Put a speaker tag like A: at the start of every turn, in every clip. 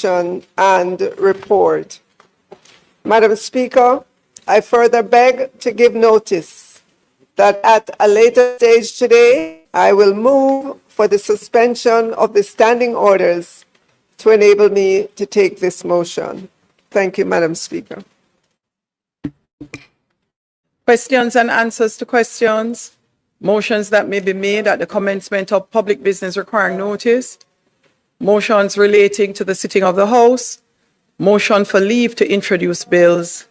A: motion and report. Madam Speaker, I further beg to give notice that at a later stage today, I will move for the suspension of the standing orders to enable me to take this motion. Thank you, Madam Speaker.
B: Questions and answers to questions. Motions that may be made at the commencement of public business requiring notice. Motions relating to the sitting of the House. Motion for leave to introduce bills.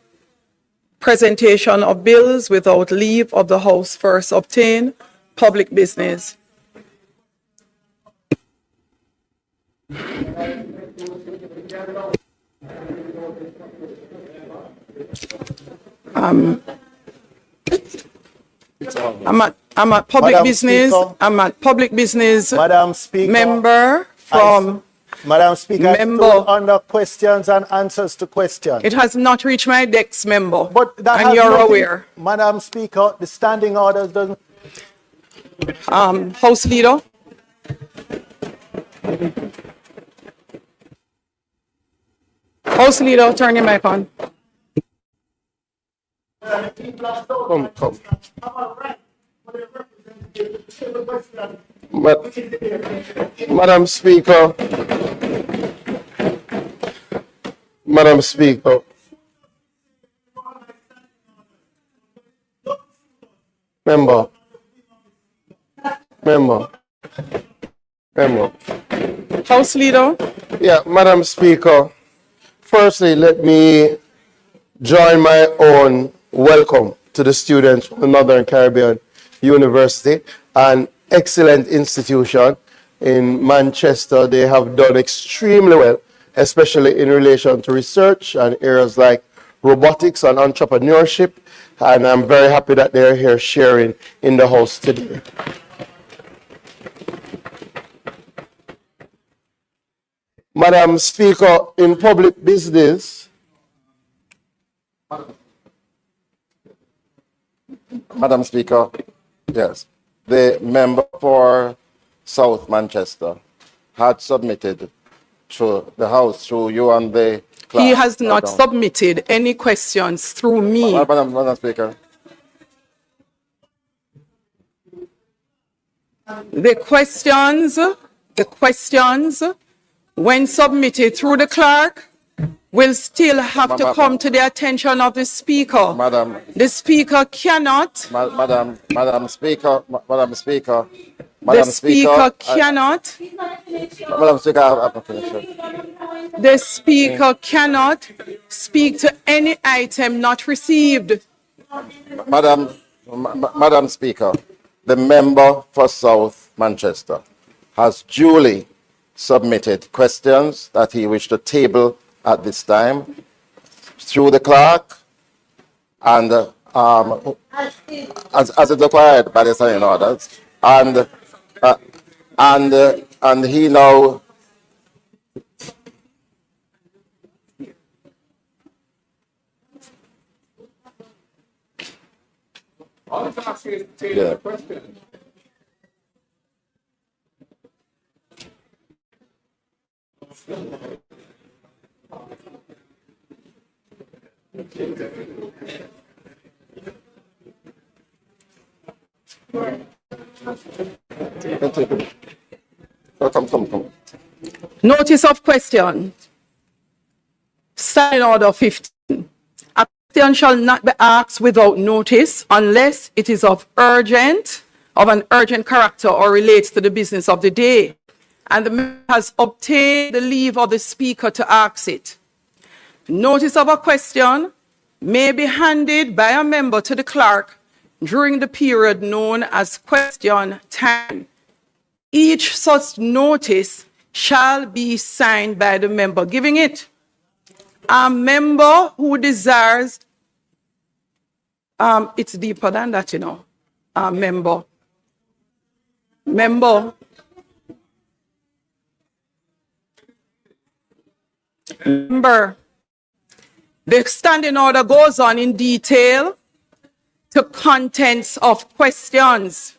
B: Presentation of bills without leave of the House first obtained. Public business. I'm at public
C: Madam
B: business.
C: Speaker.
B: I'm at public business.
C: Madam Speaker.
B: Member from.
C: Madam Speaker,
B: Member.
C: still under questions and answers to questions.
B: It has not reached my desk, member.
C: But that
B: and
C: has
B: you're
C: nothing-
B: aware.
C: Madam Speaker, the standing orders doesn't.
B: House Leader. House Leader, turn your mic on.
D: Come. Madam Speaker. Madam Speaker. Member.
B: House Leader.
D: Yeah, Madam Speaker. Firstly, let me join my own welcome to the students from the Northern Caribbean University, an excellent institution in Manchester. They have done extremely well, especially in relation to research and areas like robotics and entrepreneurship. And I'm very happy that they're here sharing in the House today. Madam Speaker, in public business,
E: Madam Speaker, yes, the member for South Manchester had submitted to the House through you and the clerk.
B: He has not submitted any questions through me.
E: Madam Speaker.
B: The questions, when submitted through the clerk, will still have to come to the attention of the Speaker.
E: Madam.
B: The Speaker cannot.
E: Madam Speaker.
B: The Speaker cannot.
E: Madam Speaker, I have a question.
B: The Speaker cannot speak to any item not received.
E: Madam Speaker, the member for South Manchester has duly submitted questions that he wished to table at this time through the clerk and as it's required by the standing orders, and he now
D: yeah. Come.
B: Notice of question. Standing order 15. A question shall not be asked without notice unless it is of an urgent character or relates to the business of the day, and the member has obtained the leave of the Speaker to ask it. Notice of a question may be handed by a member to the clerk during the period known as question time. Each such notice shall be signed by the member giving it. A member who desires, it's deeper than that, you know. A member. The standing order goes on in detail to contents of questions.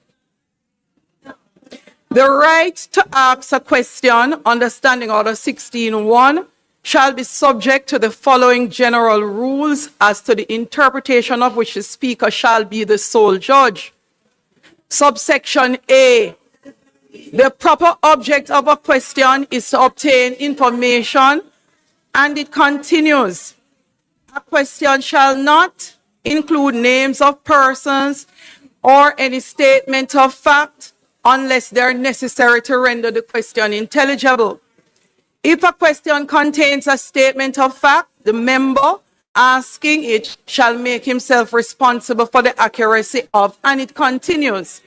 B: The right to ask a question under Standing Order 16.1 shall be subject to the following general rules as to the interpretation of which the Speaker shall be the sole judge. Subsection A. The proper object of a question is to obtain information, and it continues. A question shall not include names of persons or any statement of fact unless they are necessary to render the question intelligible. If a question contains a statement of fact, the member asking it shall make himself responsible for the accuracy of, and it continues.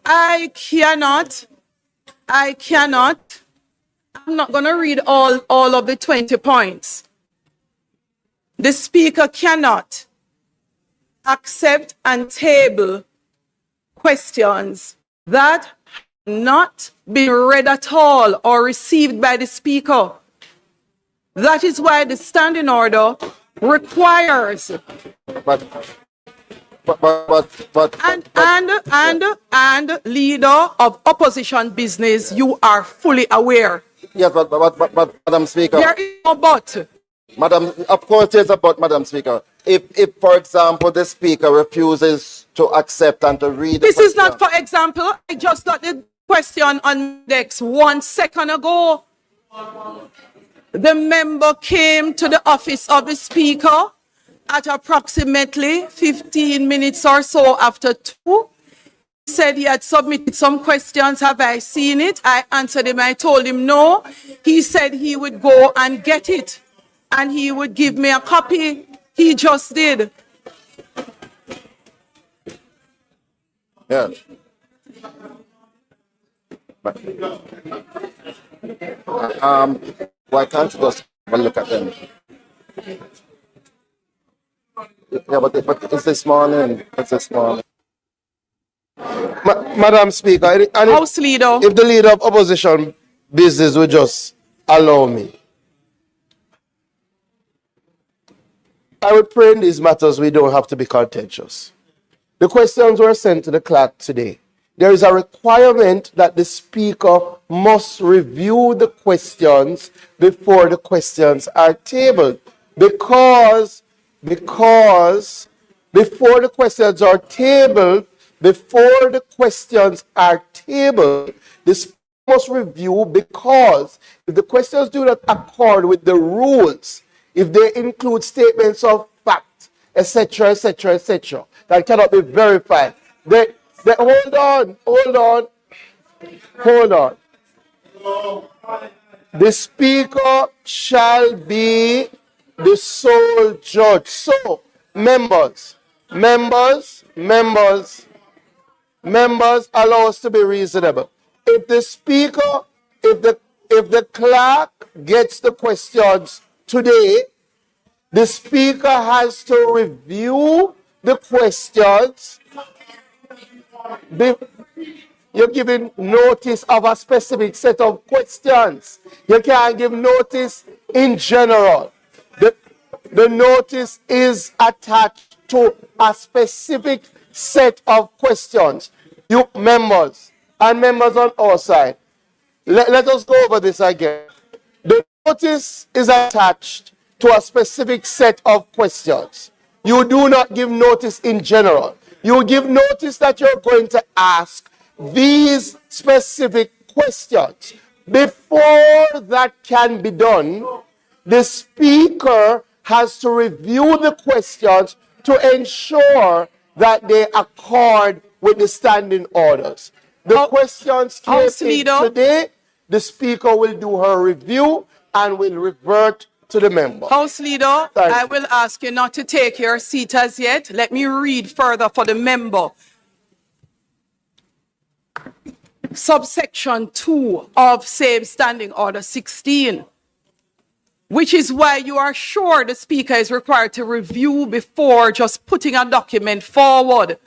B: I'm not going to read all of the 20 points. The Speaker cannot accept and table questions that have not been read at all or received by the Speaker. That is why the standing order requires and leader of opposition business, you are fully aware.
E: Yes, but Madam Speaker.
B: There is no but.
E: Madam, of course there's a but, Madam Speaker. If, for example, the Speaker refuses to accept and to read...
B: This is not for example. I just got the question on Dex 1 second ago. The member came to the office of the Speaker at approximately 15 minutes or so after 2. He said he had submitted some questions. Have I seen it? I answered him. I told him no. He said he would go and get it and he would give me a copy. He just did.
E: Yes. But, why can't you just have a look at them? Yeah, but it's this morning. It's this morning.
D: Madam Speaker, and
B: House Leader.
D: if the leader of opposition business would just allow me, I would pray in these matters we don't have to be contentious. The questions were sent to the clerk today. There is a requirement that the Speaker must review the questions before the questions are tabled. Because before the questions are tabled, the Speaker must review, because if the questions do not accord with the rules, if they include statements of fact, etc., that cannot be verified, hold on. The Speaker shall be the sole judge. So, members, allow us to be reasonable. If the Speaker, if the clerk gets the questions today, the Speaker has to review the questions. You're giving notice of a specific set of questions. You can't give notice in general. The notice is attached to a specific set of questions. You members and members on our side, let us go over this again. The notice is attached to a specific set of questions. You do not give notice in general. You give notice that you're going to ask these specific questions. Before that can be done, the Speaker has to review the questions to ensure that they accord with the standing orders. The questions came in today, the Speaker will do her review and will revert to the member.
B: House Leader, I will ask you not to take your seat as yet. Let me read further for the member. Subsection 2 of same Standing Order 16, which is why you are sure the Speaker is required to review before just putting a document forward.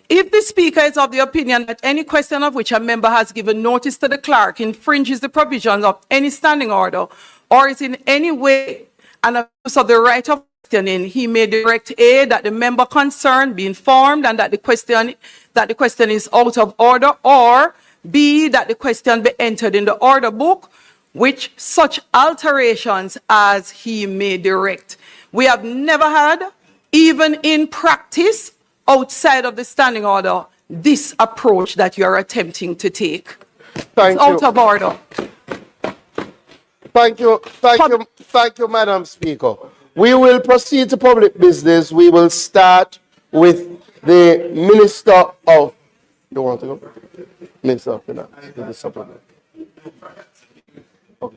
B: If the Speaker is of the opinion that any question of which a member has given notice to the clerk infringes the provisions of any standing order or is in any way an abuse of the right of questioning, he may direct A, that the member concerned be informed and that the question is out of order, or B, that the question be entered in the order book with such alterations as he may direct. We have never had, even in practice, outside of the standing order, this approach that you are attempting to take.
D: Thank
B: It's out
D: you.
B: of order.
D: Thank you, Madam Speaker. We will proceed to public business. We will start with the Minister of, you want to go? Minister of Finance, the supplement. Okay.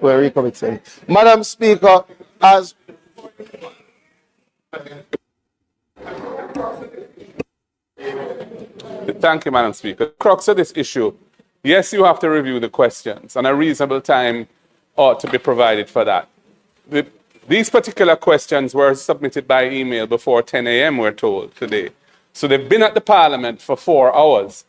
D: Where you coming from? Madam Speaker, as
F: Thank you, Madam Speaker. The crux of this issue, yes, you have to review the questions, and a reasonable time ought to be provided for that. These particular questions were submitted by email before 10 a.m., we're told, today. So they've been at the Parliament for 4 hours.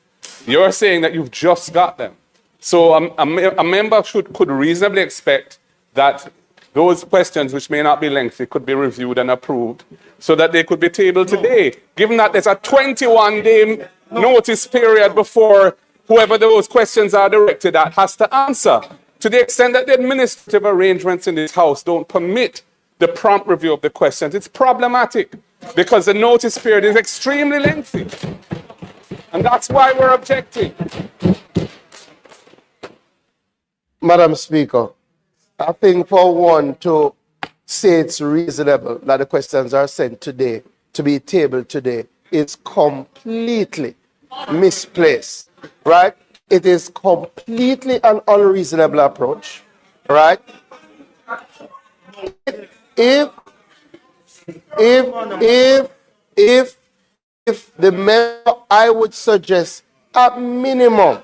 F: You're saying that you've just got them. So a member could reasonably expect that those questions, which may not be lengthy, could be reviewed and approved so that they could be tabled today, given that there's a 21-day notice period before whoever those questions are directed at has to answer. To the extent that the administrative arrangements in this House don't permit the prompt review of the questions, it's problematic because the notice period is extremely lengthy. And that's why we're objecting.
D: Madam Speaker, I think for one to say it's reasonable that the questions are sent today, to be tabled today, is completely misplaced, right? It is completely an unreasonable approach, right? If the member, I would suggest at minimum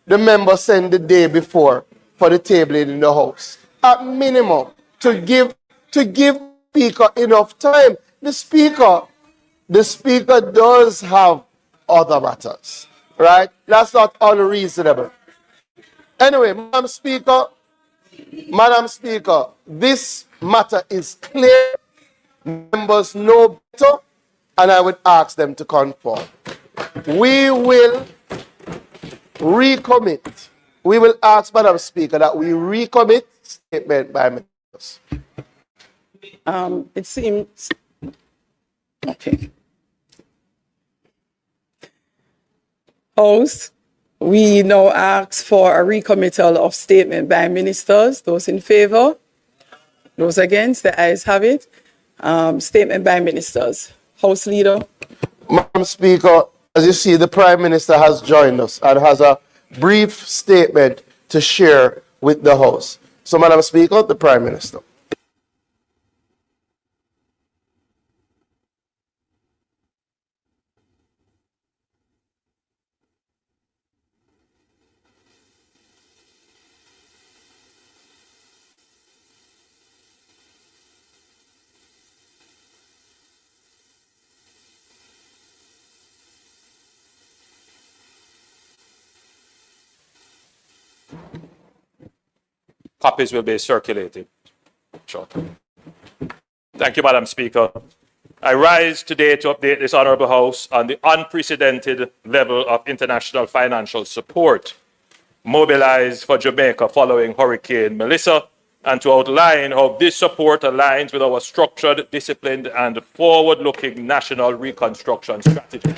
D: the member send the day before for the tabling in the House. At minimum, to give Speaker enough time. The Speaker does have other matters, right? That's not unreasonable. Anyway, Madam Speaker, this matter is clear. Members know better, and I would ask them to conform. We will recommit. We will ask, Madam Speaker, that we recommit statement by ministers.
B: It seems, okay. House, we now ask for a recommittal of statement by ministers. Those in favor? Those against? The ayes have it. Statement by ministers. House Leader.
D: Madam Speaker, as you see, the Prime Minister has joined us and has a brief statement to share with the House. So, Madam Speaker, the Prime Minister.
G: Copies will be circulated shortly. Thank you, Madam Speaker. I rise today to update this Honourable House on the unprecedented level of international financial support mobilized for Jamaica following Hurricane Melissa, and to outline how this support aligns with our structured, disciplined, and forward-looking national reconstruction strategy.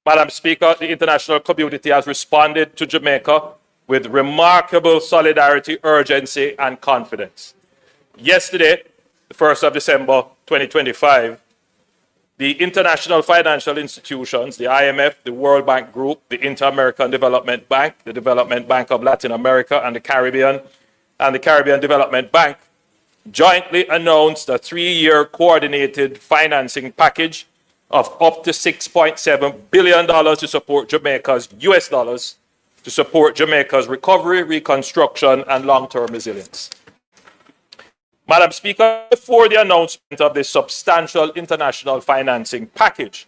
G: Madam Speaker, the international community has responded to Jamaica with remarkable solidarity, urgency, and confidence. Yesterday, the 1st of December 2025, the international financial institutions, the IMF, the World Bank Group, the Inter-American Development Bank, the Development Bank of Latin America and the Caribbean Development Bank, jointly announced a 3-year coordinated financing package of up to $6.7 billion to support Jamaica's US dollars, to support Jamaica's recovery, reconstruction, and long-term resilience. Madam Speaker, before the announcement of this substantial international financing package,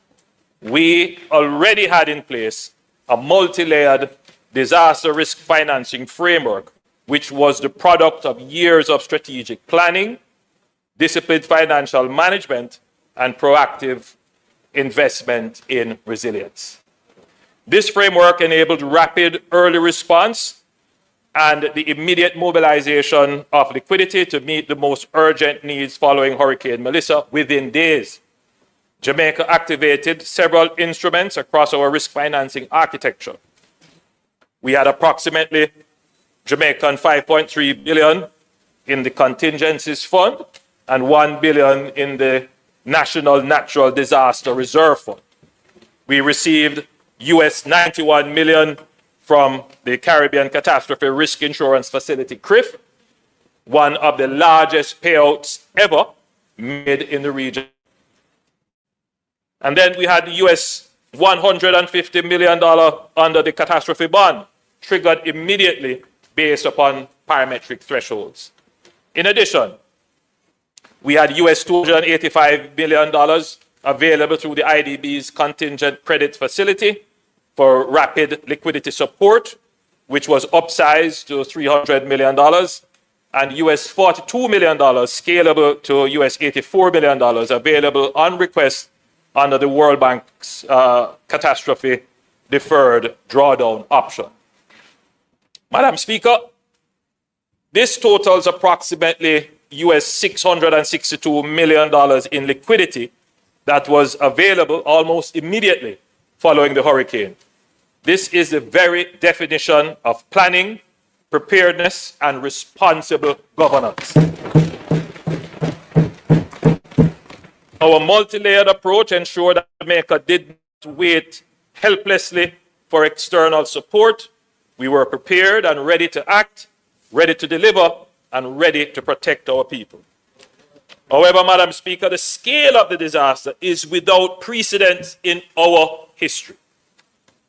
G: we already had in place a multi-layered disaster risk financing framework, which was the product of years of strategic planning, disciplined financial management, and proactive investment in resilience. This framework enabled rapid early response and the immediate mobilization of liquidity to meet the most urgent needs following Hurricane Melissa within days. Jamaica activated several instruments across our risk financing architecture. We had approximately Jamaican 5.3 billion in the contingencies fund and 1 billion in the National Natural Disaster Reserve Fund. We received US 91 million from the Caribbean Catastrophe Risk Insurance Facility, CRIF, one of the largest payouts ever made in the region. And then we had the US $150 million under the catastrophe bond, triggered immediately based upon parametric thresholds. In addition, we had US $285 million available through the IDB's contingent credit facility for rapid liquidity support, which was upsized to $300 million, and US $42 million scalable to US $84 million available on request under the World Bank's catastrophe deferred drawdown option. Madam Speaker, this totals approximately US $662 million in liquidity that was available almost immediately following the hurricane. This is the very definition of planning, preparedness, and responsible governance. Our multi-layered approach ensured that Jamaica did not wait helplessly for external support. We were prepared and ready to act, ready to deliver, and ready to protect our people. However, Madam Speaker, the scale of the disaster is without precedent in our history.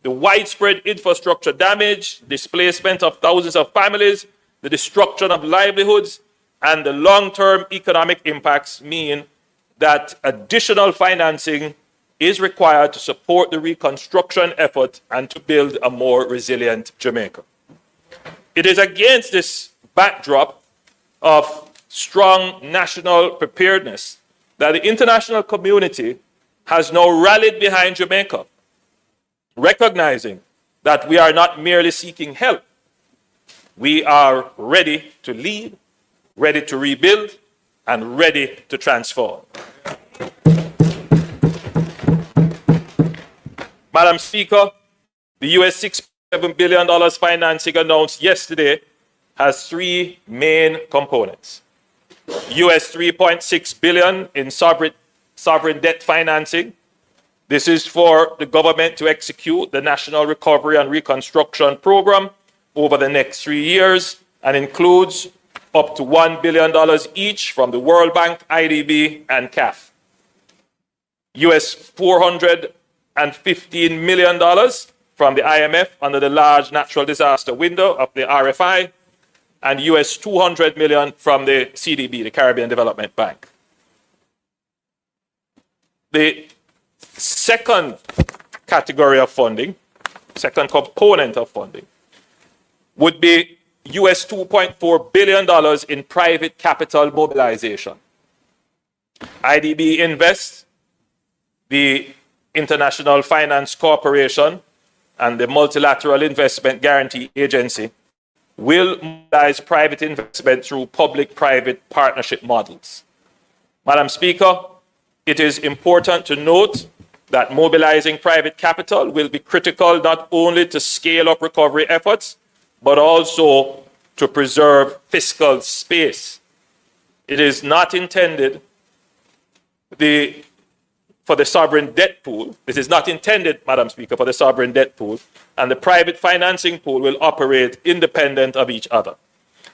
G: The widespread infrastructure damage, displacement of thousands of families, the destruction of livelihoods, and the long-term economic impacts mean that additional financing is required to support the reconstruction effort and to build a more resilient Jamaica. It is against this backdrop of strong national preparedness that the international community has now rallied behind Jamaica, recognizing that we are not merely seeking help. We are ready to lead, ready to rebuild, and ready to transform. Madam Speaker, the US $6.7 billion financing announced yesterday has three main components. US $3.6 billion in sovereign debt financing. This is for the government to execute the National Recovery and Reconstruction Program over the next 3 years and includes up to $1 billion each from the World Bank, IDB, and CAF. US $415 million from the IMF under the large natural disaster window of the RFI, and US $200 million from the CDB, the Caribbean Development Bank. The second category of funding, second component of funding, would be US $2.4 billion in private capital mobilization. IDB Invest, the International Finance Corporation, and the Multilateral Investment Guarantee Agency will mobilize private investment through public-private partnership models. Madam Speaker, it is important to note that mobilizing private capital will be critical not only to scale up recovery efforts, but also to preserve fiscal space. It is not intended for the sovereign debt pool. This is not intended, Madam Speaker, for the sovereign debt pool, and the private financing pool will operate independent of each other.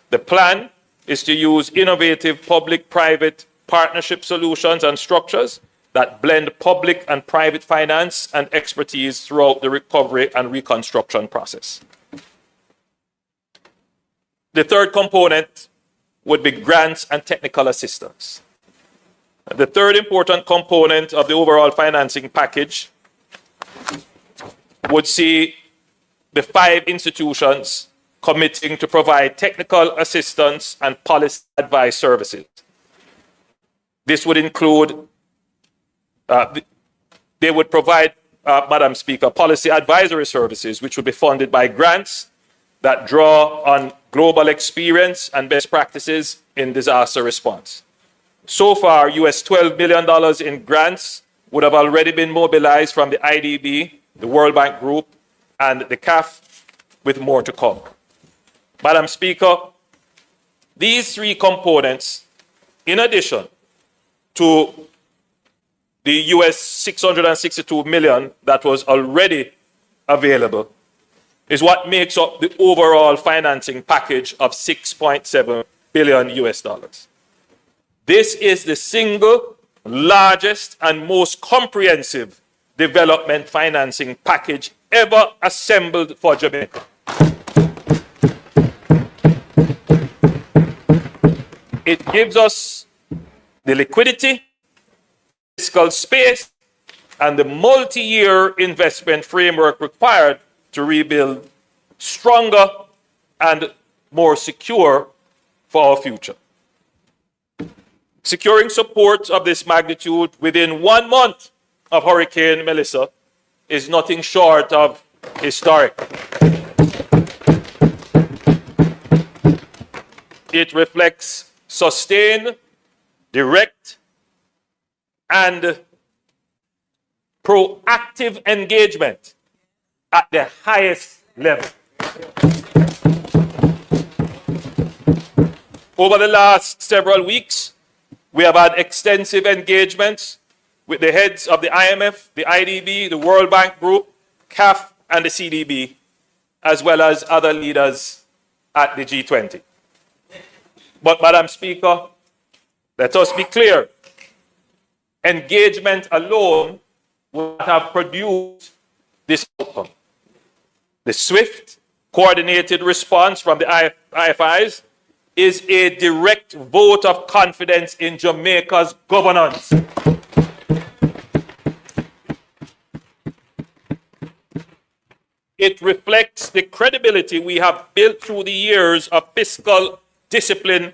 G: The plan is to use innovative public-private partnership solutions and structures that blend public and private finance and expertise throughout the recovery and reconstruction process. The third component would be grants and technical assistance. The third important component of the overall financing package would see the 5 institutions committing to provide technical assistance and policy advice services. This would include, they would provide Madam Speaker, policy advisory services, which will be funded by grants that draw on global experience and best practices in disaster response. So far, US $12 million in grants would have already been mobilized from the IDB, the World Bank Group, and the CAF, with more to come. Madam Speaker, these three components, in addition to the US 662 million that was already available, is what makes up the overall financing package of 6.7 billion US dollars. This is the single largest and most comprehensive development financing package ever assembled for Jamaica. It gives us the liquidity, fiscal space, and the multi-year investment framework required to rebuild stronger and more secure for our future. Securing support of this magnitude within 1 month of Hurricane Melissa is nothing short of historic. It reflects sustained, direct, and proactive engagement at the highest level. Over the last several weeks, we have had extensive engagements with the heads of the IMF, the IDB, the World Bank Group, CAF, and the CDB, as well as other leaders at the G20. But, Madam Speaker, let us be clear. Engagement alone would not have produced this outcome. The swift, coordinated response from the IFIs is a direct vote of confidence in Jamaica's governance. It reflects the credibility we have built through the years of fiscal discipline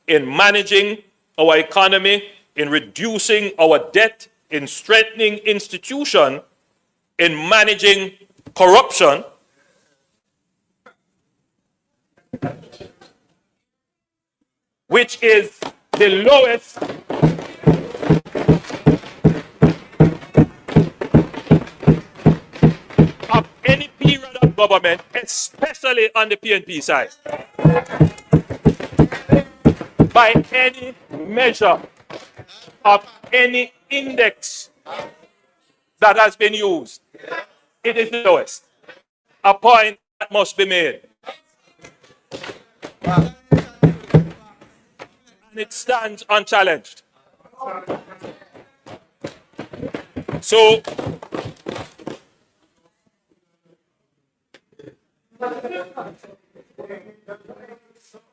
G: in managing our economy, in reducing our debt, in strengthening institutions, in managing corruption, which is the lowest of any period of government, especially on the PNP side. By any measure of any index that has been used, it is the lowest. A point that must be made. And it stands unchallenged. So,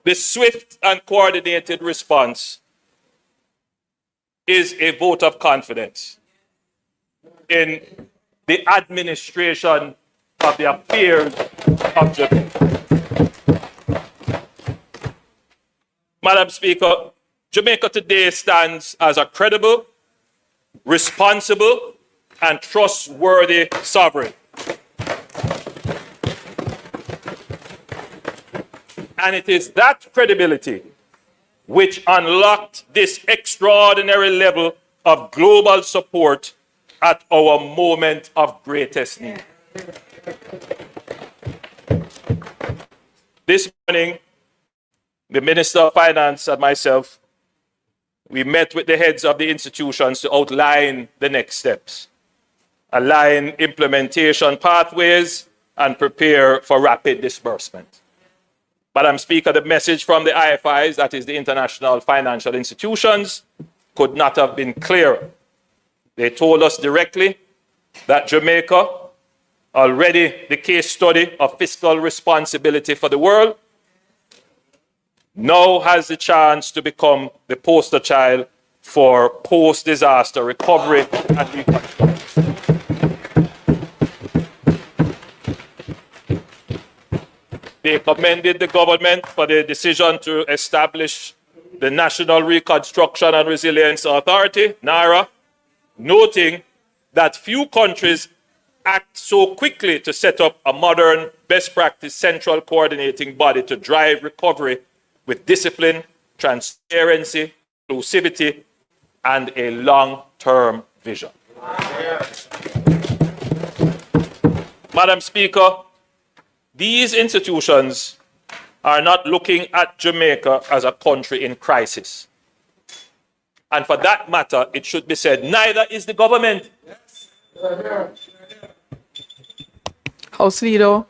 G: the swift and coordinated response is a vote of confidence in the administration of the affairs of Jamaica. Madam Speaker, Jamaica today stands as a credible, responsible, and trustworthy sovereign. And it is that credibility which unlocked this extraordinary level of global support at our moment of greatest need. This morning, the Minister of Finance and myself, we met with the heads of the institutions to outline the next steps, align implementation pathways, and prepare for rapid disbursement. Madam Speaker, the message from the IFIs, that is the international financial institutions, could not have been clearer. They told us directly that Jamaica, already the case study of fiscal responsibility for the world, now has the chance to become the poster child for post-disaster recovery and reconstruction. They commended the government for the decision to establish the National Reconstruction and Resilience Authority, NARA, noting that few countries act so quickly to set up a modern, best practice central coordinating body to drive recovery with discipline, transparency, inclusivity, and a long-term vision. Madam Speaker, these institutions are not looking at Jamaica as a country in crisis. And for that matter, it should be said, neither is the government.
B: House Leader.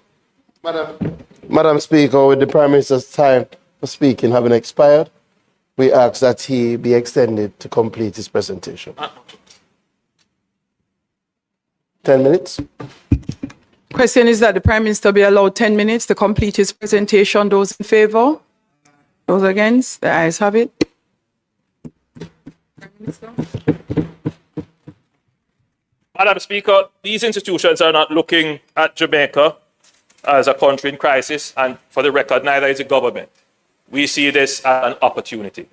D: Madam Speaker, with the Prime Minister's time for speaking having expired, we ask that he be extended to complete his presentation. 10 minutes.
B: Question is that the Prime Minister be allowed 10 minutes to complete his presentation. Those in favour? Those against? The ayes have it. Prime Minister.
G: Madam Speaker, these institutions are not looking at Jamaica as a country in crisis, and for the record, neither is the government. We see this as an opportunity.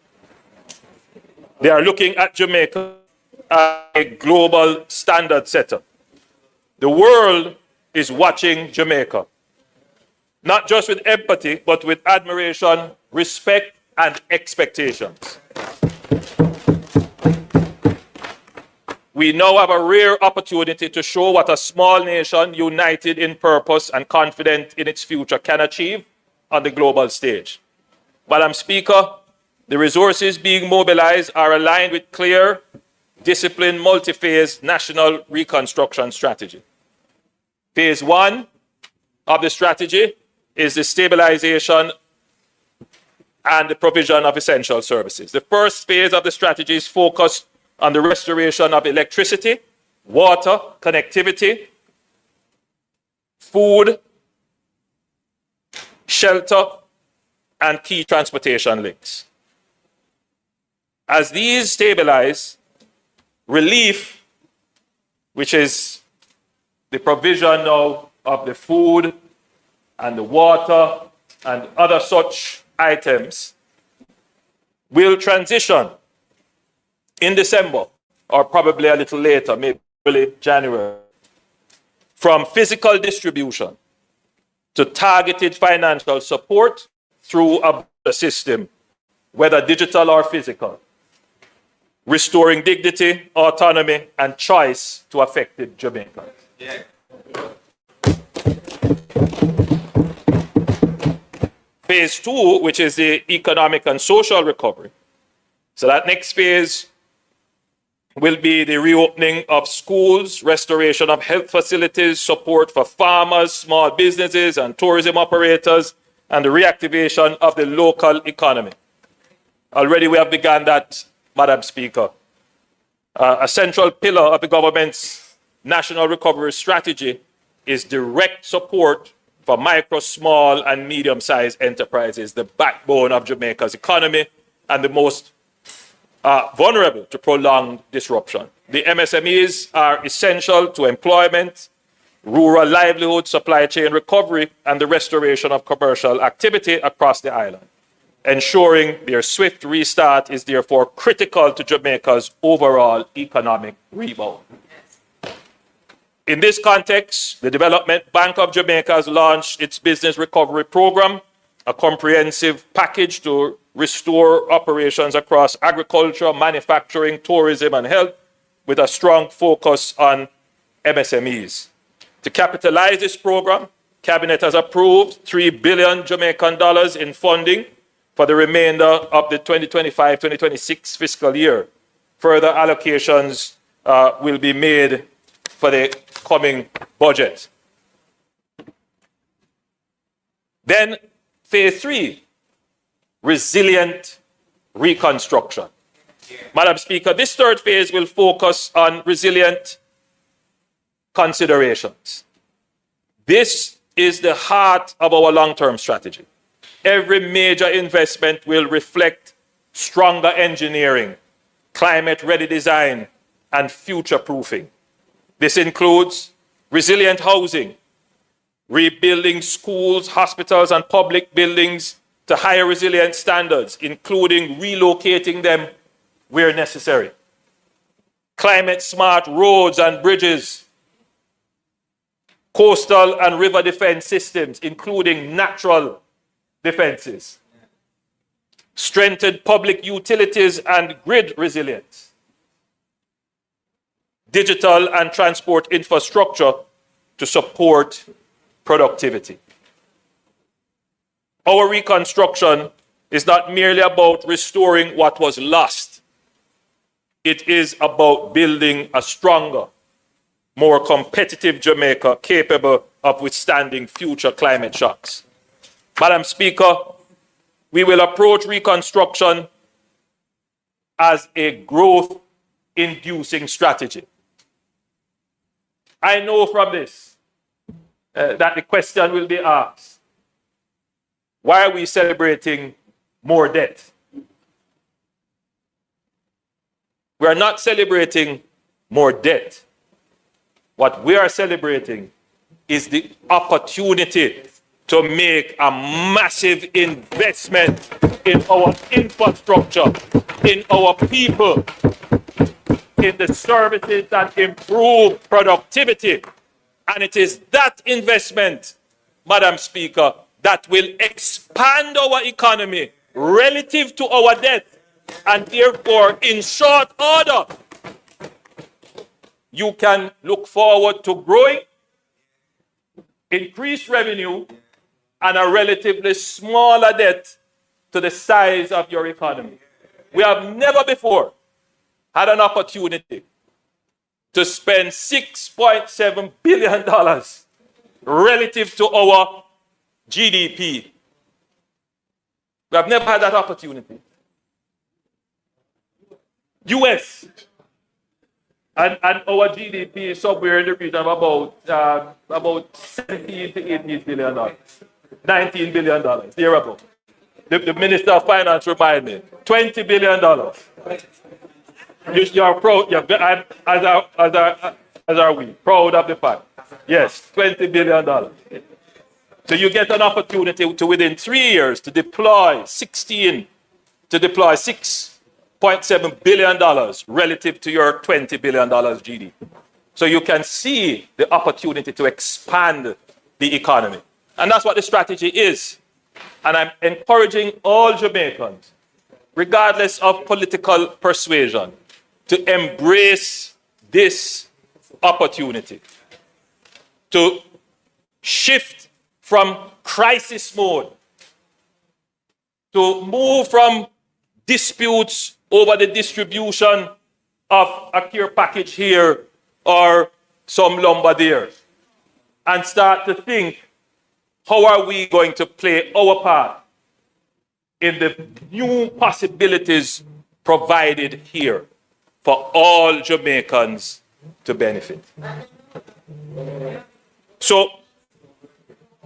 G: They are looking at Jamaica as a global standard setter. The world is watching Jamaica, not just with empathy, but with admiration, respect, and expectations. We now have a rare opportunity to show what a small nation, united in purpose and confident in its future, can achieve on the global stage. Madam Speaker, the resources being mobilized are aligned with clear, disciplined, multi-phase national reconstruction strategy. Phase 1 of the strategy is the stabilization and the provision of essential services. The first phase of the strategy is focused on the restoration of electricity, water, connectivity, food, shelter, and key transportation links. As these stabilize, relief, which is the provision of the food and the water and other such items, will transition in December, or probably a little later, maybe early January, from physical distribution to targeted financial support through a system, whether digital or physical, restoring dignity, autonomy, and choice to affected Jamaicans. Yeah. Phase 2, which is the economic and social recovery. So that next phase will be the reopening of schools, restoration of health facilities, support for farmers, small businesses, and tourism operators, and the reactivation of the local economy. Already we have begun that, Madam Speaker. A central pillar of the government's national recovery strategy is direct support for micro, small, and medium-sized enterprises, the backbone of Jamaica's economy and the most vulnerable to prolonged disruption. The MSMEs are essential to employment, rural livelihood, supply chain recovery, and the restoration of commercial activity across the island. Ensuring their swift restart is therefore critical to Jamaica's overall economic rebound. In this context, the Development Bank of Jamaica has launched its Business Recovery Program, a comprehensive package to restore operations across agriculture, manufacturing, tourism, and health, with a strong focus on MSMEs. To capitalize this program, Cabinet has approved $3 billion Jamaican dollars in funding for the remainder of the 2025-2026 fiscal year. Further allocations will be made for the coming budget. Then phase 3, resilient reconstruction. Madam Speaker, this third phase will focus on resilient considerations. This is the heart of our long-term strategy. Every major investment will reflect stronger engineering, climate-ready design, and future-proofing. This includes resilient housing, rebuilding schools, hospitals, and public buildings to higher resilient standards, including relocating them where necessary. Climate-smart roads and bridges, coastal and river defense systems, including natural defenses, strengthened public utilities and grid resilience, digital and transport infrastructure to support productivity. Our reconstruction is not merely about restoring what was lost. It is about building a stronger, more competitive Jamaica capable of withstanding future climate shocks. Madam Speaker, we will approach reconstruction as a growth-inducing strategy. I know from this that the question will be asked, why are we celebrating more debt? We are not celebrating more debt. What we are celebrating is the opportunity to make a massive investment in our infrastructure, in our people, in the services that improve productivity. And it is that investment, Madam Speaker, that will expand our economy relative to our debt, and therefore, in short order, you can look forward to growing, increased revenue, and a relatively smaller debt to the size of your economy. We have never before had an opportunity to spend $6.7 billion relative to our GDP. We have never had that opportunity. US and our GDP is somewhere in the region of about 17 to 18 billion dollars, $19 billion, thereabout. The Minister of Finance reminded me, $20 billion. You're proud, as are we, proud of the fact. Yes, $20 billion. So you get an opportunity to, within 3 years, to deploy $6.7 billion relative to your $20 billion GDP. So you can see the opportunity to expand the economy. And that's what the strategy is. And I'm encouraging all Jamaicans, regardless of political persuasion, to embrace this opportunity, to shift from crisis mode, to move from disputes over the distribution of a care package here or some lumber there, and start to think, how are we going to play our part in the new possibilities provided here for all Jamaicans to benefit? So,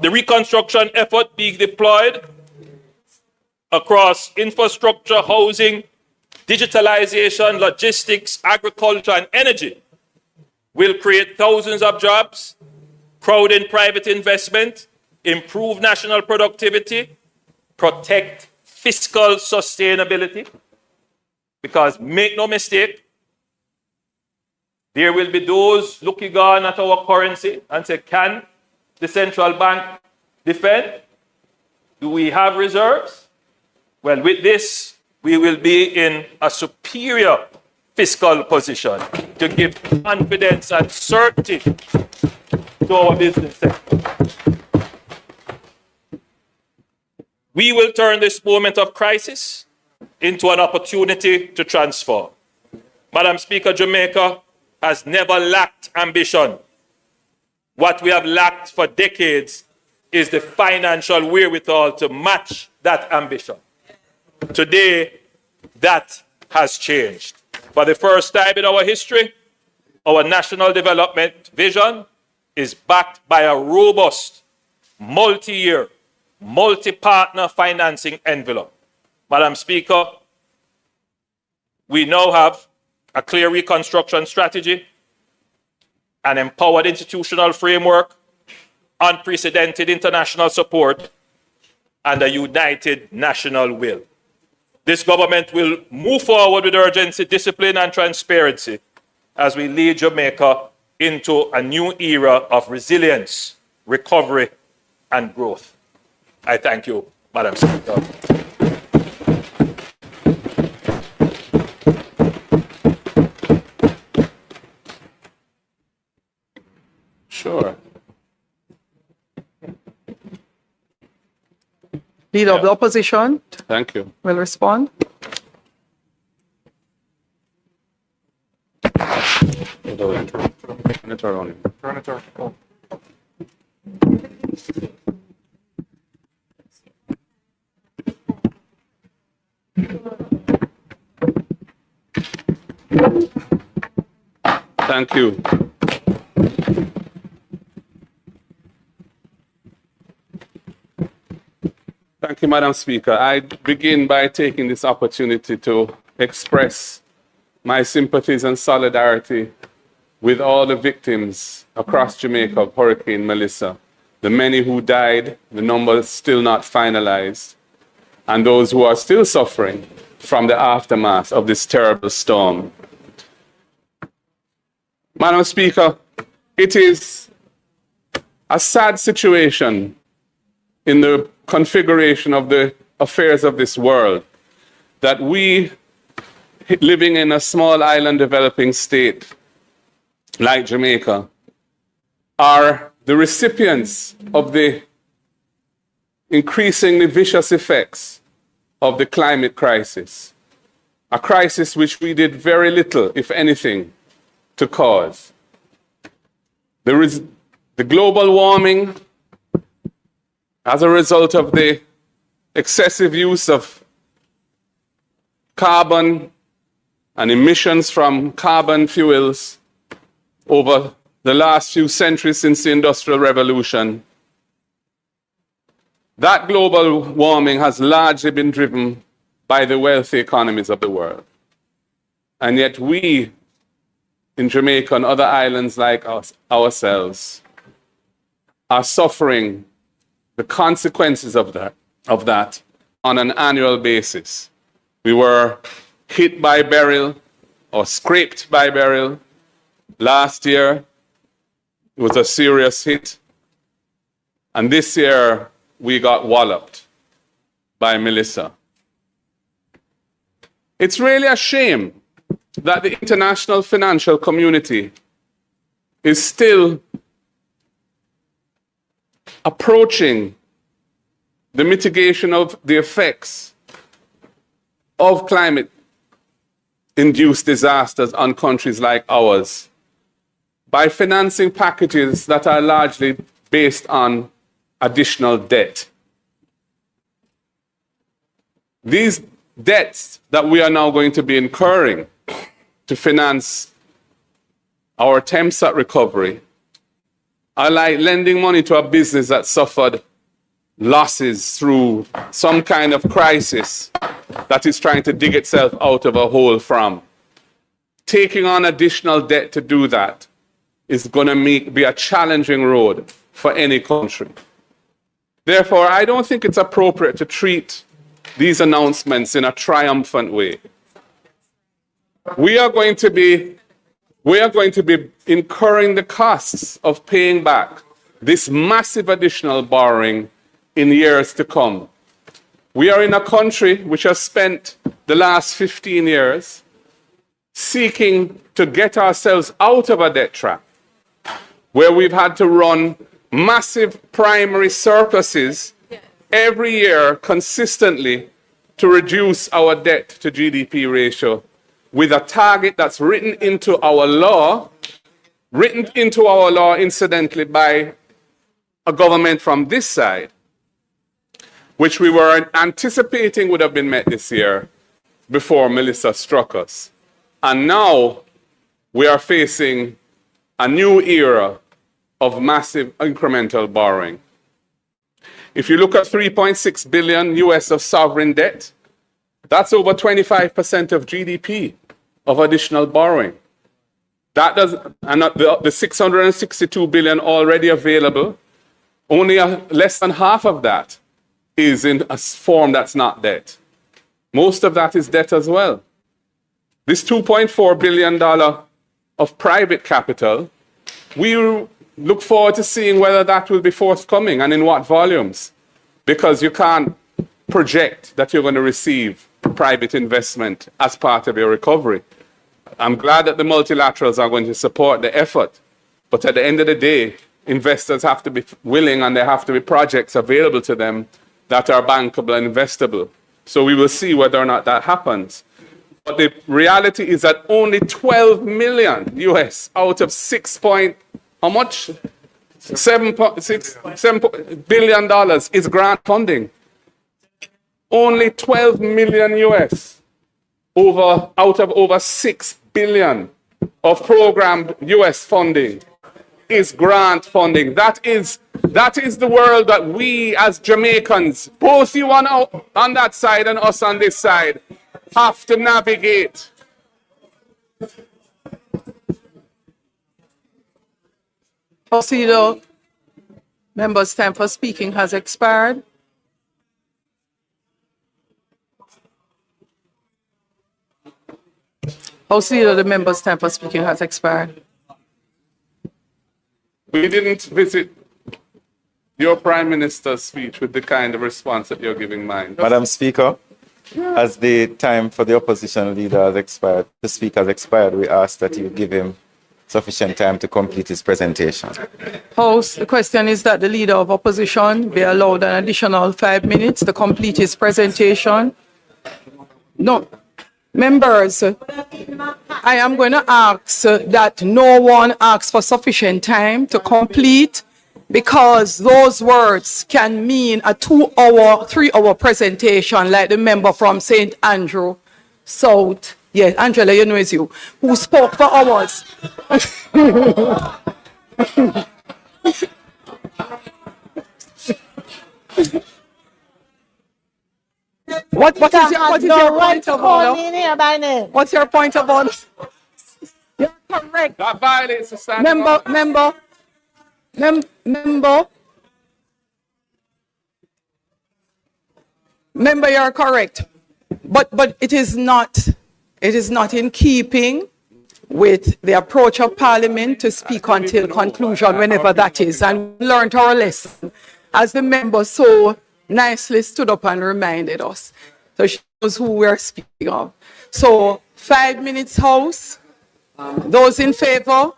G: the reconstruction effort being deployed across infrastructure, housing, digitalization, logistics, agriculture, and energy will create thousands of jobs, crowd in private investment, improve national productivity, protect fiscal sustainability. Because make no mistake, there will be those looking on at our currency and say, can the central bank defend? Do we have reserves? Well, with this, we will be in a superior fiscal position to give confidence and certainty to our business sector. We will turn this moment of crisis into an opportunity to transform. Madam Speaker, Jamaica has never lacked ambition. What we have lacked for decades is the financial wherewithal to match that ambition. Today, that has changed. For the first time in our history, our national development vision is backed by a robust, multi-year, multi-partner financing envelope. Madam Speaker, we now have a clear reconstruction strategy, an empowered institutional framework, unprecedented international support, and a united national will. This government will move forward with urgency, discipline, and transparency as we lead Jamaica into a new era of resilience, recovery, and growth. I thank you, Madam Speaker.
F: Sure.
B: Leader of the opposition
F: Thank you.
B: will respond.
F: Senator Rooney. Thank you. Thank you, Madam Speaker. I begin by taking this opportunity to express my sympathies and solidarity with all the victims across Jamaica of Hurricane Melissa, the many who died, the numbers still not finalized, and those who are still suffering from the aftermath of this terrible storm. Madam Speaker, it is a sad situation in the configuration of the affairs of this world that we, living in a small island developing state like Jamaica, are the recipients of the increasingly vicious effects of the climate crisis, a crisis which we did very little, if anything, to cause. There is the global warming as a result of the excessive use of carbon and emissions from carbon fuels over the last few centuries since the Industrial Revolution. That global warming has largely been driven by the wealthy economies of the world. And yet we, in Jamaica and other islands like ourselves, are suffering the consequences of that on an annual basis. We were hit by Beryl or scraped by Beryl. Last year, it was a serious hit. And this year, we got walloped by Melissa. It's really a shame that the international financial community is still approaching the mitigation of the effects of climate-induced disasters on countries like ours by financing packages that are largely based on additional debt. These debts that we are now going to be incurring to finance our attempts at recovery are like lending money to a business that suffered losses through some kind of crisis that is trying to dig itself out of a hole from. Taking on additional debt to do that is going to be a challenging road for any country. Therefore, I don't think it's appropriate to treat these announcements in a triumphant way. We are going to be incurring the costs of paying back this massive additional borrowing in years to come. We are in a country which has spent the last 15 years seeking to get ourselves out of a debt trap, where we've had to run massive primary surpluses every year consistently to reduce our debt to GDP ratio, with a target that's written into our law incidentally by a government from this side, which we were anticipating would have been met this year before Melissa struck us. And now we are facing a new era of massive incremental borrowing. If you look at 3.6 billion US of sovereign debt, that's over 25% of GDP of additional borrowing. That does, and the 662 billion already available, only less than half of that is in a form that's not debt. Most of that is debt as well. This $2.4 billion of private capital we look forward to seeing whether that will be forthcoming and in what volumes, because you can't project that you're going to receive private investment as part of your recovery. I'm glad that the multilaterals are going to support the effort, but at the end of the day, investors have to be willing and there have to be projects available to them that are bankable and investable. So we will see whether or not that happens. But the reality is that only 12 million US out of how much? $7 billion is grant funding. Only 12 million US out of over 6 billion of programmed US funding is grant funding. That is the world that we as Jamaicans, both you on that side and us on this side, have to navigate.
B: Procedo, members' time for speaking has expired. Procedo, the members' time for speaking has expired.
F: We didn't visit your Prime Minister's speech with the kind of response that you're giving mine.
H: Madam Speaker, as the time for the opposition leader has expired, the speaker has expired, we ask that you give him sufficient time to complete his presentation.
B: House, the question is that the leader of opposition be allowed an additional 5 minutes to complete his presentation. No, members, I am going to ask that no one asks for sufficient time to complete, because those words can mean a 2-hour, 3-hour presentation like the member from St. Andrew South. Yes, Angela, you know it's you, who spoke for hours. What is your point of order? What's your point of order? You're correct.
F: That violates the standing order.
B: Member, you're correct. But it is not in keeping with the approach of Parliament to speak until conclusion, whenever that is. And we learned our lesson, as the member so nicely stood up and reminded us. So she knows who we're speaking of. So 5 minutes, House. Those in favor?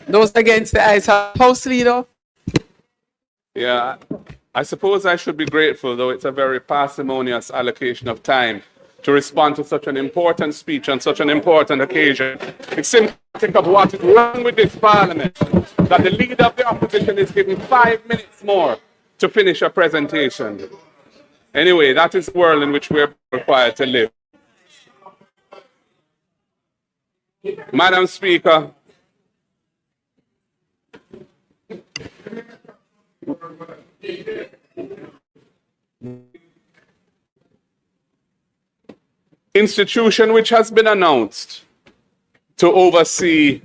B: Those against, the ayes have it. House Leader?
F: Yeah, I suppose I should be grateful, though it's a very parsimonious allocation of time to respond to such an important speech on such an important occasion. It's symptomatic of what is wrong with this Parliament, that the leader of the opposition is given 5 minutes more to finish a presentation. Anyway, that is the world in which we're required to live. Madam Speaker, institution which has been announced to oversee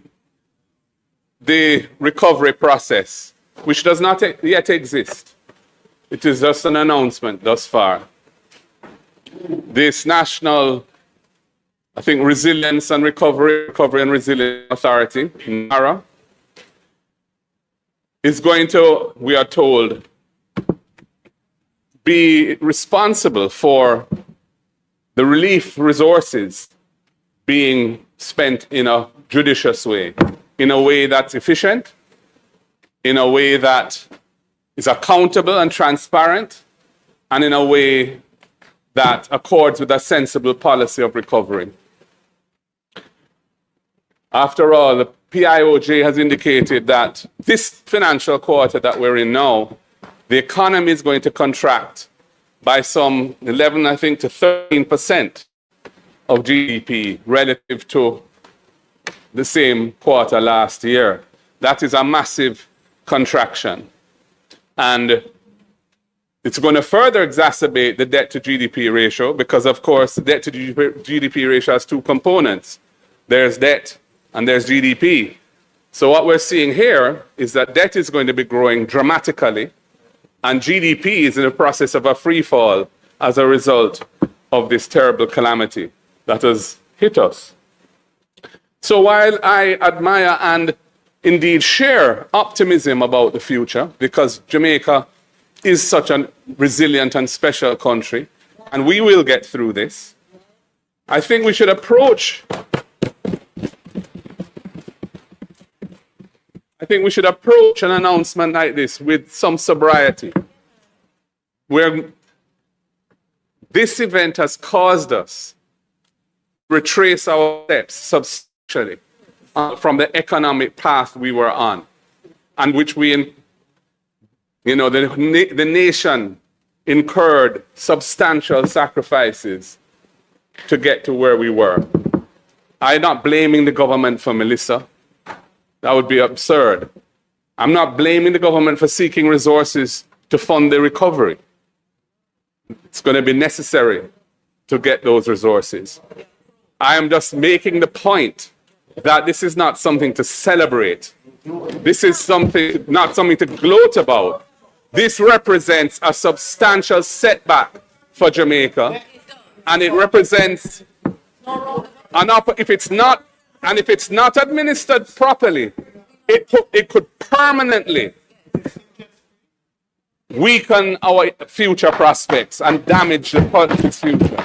F: the recovery process, which does not yet exist. It is just an announcement thus far. This National, I think, Resilience and Recovery and Resilience Authority, NARA, is going to, we are told, be responsible for the relief resources being spent in a judicious way, in a way that's efficient, in a way that is accountable and transparent, and in a way that accords with a sensible policy of recovery. After all, the PIOJ has indicated that this financial quarter that we're in now, the economy is going to contract by some 11, I think, to 13% of GDP relative to the same quarter last year. That is a massive contraction. And it's going to further exacerbate the debt to GDP ratio because, of course, the debt to GDP ratio has two components. There's debt and there's GDP. So what we're seeing here is that debt is going to be growing dramatically, and GDP is in the process of a free fall as a result of this terrible calamity that has hit us. So while I admire and indeed share optimism about the future because Jamaica is such a resilient and special country, and we will get through this. I think we should approach an announcement like this with some sobriety, where this event has caused us to retrace our steps substantially from the economic path we were on, and which the nation incurred substantial sacrifices to get to where we were. I'm not blaming the government for Melissa. That would be absurd. I'm not blaming the government for seeking resources to fund the recovery. It's going to be necessary to get those resources. I am just making the point that this is not something to celebrate. This is not something to gloat about. This represents a substantial setback for Jamaica, and it represents if it's not administered properly, it could permanently weaken our future prospects and damage the country's future.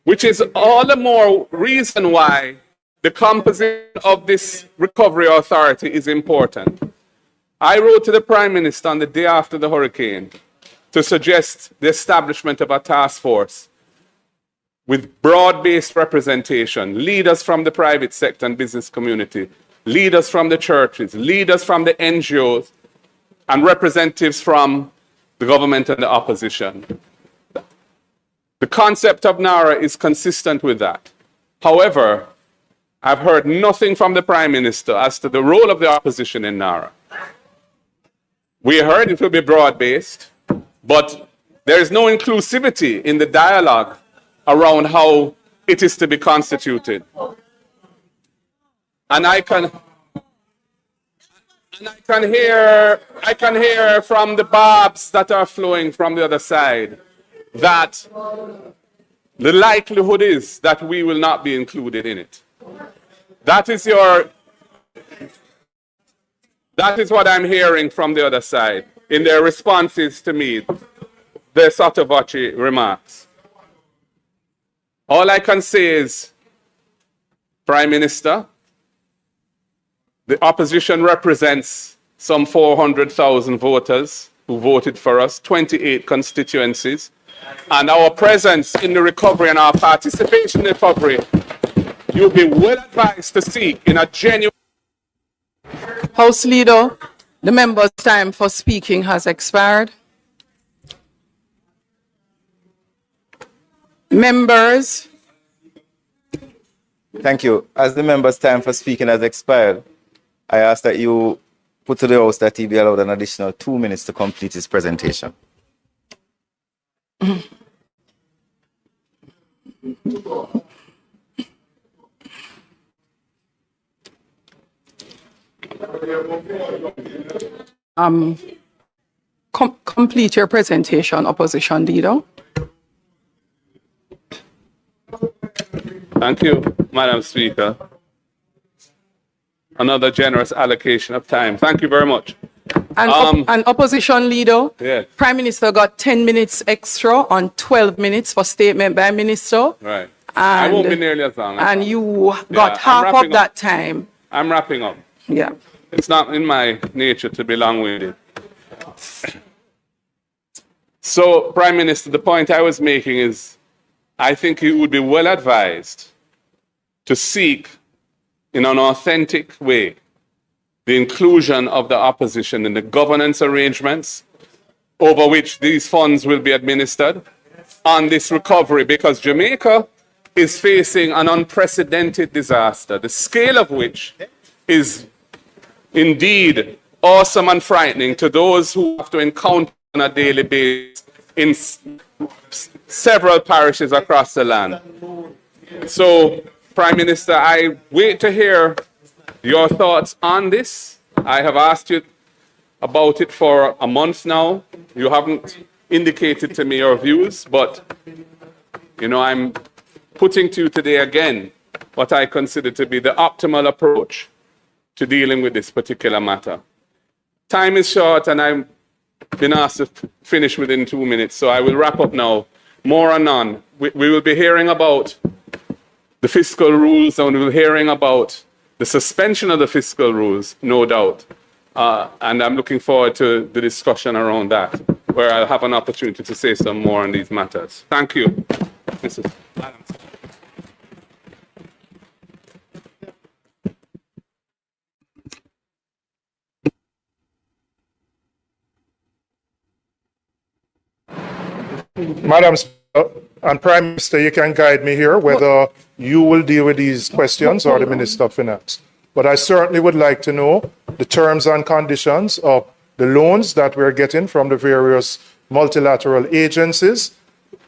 F: Which is all the more reason why the composition of this recovery authority is important. I wrote to the Prime Minister on the day after the hurricane to suggest the establishment of a task force with broad-based representation, leaders from the private sector and business community, leaders from the churches, leaders from the NGOs, and representatives from the government and the opposition. The concept of NARA is consistent with that. However, I've heard nothing from the Prime Minister as to the role of the opposition in NARA. We heard it will be broad-based, but there is no inclusivity in the dialogue around how it is to be constituted. And I can hear from the barbs that are flowing from the other side that the likelihood is that we will not be included in it. That is what I'm hearing from the other side in their responses to me, their sotto voce remarks. All I can say is, Prime Minister, the opposition represents some 400,000 voters who voted for us, 28 constituencies, and our presence in the recovery and our participation in the recovery, you'll be well advised to seek in a genuine...
B: House Leader, the member's time for speaking has expired. Members.
H: Thank you. As the member's time for speaking has expired, I ask that you put to the House that he be allowed an additional 2 minutes to complete his presentation.
B: Complete your presentation, Opposition Leader.
F: Thank you, Madam Speaker. Another generous allocation of time. Thank you very much.
B: And Opposition Leader,
F: Yes.
B: Prime Minister got 10 minutes extra on 12 minutes for statement by Minister.
F: Right. I
B: And,
F: won't be nearly as long.
B: and you got
F: I'm
B: half of
F: wrapping
B: that
F: up.
B: time.
F: I'm wrapping up.
B: Yeah.
F: It's not in my nature to be long-winded. So, Prime Minister, the point I was making is I think you would be well advised to seek, in an authentic way, the inclusion of the opposition in the governance arrangements over which these funds will be administered on this recovery, because Jamaica is facing an unprecedented disaster, the scale of which is indeed awesome and frightening to those who have to encounter on a daily basis in several parishes across the land. So, Prime Minister, I wait to hear your thoughts on this. I have asked you about it for a month now. You haven't indicated to me your views, but, I'm putting to you today again what I consider to be the optimal approach to dealing with this particular matter. Time is short, and I've been asked to finish within 2 minutes, so I will wrap up now. More or none. We will be hearing about the fiscal rules, and we will be hearing about the suspension of the fiscal rules, no doubt. And I'm looking forward to the discussion around that, where I'll have an opportunity to say some more on these matters. Thank you, Mrs. Adams.
I: Madam Speaker and Prime Minister, you can guide me here whether you will deal with these questions or the Minister of Finance. But I certainly would like to know the terms and conditions of the loans that we're getting from the various multilateral agencies.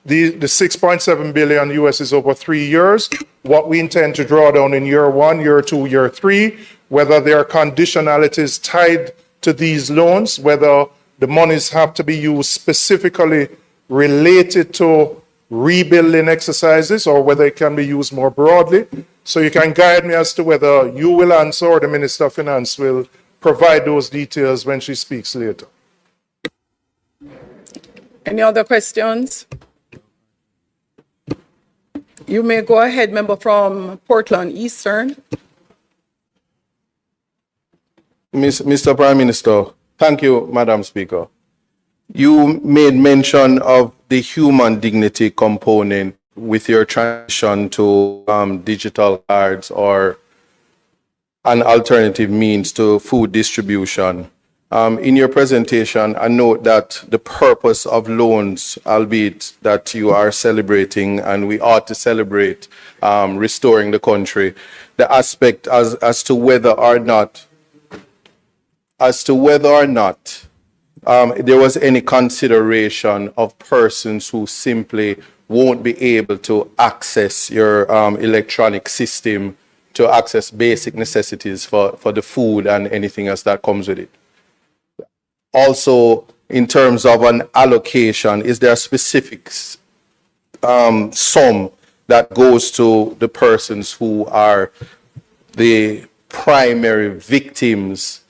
I: The 6.7 billion US is over 3 years. What we intend to draw down in year 1, year 2, year 3, whether there are conditionalities tied to these loans, whether the monies have to be used specifically related to rebuilding exercises or whether it can be used more broadly. So you can guide me as to whether you will answer or the Minister of Finance will provide those details when she speaks later.
B: Any other questions? You may go ahead, member from Portland Eastern.
D: Mr. Prime Minister, thank you, Madam Speaker. You made mention of the human dignity component with your transition to digital cards or an alternative means to food distribution. In your presentation, I note that the purpose of loans, albeit that you are celebrating, and we ought to celebrate restoring the country, the aspect as to whether or not there was any consideration of persons who simply won't be able to access your electronic system to access basic necessities for the food and anything else that comes with it. Also, in terms of an allocation, is there a specific sum that goes to the persons who are the primary victims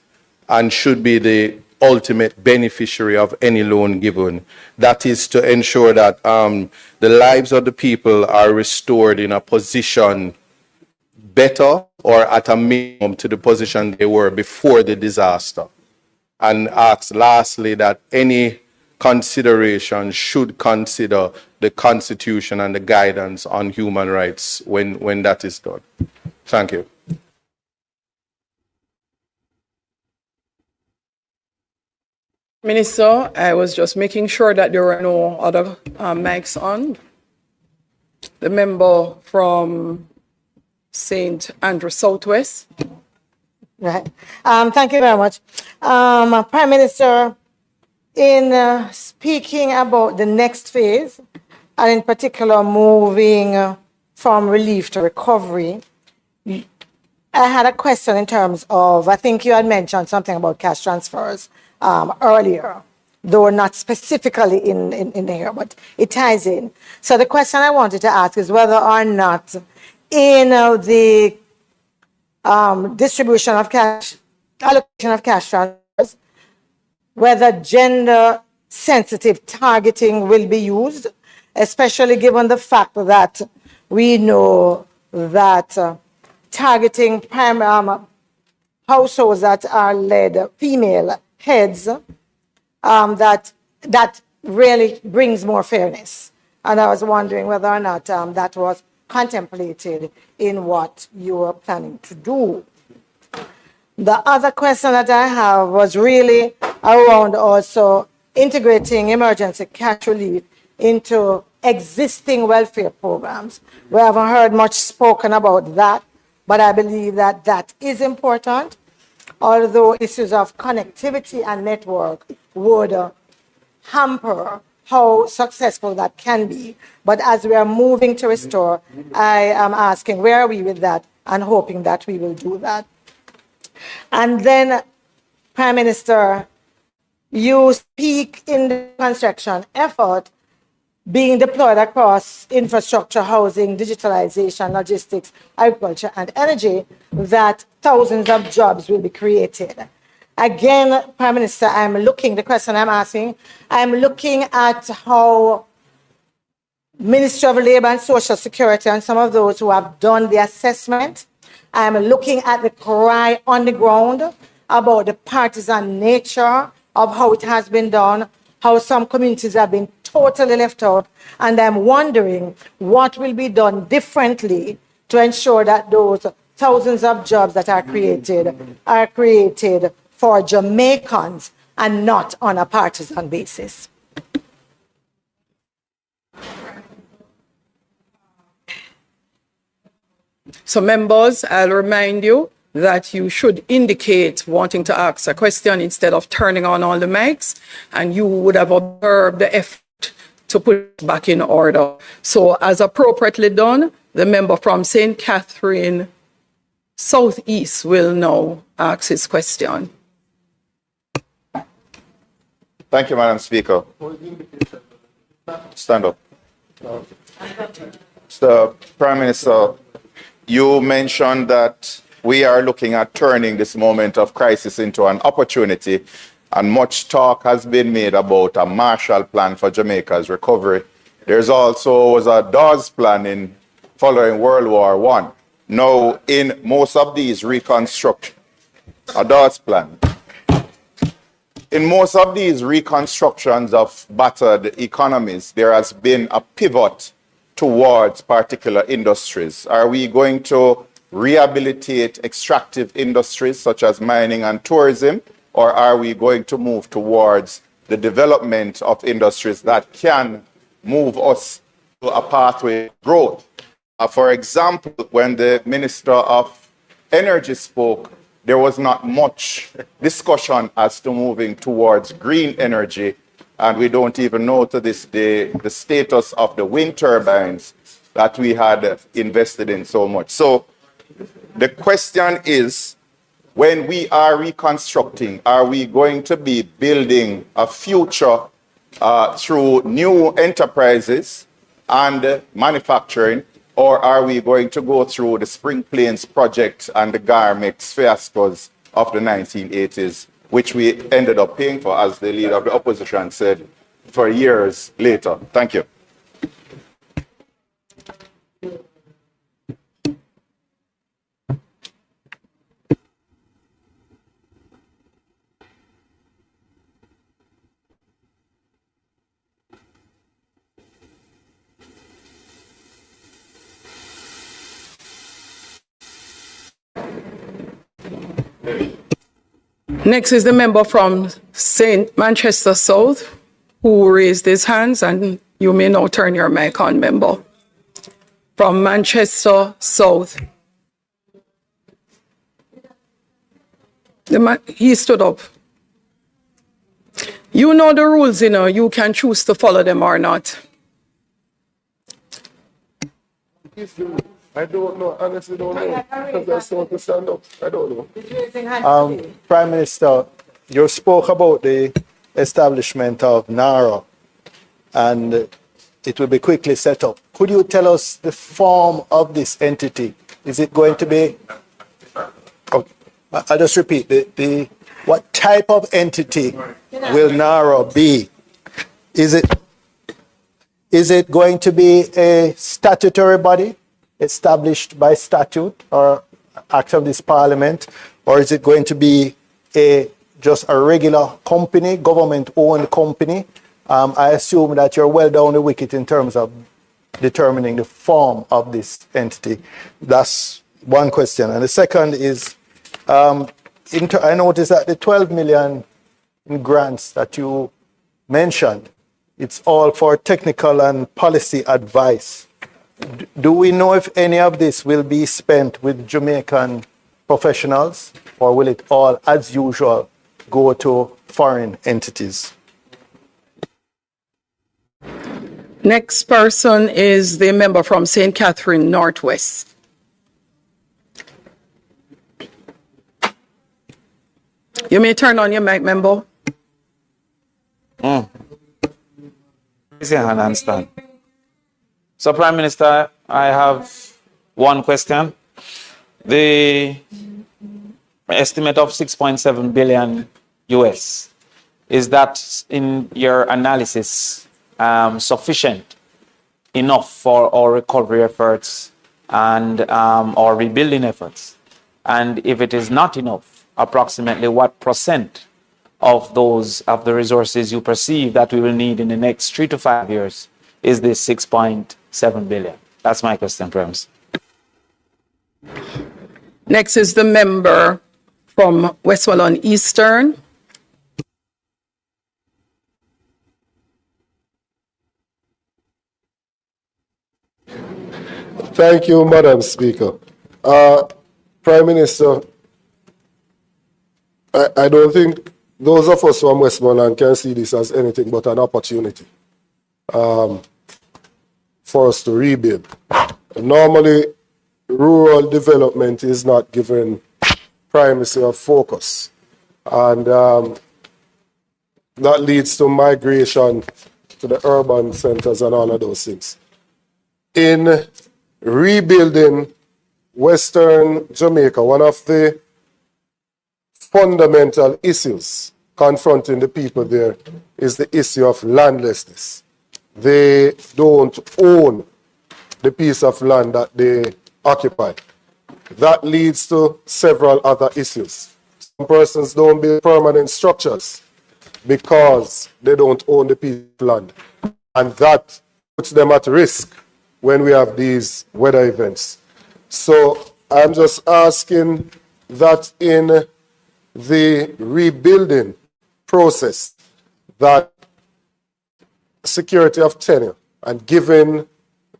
D: and should be the ultimate beneficiary of any loan given? That is to ensure that the lives of the people are restored in a position better or at a minimum to the position they were before the disaster. And ask lastly that any consideration should consider the Constitution and the guidance on human rights when that is done. Thank you.
B: Minister, I was just making sure that there were no other mics on. The member from St. Andrew Southwest.
J: Right. Thank you very much. Prime Minister, in speaking about the next phase, and in particular moving from relief to recovery, I had a question in terms of, I think you had mentioned something about cash transfers earlier, though not specifically in here, but it ties in. So the question I wanted to ask is whether or not in the distribution of cash, allocation of cash transfers, whether gender sensitive targeting will be used, especially given the fact that we know that targeting households that are led female heads, that really brings more fairness. And I was wondering whether or not that was contemplated in what you were planning to do. The other question that I have was really around also integrating emergency cash relief into existing welfare programs. We haven't heard much spoken about that, but I believe that that is important, although issues of connectivity and network would hamper how successful that can be. But as we are moving to restore, I am asking where are we with that and hoping that we will do that. And then, Prime Minister, you speak in the construction effort being deployed across infrastructure, housing, digitalization, logistics, agriculture, and energy, that thousands of jobs will be created. Again, Prime Minister, the question I'm asking, I'm looking at how Ministry of Labor and Social Security and some of those who have done the assessment, I'm looking at the cry on the ground about the partisan nature of how it has been done, how some communities have been totally left out, and I'm wondering what will be done differently to ensure that those thousands of jobs that are created for Jamaicans and not on a partisan basis.
B: So members, I'll remind you that you should indicate wanting to ask a question instead of turning on all the mics, and you would have observed the effort to put it back in order. So as appropriately done, the member from St. Catherine Southeast will now ask his question.
H: Thank you, Madam Speaker. Stand up. Mr. Prime Minister, you mentioned that we are looking at turning this moment of crisis into an opportunity, and much talk has been made about a Marshall Plan for Jamaica's recovery. There's also was a Dawes Plan following World War I. Now, in most of these reconstruction, a Dawes Plan. In most of these reconstructions of battered economies, there has been a pivot towards particular industries. Are we going to rehabilitate extractive industries such as mining and tourism, or are we going to move towards the development of industries that can move us to a pathway of growth? For example, when the Minister of Energy spoke, there was not much discussion as to moving towards green energy, and we don't even know to this day the status of the wind turbines that we had invested in so much. So the question is, when we are reconstructing, are we going to be building a future through new enterprises and manufacturing, or are we going to go through the Spring Plains project and the Garmex fiascos of the 1980s, which we ended up paying for, as the leader of the opposition said, for years later? Thank you.
B: Next is the member from St. Manchester South, who raised his hands, and you may now turn your mic on, member. From Manchester South. He stood up. You know the rules, you can choose to follow them or not.
D: I don't know, honestly don't know, because I still want to stand up. I don't know.
C: Prime Minister, you spoke about the establishment of NARA, and it will be quickly set up. Could you tell us the form of this entity? Is it going to be, okay, I'll just repeat, what type of entity will NARA be? Is it going to be a statutory body established by statute or act of this parliament, or is it going to be just a regular company, government-owned company? I assume that you're well down the wicket in terms of determining the form of this entity. That's one question. And the second is, I noticed that the 12 million in grants that you mentioned, it's all for technical and policy advice. Do we know if any of this will be spent with Jamaican professionals, or will it all, as usual, go to foreign entities?
B: Next person is the member from St. Catherine Northwest. You may turn on your mic, member.
K: Raise your hand and stand. So, Prime Minister, I have one question. The estimate of 6.7 billion US, is that in your analysis sufficient enough for our recovery efforts and our rebuilding efforts? And if it is not enough, approximately what percent of the resources you perceive that we will need in the next 3 to 5 years is this 6.7 billion? That's my question, Prime Minister.
B: Next is the member from Westmoreland Eastern.
D: Thank you, Madam Speaker. Prime Minister, I don't think those of us from Westmoreland can see this as anything but an opportunity for us to rebuild. Normally, rural development is not given primacy of focus, and that leads to migration to the urban centers and all of those things. In rebuilding Western Jamaica, one of the fundamental issues confronting the people there is the issue of landlessness. They don't own the piece of land that they occupy. That leads to several other issues. Some persons don't build permanent structures because they don't own the piece of land. And that puts them at risk when we have these weather events. So I'm just asking that in the rebuilding process, that security of tenure and giving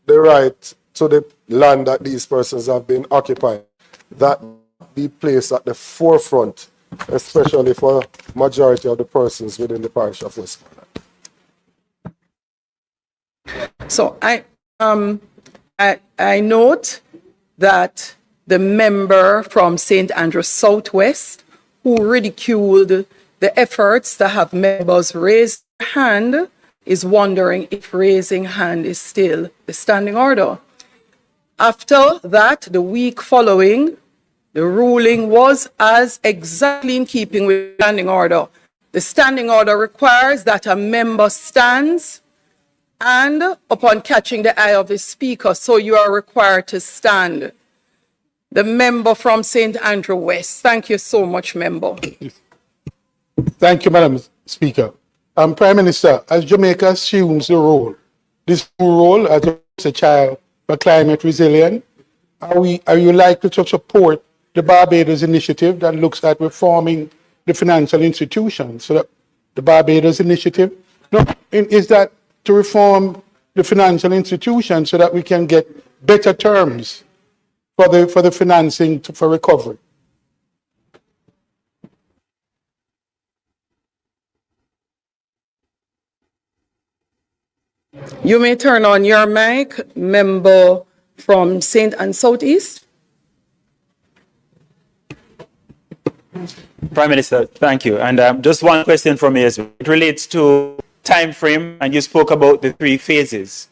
D: the right to the land that these persons have been occupying, that be placed at the forefront, especially for majority of the persons within the parish of Westmoreland.
B: So I note that the member from St. Andrew Southwest, who ridiculed the efforts to have members raise their hand, is wondering if raising hand is still the standing order. After that, the week following, the ruling was as exactly in keeping with the standing order. The standing order requires that a member stands and upon catching the eye of the speaker, so you are required to stand. The member from St. Andrew West. Thank you so much, member.
L: Thank you, Madam Speaker. Prime Minister, as Jamaica assumes the role, this role as a child for climate resilience, are you likely to support the Barbados initiative that looks at reforming the financial institutions? So that the Barbados initiative, is that to reform the financial institutions so that we can get better terms for the financing for recovery?
B: You may turn on your mic, member from St. and Southeast.
M: Prime Minister, thank you. And just one question from me as well. It relates to time frame, and you spoke about the 3 phases.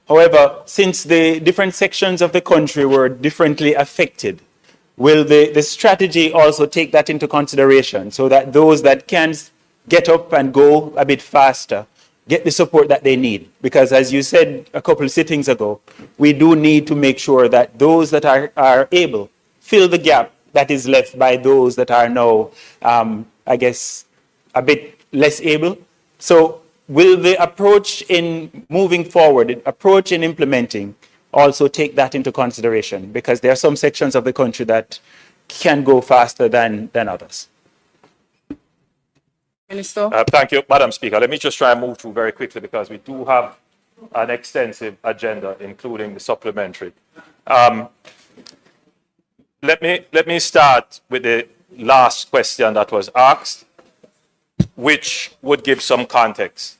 M: However, since the different sections of the country were differently affected, will the strategy also take that into consideration so that those that can get up and go a bit faster get the support that they need? Because as you said a couple of sittings ago, we do need to make sure that those that are able fill the gap that is left by those that are now, I guess, a bit less able. So will the approach in moving forward, approach in implementing, also take that into consideration? Because there are some sections of the country that can go faster than others.
B: Minister.
G: Thank you, Madam Speaker. Let me just try and move through very quickly because we do have an extensive agenda, including the supplementary. Let me start with the last question that was asked, which would give some context.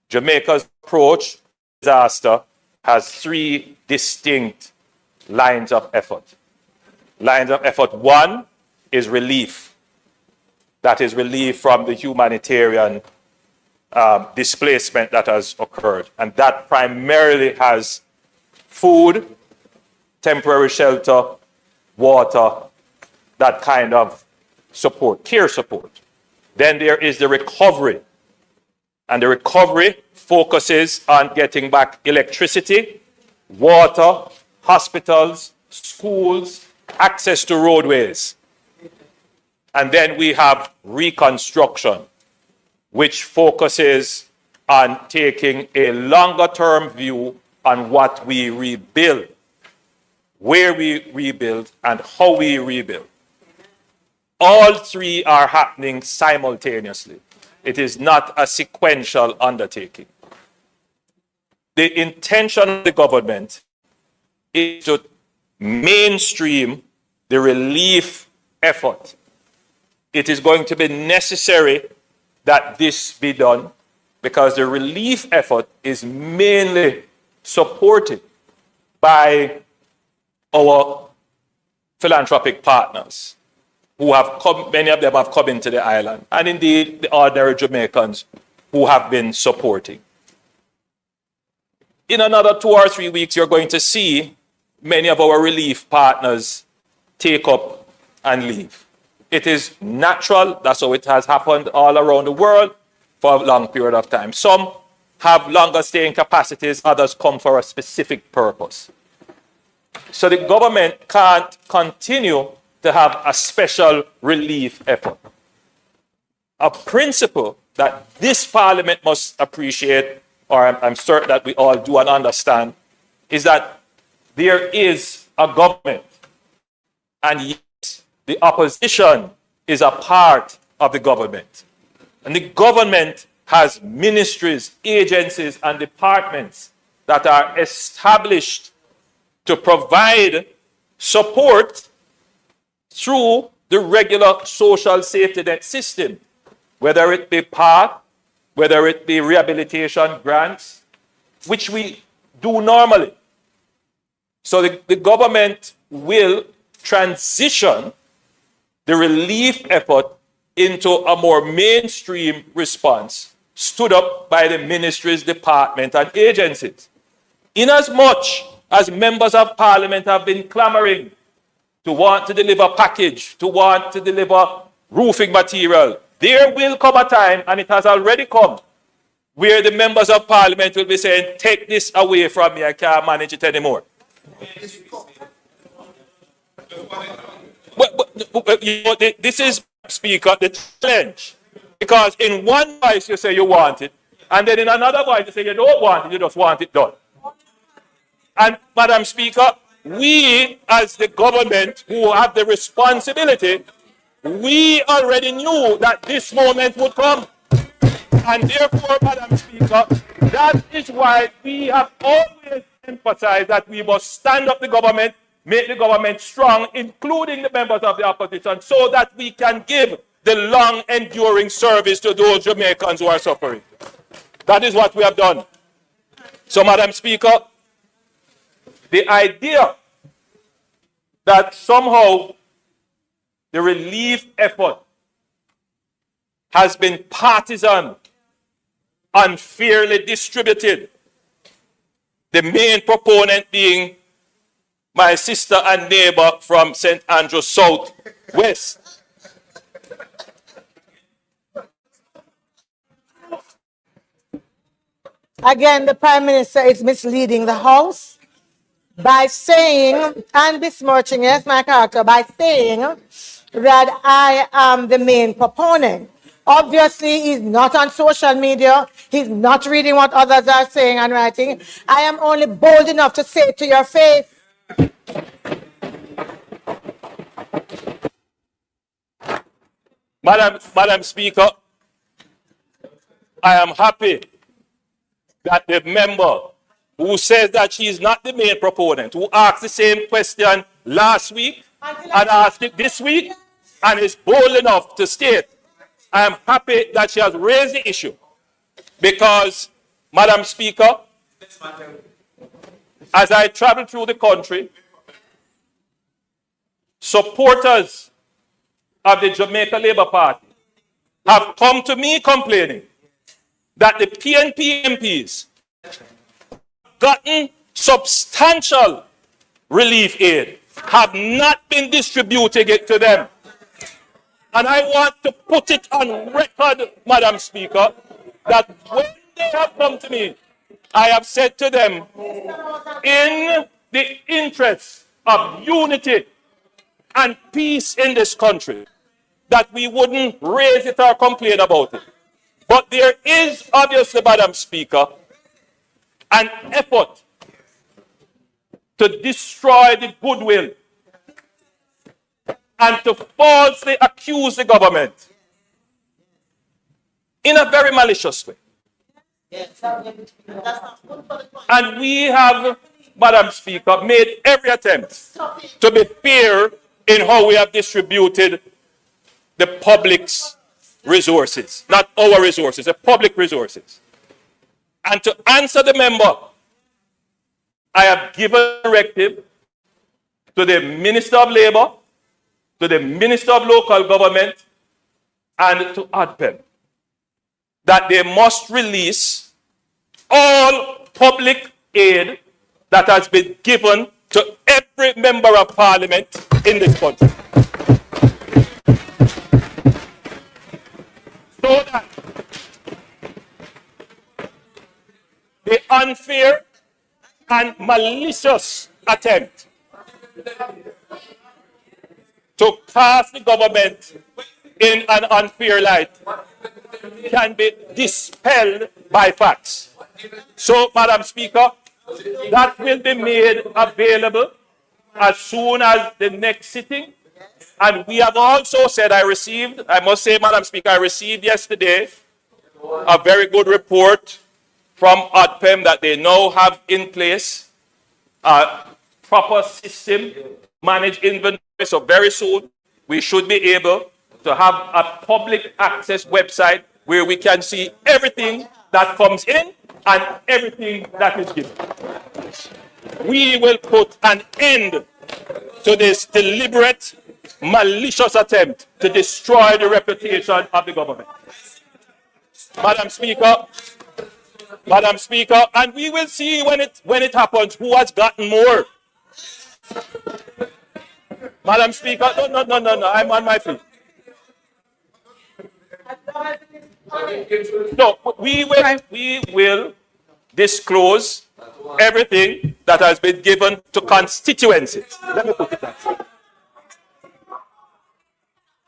G: Jamaica's approach to disaster has 3 distinct lines of effort. Lines of effort 1 is relief. That is relief from the humanitarian displacement that has occurred. And that primarily has food, temporary shelter, water, that kind of support, care support. Then there is the recovery. And the recovery focuses on getting back electricity, water, hospitals, schools, access to roadways. And then we have reconstruction, which focuses on taking a longer term view on what we rebuild, where we rebuild, and how we rebuild. All three are happening simultaneously. It is not a sequential undertaking. The intention of the government is to mainstream the relief effort. It is going to be necessary that this be done because the relief effort is mainly supported by our philanthropic partners who have come, many of them have come into the island, and indeed the ordinary Jamaicans who have been supporting. In another 2 or 3 weeks, you're going to see many of our relief partners take up and leave. It is natural. That's how it has happened all around the world for a long period of time. Some have longer staying capacities, others come for a specific purpose. So the government can't continue to have a special relief effort. A principle that this parliament must appreciate, or I'm certain that we all do and understand, is that there is a government, and yes, the opposition is a part of the government. And the government has ministries, agencies, and departments that are established to provide support through the regular social safety net system, whether it be PATH, whether it be rehabilitation grants, which we do normally. So the government will transition the relief effort into a more mainstream response stood up by the ministries, departments, and agencies. Inasmuch as members of parliament have been clamoring to want to deliver package, to want to deliver roofing material, there will come a time, and it has already come, where the members of parliament will be saying, take this away from me, I can't manage it anymore. But you know, this is, Speaker, the challenge. Because in one voice you say you want it, and then in another voice you say you don't want it, you just want it done. And, Madam Speaker, we as the government who have the responsibility, we already knew that this moment would come. And therefore, Madam Speaker, that is why we have always emphasized that we must stand up the government, make the government strong, including the members of the opposition, so that we can give the long enduring service to those Jamaicans who are suffering. That is what we have done. So, Madam Speaker, the idea that somehow the relief effort has been partisan, unfairly distributed, the main proponent being my sister and neighbor from St. Andrews South West.
J: Again, the Prime Minister is misleading the House by saying, and besmirching, yes, my character, by saying that I am the main proponent. Obviously, he's not on social media. He's not reading what others are saying and writing. I am only bold enough to say it to your face.
G: Madam Speaker, I am happy that the member who says that she is not the main proponent, who asked the same question last week and asked it this week, and is bold enough to state, I am happy that she has raised the issue because, Madam Speaker, as I travel through the country, supporters of the Jamaica Labour Party have come to me complaining that the PNP MPs gotten substantial relief aid have not been distributing it to them. And I want to put it on record, Madam Speaker, that when they have come to me, I have said to them, in the interest of unity and peace in this country, that we wouldn't raise it or complain about it. But there is obviously, Madam Speaker, an effort to destroy the goodwill and to falsely accuse the government in a very malicious way. And we have, Madam Speaker, made every attempt to be fair in how we have distributed the public's resources, not our resources, the public resources. And to answer the member, I have given a directive to the Minister of Labour, to the Minister of Local Government, and to ADPEM that they must release all public aid that has been given to every member of parliament in this country. So that the unfair and malicious attempt to cast the government in an unfair light can be dispelled by facts. So, Madam Speaker, that will be made available as soon as the next sitting. And we have also said, I must say, Madam Speaker, I received yesterday a very good report from ADPEM that they now have in place a proper system, manage inventory. So very soon, we should be able to have a public access website where we can see everything that comes in and everything that is given. We will put an end to this deliberate, malicious attempt to destroy the reputation of the government. Madam Speaker, and we will see when it happens who has gotten more. Madam Speaker, no, I'm on my feet. No, we will disclose everything that has been given to constituencies. Let me put it that way.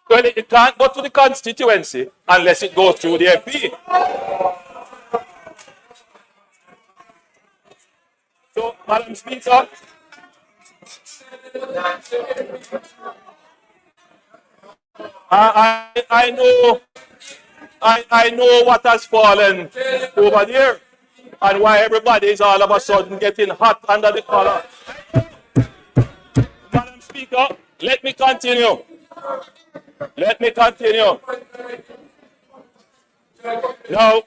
G: Well, it can't go to the constituency unless it goes through the MP. So, Madam Speaker, I know what has fallen over there and why everybody is all of a sudden getting hot under the collar. Madam Speaker, let me continue. Now,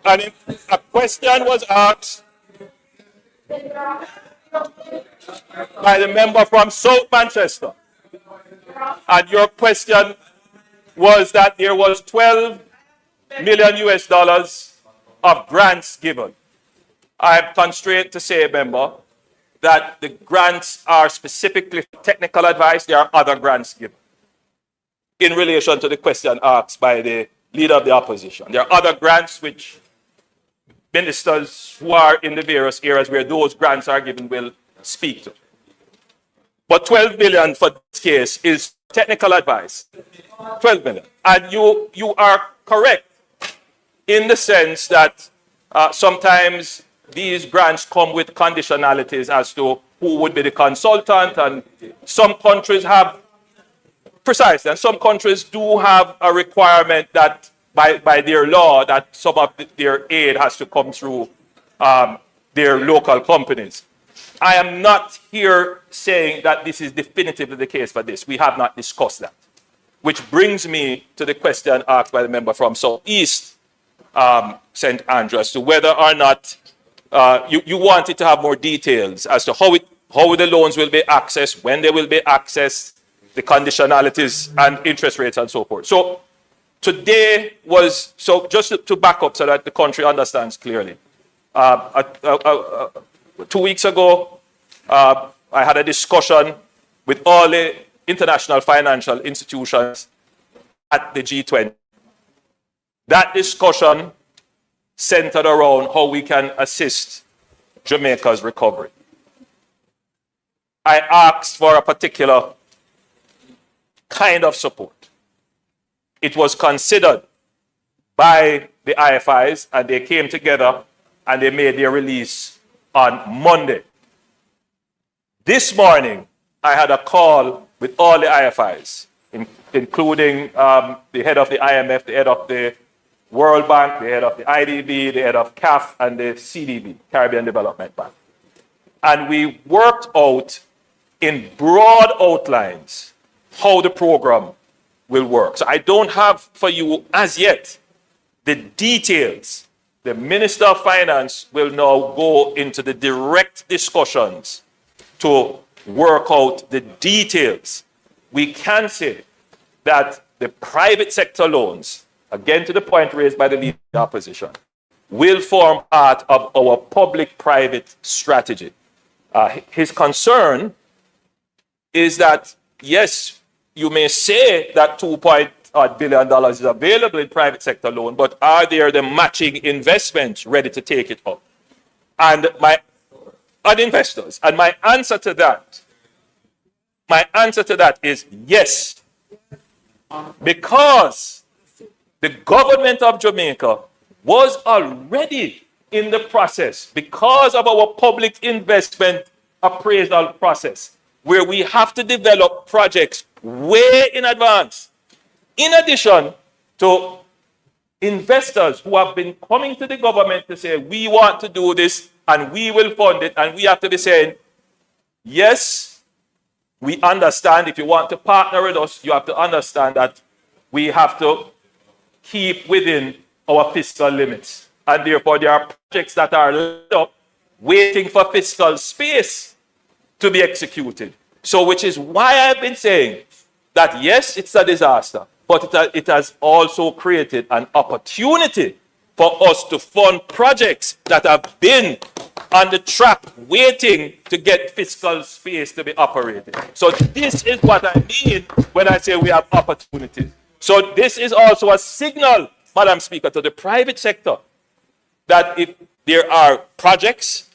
G: a question was asked by the member from South Manchester. And your question was that there was $12 million of grants given. I am constrained to say, member, that the grants are specifically for technical advice. There are other grants given in relation to the question asked by the leader of the opposition. There are other grants which ministers who are in the various areas where those grants are given will speak to. But 12 billion for this case is technical advice. 12 billion. And you are correct in the sense that sometimes these grants come with conditionalities as to who would be the consultant, and some countries have precisely, and some countries do have a requirement that by their law that some of their aid has to come through their local companies. I am not here saying that this is definitively the case for this. We have not discussed that. Which brings me to the question asked by the member from Southeast St. Andrew as to whether or not you wanted to have more details as to how the loans will be accessed, when they will be accessed, the conditionalities and interest rates and so forth. So today was, so just to back up so that the country understands clearly. 2 weeks ago, I had a discussion with all the international financial institutions at the G20. That discussion centered around how we can assist Jamaica's recovery. I asked for a particular kind of support. It was considered by the IFIs, and they came together and they made their release on Monday. This morning, I had a call with all the IFIs, including the head of the IMF, the head of the World Bank, the head of the IDB, the head of CAF, and the CDB, Caribbean Development Bank. And we worked out in broad outlines how the program will work. So I don't have for you as yet the details. The Minister of Finance will now go into the direct discussions to work out the details. We can say that the private sector loans, again to the point raised by the leader of the opposition, will form part of our public-private strategy. His concern is that, yes, you may say that $2 billion is available in private sector loan, but are there the matching investments ready to take it up? And investors. And my answer to that is yes. Because the government of Jamaica was already in the process, because of our public investment appraisal process, where we have to develop projects way in advance. In addition to investors who have been coming to the government to say, we want to do this and we will fund it, and we have to be saying, yes, we understand if you want to partner with us, you have to understand that we have to keep within our fiscal limits. And therefore, there are projects that are lined up waiting for fiscal space to be executed. So, which is why I've been saying that, yes, it's a disaster, but it has also created an opportunity for us to fund projects that have been on the track waiting to get fiscal space to be operated. So this is what I mean when I say we have opportunities. So this is also a signal, Madam Speaker, to the private sector that if there are projects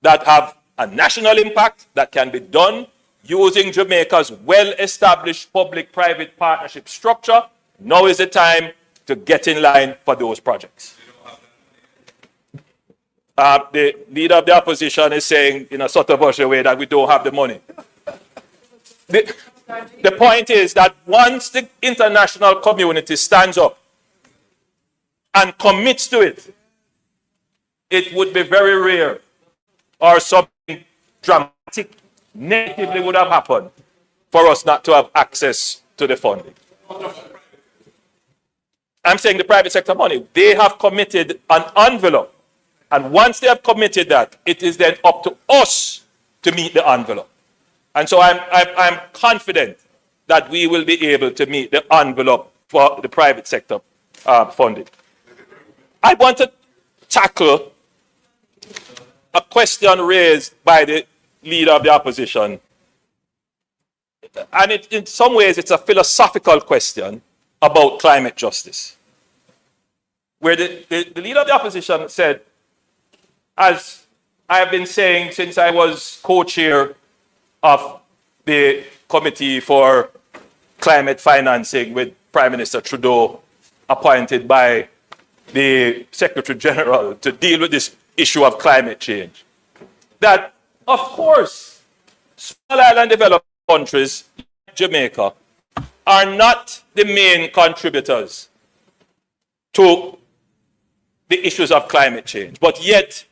G: that have a national impact that can be done using Jamaica's well-established public-private partnership structure, now is the time to get in line for those projects. The leader of the opposition is saying in a sort of a way that we don't have the money. The point is that once the international community stands up and commits to it, it would be very rare or something dramatic negatively would have happened for us not to have access to the funding. I'm saying the private sector money, they have committed an envelope. And once they have committed that, it is then up to us to meet the envelope. And so I'm confident that we will be able to meet the envelope for the private sector funding. I want to tackle a question raised by the leader of the opposition. And in some ways, it's a philosophical question about climate justice, where the leader of the opposition said, as I have been saying since I was co-chair of the Committee for Climate Financing with Prime Minister Trudeau, appointed by the Secretary General to deal with this issue of climate change, that, of course, small island developed countries like Jamaica are not the main contributors to the issues of climate change, but yet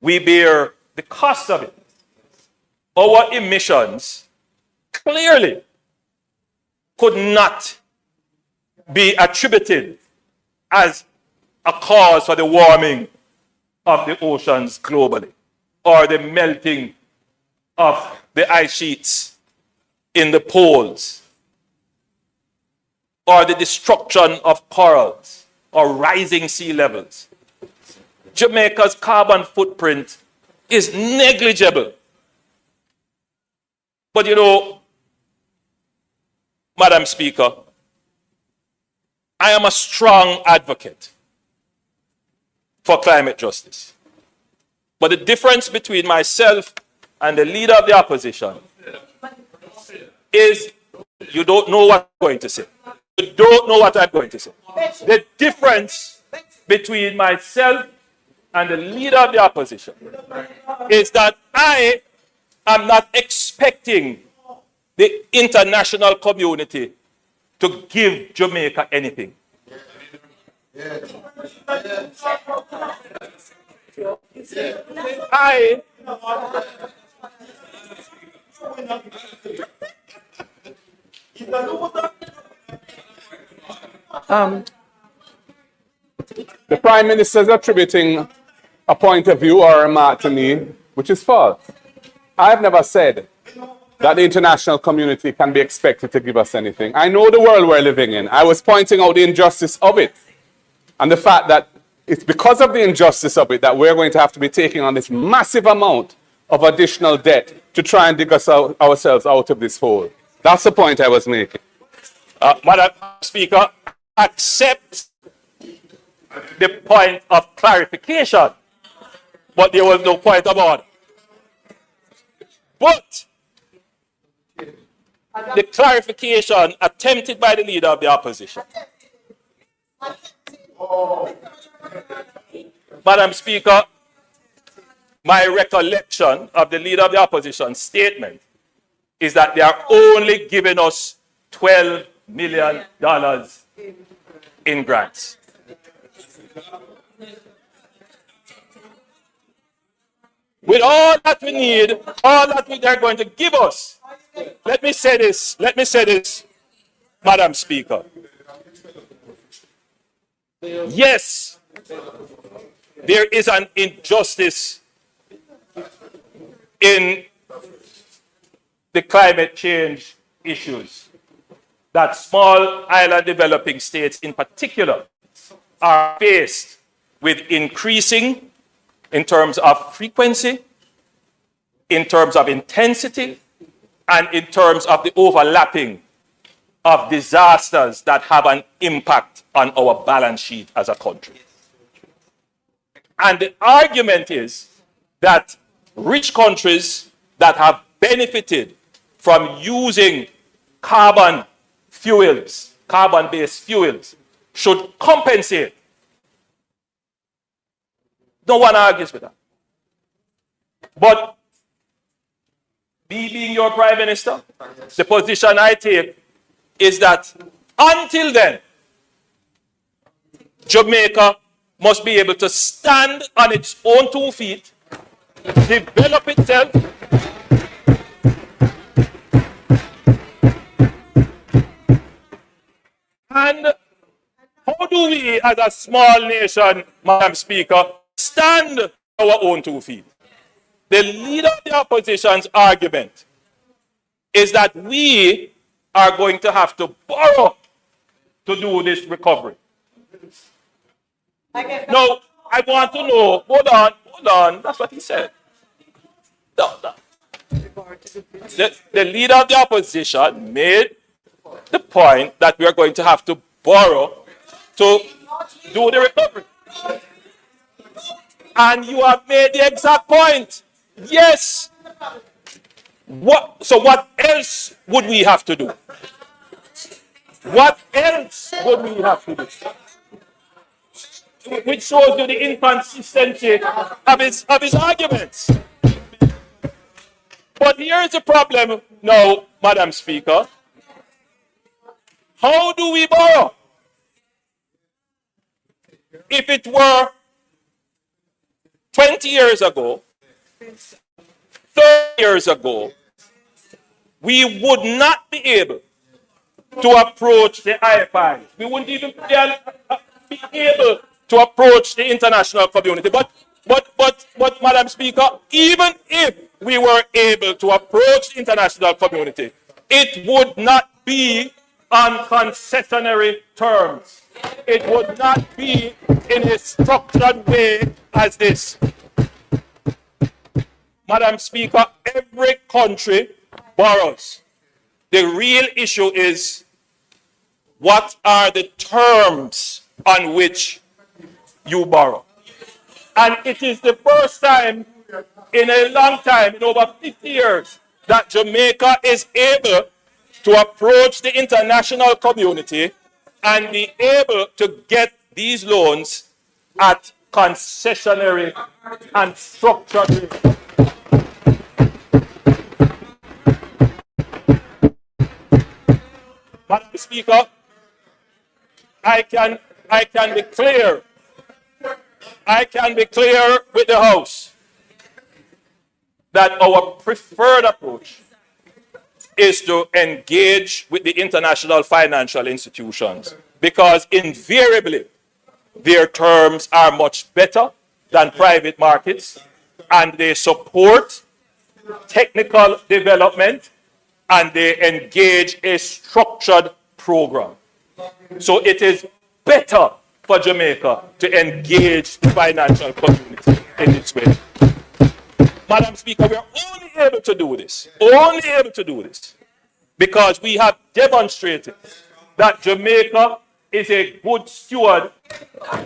G: we bear the cost of it. Our emissions clearly could not be attributed as a cause for the warming of the oceans globally, or the melting of the ice sheets in the poles, or the destruction of corals, or rising sea levels. Jamaica's carbon footprint is negligible. But you know, Madam Speaker, I am a strong advocate for climate justice. But the difference between myself and the leader of the opposition is you don't know what I'm going to say. You don't know what I'm going to say. The difference between myself and the leader of the opposition is that I am not expecting the international community to give Jamaica anything.
F: The Prime Minister is attributing a point of view or a remark to me, which is false. I've never said that the international community can be expected to give us anything. I know the world we're living in. I was pointing out the injustice of it and the fact that it's because of the injustice of it that we're going to have to be taking on this massive amount of additional debt to try and dig ourselves out of this hole. That's the point I was making.
G: Madam Speaker, accept the point of clarification, but there was no point of order. But the clarification attempted by the leader of the opposition. Madam Speaker, my recollection of the leader of the opposition statement is that they are only giving us $12 million in grants. With all that we need, all that they're going to give us, let me say this, Madam Speaker. Yes, there is an injustice in the climate change issues that small island developing states in particular are faced with increasing in terms of frequency, in terms of intensity, and in terms of the overlapping of disasters that have an impact on our balance sheet as a country. And the argument is that rich countries that have benefited from using carbon fuels, carbon-based fuels, should compensate. No one argues with that. But me being your Prime Minister, the position I take is that until then, Jamaica must be able to stand on its own 2 feet, develop itself, and how do we as a small nation, Madam Speaker, stand on our own 2 feet? The leader of the opposition's argument is that we are going to have to borrow to do this recovery. No, I want to know, hold on, that's what he said. No. The leader of the opposition made the point that we are going to have to borrow to do the recovery. And you have made the exact point. Yes. So what else would we have to do? What else would we have to do? Which shows you the inconsistency of his arguments. But here's the problem now, Madam Speaker. How do we borrow? If it were 20 years ago, 30 years ago, we would not be able to approach the IFIs. We wouldn't even be able to approach the international community. But, Madam Speaker, even if we were able to approach the international community, it would not be on concessionary terms. It would not be in a structured way as this. Madam Speaker, every country borrows. The real issue is, what are the terms on which you borrow? And it is the first time in a long time, in over 50 years, that Jamaica is able to approach the international community and be able to get these loans at concessionary and structured rates. Madam Speaker, I can be clear. I can be clear with the House that our preferred approach is to engage with the international financial institutions, because invariably their terms are much better than private markets, and they support technical development, and they engage a structured program. So it is better for Jamaica to engage the financial community in this way. Madam Speaker, we are only able to do this, because we have demonstrated that Jamaica is a good steward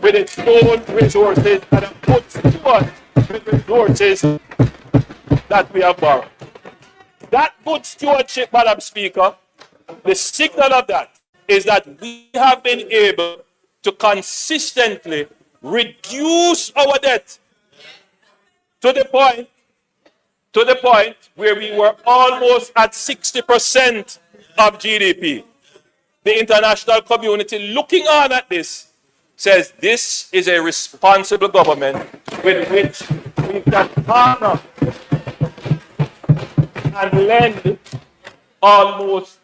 G: with its own resources and a good steward with resources that we have borrowed. That good stewardship, Madam Speaker, the signal of that is that we have been able to consistently reduce our debt to the point where we were almost at 60% of GDP. The international community, looking on at this, says this is a responsible government with which we can partner and lend almost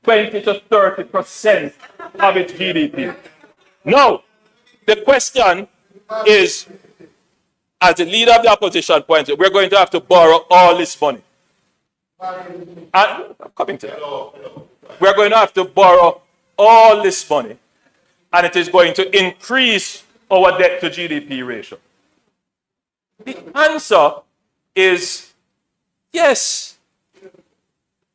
G: 20 to 30% of its GDP. Now, the question is, as the leader of the opposition pointed, we're going to have to borrow all this money. And I'm coming to that. We're going to have to borrow all this money, and it is going to increase our debt to GDP ratio. The answer is yes.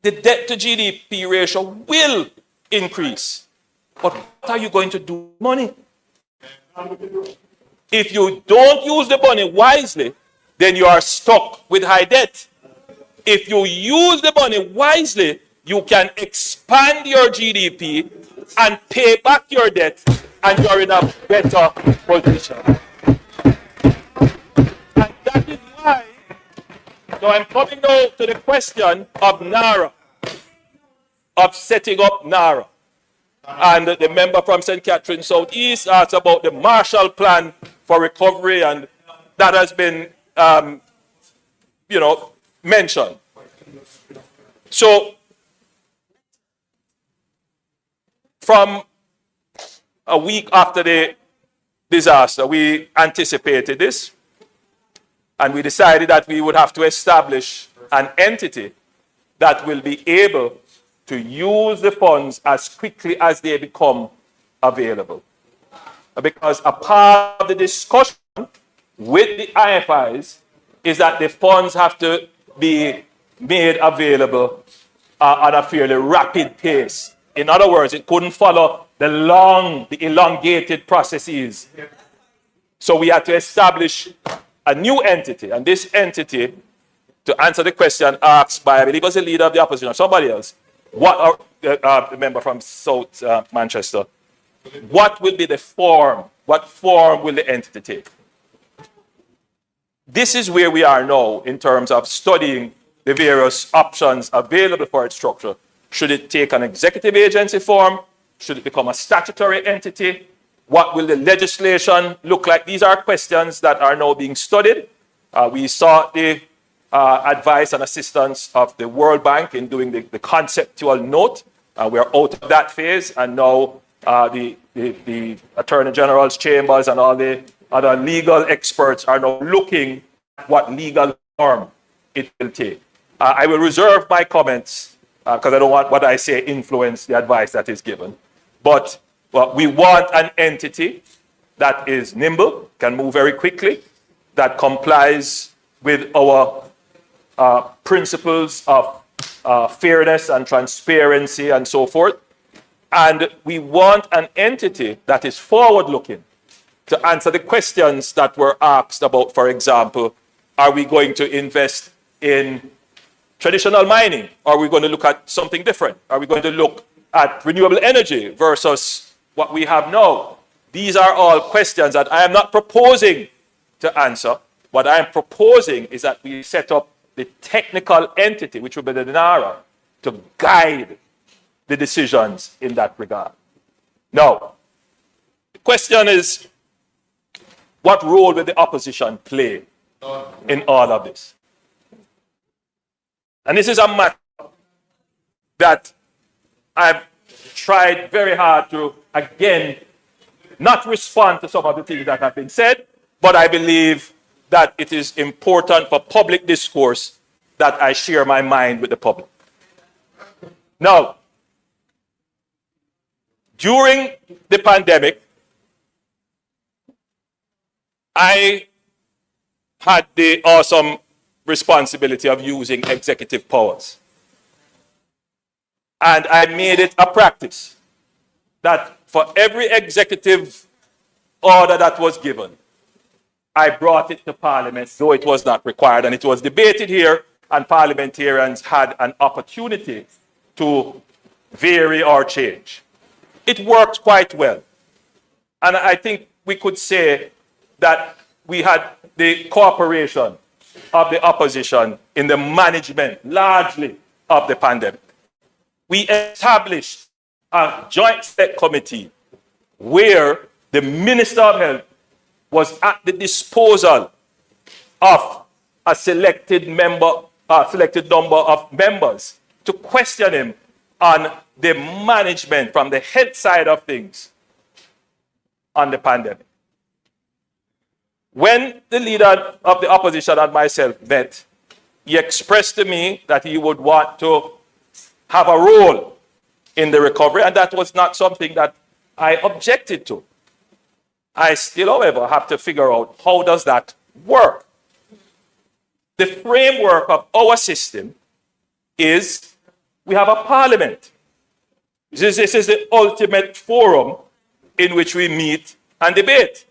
G: The debt to GDP ratio will increase. But what are you going to do with money? If you don't use the money wisely, then you are stuck with high debt. If you use the money wisely, you can expand your GDP and pay back your debt, and you're in a better position. And that is why, so I'm coming now to the question of NARA, of setting up NARA. And the member from St. Catherine Southeast asked about the Marshall Plan for recovery, and that has been, mentioned. So, from a week after the disaster, we anticipated this, and we decided that we would have to establish an entity that will be able to use the funds as quickly as they become available. Because a part of the discussion with the IFIs is that the funds have to be made available at a fairly rapid pace. In other words, it couldn't follow the elongated processes. So we had to establish a new entity, and this entity, to answer the question asked by, I believe it was the leader of the opposition or somebody else, what are the member from South Manchester, what will be the form? What form will the entity take? This is where we are now in terms of studying the various options available for its structure. Should it take an executive agency form? Should it become a statutory entity? What will the legislation look like? These are questions that are now being studied. We sought the advice and assistance of the World Bank in doing the conceptual note. We're out of that phase, and now the Attorney General's chambers and all the other legal experts are now looking at what legal form it will take. I will reserve my comments because I don't want what I say influence the advice that is given. But we want an entity that is nimble, can move very quickly, that complies with our principles of fairness and transparency and so forth. And we want an entity that is forward-looking to answer the questions that were asked about, for example, are we going to invest in traditional mining? Are we going to look at something different? Are we going to look at renewable energy versus what we have now? These are all questions that I am not proposing to answer. What I am proposing is that we set up the technical entity, which will be the NARA, to guide the decisions in that regard. Now, the question is, what role will the opposition play in all of this? And this is a matter that I've tried very hard to, again, not respond to some of the things that have been said, but I believe that it is important for public discourse that I share my mind with the public. Now, during the pandemic, I had the awesome responsibility of using executive powers. And I made it a practice that for every executive order that was given, I brought it to Parliament, though it was not required, and it was debated here, and parliamentarians had an opportunity to vary or change. It worked quite well. And I think we could say that we had the cooperation of the opposition in the management, largely, of the pandemic. We established a joint select committee where the Minister of Health was at the disposal of a selected number of members to question him on the management from the health side of things on the pandemic. When the leader of the opposition and myself met, he expressed to me that he would want to have a role in the recovery, and that was not something that I objected to. I still, however, have to figure out how does that work. The framework of our system is we have a parliament. This is the ultimate forum in which we meet and debate.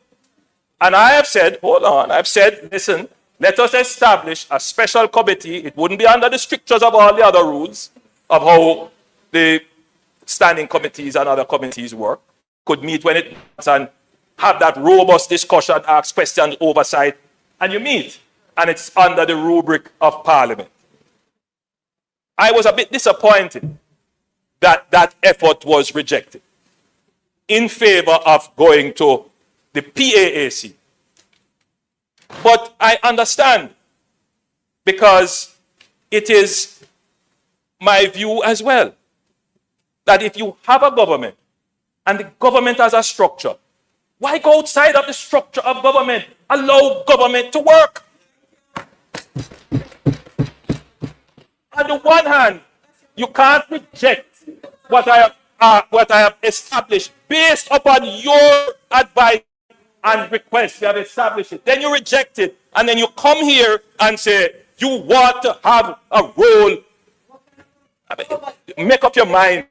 G: And I have said, hold on, I've said, listen, let us establish a special committee. It wouldn't be under the strictures of all the other rules of how the standing committees and other committees work. Could meet when it wants and have that robust discussion, ask questions, oversight, and you meet. And it's under the rubric of Parliament. I was a bit disappointed that that effort was rejected in favor of going to the PAAC. But I understand, because it is my view as well, that if you have a government and the government has a structure, why go outside of the structure of government? Allow government to work. On the one hand, you can't reject what I have established based upon your advice and request. You have established it. Then you reject it. And then you come here and say, you want to have a role. Make up your mind.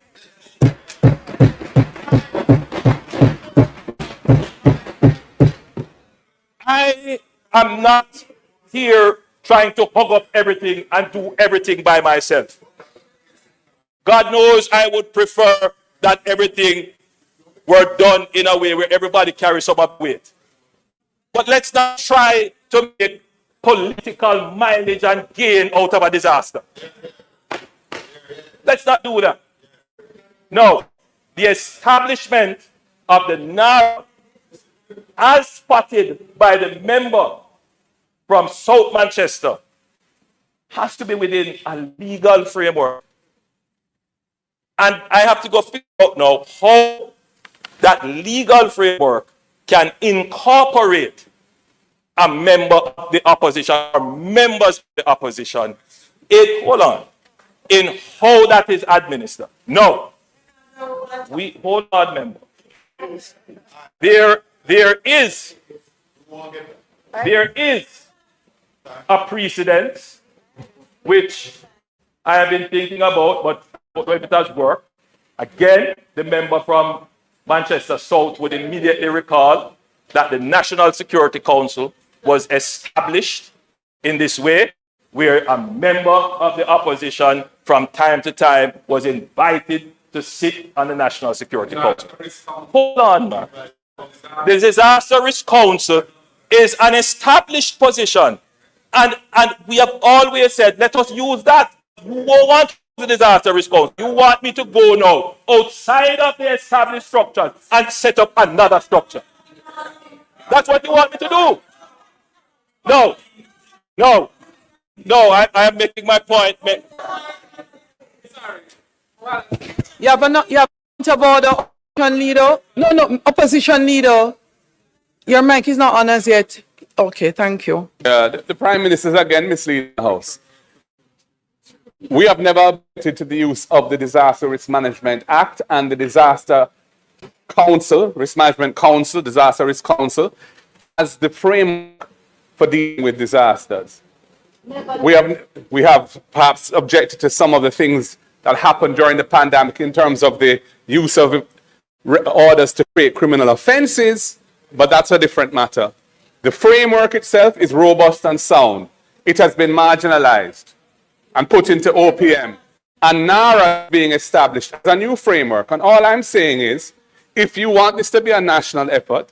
G: I am not here trying to hug up everything and do everything by myself. God knows I would prefer that everything were done in a way where everybody carries some of weight. But let's not try to make political mileage and gain out of a disaster. Let's not do that. No, the establishment of the NARA, as spotted by the member from South Manchester, has to be within a legal framework. And I have to go figure out now how that legal framework can incorporate a member of the opposition or members of the opposition. Hold on. in how that is administered. No. Hold on, member. There is a precedent which I have been thinking about, but I don't know if it has worked. Again, the member from Manchester South would immediately recall that the National Security Council was established in this way, where a member of the opposition from time to time was invited to sit on the National Security Council. Hold on, man. The Disaster Risk Council is an established position, and we have always said, let us use that. You won't want the Disaster Risk Council. You want me to go now outside of the established structure and set up another structure. That's what you want me to do. No, I am making my point.
B: You have a point about the opposition leader? No, opposition leader. Your mic is not on as yet. Okay, thank you.
F: The Prime Minister is again misleading the House. We have never objected to the use of the Disaster Risk Management Act and the Disaster Council, Risk Management Council, Disaster Risk Council, as the framework for dealing with disasters. We have perhaps objected to some of the things that happened during the pandemic in terms of the use of orders to create criminal offenses, but that's a different matter. The framework itself is robust and sound. It has been marginalized and put into OPM. And NARA being established as a new framework. And all I'm saying is, if you want this to be a national effort,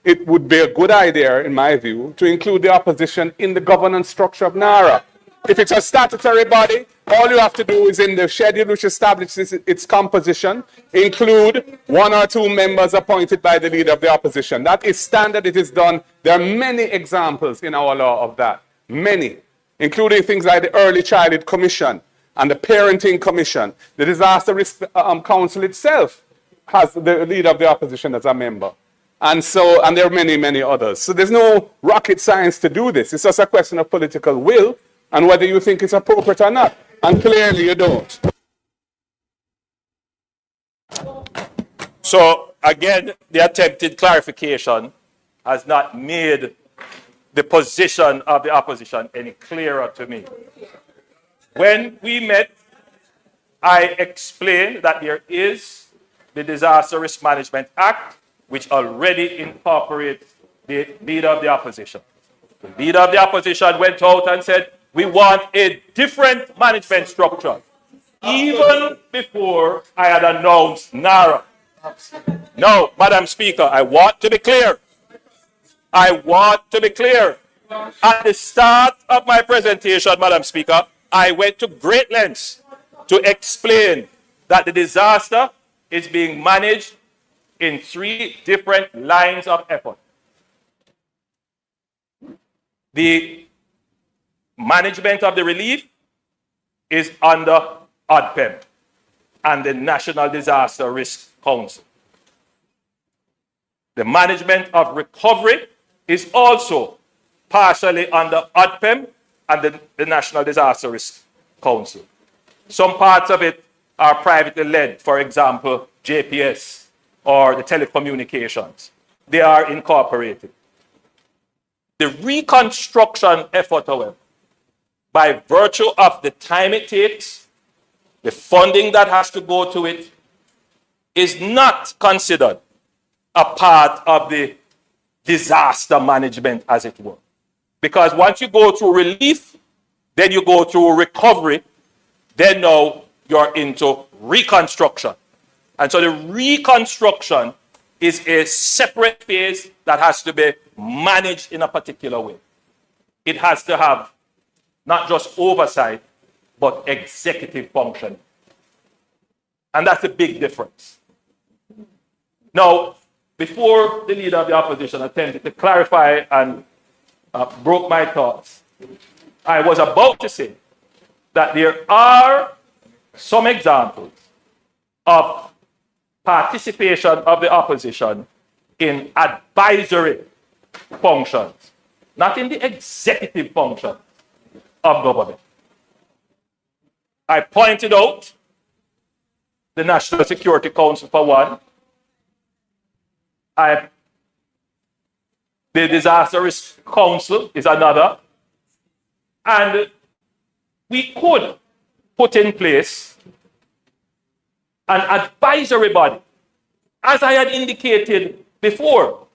F: it would be a good idea, in my view, to include the opposition in the governance structure of NARA. If it's a statutory body, all you have to do is in the schedule which establishes its composition, include 1 or 2 members appointed by the leader of the opposition. That is standard, it is done. There are many examples in our law of that, many, including things like the Early Childhood Commission and the Parenting Commission. The Disaster Risk Council itself has the leader of the opposition as a member. And there are many, many others. So there's no rocket science to do this. It's just a question of political will and whether you think it's appropriate or not. And clearly you don't.
G: So again, the attempted clarification has not made the position of the opposition any clearer to me. When we met, I explained that there is the Disaster Risk Management Act, which already incorporates the leader of the opposition. The leader of the opposition went out and said, we want a different management structure, even before I had announced NARA. No, Madam Speaker, I want to be clear. At the start of my presentation, Madam Speaker, I went to great lengths to explain that the disaster is being managed in 3 different lines of effort. The management of the relief is under ODPEM and the National Disaster Risk Council. The management of recovery is also partially under ODPEM and the National Disaster Risk Council. Some parts of it are privately led, for example, JPS or the telecommunications. They are incorporated. The reconstruction effort, however, by virtue of the time it takes, the funding that has to go to it, is not considered a part of the disaster management, as it were. Because once you go through relief, then you go through recovery, then now you're into reconstruction. And so the reconstruction is a separate phase that has to be managed in a particular way. It has to have not just oversight, but executive function. And that's a big difference. Now, before the leader of the opposition attempted to clarify and broke my thoughts, I was about to say that there are some examples of participation of the opposition in advisory functions, not in the executive function of government. I pointed out the National Security Council for one. The Disaster Risk Council is another. And we could put in place an advisory body, as I had indicated before,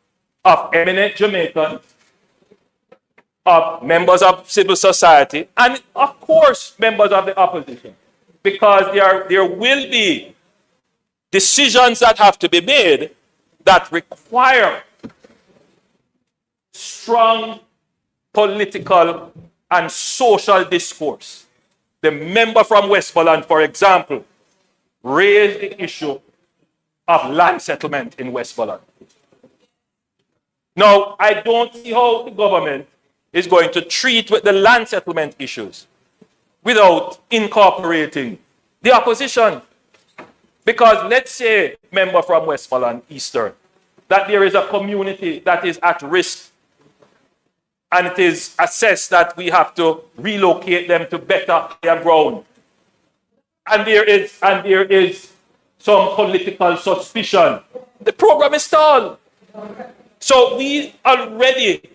G: of eminent Jamaicans, of members of civil society, and of course, members of the opposition, because there will be decisions that have to be made that require strong political and social discourse. The member from Westmoreland, for example, raised the issue of land settlement in Westmoreland. Now, I don't see how the government is going to treat with the land settlement issues without incorporating the opposition. Because let's say, member from Westmoreland Eastern, that there is a community that is at risk and it is assessed that we have to relocate them to better their ground. And there is some political suspicion. The program is stalled. So we already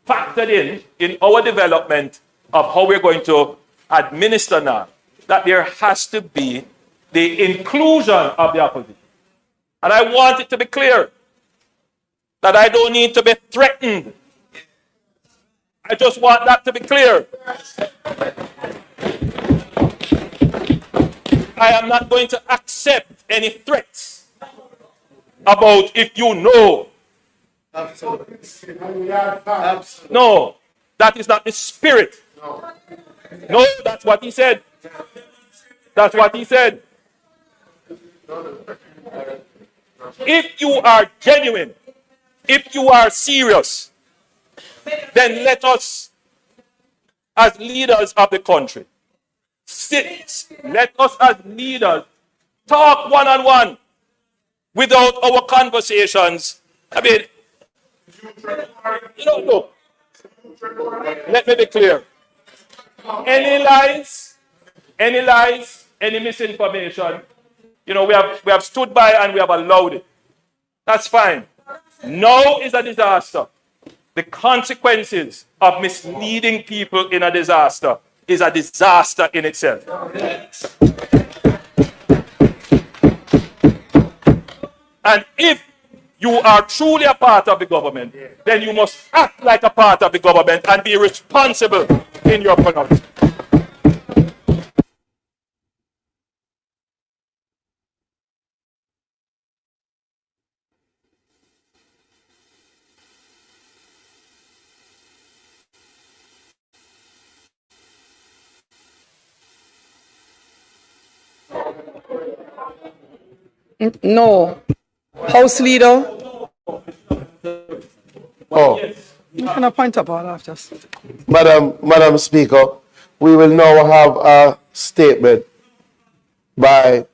G: factored in our development of how we're going to administer now, that there has to be the inclusion of the opposition. And I want it to be clear that I don't need to be threatened. I just want that to be clear. I am not going to accept any threats about if you know. No, that is not the spirit. No, that's what he said. That's what he said. If you are genuine, if you are serious, then let us, as leaders of the country, let us as leaders talk one-on-one without our conversations. I mean, look, let me be clear. Any lies, any misinformation, we have stood by and we have allowed it. That's fine. Now is a disaster. The consequences of misleading people in a disaster is a disaster in itself. And if you are truly a part of the government, then you must act like a part of the government and be responsible in your conduct.
B: No. House Leader.
D: Oh,
B: You can point up all after.
D: Madam Speaker, we will now have a statement by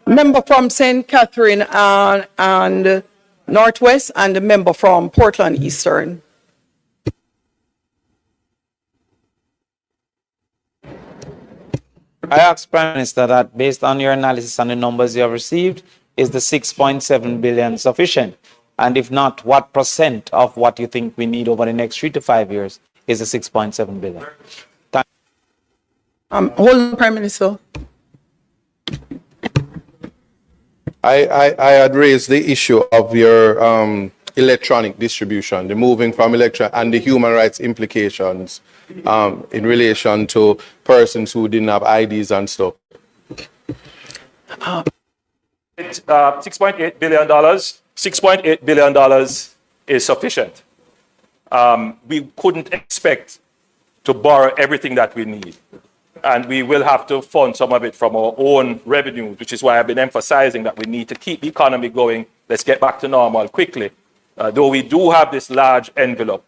B: Member from St. Catherine and Northwest, and the member from Portland Eastern.
K: I asked Prime Minister that based on your analysis and the numbers you have received, is the 6.7 billion sufficient? And if not, what percent of what you think we need over the next 3 to 5 years is the 6.7 billion?
B: Hold on, Prime Minister.
H: I had raised the issue of your electronic distribution, the moving from electronic and the human rights implications in relation to persons who didn't have IDs and stuff.
G: It's $6.8 billion. $6.8 billion is sufficient. We couldn't expect to borrow everything that we need. And we will have to fund some of it from our own revenues, which is why I've been emphasizing that we need to keep the economy going. Let's get back to normal quickly. Though we do have this large envelope,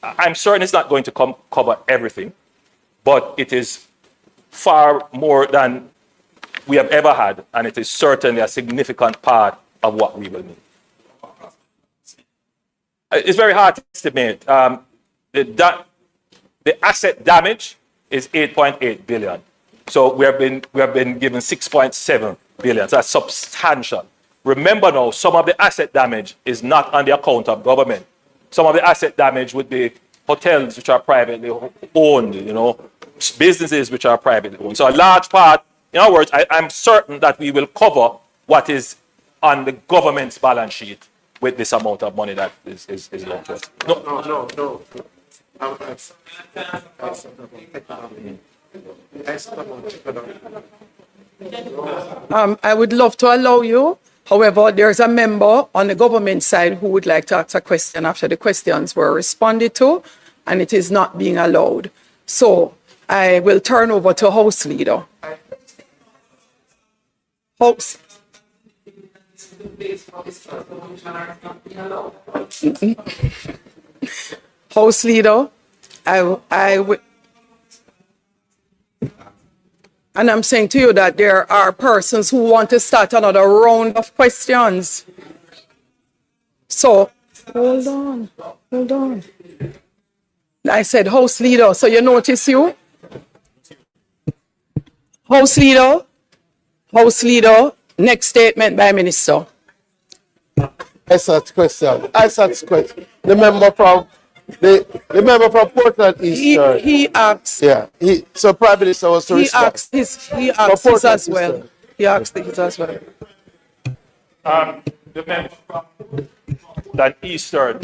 G: I'm certain it's not going to cover everything, but it is far more than we have ever had, and it is certainly a significant part of what we will need. It's very hard to estimate. The asset damage is 8.8 billion. So we have been given 6.7 billion. So that's substantial. Remember now, some of the asset damage is not on the account of government. Some of the asset damage would be hotels which are privately owned, businesses which are privately owned. So a large part, in other words, I'm certain that we will cover what is on the government's balance sheet with this amount of money that is loaned to us. No.
B: I would love to allow you. However, there's a member on the government side who would like to ask a question after the questions were responded to, and it is not being allowed. So I will turn over to House Leader. House. House Leader, I would. And I'm saying to you that there are persons who want to start another round of questions. So, hold on. I said House Leader, so you notice you? House Leader, next statement by Minister.
D: I asked question. The member from Portland Eastern.
B: He asked.
D: Yeah. So Prime Minister was to respond.
B: He asked his as well. He asked his as well.
G: The member from Portland Eastern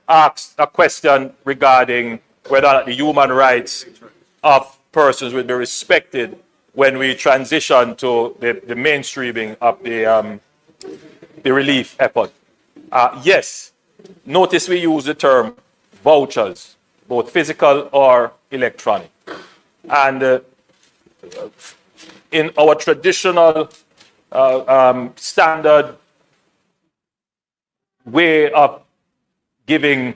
G: asked a question regarding whether the human rights of persons will be respected when we transition to the mainstreaming of the relief effort. Yes. Notice we use the term vouchers, both physical or electronic. And in our traditional standard way of giving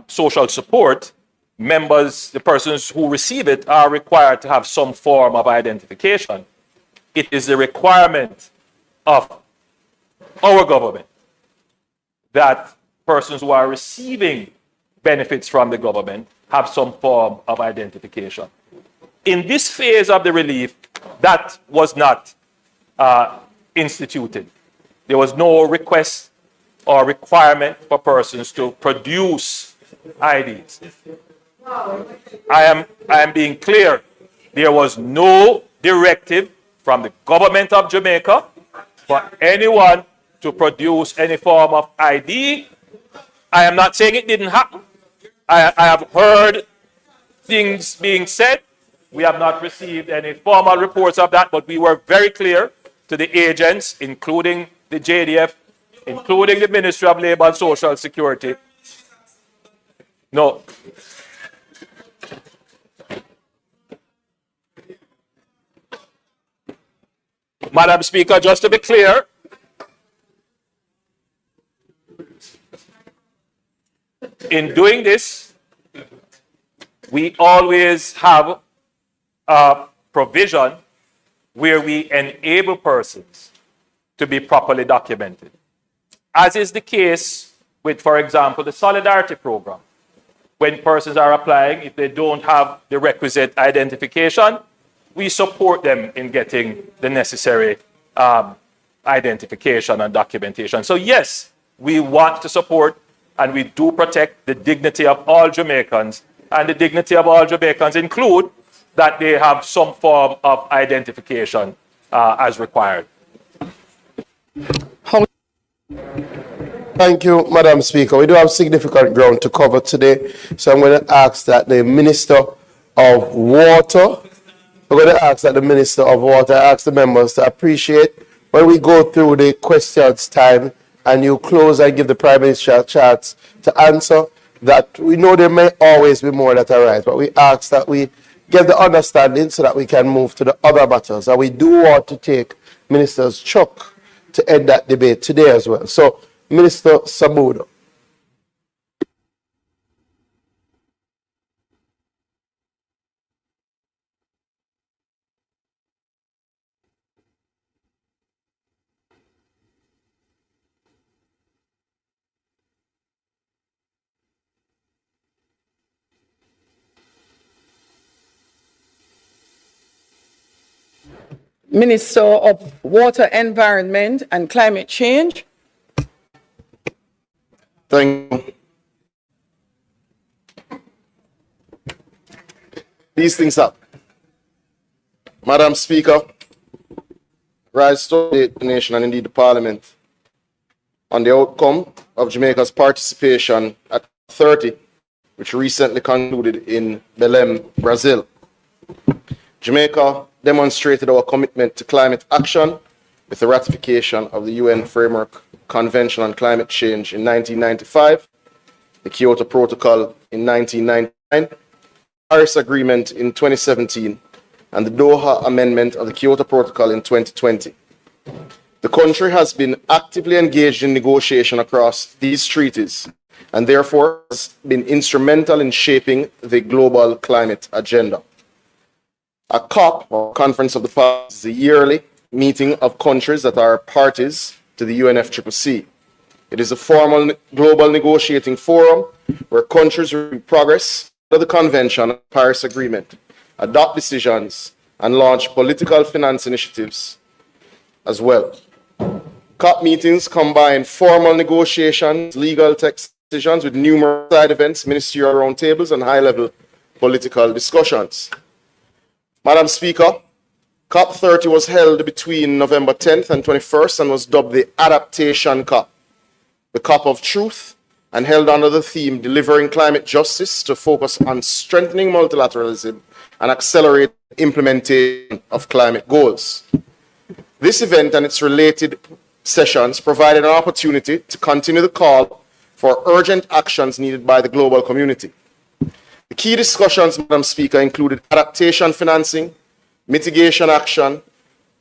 G: social support, members, the persons who receive it, are required to have some form of identification. It is the requirement of our government that persons who are receiving benefits from the government have some form of identification. In this phase of the relief, that was not instituted. There was no request or requirement for persons to produce IDs. I am being clear. There was no directive from the government of Jamaica for anyone to produce any form of ID. I am not saying it didn't happen. I have heard things being said. We have not received any formal reports of that, but we were very clear to the agents, including the JDF, including the Ministry of Labour and Social Security. No. Madam Speaker, just to be clear, in doing this, we always have a provision where we enable persons to be properly documented. As is the case with, for example, the Solidarity Program. When persons are applying, if they don't have the requisite identification, we support them in getting the necessary identification and documentation. So yes, we want to support and we do protect the dignity of all Jamaicans, and the dignity of all Jamaicans include that they have some form of identification as required.
D: Thank you, Madam Speaker. We do have significant ground to cover today, so I'm going to ask that the Minister of Water, ask the members to appreciate when we go through the questions time and you close and give the Prime Minister a chance to answer. that we know there may always be more that arise, but we ask that we get the understanding so that we can move to the other matters. And we do want to take Minister's Chuck to end that debate today as well. So, Minister Sabudo.
B: Minister of Water, Environment and Climate Change.
D: Thank you. These things up. Madam Speaker, rise to update the nation and indeed the Parliament on the outcome of Jamaica's participation at 30, which recently concluded in Belém, Brazil. Jamaica demonstrated our commitment to climate action with the ratification of the UN Framework Convention on Climate Change in 1995, the Kyoto Protocol in 1999, the Paris Agreement in 2017, and the Doha Amendment of the Kyoto Protocol in 2020. The country has been actively engaged in negotiation across these treaties and therefore has been instrumental in shaping the global climate agenda. A COP, or Conference of the Parties, is a yearly meeting of countries that are parties to the UNFCCC. It is a formal global negotiating forum where countries review progress of the Convention and Paris Agreement, adopt decisions, and launch political finance initiatives as well. COP meetings combine formal negotiations, legal text decisions with numerous side events, ministerial roundtables, and high-level political discussions. Madam Speaker, COP30 was held between November 10th and 21st and was dubbed the Adaptation COP, the COP of Truth, and held under the theme Delivering Climate Justice to focus on strengthening multilateralism and accelerate implementation of climate goals. This event and its related sessions provided an opportunity to continue the call for urgent actions needed by the global community. The key discussions, Madam Speaker, included adaptation financing, mitigation action,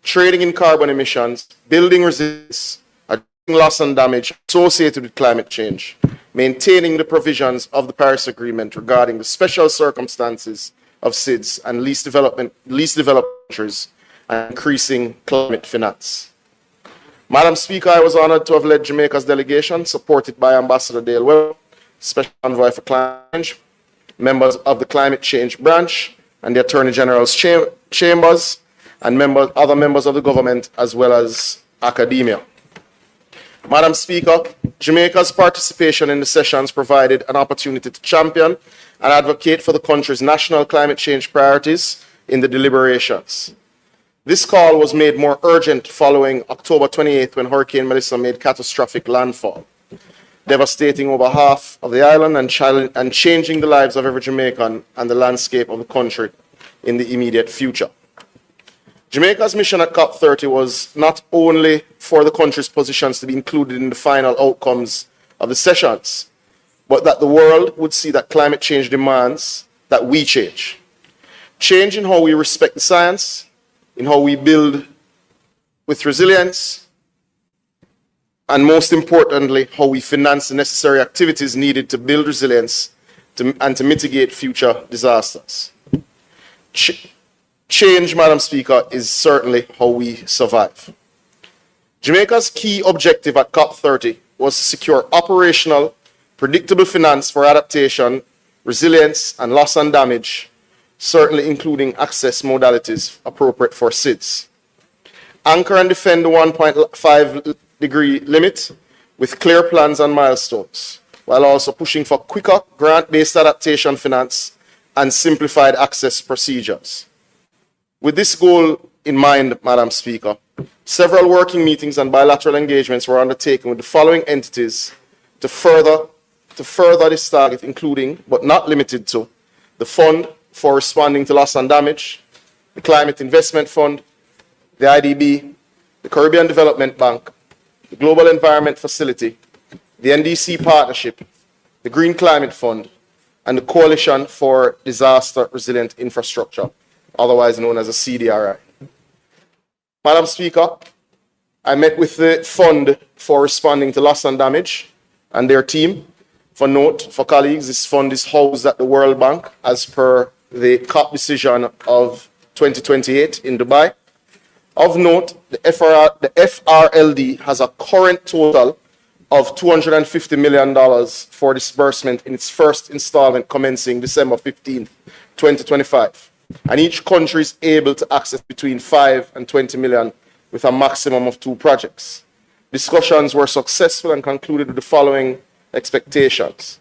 D: trading in carbon emissions, building resilience, addressing loss and damage associated with climate change, maintaining the provisions of the Paris Agreement regarding the special circumstances of SIDS and least developed countries, and increasing climate finance. Madam Speaker, I was honored to have led Jamaica's delegation, supported by Ambassador Dale Webb, Special Envoy for Climate Change, members of the Climate Change Branch and the Attorney General's chambers, and other members of the government, as well as academia. Madam Speaker, Jamaica's participation in the sessions provided an opportunity to champion and advocate for the country's national climate change priorities in the deliberations. This call was made more urgent following October 28th when Hurricane Melissa made catastrophic landfall, devastating over half of the island and changing the lives of every Jamaican and the landscape of the country in the immediate future. Jamaica's mission at COP30 was not only for the country's positions to be included in the final outcomes of the sessions, but that the world would see that climate change demands that we change. Change in how we respect the science, in how we build with resilience, and most importantly, how we finance the necessary activities needed to build resilience and to mitigate future disasters. Change, Madam Speaker, is certainly how we survive. Jamaica's key objective at COP30 was to secure operational, predictable finance for adaptation, resilience, and loss and damage, certainly including access modalities appropriate for SIDS. Anchor and defend the 1.5-degree limit with clear plans and milestones, while also pushing for quicker grant-based adaptation finance and simplified access procedures. With this goal in mind, Madam Speaker, several working meetings and bilateral engagements were undertaken with the following entities to further this target, including, but not limited to, the Fund for Responding to Loss and Damage, the Climate Investment Fund, the IDB, the Caribbean Development Bank, the Global Environment Facility, the NDC Partnership, the Green Climate Fund, and the Coalition for Disaster Resilient Infrastructure, otherwise known as a CDRI. Madam Speaker, I met with the Fund for Responding to Loss and Damage and their team. For note, for colleagues, this fund is housed at the World Bank as per the COP decision of 2028 in Dubai. Of note, the FRLD has a current total of $250 million for disbursement in its first installment commencing December 15, 2025. And each country is able to access between 5 and 20 million with a maximum of 2 projects. Discussions were successful and concluded with the following expectations.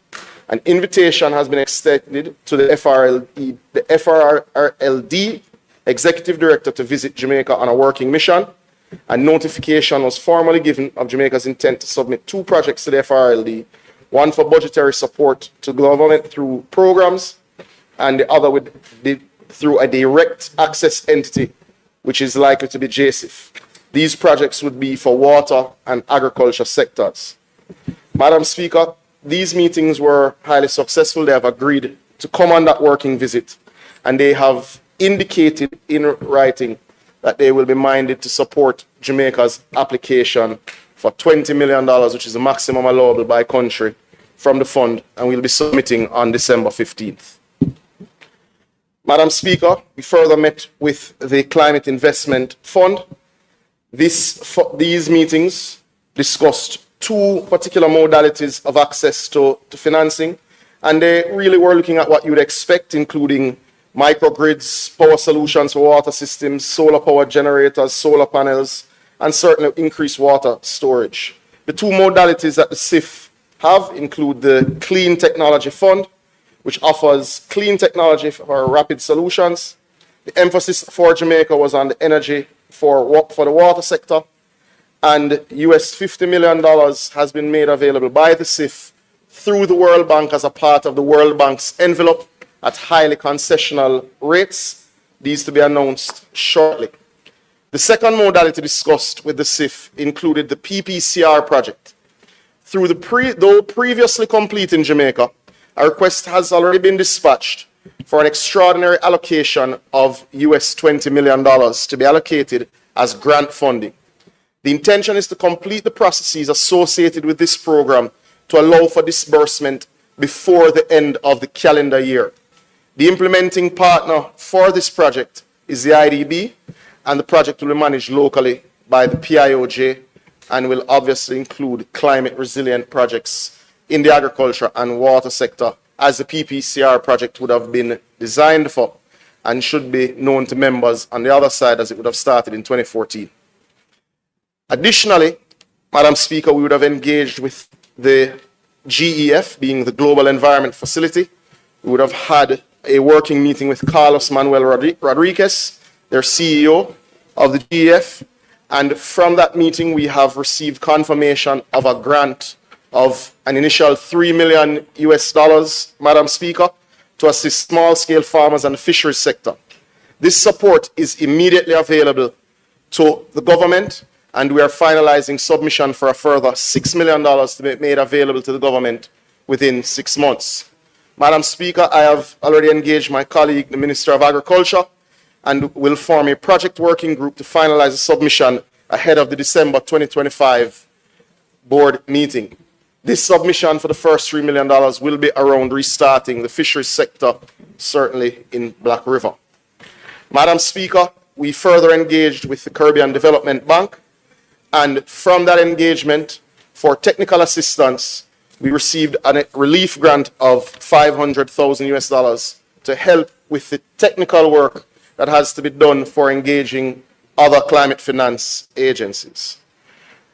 D: An invitation has been extended to the FRLD Executive Director to visit Jamaica on a working mission. A notification was formally given of Jamaica's intent to submit 2 projects to the FRLD, one for budgetary support to government through programs, and the other through a direct access entity, which is likely to be JSIF. These projects would be for water and agriculture sectors. Madam Speaker, these meetings were highly successful. They have agreed to come on that working visit, and they have indicated in writing that they will be minded to support Jamaica's application for $20 million, which is the maximum allowable by country from the fund, and we'll be submitting on December 15th. Madam Speaker, we further met with the Climate Investment Fund. These meetings discussed 2 particular modalities of access to financing, and they really were looking at what you would expect, including microgrids, power solutions for water systems, solar power generators, solar panels, and certainly increased water storage. The 2 modalities that the CIF have include the Clean Technology Fund, which offers clean technology for rapid solutions. The emphasis for Jamaica was on the energy for the water sector, and US $50 million has been made available by the CIF through the World Bank as a part of the World Bank's envelope at highly concessional rates. These to be announced shortly. The second modality discussed with the CIF included the PPCR project. Though previously complete in Jamaica, a request has already been dispatched for an extraordinary allocation of US $20 million to be allocated as grant funding. The intention is to complete the processes associated with this program to allow for disbursement before the end of the calendar year. The implementing partner for this project is the IDB, and the project will be managed locally by the PIOJ and will obviously include climate resilient projects in the agriculture and water sector, as the PPCR project would have been designed for and should be known to members on the other side as it would have started in 2014. Additionally, Madam Speaker, we would have engaged with the GEF, being the Global Environment Facility. We would have had a working meeting with Carlos Manuel Rodriguez, their CEO of the GEF, and from that meeting we have received confirmation of a grant of an initial $3 million US, Madam Speaker, to assist small-scale farmers and the fisheries sector. This support is immediately available to the government, and we are finalizing submission for a further $6 million to be made available to the government within 6 months. Madam Speaker, I have already engaged my colleague, the Minister of Agriculture, and will form a project working group to finalize the submission ahead of the December 2025 board meeting. This submission for the first $3 million will be around restarting the fisheries sector, certainly in Black River. Madam Speaker, we further engaged with the Caribbean Development Bank, and from that engagement, for technical assistance, we received a relief grant of $500,000 US to help with the technical work that has to be done for engaging other climate finance agencies.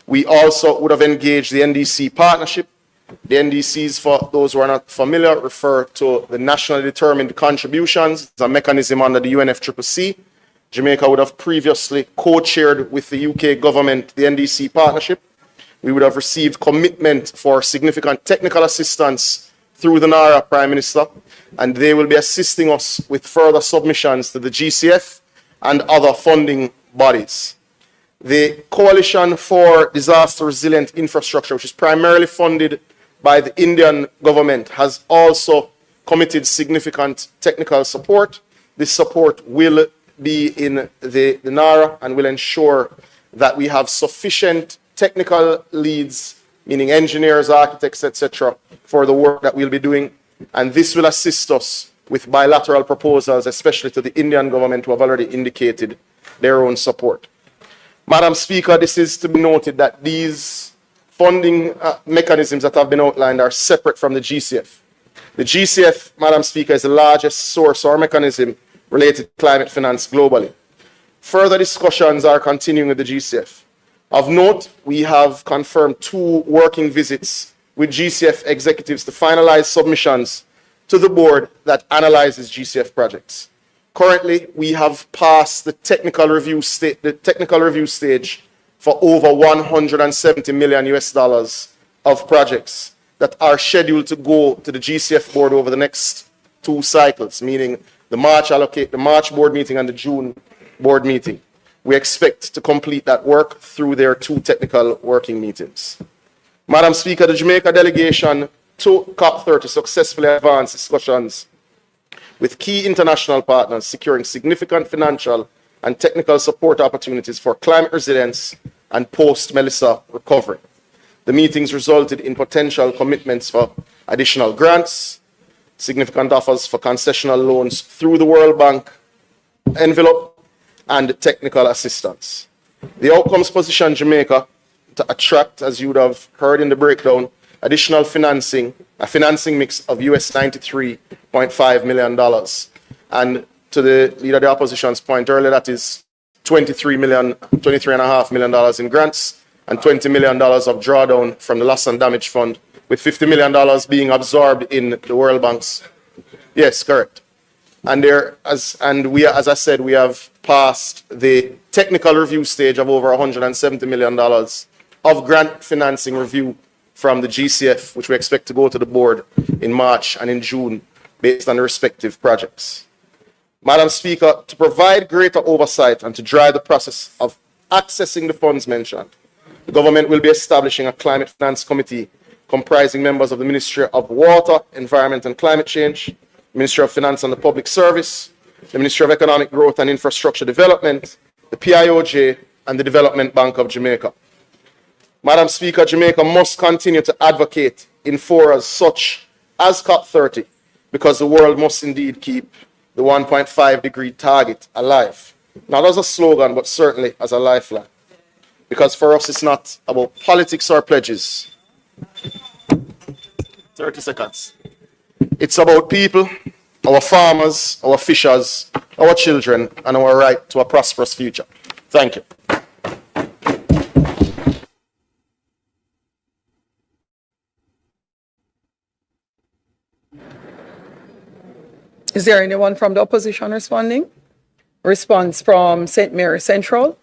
D: We also would have engaged the NDC partnership. The NDCs, for those who are not familiar, refer to the Nationally Determined Contributions. It's a mechanism under the UNFCCC. Jamaica would have previously co-chaired with the UK government the NDC partnership. We would have received commitment for significant technical assistance through the NARA Prime Minister, and they will be assisting us with further submissions to the GCF and other funding bodies. The Coalition for Disaster Resilient Infrastructure, which is primarily funded by the Indian government has also committed significant technical support. This support will be in the NARA and will ensure that we have sufficient technical leads, meaning engineers, architects, etc., for the work that we'll be doing. And this will assist us with bilateral proposals, especially to the Indian government, who have already indicated their own support. Madam Speaker, this is to be noted that these funding mechanisms that have been outlined are separate from the GCF. The GCF, Madam Speaker, is the largest source or mechanism related to climate finance globally. Further discussions are continuing with the GCF. Of note, we have confirmed 2 working visits with GCF executives to finalize submissions to the board that analyzes GCF projects. Currently, we have passed the technical review stage for over $170 million of projects that are scheduled to go to the GCF board over the next 2 cycles, meaning the March board meeting and the June board meeting. We expect to complete that work through their 2 technical working meetings. Madam Speaker, the Jamaica delegation to COP30 successfully advanced discussions with key international partners, securing significant financial and technical support opportunities for climate resilience and post-Melissa recovery. The meetings resulted in potential commitments for additional grants, significant offers for concessional loans through the World Bank envelope, and technical assistance. The outcomes position Jamaica to attract, as you would have heard in the breakdown, additional financing, a financing mix of US $93.5 million. And to the Leader of the Opposition's point earlier, that is $23.5 million in grants and $20 million of drawdown from the Loss and Damage Fund, with $50 million being absorbed in the World Bank's. Yes, correct. And as I said, we have passed the technical review stage of over $170 million of grant financing review from the GCF, which we expect to go to the board in March and in June based on the respective projects. Madam Speaker, to provide greater oversight and to drive the process of accessing the funds mentioned, the government will be establishing a climate finance committee comprising members of the Ministry of Water, Environment and Climate Change, Ministry of Finance and the Public Service, the Ministry of Economic Growth and Infrastructure Development, the PIOJ, and the Development Bank of Jamaica. Madam Speaker, Jamaica must continue to advocate in forums such as COP30, because the world must indeed keep the 1.5-degree target alive. Not as a slogan, but certainly as a lifeline. Because for us, it's not about politics or pledges. 30 seconds. It's about people, our farmers, our fishers, our children, and our right to a prosperous future. Thank you.
B: Is there anyone from the opposition responding? Response from St. Mary Central.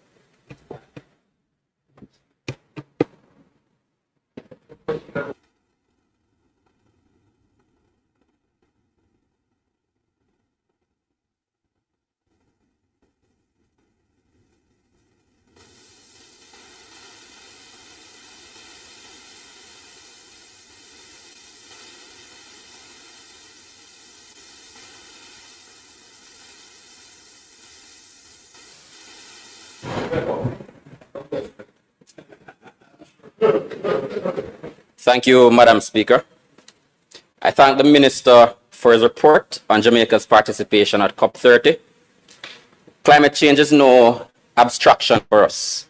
N: Thank you, Madam Speaker. I thank the Minister for his report on Jamaica's participation at COP30. Climate change is no abstraction for us.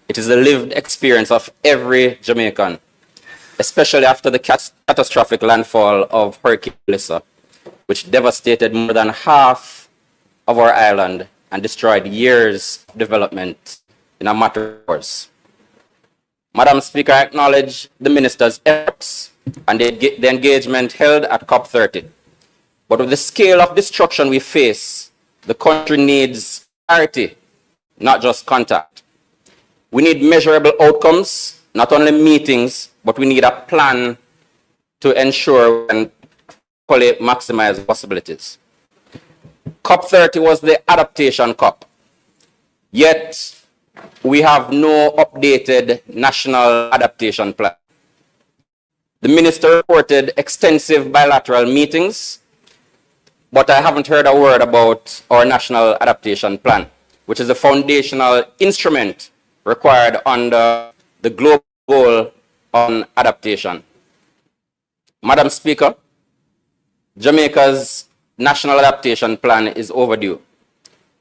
N: It is a lived experience of every Jamaican, especially after the catastrophic landfall of Hurricane Melissa, which devastated more than half of our island and destroyed years of development in a matter of hours. Madam Speaker, I acknowledge the Minister's efforts and the engagement held at COP30. But with the scale of destruction we face, the country needs clarity, not just contact. We need measurable outcomes, not only meetings, but we need a plan to ensure and fully maximize possibilities. COP30 was the adaptation COP, yet we have no updated national adaptation plan. The minister reported extensive bilateral meetings, but I haven't heard a word about our national adaptation plan, which is a foundational instrument required under the global goal on adaptation. Madam Speaker, Jamaica's national adaptation plan is overdue.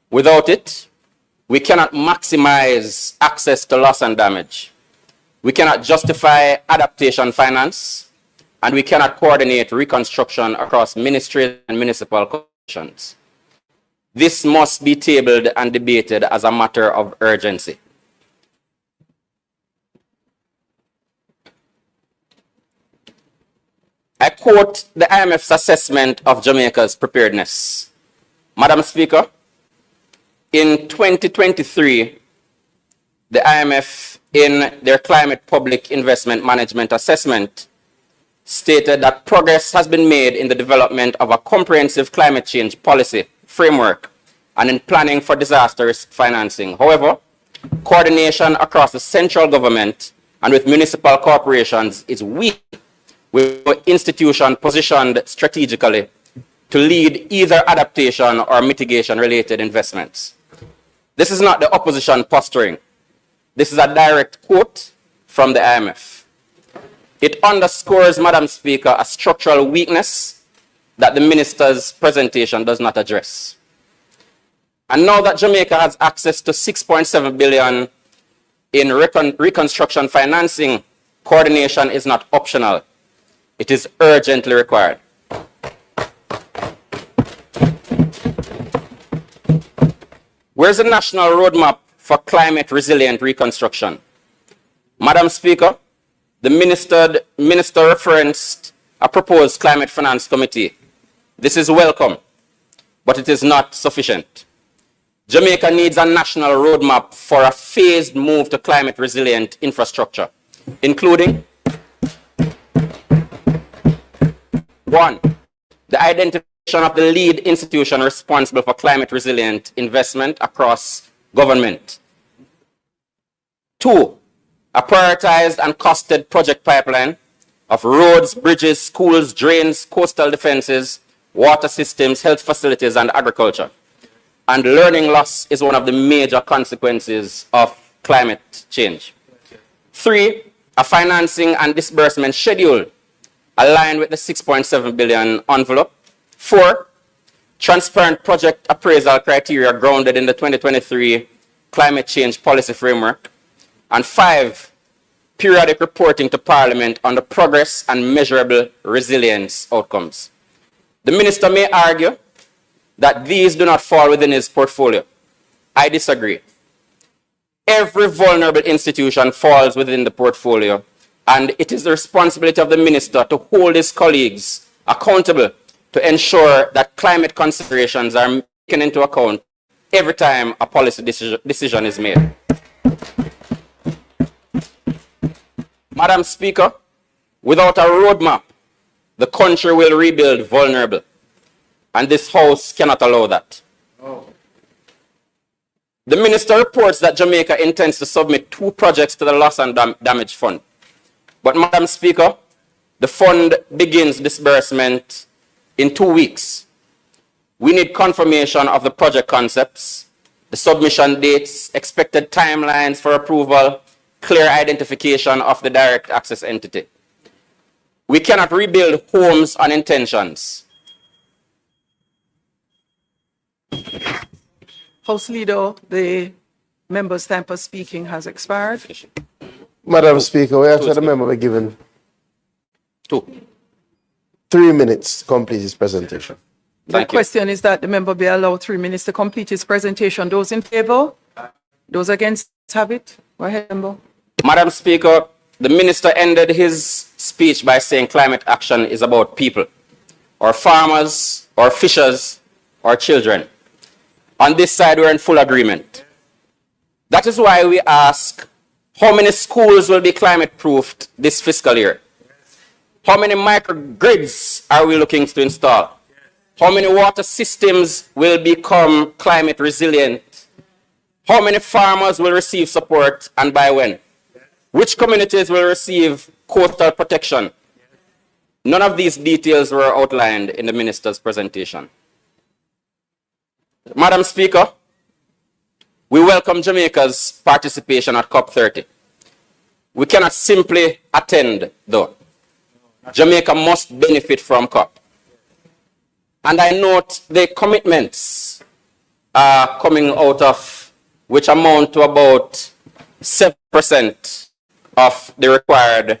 N: Without it, we cannot maximize access to loss and damage. We cannot justify adaptation finance, and we cannot coordinate reconstruction across ministries and municipal corporations. This must be tabled and debated as a matter of urgency. I quote the IMF's assessment of Jamaica's preparedness. Madam Speaker, in 2023, the IMF, in their Climate Public Investment Management Assessment, stated that progress has been made in the development of a comprehensive climate change policy framework and in planning for disaster risk financing. However, coordination across the central government and with municipal corporations is weak, with the institution positioned strategically to lead either adaptation or mitigation-related investments. This is not the opposition posturing. This is a direct quote from the IMF. It underscores, Madam Speaker, a structural weakness that the minister's presentation does not address. And now that Jamaica has access to $6.7 billion in reconstruction financing, coordination is not optional. It is urgently required. Where's the national roadmap for climate resilient reconstruction? Madam Speaker, the minister referenced a proposed climate finance committee. This is welcome, but it is not sufficient. Jamaica needs a national roadmap for a phased move to climate resilient infrastructure, including 1, the identification of the lead institution responsible for climate resilient investment across government. 2, a prioritized and costed project pipeline of roads, bridges, schools, drains, coastal defenses, water systems, health facilities, and agriculture. And learning loss is one of the major consequences of climate change. 3, a financing and disbursement schedule aligned with the $6.7 billion envelope. 4, transparent project appraisal criteria grounded in the 2023 climate change policy framework. And 5, periodic reporting to Parliament on the progress and measurable resilience outcomes. The minister may argue that these do not fall within his portfolio. I disagree. Every vulnerable institution falls within the portfolio, and it is the responsibility of the minister to hold his colleagues accountable to ensure that climate considerations are taken into account every time a policy decision is made. Madam Speaker, without a roadmap, the country will rebuild vulnerable, and this House cannot allow that. The minister reports that Jamaica intends to submit 2 projects to the Loss and Damage Fund. But, Madam Speaker, the fund begins disbursement in 2 weeks. We need confirmation of the project concepts, the submission dates, expected timelines for approval, clear identification of the direct access entity. We cannot rebuild homes on intentions.
B: House Leader, the member's time for speaking has expired.
D: Madam Speaker, we ask that the member be given
N: 2.
D: 3 minutes to complete his presentation.
B: The question is that the member be allowed 3 minutes to complete his presentation. Those in favor? Those against, have it? Go ahead, member.
N: Madam Speaker, the minister ended his speech by saying climate action is about people, or farmers, or fishers, or children. On this side, we're in full agreement. That is why we ask, how many schools will be climate-proofed this fiscal year? How many microgrids are we looking to install? How many water systems will become climate resilient? How many farmers will receive support and by when? Which communities will receive coastal protection? None of these details were outlined in the minister's presentation. Madam Speaker, we welcome Jamaica's participation at COP30. We cannot simply attend, though. Jamaica must benefit from COP. And I note the commitments coming out of, which amount to about 7% of the required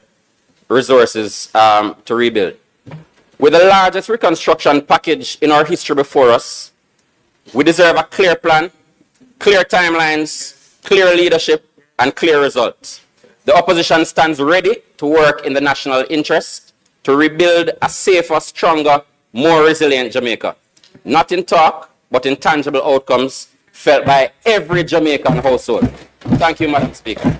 N: resources to rebuild. With the largest reconstruction package in our history before us, we deserve a clear plan, clear timelines, clear leadership, and clear results. The opposition stands ready to work in the national interest to rebuild a safer, stronger, more resilient Jamaica. Not in talk, but in tangible outcomes felt by every Jamaican household. Thank you, Madam Speaker.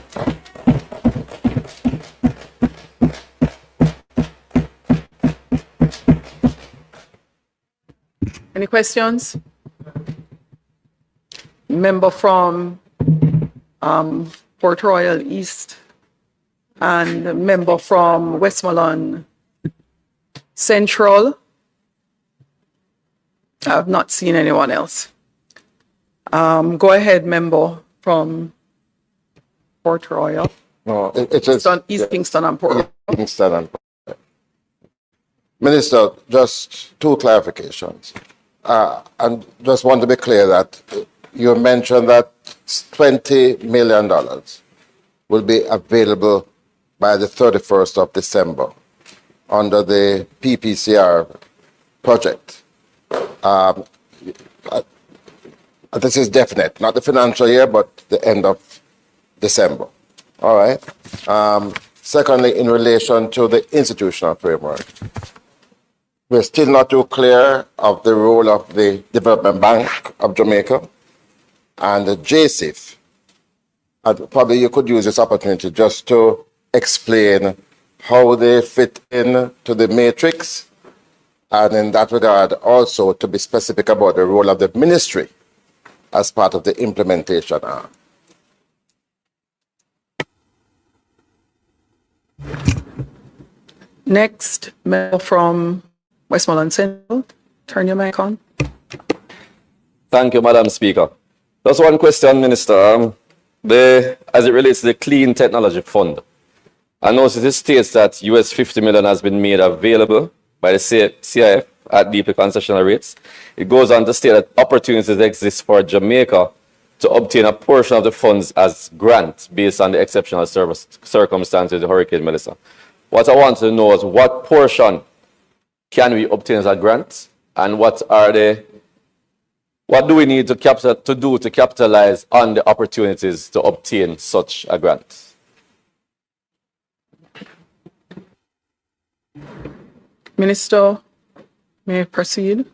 B: Any questions? Member from Port Royal East and a member from Westmoreland Central. I have not seen anyone else. Go ahead, member from Port Royal.
E: No, it is
B: East Kingston and Port Royal.
E: Kingston and Port. Minister, just two clarifications. And just want to be clear that you mentioned that $20 million will be available by the 31st of December under the PPCR project. This is definite, not the financial year, but the end of December. All right. Secondly, in relation to the institutional framework, we're still not too clear of the role of the Development Bank of Jamaica and the JCIF. And probably you could use this opportunity just to explain how they fit in to the matrix, and in that regard also to be specific about the role of the ministry as part of the implementation arm.
B: Next, member from Westmoreland Central. Turn your mic on.
O: Thank you, Madam Speaker. Just one question, Minister. As it relates to the Clean Technology Fund, I notice it states that US $50 million has been made available by the CIF at DP concessional rates. It goes on to state that opportunities exist for Jamaica to obtain a portion of the funds as grant based on the exceptional circumstances of Hurricane Melissa. What I want to know is what portion can we obtain as a grant, and what do we need to capitalize on the opportunities to obtain such a grant?
B: Minister, may I proceed?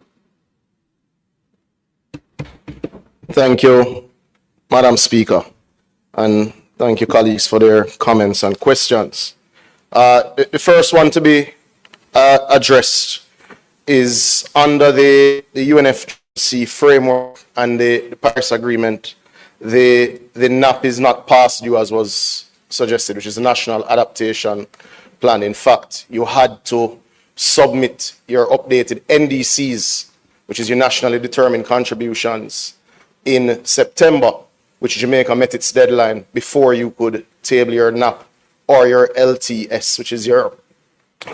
D: Thank you, Madam Speaker, and thank you, colleagues, for their comments and questions. The first one to be addressed is under the UNFCCC framework and the Paris Agreement. The NAP is not past due as was suggested, which is the National Adaptation Plan. In fact, you had to submit your updated NDCs, which is your nationally determined contributions, in September, which Jamaica met its deadline before you could table your NAP or your LTS, which is your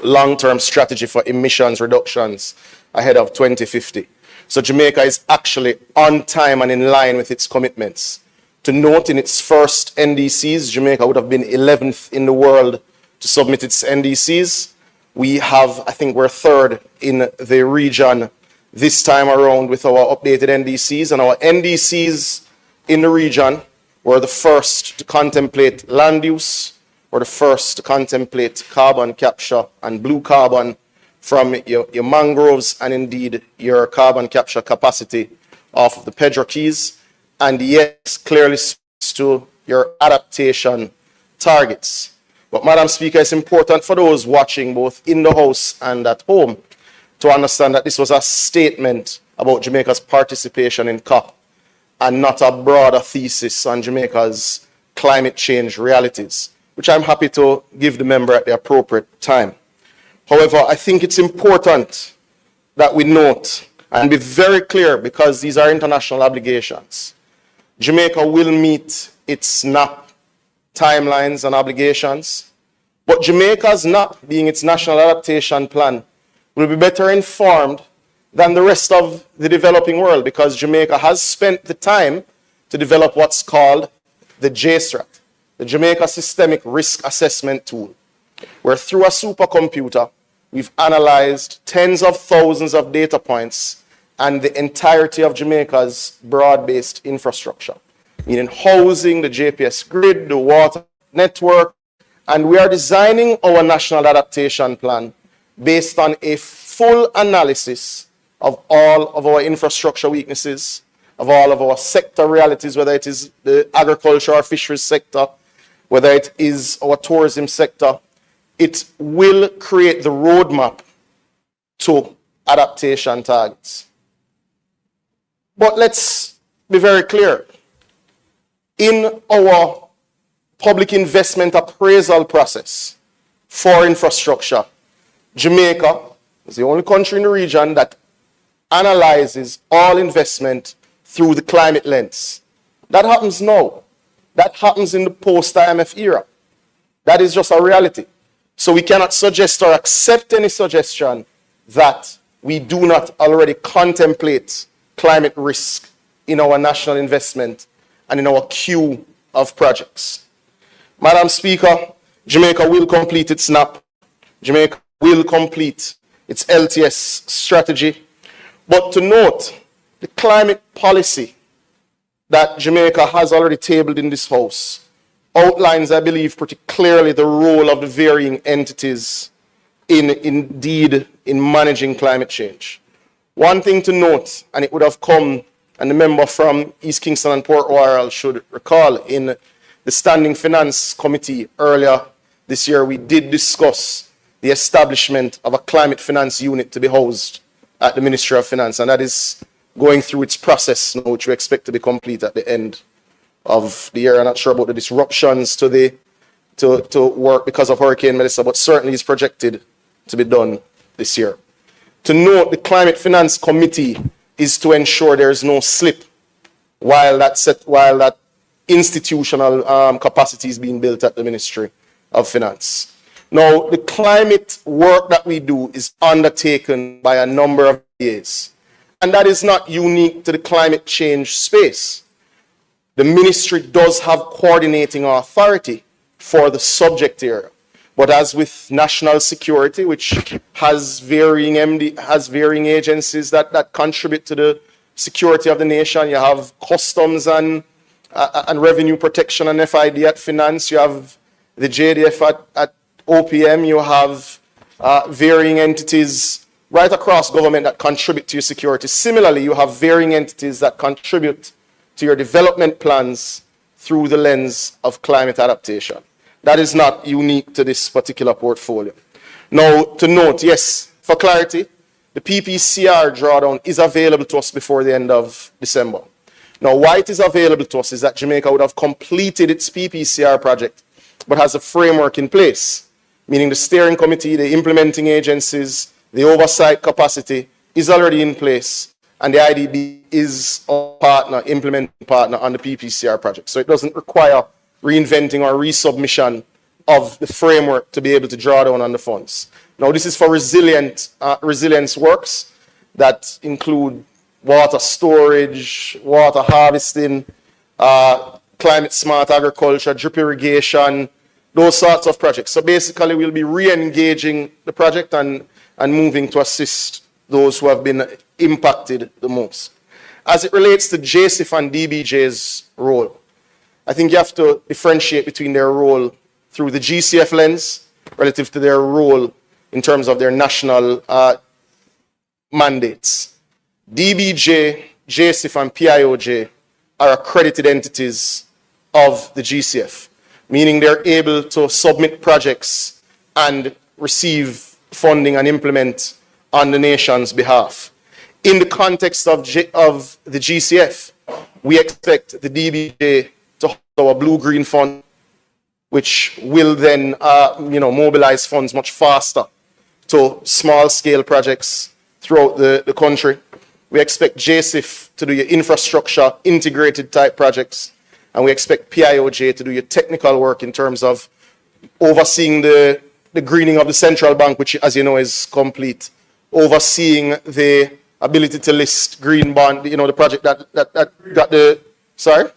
D: long-term strategy for emissions reductions ahead of 2050. So Jamaica is actually on time and in line with its commitments. To note, in its first NDCs, Jamaica would have been 11th in the world to submit its NDCs. We have, I think we're third in the region this time around with our updated NDCs, and our NDCs in the region were the first to contemplate land use, were the first to contemplate carbon capture and blue carbon from your mangroves, and indeed your carbon capture capacity off of the Pedro Keys, and yes, clearly speaks to your adaptation targets. But Madam Speaker, it's important for those watching both in the House and at home to understand that this was a statement about Jamaica's participation in COP and not a broader thesis on Jamaica's climate change realities, which I'm happy to give the member at the appropriate time. However, I think it's important that we note and be very clear, because these are international obligations. Jamaica will meet its SNAP timelines and obligations, but Jamaica's NAP, being its National Adaptation Plan, will be better informed than the rest of the developing world, because Jamaica has spent the time to develop what's called the JSRAT, the Jamaica Systemic Risk Assessment Tool, where through a supercomputer, we've analyzed tens of thousands of data points and the entirety of Jamaica's broad-based infrastructure, meaning housing, the JPS grid, the water network, and we are designing our national adaptation plan based on a full analysis of all of our infrastructure weaknesses, of all of our sector realities, whether it is the agriculture or fisheries sector, whether it is our tourism sector. It will create the roadmap to adaptation targets. But let's be very clear. In our public investment appraisal process for infrastructure, Jamaica is the only country in the region that analyzes all investment through the climate lens. That happens now. That happens in the post-IMF era. That is just a reality. So we cannot suggest or accept any suggestion that we do not already contemplate climate risk in our national investment and in our queue of projects. Madam Speaker, Jamaica will complete its SNAP. Jamaica will complete its LTS strategy. But to note, the climate policy that Jamaica has already tabled in this House outlines, I believe, pretty clearly the role of the varying entities in managing climate change. One thing to note, and it would have come, and the member from East Kingston and Port Royal should recall, in the Standing Finance Committee earlier this year, we did discuss the establishment of a climate finance unit to be housed at the Ministry of Finance, and that is going through its process now, which we expect to be complete at the end of the year. I'm not sure about the disruptions to work because of Hurricane Melissa, but certainly is projected to be done this year. To note, the Climate Finance Committee is to ensure there is no slip while that institutional capacity is being built at the Ministry of Finance. Now, the climate work that we do is undertaken by a number of years, and that is not unique to the climate change space. The ministry does have coordinating authority for the subject area, but as with national security, which has varying agencies that contribute to the security of the nation, you have customs and revenue protection and FID at finance, you have the JDF at OPM, you have varying entities right across government that contribute to your security. Similarly, you have varying entities that contribute to your development plans through the lens of climate adaptation. That is not unique to this particular portfolio. Now, to note, yes, for clarity, the PPCR drawdown is available to us before the end of December. Now, why it is available to us is that Jamaica would have completed its PPCR project, but has a framework in place, meaning the steering committee, the implementing agencies, the oversight capacity is already in place, and the IDB is our partner, implementing partner on the PPCR project. So it doesn't require reinventing or resubmission of the framework to be able to draw down on the funds. Now, this is for resilience works that include water storage, water harvesting, climate smart agriculture, drip irrigation, those sorts of projects. So basically, we'll be re-engaging the project and moving to assist those who have been impacted the most. As it relates to JSIF and DBJ's role, I think you have to differentiate between their role through the GCF lens relative to their role in terms of their national mandates. DBJ, JSIF, and PIOJ are accredited entities of the GCF, meaning they're able to submit projects and receive funding and implement on the nation's behalf. In the context of the GCF, we expect the DBJ to hold our blue-green fund, which will then mobilize funds much faster to small scale projects throughout the country. We expect JSIF to do your infrastructure integrated type projects, and we expect PIOJ to do your technical work in terms of overseeing the greening of the central bank, which, as you know, is complete, overseeing the ability to list green bond, you know, the project that got the, sorry?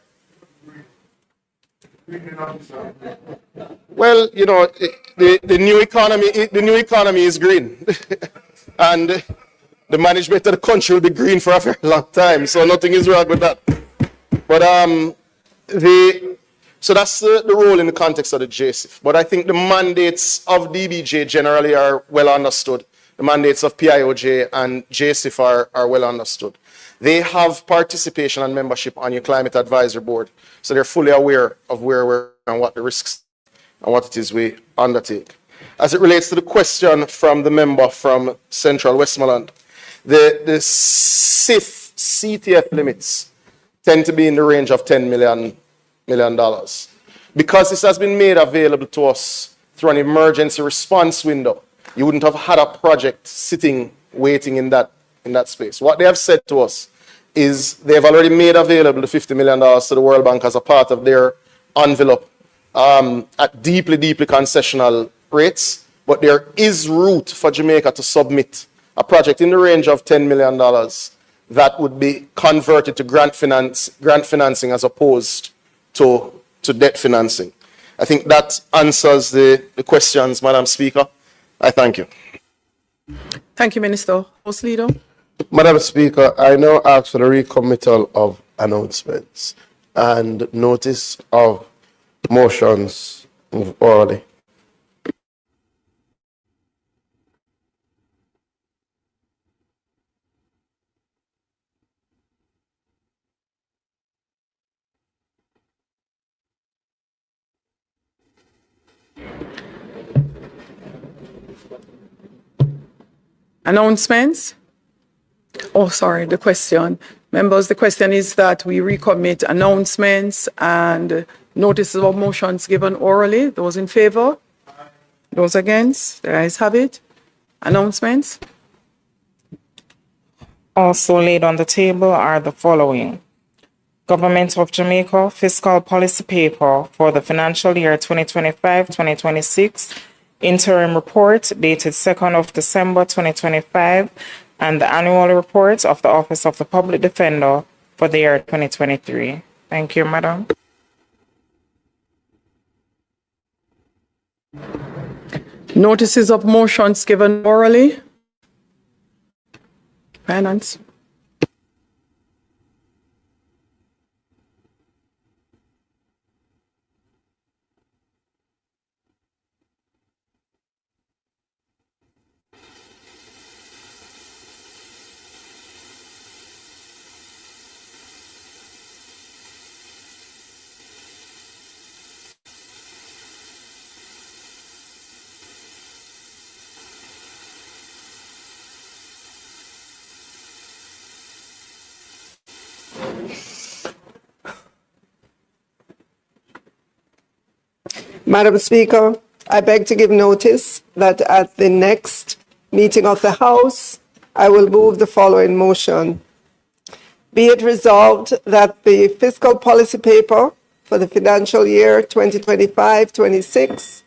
D: Well, you know, the new economy is green. And the management of the country will be green for a very long time, so nothing is wrong with that. But so that's the role in the context of the JSIF. But I think the mandates of DBJ generally are well understood. The mandates of PIOJ and JSIF are well understood. They have participation and membership on your climate advisory board, so they're fully aware of where we're and what the risks and what it is we undertake. As it relates to the question from the member from Central Westmoreland, the CIF CTF limits tend to be in the range of $10 million. Because this has been made available to us through an emergency response window, you wouldn't have had a project sitting, waiting in that space. What they have said to us is they've already made available the $50 million to the World Bank as a part of their envelope at deeply concessional rates, but there is route for Jamaica to submit a project in the range of $10 million that would be converted to grant financing as opposed to debt financing. I think that answers the questions, Madam Speaker. I thank you.
B: Thank you, Minister. House Leader.
D: Madam Speaker, I now ask for the recommittal of announcements and notice of motions orally.
B: Announcements? Oh, sorry, the question. Members, the question is that we recommit announcements and notices of motions given orally. Those in favor? Those against? The ayes have it. Announcements?
P: Also laid on the table are the following. Government of Jamaica Fiscal Policy Paper for the financial year 2025-2026, Interim Report dated 2nd of December 2025, and the Annual Report of the Office of the Public Defender for the year 2023. Thank you, Madam.
B: Notices of motions given orally. Finance.
A: Madam Speaker, I beg to give notice that at the next meeting of the House, I will move the following motion. Be it resolved that the fiscal policy paper for the financial year 2025-26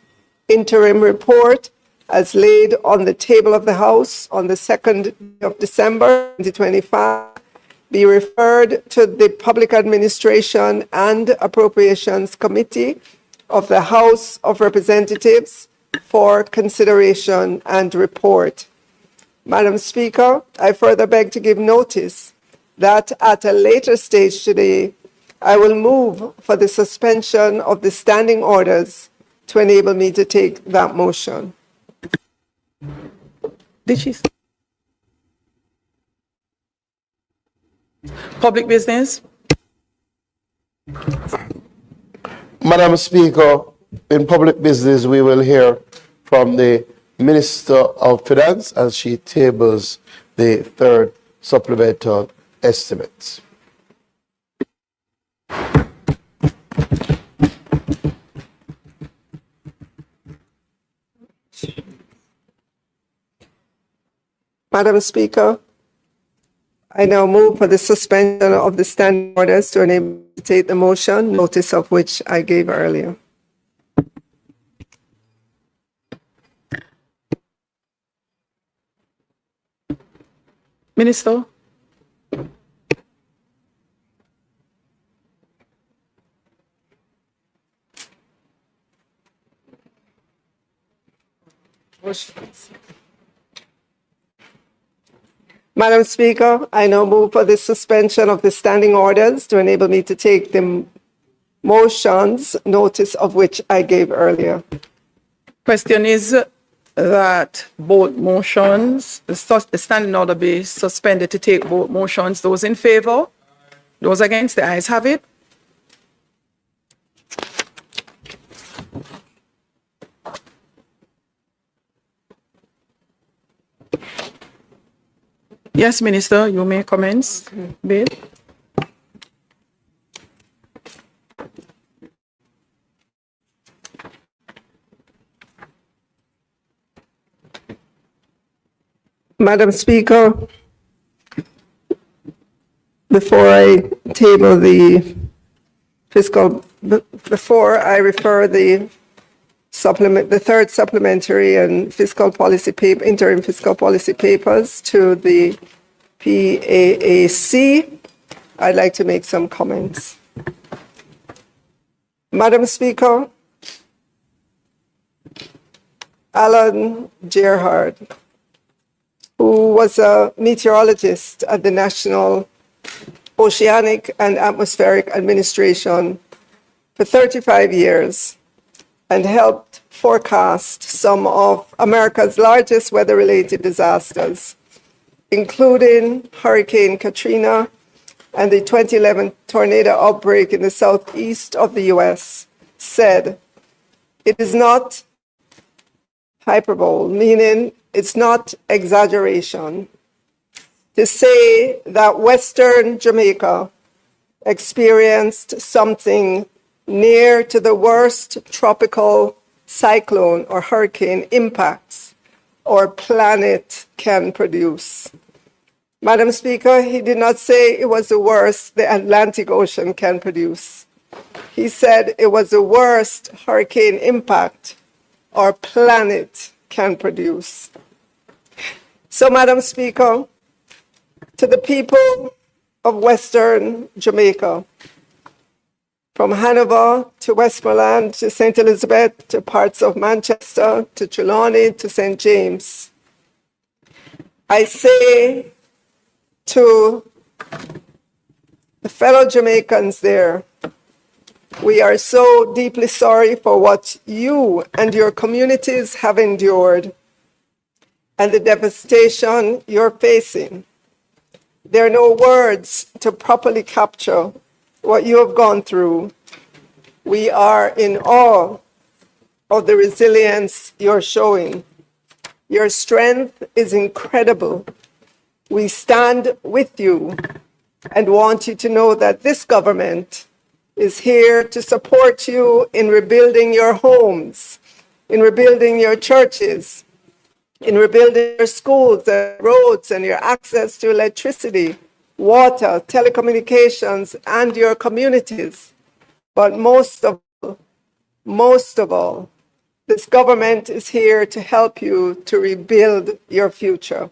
A: interim report as laid on the table of the House on the 2nd of December 2025 be referred to the Public Administration and Appropriations Committee of the House of Representatives for consideration and report. Madam Speaker, I further beg to give notice that at a later stage today, I will move for the suspension of the standing orders to enable me to take that motion.
B: Did she? Public business.
D: Madam Speaker, in public business, we will hear from the Minister of Finance as she tables the third supplemental estimates.
A: Madam Speaker, I now move for the suspension of the standing orders to enable me to take the motion, notice of which I gave earlier.
B: Minister?
A: Madam Speaker, I now move for the suspension of the standing orders to enable me to take the motions, notice of which I gave earlier.
B: Question is that both motions, the standing order be suspended to take both motions. Those in favor? Those against? The ayes have it. Yes, Minister, you may commence. Bill.
A: Madam Speaker, before I table the before I refer the third supplementary and fiscal policy paper, interim fiscal policy papers to the PAAC, I'd like to make some comments. Madam Speaker, Alan Gerhard, who was a meteorologist at the National Oceanic and Atmospheric Administration for 35 years and helped forecast some of America's largest weather-related disasters, including Hurricane Katrina and the 2011 tornado outbreak in the southeast of the US, said, "It is not hyperbole," meaning it's not exaggeration, to say that Western Jamaica experienced something near to the worst tropical cyclone or hurricane impacts our planet can produce. Madam Speaker, he did not say it was the worst the Atlantic Ocean can produce. He said it was the worst hurricane impact our planet can produce. So, Madam Speaker, to the people of Western Jamaica, from Hanover to Westmoreland to St. Elizabeth to parts of Manchester to Trelawney to St. James, I say to the fellow Jamaicans there, we are so deeply sorry for what you and your communities have endured and the devastation you're facing. There are no words to properly capture what you have gone through. We are in awe of the resilience you're showing. Your strength is incredible. We stand with you and want you to know that this government is here to support you in rebuilding your homes, in rebuilding your churches, in rebuilding your schools and roads and your access to electricity, water, telecommunications, and your communities. But most of all, this government is here to help you to rebuild your future.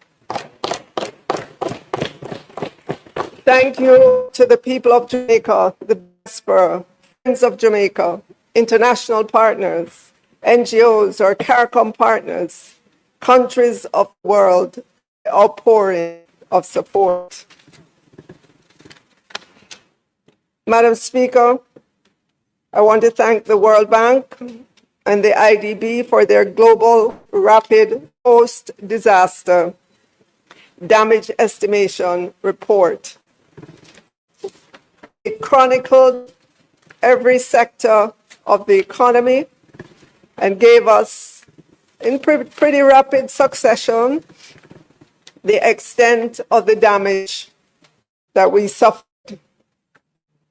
A: Thank you to the people of Jamaica, the diaspora, friends of Jamaica, international partners, NGOs or CARICOM partners, countries of the world, outpouring of support. Madam Speaker, I want to thank the World Bank and the IDB for their global rapid post-disaster damage estimation report. It chronicled every sector of the economy and gave us, in pretty rapid succession, the extent of the damage that we suffered.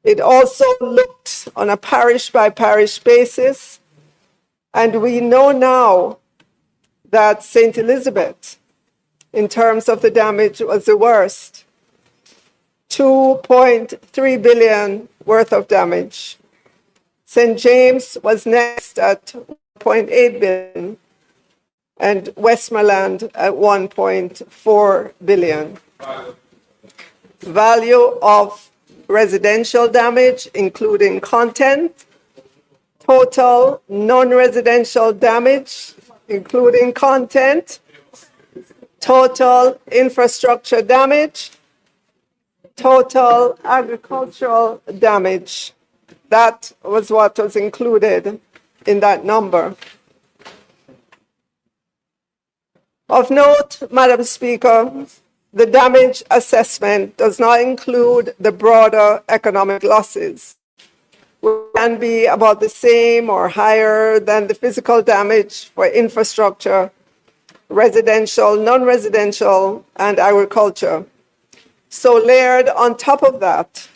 A: It also looked on a parish-by-parish basis, and we know now that St. Elizabeth in terms of the damage was the worst. 2.3 billion worth of damage. St. James was next at 1.8 billion and Westmoreland at 1.4 billion. Value of residential damage, including content, total non-residential damage, including content, total infrastructure damage, total agricultural damage. That was what was included in that number. Of note, Madam Speaker, the damage assessment does not include the broader economic losses, which can be about the same or higher than the physical damage for infrastructure, residential, non-residential, and agriculture. So layered on top of that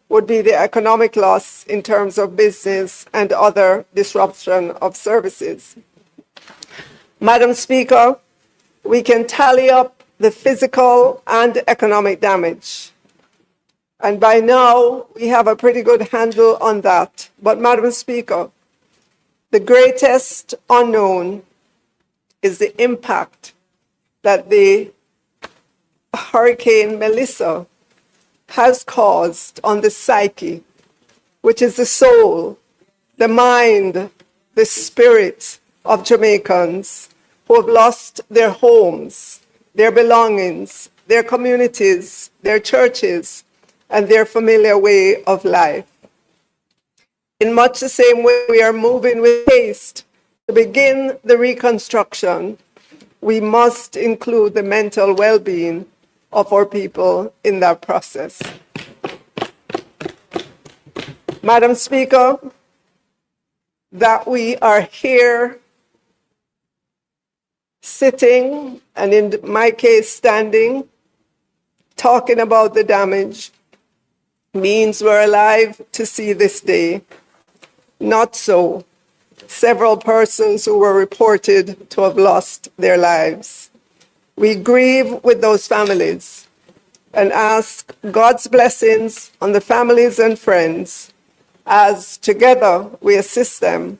A: would be the economic loss in terms of business and other disruption of services. Madam Speaker, we can tally up the physical and economic damage. And by now, we have a pretty good handle on that. But Madam Speaker, the greatest unknown is the impact that the Hurricane Melissa has caused on the psyche, which is the soul, the mind, the spirit of Jamaicans who have lost their homes, their belongings, their communities, their churches, and their familiar way of life. In much the same way we are moving with haste to begin the reconstruction, we must include the mental well-being of our people in that process. Madam Speaker, that we are here sitting, and in my case standing, talking about the damage means we're alive to see this day. Not so. Several persons who were reported to have lost their lives. We grieve with those families and ask God's blessings on the families and friends as together we assist them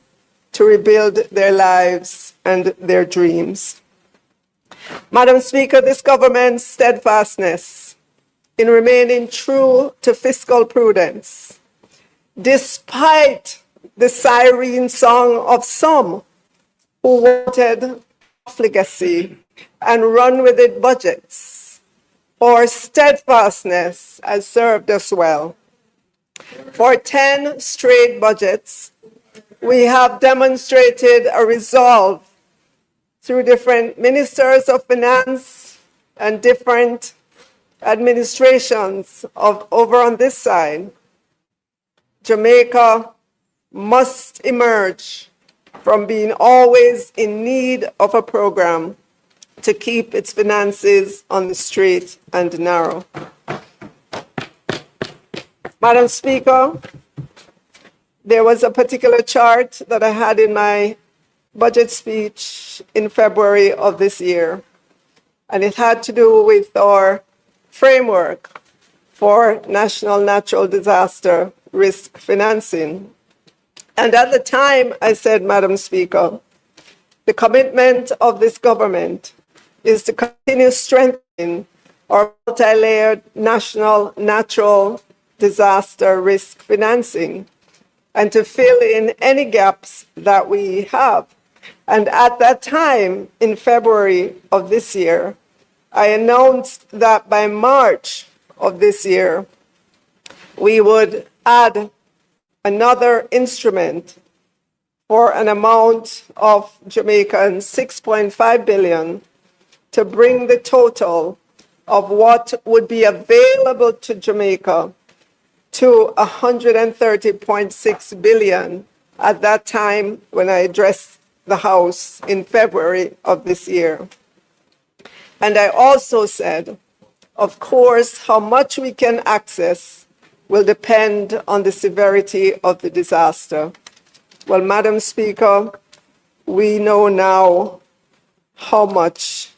A: to rebuild their lives and their dreams. Madam Speaker, this government's steadfastness in remaining true to fiscal prudence, despite the siren song of some who wanted profligacy and run with it budgets, or steadfastness has served us well. For 10 straight budgets, we have demonstrated a resolve through different ministers of finance and different administrations of over on this side. Jamaica must emerge from being always in need of a program to keep its finances on the straight and narrow. Madam Speaker, there was a particular chart that I had in my budget speech in February of this year, and it had to do with our framework for national natural disaster risk financing. And at the time, I said, Madam Speaker, the commitment of this government is to continue strengthening our multi-layered national natural disaster risk financing and to fill in any gaps that we have. And at that time, in February of this year, I announced that by March of this year, we would add another instrument for an amount of Jamaican 6.5 billion to bring the total of what would be available to Jamaica to 130.6 billion at that time when I addressed the House in February of this year. And I also said, of course, how much we can access will depend on the severity of the disaster. Well, Madam Speaker, we know now how much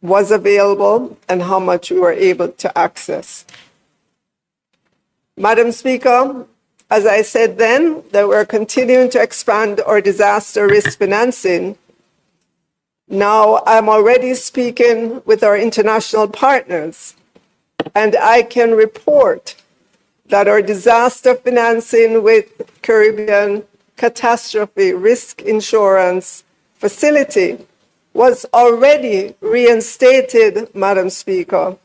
A: was available and how much we were able to access. Madam Speaker, as I said then, that we're continuing to expand our disaster risk financing. Now I'm already speaking with our international partners, and I can report that our disaster financing with Caribbean Catastrophe Risk Insurance Facility was already reinstated, Madam Speaker,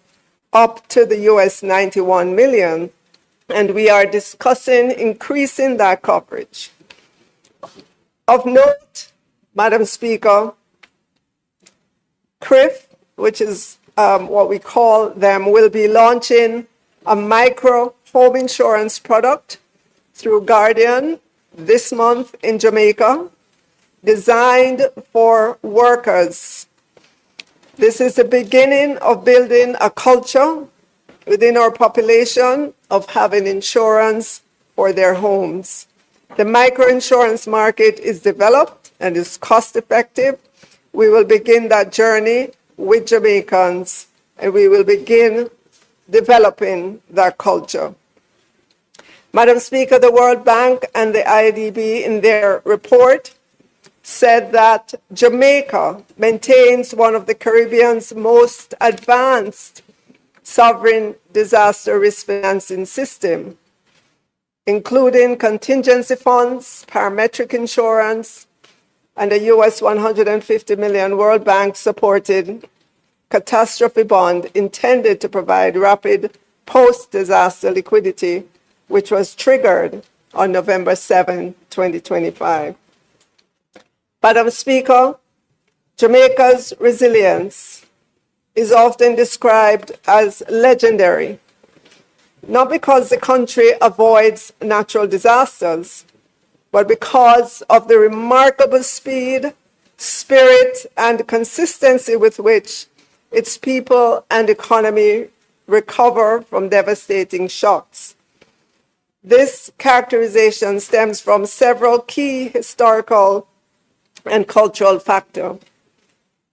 A: up to the US 91 million, and we are discussing increasing that coverage. Of note, Madam Speaker, CRIF, which is what we call them, will be launching a micro home insurance product through Guardian this month in Jamaica, designed for workers. This is the beginning of building a culture within our population of having insurance for their homes. The microinsurance market is developed and is cost effective. We will begin that journey with Jamaicans, and we will begin developing that culture. Madam Speaker, the World Bank and the IDB in their report said that Jamaica maintains one of the Caribbean's most advanced sovereign disaster risk financing system, including contingency funds, parametric insurance, and a US 150 million World Bank supported catastrophe bond intended to provide rapid post-disaster liquidity, which was triggered on November 7, 2025. Madam Speaker, Jamaica's resilience is often described as legendary, not because the country avoids natural disasters, but because of the remarkable speed, spirit, and consistency with which its people and economy recover from devastating shocks. This characterization stems from several key historical and cultural factors.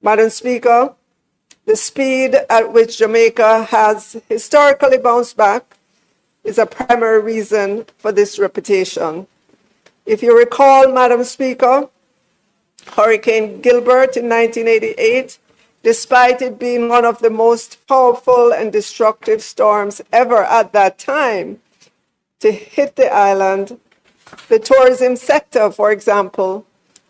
A: Madam Speaker, the speed at which Jamaica has historically bounced back is a primary reason for this reputation. If you recall, Madam Speaker, Hurricane Gilbert in 1988, despite it being one of the most powerful and destructive storms ever at that time to hit the island, the tourism sector, for example,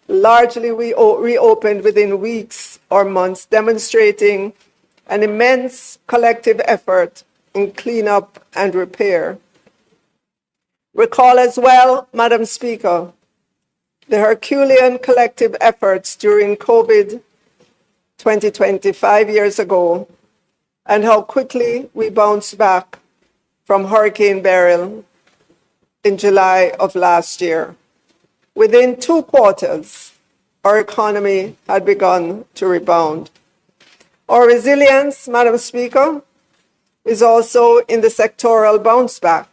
A: largely reopened within weeks or months, demonstrating an immense collective effort in cleanup and repair. Recall as well, Madam Speaker, the Herculean collective efforts during COVID 2020, 5 years ago, and how quickly we bounced back from Hurricane Beryl in July of last year. Within 2 quarters, our economy had begun to rebound. Our resilience, Madam Speaker, is also in the sectoral bounce back.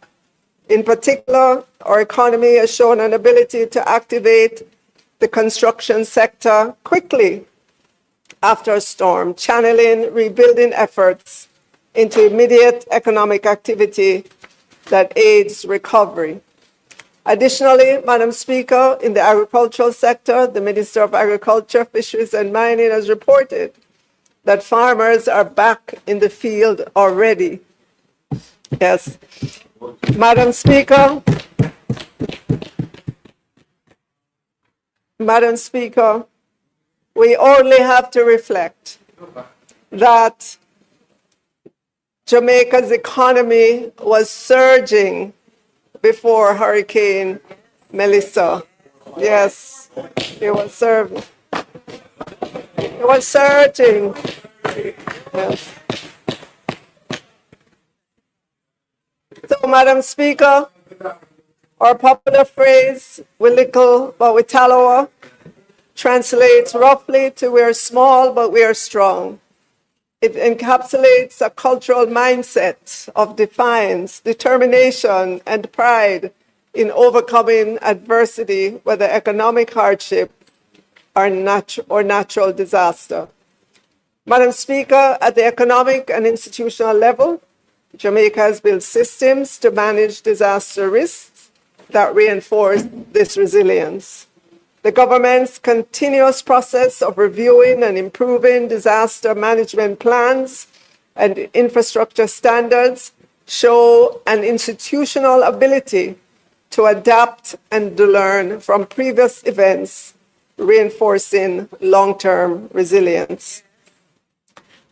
A: In particular, our economy has shown an ability to activate the construction sector quickly after a storm, channeling rebuilding efforts into immediate economic activity that aids recovery. Additionally, Madam Speaker, in the agricultural sector, the Minister of Agriculture, Fisheries and Mining has reported that farmers are back in the field already. Yes. Madam Speaker, we only have to reflect that Jamaica's economy was surging before Hurricane Melissa. Yes, it was surging. It was surging. Yes. So, Madam Speaker, our popular phrase, "we little but we tallow," translates roughly to "we're small but we are strong." It encapsulates a cultural mindset of defiance, determination, and pride in overcoming adversity, whether economic hardship or natural disaster. Madam Speaker, at the economic and institutional level, Jamaica has built systems to manage disaster risks that reinforce this resilience. The government's continuous process of reviewing and improving disaster management plans and infrastructure standards show an institutional ability to adapt and to learn from previous events, reinforcing long-term resilience.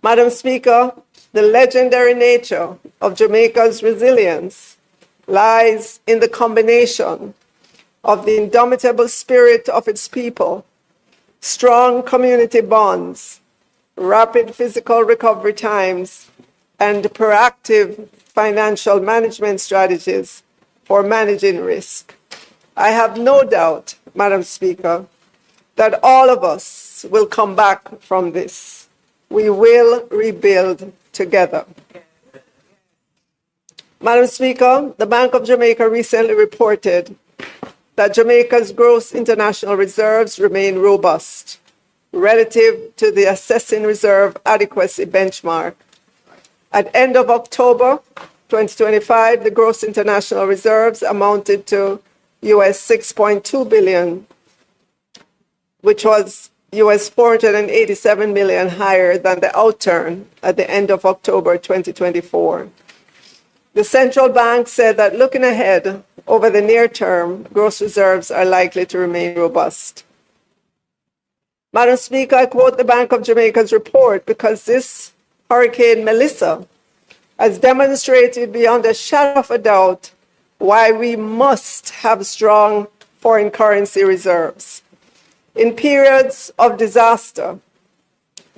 A: Madam Speaker, the legendary nature of Jamaica's resilience lies in the combination of the indomitable spirit of its people, strong community bonds, rapid physical recovery times, and proactive financial management strategies for managing risk. I have no doubt, Madam Speaker, that all of us will come back from this. We will rebuild together. Madam Speaker, the Bank of Jamaica recently reported that Jamaica's gross international reserves remain robust relative to the assessing reserve adequacy benchmark. At end of October 2025, the gross international reserves amounted to US $6.2 billion, which was US $487 million higher than the outturn at the end of October 2024. The central bank said that looking ahead over the near term, gross reserves are likely to remain robust. Madam Speaker, I quote the Bank of Jamaica's report because this Hurricane Melissa has demonstrated beyond a shadow of a doubt why we must have strong foreign currency reserves. In periods of disaster,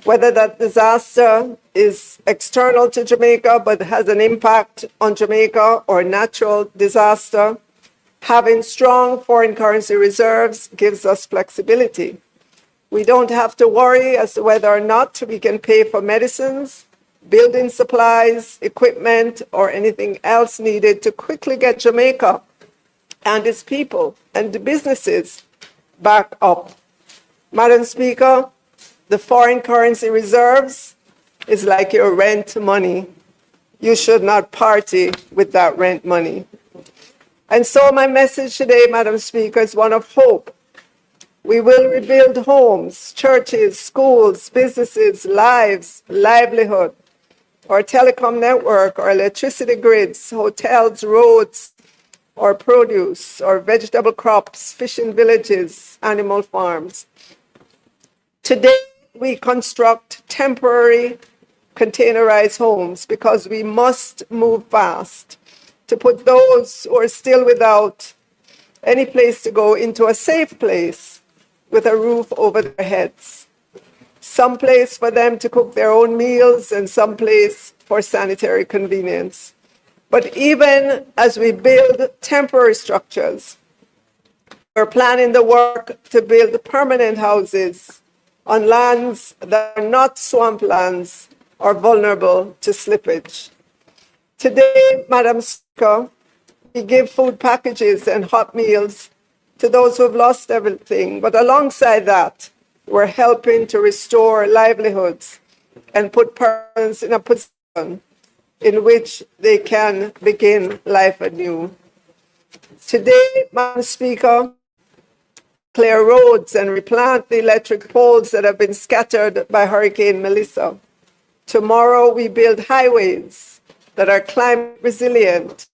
A: whether that disaster is external to Jamaica but has an impact on Jamaica or natural disaster, having strong foreign currency reserves gives us flexibility. We don't have to worry as to whether or not we can pay for medicines, building supplies, equipment, or anything else needed to quickly get Jamaica and its people and the businesses back up. Madam Speaker, the foreign currency reserves is like your rent money. You should not party with that rent money. And so my message today, Madam Speaker, is one of hope. We will rebuild homes, churches, schools, businesses, lives, livelihood, our telecom network, our electricity grids, hotels, roads, our produce, our vegetable crops, fishing villages, animal farms. Today, we construct temporary containerized homes because we must move fast to put those who are still without any place to go into a safe place with a roof over their heads. Some place for them to cook their own meals and some place for sanitary convenience. But even as we build temporary structures, we're planning the work to build permanent houses on lands that are not swamplands or vulnerable to slippage. Today, Madam Speaker, we give food packages and hot meals to those who have lost everything, but alongside that, we're helping to restore livelihoods and put persons in a position in which they can begin life anew. Today, Madam Speaker, clear roads and replant the electric poles that have been scattered by Hurricane Melissa. Tomorrow, we build highways that are climate resilient,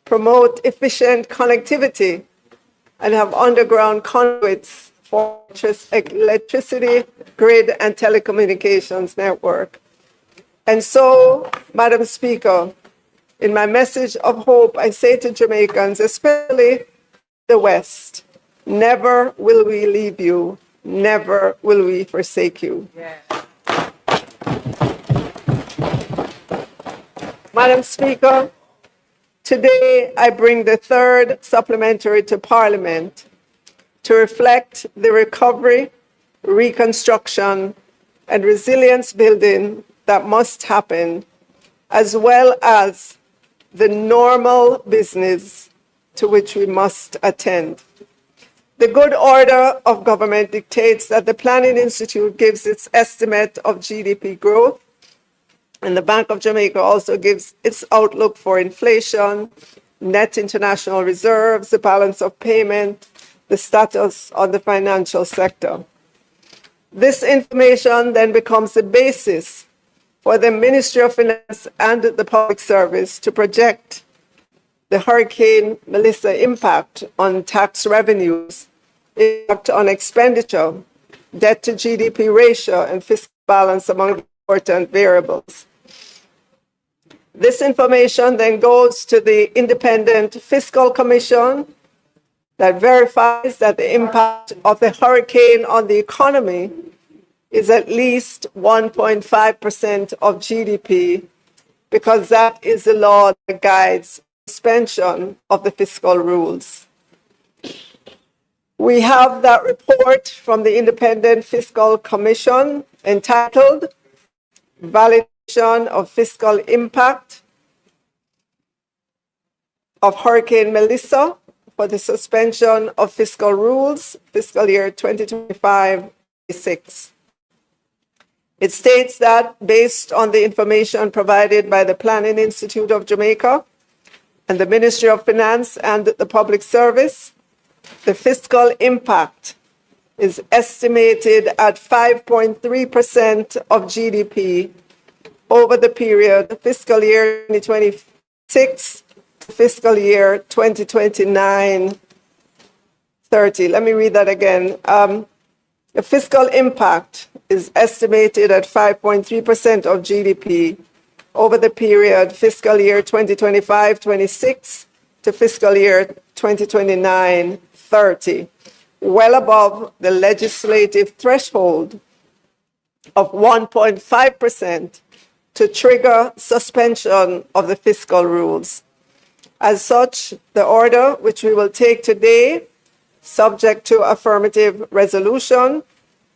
A: promote efficient connectivity, and have underground conduits for electricity, grid, and telecommunications network. And so, Madam Speaker, in my message of hope, I say to Jamaicans, especially the West, never will we leave you, never will we forsake you. Yeah. Madam Speaker, today I bring the third supplementary to Parliament to reflect the recovery, reconstruction, and resilience building that must happen, as well as the normal business to which we must attend. The good order of government dictates that the Planning Institute gives its estimate of GDP growth, and the Bank of Jamaica also gives its outlook for inflation, net international reserves, the balance of payment, the status of the financial sector. This information then becomes the basis for the Ministry of Finance and the Public Service to project the Hurricane Melissa impact on tax revenues, impact on expenditure, debt to GDP ratio, and fiscal balance among important variables. This information then goes to the Independent Fiscal Commission that verifies that the impact of the hurricane on the economy is at least 1.5% of GDP, because that is the law that guides suspension of the fiscal rules. We have that report from the Independent Fiscal Commission entitled Validation of Fiscal Impact of Hurricane Melissa for the Suspension of Fiscal Rules, fiscal year 2025-26. It states that based on the information provided by the Planning Institute of Jamaica and the Ministry of Finance and the Public Service, the fiscal impact is estimated at 5.3% of GDP over the period fiscal year 2026 to fiscal year 2029-30. Let me read that again. The fiscal impact is estimated at 5.3% of GDP over the period fiscal year 2025-26 to fiscal year 2029-30, well above the legislative threshold of 1.5% to trigger suspension of the fiscal rules. As such, the order, which we will take today, subject to affirmative resolution,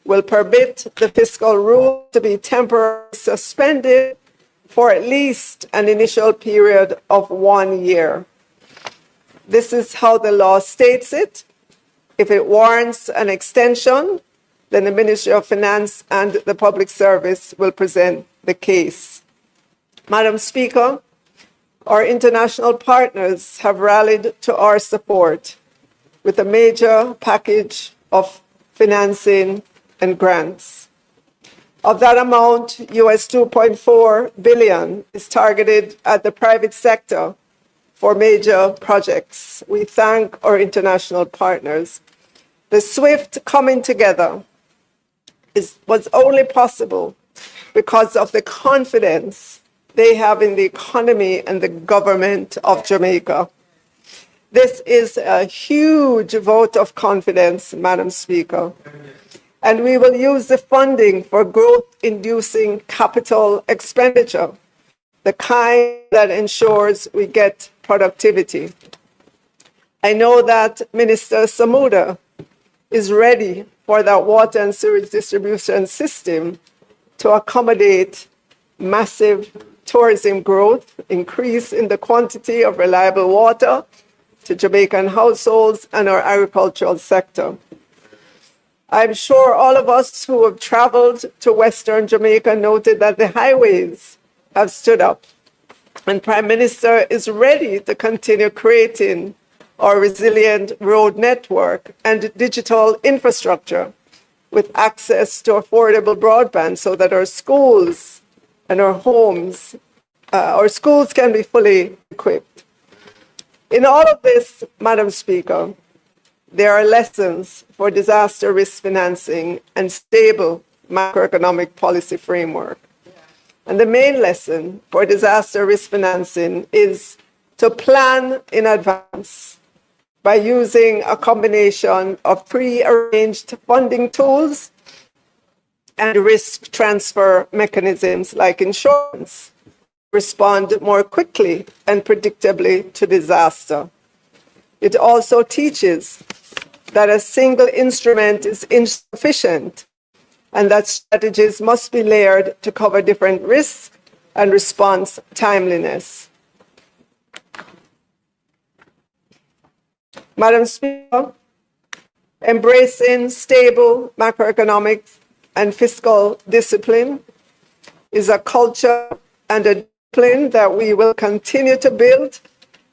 A: will permit the fiscal rule to be temporarily suspended for at least an initial period of 1 year. This is how the law states it. If it warrants an extension, then the Ministry of Finance and the Public Service will present the case. Madam Speaker, our international partners have rallied to our support with a major package of financing and grants. Of that amount, US $2.4 billion is targeted at the private sector for major projects. We thank our international partners. The swift coming together was only possible because of the confidence they have in the economy and the government of Jamaica. This is a huge vote of confidence, Madam Speaker. And we will use the funding for growth-inducing capital expenditure, the kind that ensures we get productivity. I know that Minister Samuda is ready for that water and sewage distribution system to accommodate massive tourism growth, increase in the quantity of reliable water to Jamaican households and our agricultural sector. I'm sure all of us who have traveled to Western Jamaica noted that the highways have stood up, and Prime Minister is ready to continue creating our resilient road network and digital infrastructure with access to affordable broadband so that our schools and our homes, our schools can be fully equipped. In all of this, Madam Speaker, there are lessons for disaster risk financing and stable macroeconomic policy framework. And the main lesson for disaster risk financing is to plan in advance by using a combination of pre-arranged funding tools and risk transfer mechanisms like insurance, respond more quickly and predictably to disaster. It also teaches that a single instrument is insufficient and that strategies must be layered to cover different risks and response timeliness. Madam Speaker, Embracing stable macroeconomic and fiscal discipline is a culture and a discipline that we will continue to build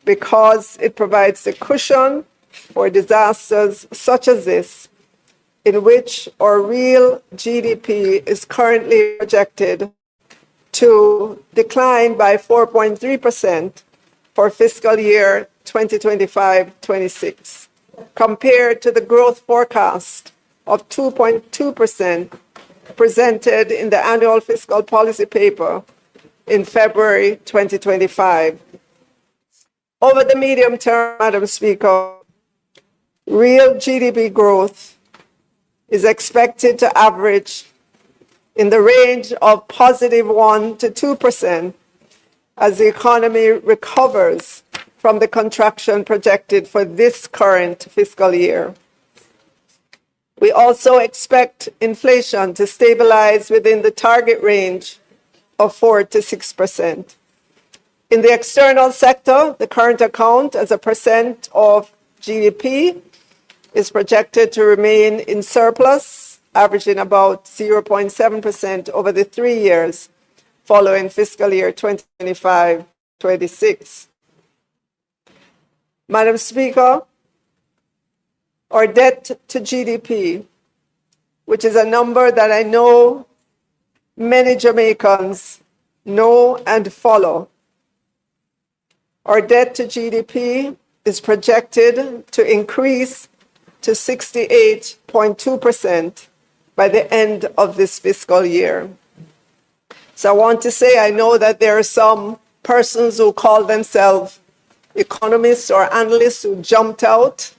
A: because it provides the cushion for disasters such as this, in which our real GDP is currently projected to decline by 4.3% for fiscal year 2025-26, compared to the growth forecast of 2.2% presented in the annual fiscal policy paper in February 2025. Over the medium term, Madam Speaker, real GDP growth is expected to average in the range of positive 1% to 2% as the economy recovers from the contraction projected for this current fiscal year. We also expect inflation to stabilize within the target range of 4% to 6%. In the external sector, the current account as a percent of GDP is projected to remain in surplus, averaging about 0.7% over the 3 years following fiscal year 2025-26. Madam Speaker, our debt to GDP, which is a number that I know many Jamaicans know and follow. Our debt to GDP is projected to increase to 68.2% by the end of this fiscal year. So I want to say, I know that there are some persons who call themselves economists or analysts who jumped out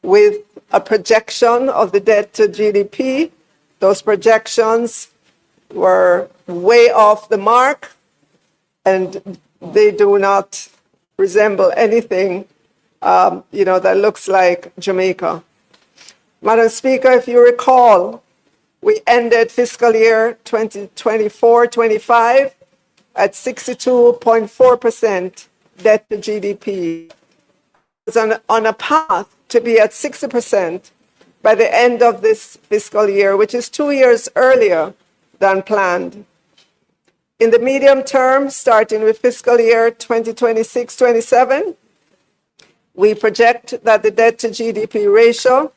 A: with a projection of the debt to GDP. Those projections were way off the mark, and they do not resemble anything, that looks like Jamaica. Madam Speaker, if you recall, we ended fiscal year 2024-25 at 62.4% debt to GDP. It's on a path to be at 60% by the end of this fiscal year, which is 2 years earlier than planned. In the medium term, starting with fiscal year 2026-27, we project that the debt to GDP ratio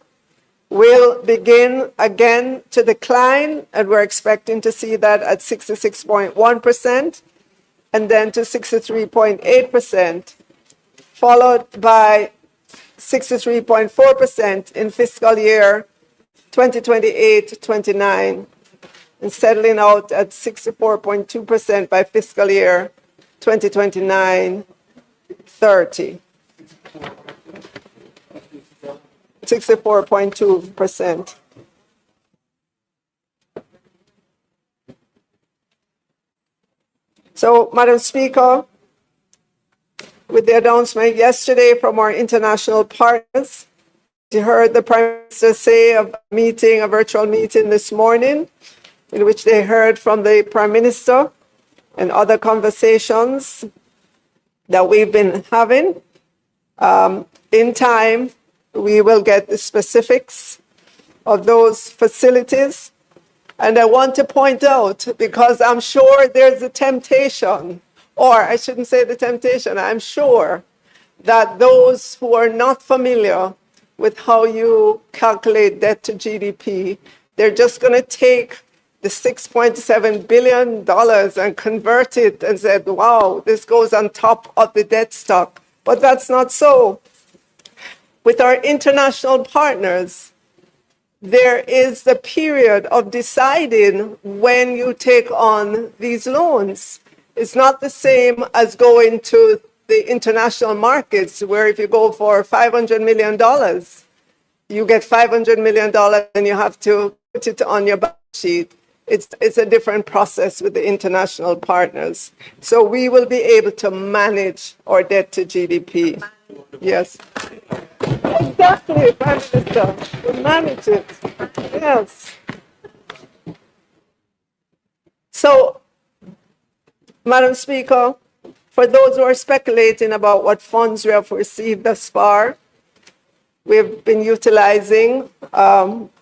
A: will begin again to decline, and we're expecting to see that at 66.1% and then to 63.8%, followed by 63.4% in fiscal year 2028-29, and settling out at 64.2% by fiscal year 2029-30. 64.2%. So, Madam Speaker, with the announcement yesterday from our international partners, you heard the Prime Minister say of a virtual meeting this morning, in which they heard from the Prime Minister and other conversations that we've been having. In time, we will get the specifics of those facilities. And I want to point out, because I'm sure there's a temptation, or I shouldn't say the temptation, I'm sure that those who are not familiar with how you calculate debt to GDP, they're just going to take the $6.7 billion and convert it and say, wow, this goes on top of the debt stock. But that's not so. With our international partners, there is the period of deciding when you take on these loans. It's not the same as going to the international markets, where if you go for $500 million, you get $500 million and you have to put it on your balance sheet. It's a different process with the international partners. So we will be able to manage our debt to GDP. Yes. Exactly, Prime Minister. We'll manage it. Yes. So, Madam Speaker, for those who are speculating about what funds we have received thus far, We've been utilizing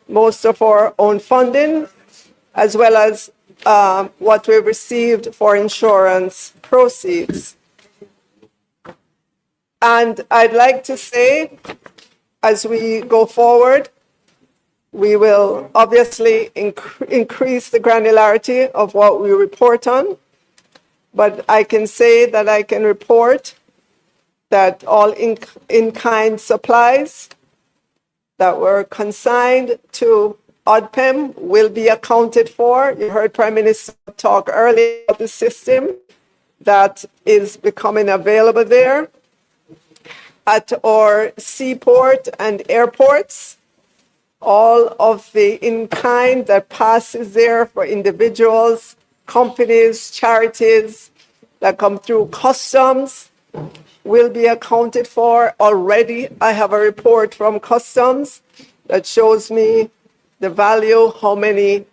A: most of our own funding, as well as what we've received for insurance proceeds. And I'd like to say, as we go forward, we will obviously increase the granularity of what we report on, but I can say that I can report that all in-kind supplies that were consigned to ODPEM will be accounted for. You heard Prime Minister talk earlier about the system that is becoming available there. At our seaport and airports, all of the in-kind that passes there for individuals, companies, charities that come through customs will be accounted for. Already, I have a report from customs that shows me the value, how many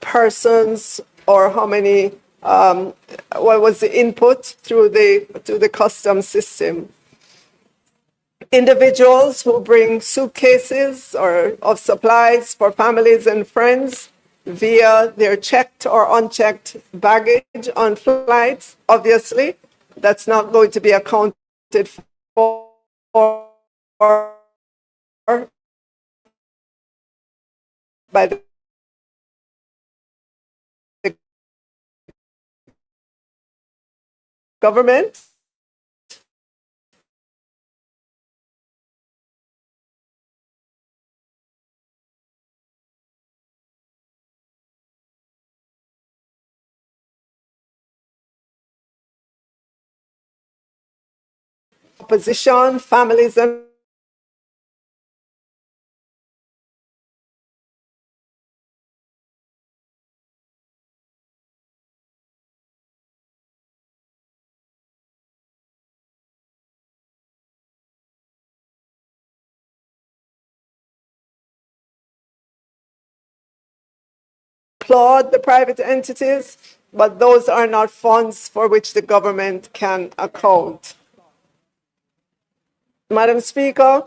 A: persons or how many, what was the input through the customs system. Individuals who bring suitcases or of supplies for families and friends via their checked or unchecked baggage on flights, obviously, that's not going to be accounted for by the government. Opposition, families and applaud the private entities, but those are not funds for which the government can account. Madam Speaker,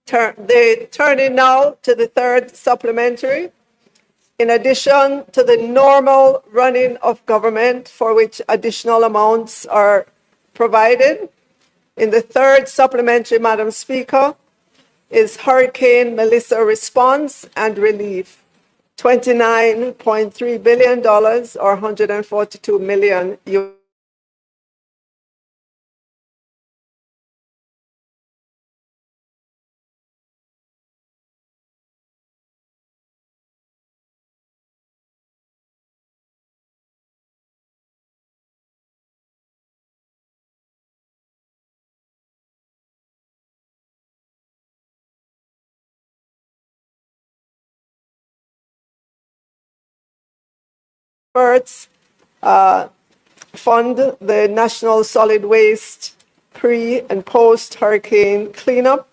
A: turning now to the third supplementary. In addition to the normal running of government for which additional amounts are provided, in the third supplementary, Madam Speaker, is Hurricane Melissa response and relief. $29.3 billion or 142 million efforts fund the National Solid Waste pre and post hurricane cleanup.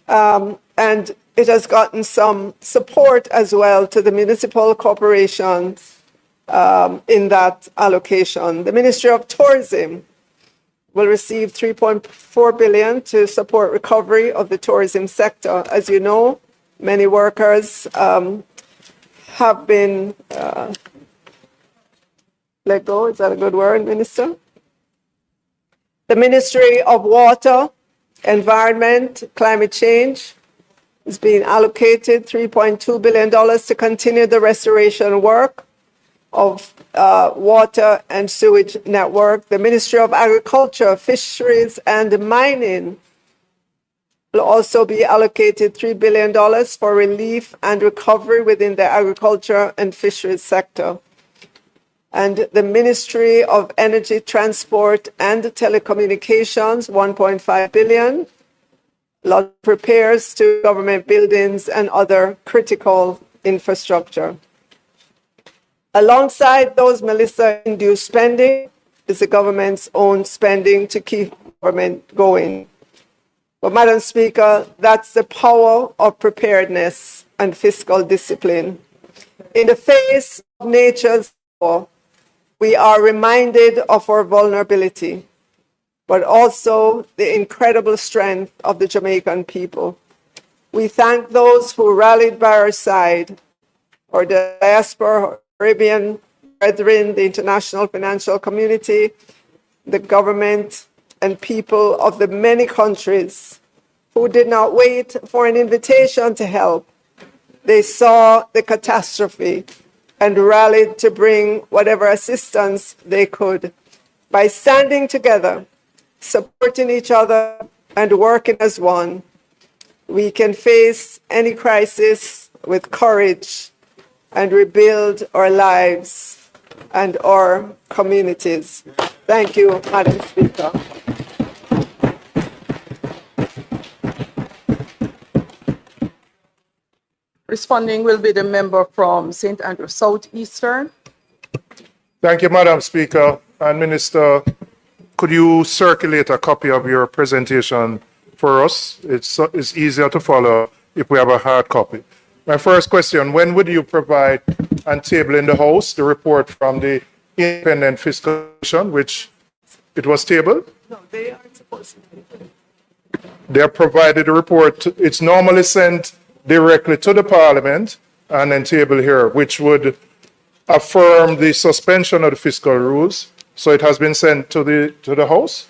A: And it has gotten some support as well to the municipal corporations in that allocation. The Ministry of Tourism will receive $3.4 billion to support recovery of the tourism sector. As you know, many workers have been let go. Is that a good word, Minister? The Ministry of Water, Environment, Climate Change is being allocated $3.2 billion to continue the restoration work of water and sewage network. The Ministry of Agriculture, Fisheries and Mining will also be allocated $3 billion for relief and recovery within the agriculture and fisheries sector. And the Ministry of Energy, Transport and Telecommunications, $1.5 billion, repairs to government buildings and other critical infrastructure. Alongside those Melissa-induced spending is the government's own spending to keep government going. But Madam Speaker, that's the power of preparedness and fiscal discipline. In the face of nature's law, we are reminded of our vulnerability. but also the incredible strength of the Jamaican people. We thank those who rallied by our side, our diaspora, Caribbean brethren, the international financial community, the government, and people of the many countries who did not wait for an invitation to help. They saw the catastrophe and rallied to bring whatever assistance they could. By standing together, supporting each other, and working as one, we can face any crisis with courage and rebuild our lives and our communities. Thank you, Madam Speaker.
B: Responding will be the member from St. Andrew Southeastern.
I: Thank you, Madam Speaker. And Minister, could you circulate a copy of your presentation for us? It's easier to follow if we have a hard copy. My first question, when would you provide and table in the House the report from the Independent Fiscal Commission, which it was tabled?
A: No, they aren't supposed to.
I: They are provided a report. It's normally sent directly to the Parliament and then tabled here, which would affirm the suspension of the fiscal rules. So it has been sent to the House,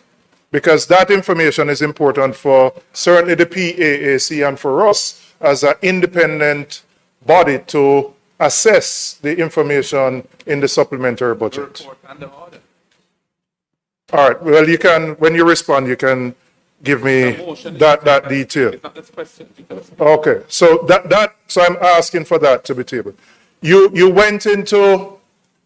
I: because that information is important for certainly the PAAC and for us as an independent body to assess the information in the supplementary budget. All right. Well, you can, when you respond, you can give me that detail. Okay. So so I'm asking for that to be tabled. You went into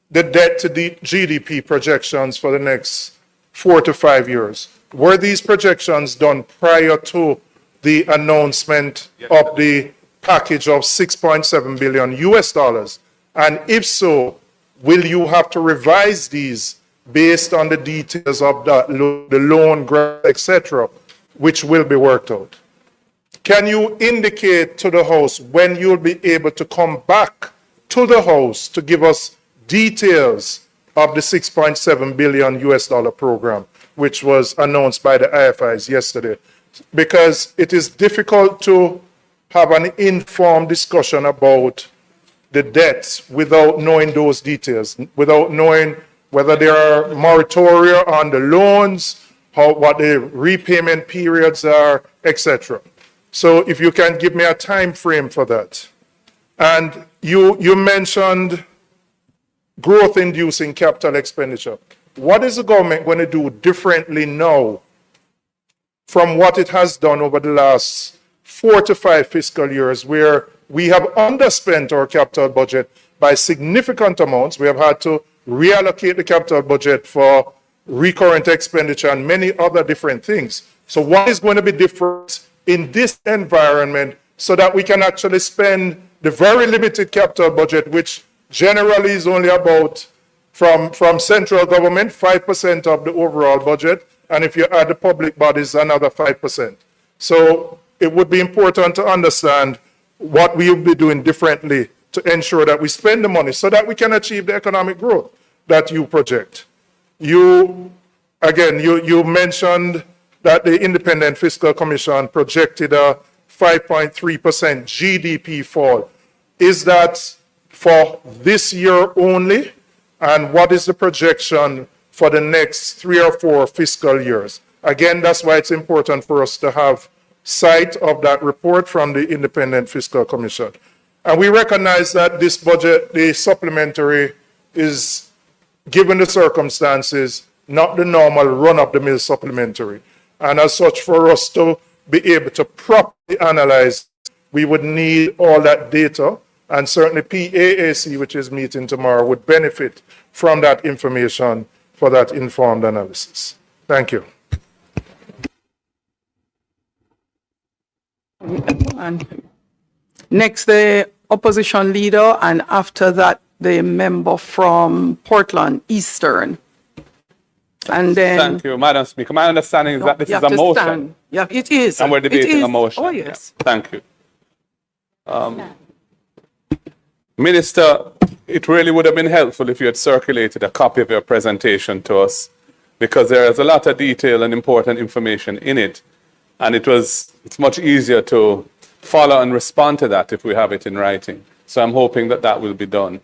I: the debt to the GDP projections for the next 4 to 5 years. Were these projections done prior to the announcement of the package of $6.7 billion US dollars? And if so, will you have to revise these based on the details of the loan grant, etc., which will be worked out? Can you indicate to the House when you'll be able to come back to the House to give us details of the $6.7 billion US dollar program, which was announced by the IFIs yesterday? Because it is difficult to have an informed discussion about the debts without knowing those details, without knowing whether there are moratoria on the loans, what the repayment periods are, etc. So if you can give me a time frame for that. And you mentioned growth-inducing capital expenditure. What is the government going to do differently now from what it has done over the last 4 to 5 fiscal years, where we have underspent our capital budget by significant amounts? We have had to reallocate the capital budget for recurrent expenditure and many other different things. So what is going to be different in this environment so that we can actually spend the very limited capital budget, which generally is only about, from central government, 5% of the overall budget, and if you add the public bodies, another 5%. So it would be important to understand what we will be doing differently to ensure that we spend the money so that we can achieve the economic growth that you project. You mentioned that the Independent Fiscal Commission projected a 5.3% GDP fall. Is that for this year only? And what is the projection for the next 3 or 4 fiscal years? Again, that's why it's important for us to have sight of that report from the Independent Fiscal Commission. And we recognize that this budget, the supplementary, is, given the circumstances, not the normal run-of-the-mill supplementary. And as such, for us to be able to properly analyze, we would need all that data, and certainly PAAC, which is meeting tomorrow, would benefit from that information for that informed analysis. Thank you.
B: And next, the opposition leader, and after that, the member from Portland Eastern. And then.
F: Thank you, Madam Speaker. My understanding is that this
B: you
F: is
B: have
F: a
B: to
F: motion.
B: stand. Yeah, it is.
F: And we're debating
B: It is.
F: a motion.
B: Oh, yes.
F: Yeah. Thank you. Minister, it really would have been helpful if you had circulated a copy of your presentation to us because there is a lot of detail and important information in it. And it's much easier to follow and respond to that if we have it in writing. So I'm hoping that that will be done.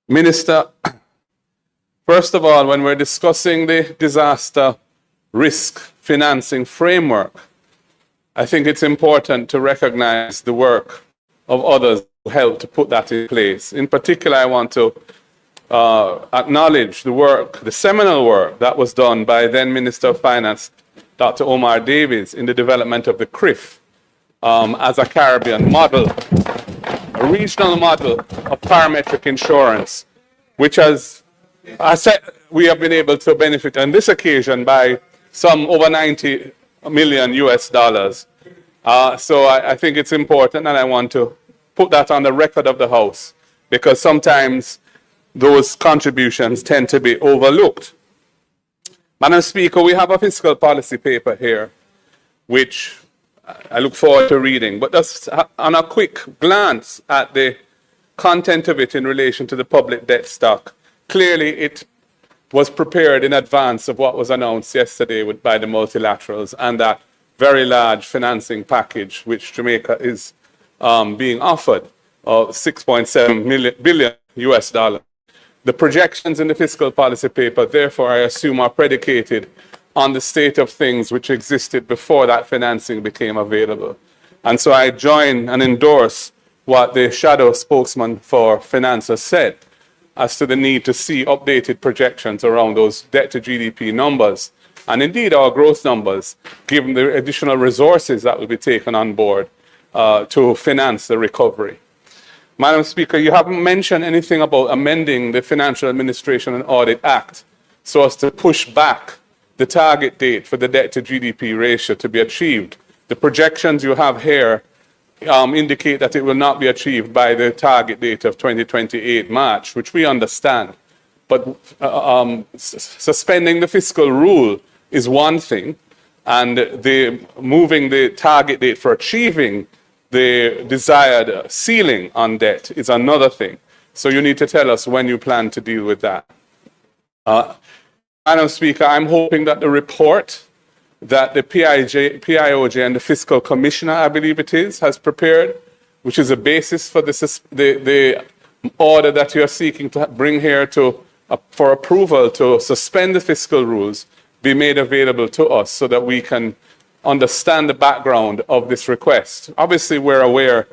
F: Minister, first of all, when we're discussing the disaster risk financing framework, I think it's important to recognize the work of others who helped to put that in place. In particular, I want to acknowledge the work, the seminal work that was done by then Minister of Finance, Dr. Omar Davies, in the development of the CRIF as a Caribbean model, a regional model of parametric insurance, which has, we have been able to benefit on this occasion by some over 90 million US dollars. So I think it's important, and I want to put that on the record of the House, because sometimes those contributions tend to be overlooked. Madam Speaker, we have a fiscal policy paper here, which I look forward to reading, but just on a quick glance at the content of it in relation to the public debt stock, clearly it was prepared in advance of what was announced yesterday by the multilaterals and that very large financing package which Jamaica is being offered of 6.7 billion US dollars. The projections in the fiscal policy paper, therefore, I assume, are predicated on the state of things which existed before that financing became available. And so I join and endorse what the shadow spokesman for finance has said as to the need to see updated projections around those debt to GDP numbers, and indeed our growth numbers, given the additional resources that will be taken on board to finance the recovery. Madam Speaker, you haven't mentioned anything about amending the Financial Administration and Audit Act so as to push back the target date for the debt to GDP ratio to be achieved. The projections you have here indicate that it will not be achieved by the target date of 2028 March, which we understand. But suspending the fiscal rule is one thing, and moving the target date for achieving the desired ceiling on debt is another thing. So you need to tell us when you plan to deal with that. Madam Speaker, I'm hoping that the report that the PIOJ and the Fiscal Commissioner, I believe it is, has prepared, which is a basis for the order that you are seeking to bring here for approval to suspend the fiscal rules, be made available to us so that we can understand the background of this request. Obviously, we're aware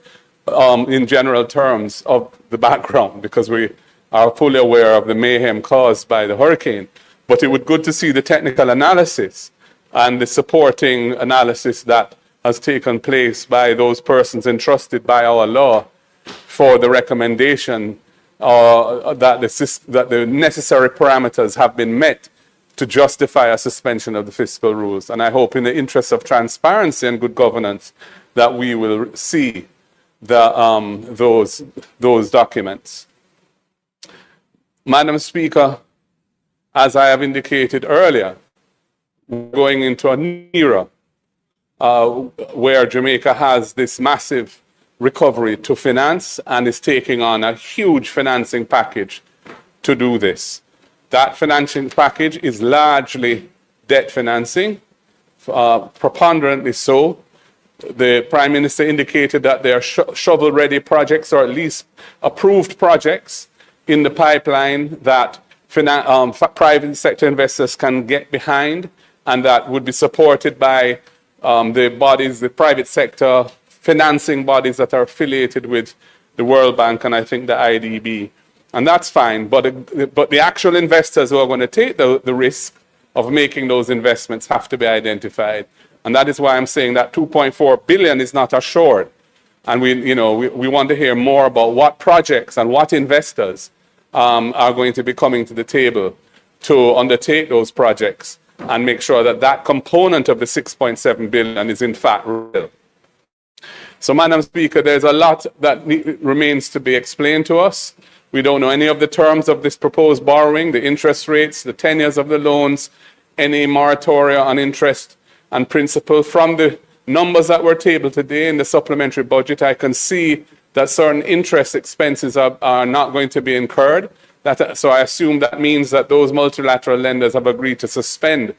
F: in general terms of the background because we are fully aware of the mayhem caused by the hurricane, but it would be good to see the technical analysis and the supporting analysis that has taken place by those persons entrusted by our law for the recommendation that the necessary parameters have been met to justify a suspension of the fiscal rules. And I hope in the interest of transparency and good governance that we will see those documents. Madam Speaker, as I have indicated earlier, we're going into a new era where Jamaica has this massive recovery to finance and is taking on a huge financing package to do this. That financing package is largely debt financing, preponderantly so. The Prime Minister indicated that there are shovel-ready projects, or at least approved projects, in the pipeline that private sector investors can get behind, and that would be supported by the private sector financing bodies that are affiliated with the World Bank and I think the IDB. And that's fine, but the actual investors who are going to take the risk of making those investments have to be identified. And that is why I'm saying that 2.4 billion is not assured. And we want to hear more about what projects and what investors are going to be coming to the table to undertake those projects and make sure that that component of the 6.7 billion is in fact real. So, Madam Speaker, there's a lot that remains to be explained to us. We don't know any of the terms of this proposed borrowing, the interest rates, the tenures of the loans, any moratoria on interest and principal. From the numbers that were tabled today in the supplementary budget, I can see that certain interest expenses are not going to be incurred, So I assume that means that those multilateral lenders have agreed to suspend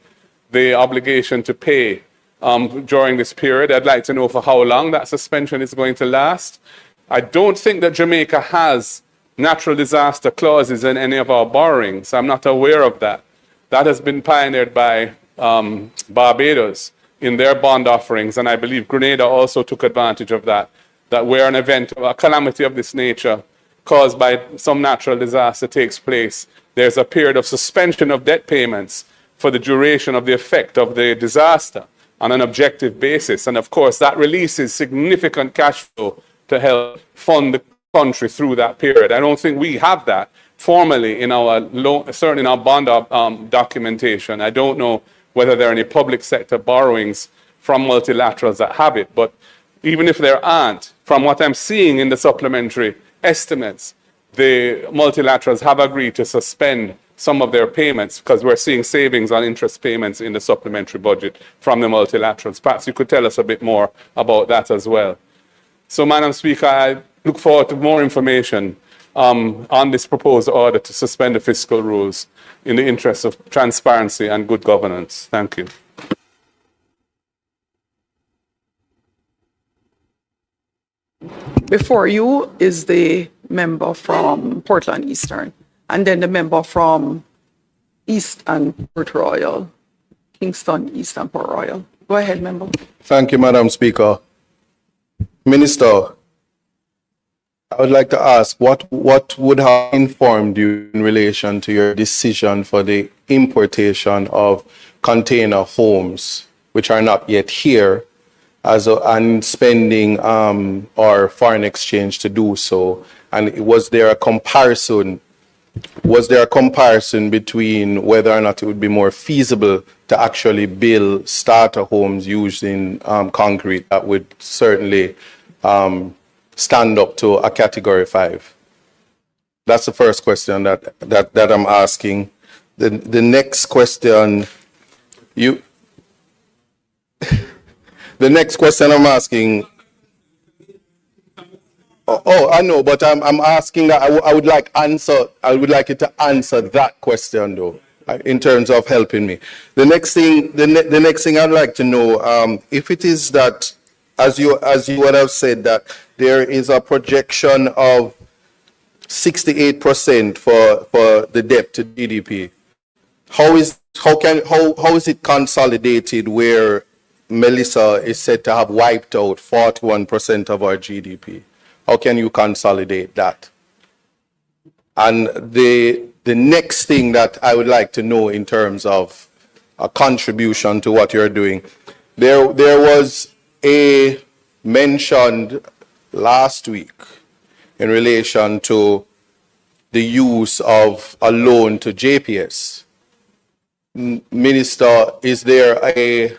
F: the obligation to pay during this period. I'd like to know for how long that suspension is going to last. I don't think that Jamaica has natural disaster clauses in any of our borrowings. I'm not aware of that. That has been pioneered by Barbados in their bond offerings, and I believe Grenada also took advantage of that, that where an event, a calamity of this nature caused by some natural disaster takes place, there's a period of suspension of debt payments for the duration of the effect of the disaster on an objective basis. And of course, that releases significant cash flow to help fund the country through that period. I don't think we have that formally in our loan, certainly in our bond documentation. I don't know whether there are any public sector borrowings from multilaterals that have it, but even if there aren't, from what I'm seeing in the supplementary estimates, the multilaterals have agreed to suspend some of their payments because we're seeing savings on interest payments in the supplementary budget from the multilaterals. Perhaps you could tell us a bit more about that as well. So, Madam Speaker, I look forward to more information on this proposed order to suspend the fiscal rules in the interest of transparency and good governance. Thank you.
B: Before you is the member from Portland Eastern, and then the member from East and Port Royal, Kingston, East and Port Royal. Go ahead, member.
D: Thank you, Madam Speaker. Minister, I would like to ask what would have informed you in relation to your decision for the importation of container homes, which are not yet here, and spending or foreign exchange to do so? And was there a comparison? Was there a comparison between whether or not it would be more feasible to actually build starter homes using concrete that would certainly stand up to a Category 5? That's the first question that I'm asking. The next question, the next question I'm asking. Oh, I know, but I'm asking that I would like you to answer that question though, in terms of helping me. The next thing I'd like to know, if it is that, as you would have said, that there is a projection of 68% for the debt to GDP. How is it consolidated where Melissa is said to have wiped out 41% of our GDP? How can you consolidate that? And the next thing that I would like to know in terms of a contribution to what you're doing, there was a mentioned last week in relation to the use of a loan to JPS. Minister, is there a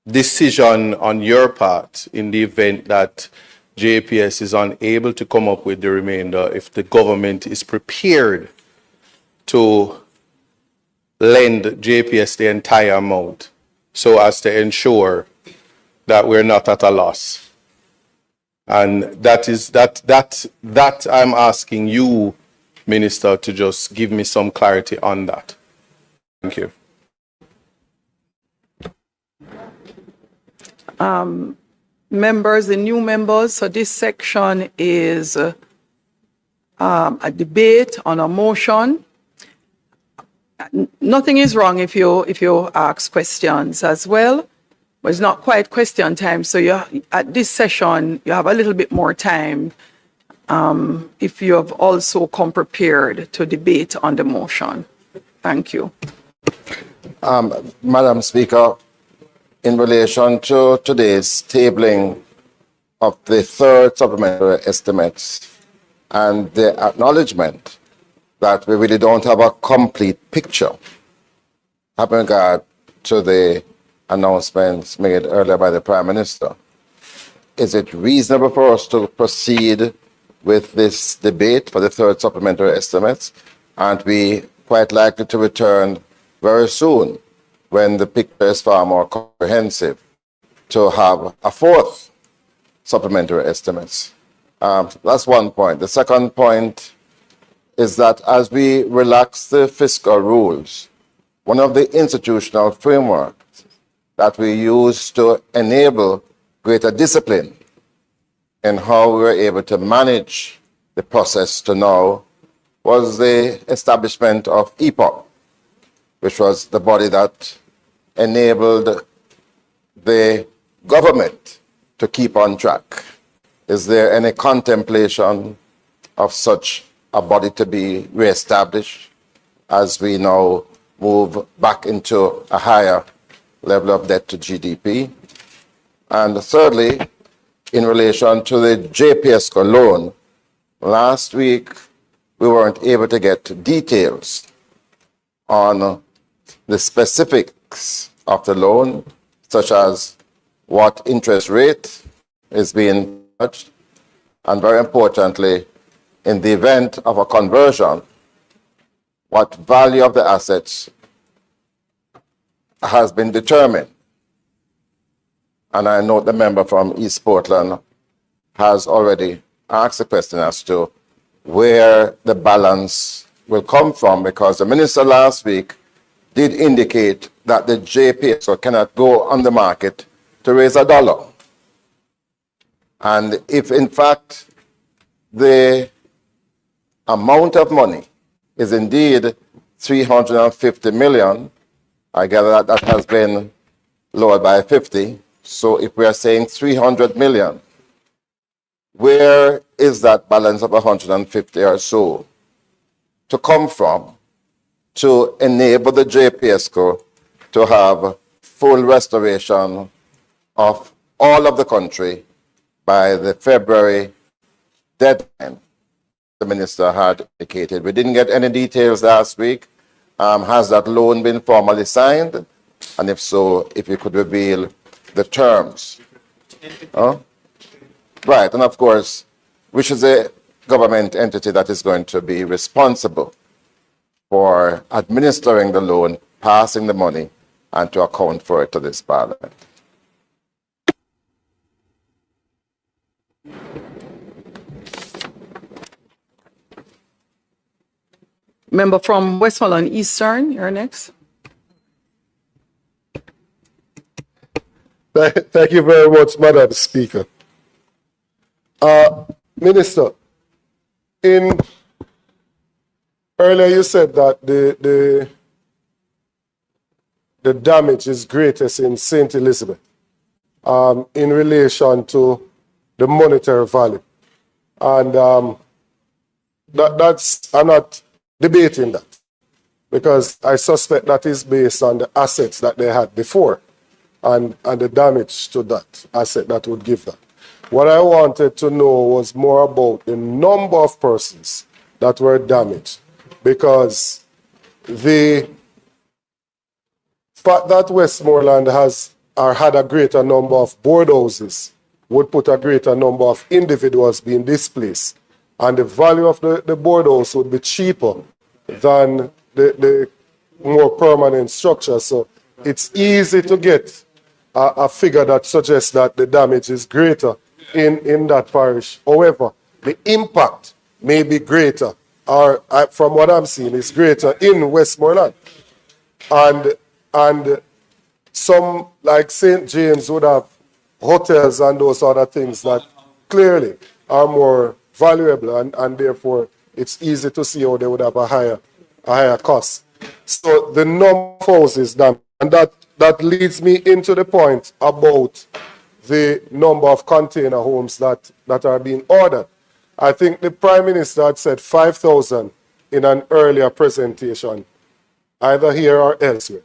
D: decision on your part in the event that JPS is unable to come up with the remainder, if the government is prepared to lend JPS the entire amount so as to ensure that we're not at a loss? And that I'm asking you, Minister, to just give me some clarity on that. Thank you.
B: Members, the new members, so this section is a debate on a motion. Nothing is wrong if you ask questions as well, but it's not quite question time. So at this session, you have a little bit more time if you have also come prepared to debate on the motion. Thank you.
E: Madam Speaker, in relation to today's tabling of the third supplementary estimates and the acknowledgement that we really don't have a complete picture having regard to the announcements made earlier by the Prime Minister, is it reasonable for us to proceed with this debate for the third supplementary estimates? Aren't we quite likely to return very soon, when the picture is far more comprehensive, to have a fourth supplementary estimates? That's one point. The second point is that as we relax the fiscal rules, one of the institutional frameworks that we use to enable greater discipline in how we were able to manage the process to now was the establishment of EPOP, which was the body that enabled the government to keep on track. Is there any contemplation of such a body to be reestablished as we now move back into a higher level of debt to GDP? And thirdly, in relation to the JPSCO loan, last week we weren't able to get details on the specifics of the loan, such as what interest rate is being charged, and very importantly, in the event of a conversion, what value of the assets has been determined. And I know the member from East Portland has already asked the question as to where the balance will come from, because the minister last week did indicate that the JPSCO cannot go on the market to raise $1. And if in fact the amount of money is indeed 350 million, I gather that that has been lowered by 50. So if we are saying 300 million, where is that balance of 150 or so to come from to enable the JPSCO to have full restoration of all of the country by the February deadline the minister had indicated? We didn't get any details last week. Has that loan been formally signed? And if so, if you could reveal the terms. Right, and of course, which is a government entity that is going to be responsible for administering the loan, passing the money, and to account for it to this parliament.
B: Member from Westmoreland Eastern, you're next.
D: Thank you very much, Madam Speaker. Minister, earlier you said that the damage is greatest in St. Elizabeth in relation to the monetary value. And I'm not debating that, because I suspect that is based on the assets that they had before and the damage to that asset that would give that. What I wanted to know was more about the number of persons that were damaged, because the fact that Westmoreland had a greater number of board houses would put a greater number of individuals being displaced, and the value of the board house would be cheaper than the more permanent structure. So it's easy to get a figure that suggests that the damage is greater in that parish. However, the impact may be greater, or from what I'm seeing, is greater in Westmoreland. And some, like St. James, would have hotels and those other things that clearly are more valuable, and therefore it's easy to see how they would have a higher cost. So the number of houses damaged, and that leads me into the point about the number of container homes that are being ordered. I think the Prime Minister had said 5,000 in an earlier presentation, either here or elsewhere.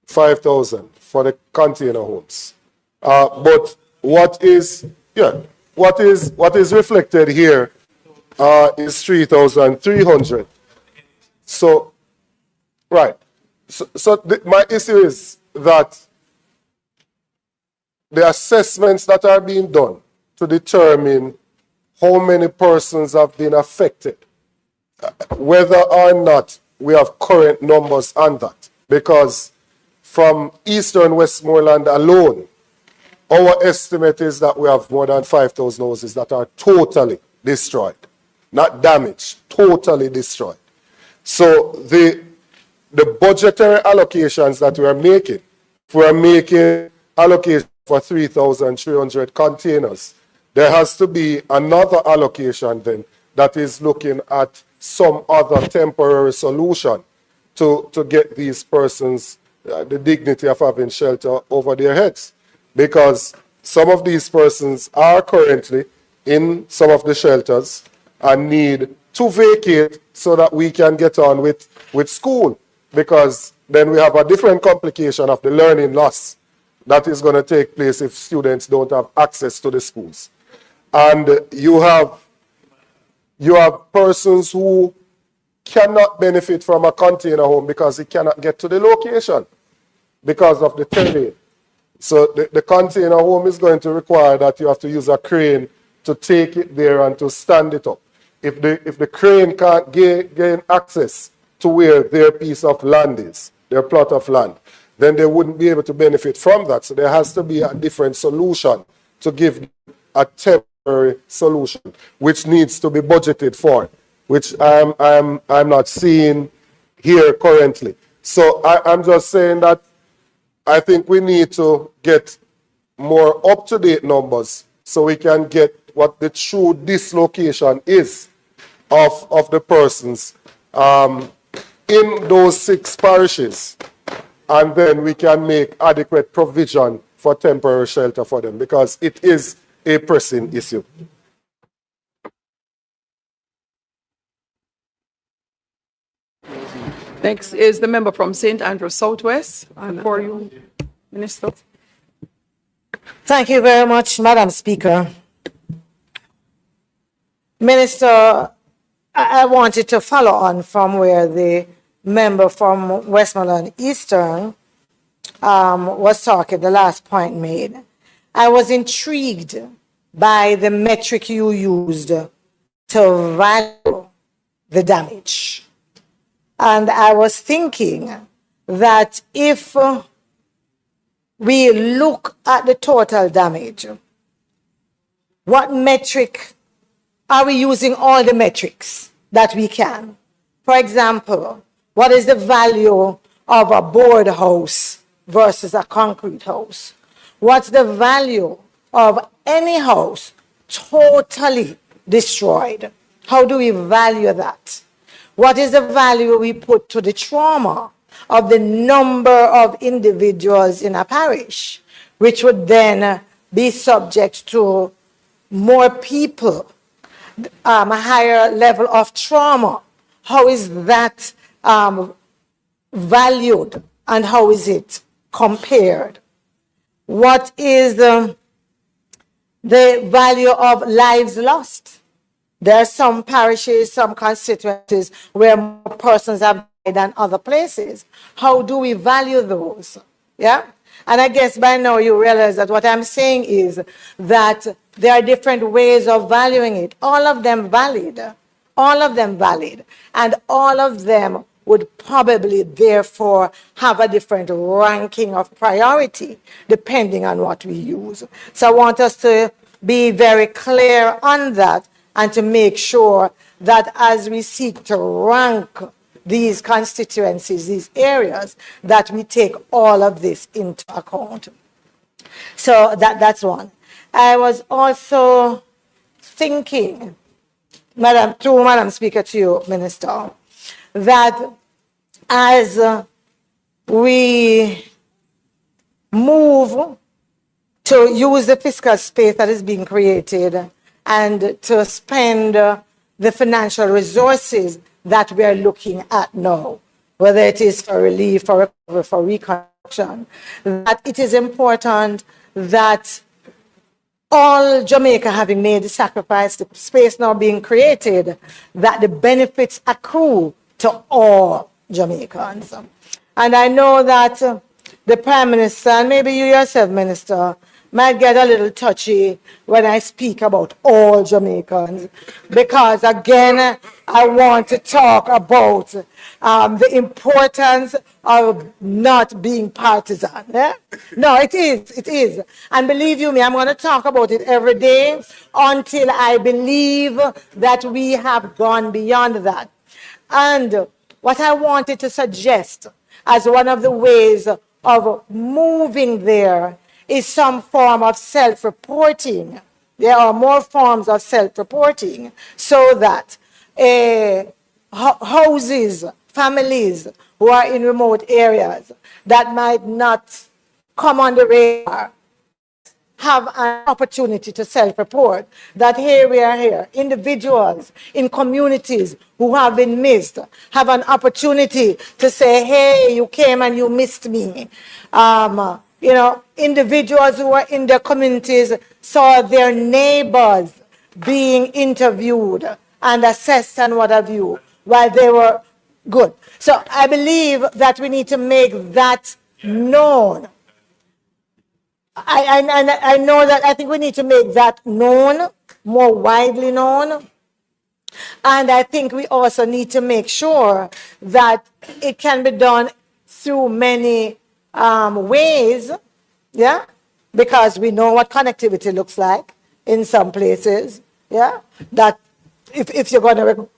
D: 5,000 for the container homes. But what is reflected here is 3,300. So, right. So my issue is that the assessments that are being done to determine how many persons have been affected, whether or not we have current numbers on that, because from Eastern Westmoreland alone, our estimate is that we have more than 5,000 houses that are totally destroyed, not damaged, totally destroyed. So the budgetary allocations that we are making, if we are making allocation for 3,300 containers, there has to be another allocation then that is looking at some other temporary solution to get these persons the dignity of having shelter over their heads. Because some of these persons are currently in some of the shelters and need to vacate so that we can get on with school. Because then we have a different complication of the learning loss that is going to take place if students don't have access to the schools. And you have persons who cannot benefit from a container home because he cannot get to the location because of the terrain. So the container home is going to require that you have to use a crane to take it there and to stand it up. If the crane can't gain access to where their piece of land is, their plot of land, then they wouldn't be able to benefit from that. So there has to be a different solution to give a temporary solution, which needs to be budgeted for, which I'm not seeing here currently. So I'm just saying that I think we need to get more up-to-date numbers so we can get what the true dislocation is of the persons in those 6 parishes. And then we can make adequate provision for temporary shelter for them, because it is a pressing issue.
B: Next is the member from St. Andrews Southwest. And for you, Minister.
J: Thank you very much, Madam Speaker. Minister, I wanted to follow on from where the member from Westmoreland Eastern was talking, the last point made. I was intrigued by the metric you used to value the damage. And I was thinking that if we look at the total damage, what metric are we using? All the metrics that we can? For example, what is the value of a board house versus a concrete house? What's the value of any house totally destroyed? How do we value that? What is the value we put to the trauma of the number of individuals in a parish, which would then be subject to more people, a higher level of trauma? How is that valued and how is it compared? What is the value of lives lost? There are some parishes, some constituencies where more persons have died than other places. How do we value those? Yeah? And I guess by now you realize that what I'm saying is that there are different ways of valuing it. All of them valid. All of them valid. And all of them would probably therefore have a different ranking of priority depending on what we use. So I want us to be very clear on that, and to make sure that as we seek to rank these constituencies, these areas, that we take all of this into account. So that's one. I was also thinking, Madam Speaker, to you, Minister, that as we move to use the fiscal space that is being created and to spend the financial resources that we are looking at now, whether it is for relief, for recovery, for reconstruction, that it is important that all Jamaica having made the sacrifice, the space now being created, that the benefits accrue to all Jamaicans. And I know that the Prime Minister, and maybe you yourself, Minister, might get a little touchy when I speak about all Jamaicans, because again, I want to talk about the importance of not being partisan. Eh? No, it is. And believe you me, I'm going to talk about it every day until I believe that we have gone beyond that. And what I wanted to suggest as one of the ways of moving there is some form of self-reporting. There are more forms of self-reporting so that houses, families who are in remote areas that might not come on the radar have an opportunity to self-report that here we are here. Individuals in communities who have been missed have an opportunity to say, hey, you came and you missed me. You know, individuals who are in their communities saw their neighbors being interviewed and assessed and what have you while they were good. So I believe that we need to make that known. I know that I think we need to make that known, more widely known. And I think we also need to make sure that it can be done through many ways, yeah? Because we know what connectivity looks like in some places, yeah? That if you're going to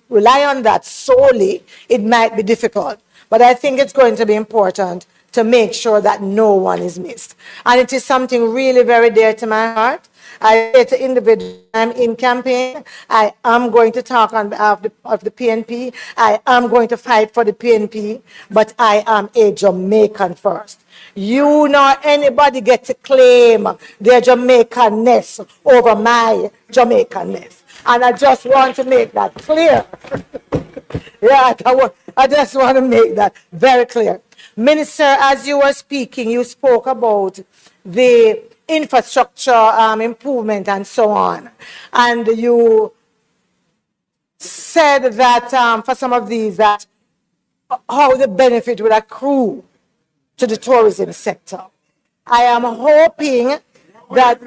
J: rely on that solely, it might be difficult. But I think it's going to be important to make sure that no one is missed. And it is something really very dear to my heart. I say to individuals, I'm in campaign. I am going to talk on behalf of the PNP. I am going to fight for the PNP, but I am a Jamaican first. You nor anybody get to claim their Jamaicanness over my Jamaicanness. And I just want to make that clear. Yeah, I just want to make that very clear. Minister, as you were speaking, you spoke about the infrastructure improvement and so on. And you said that for some of these, that how the benefit will accrue to the tourism sector. I am hoping that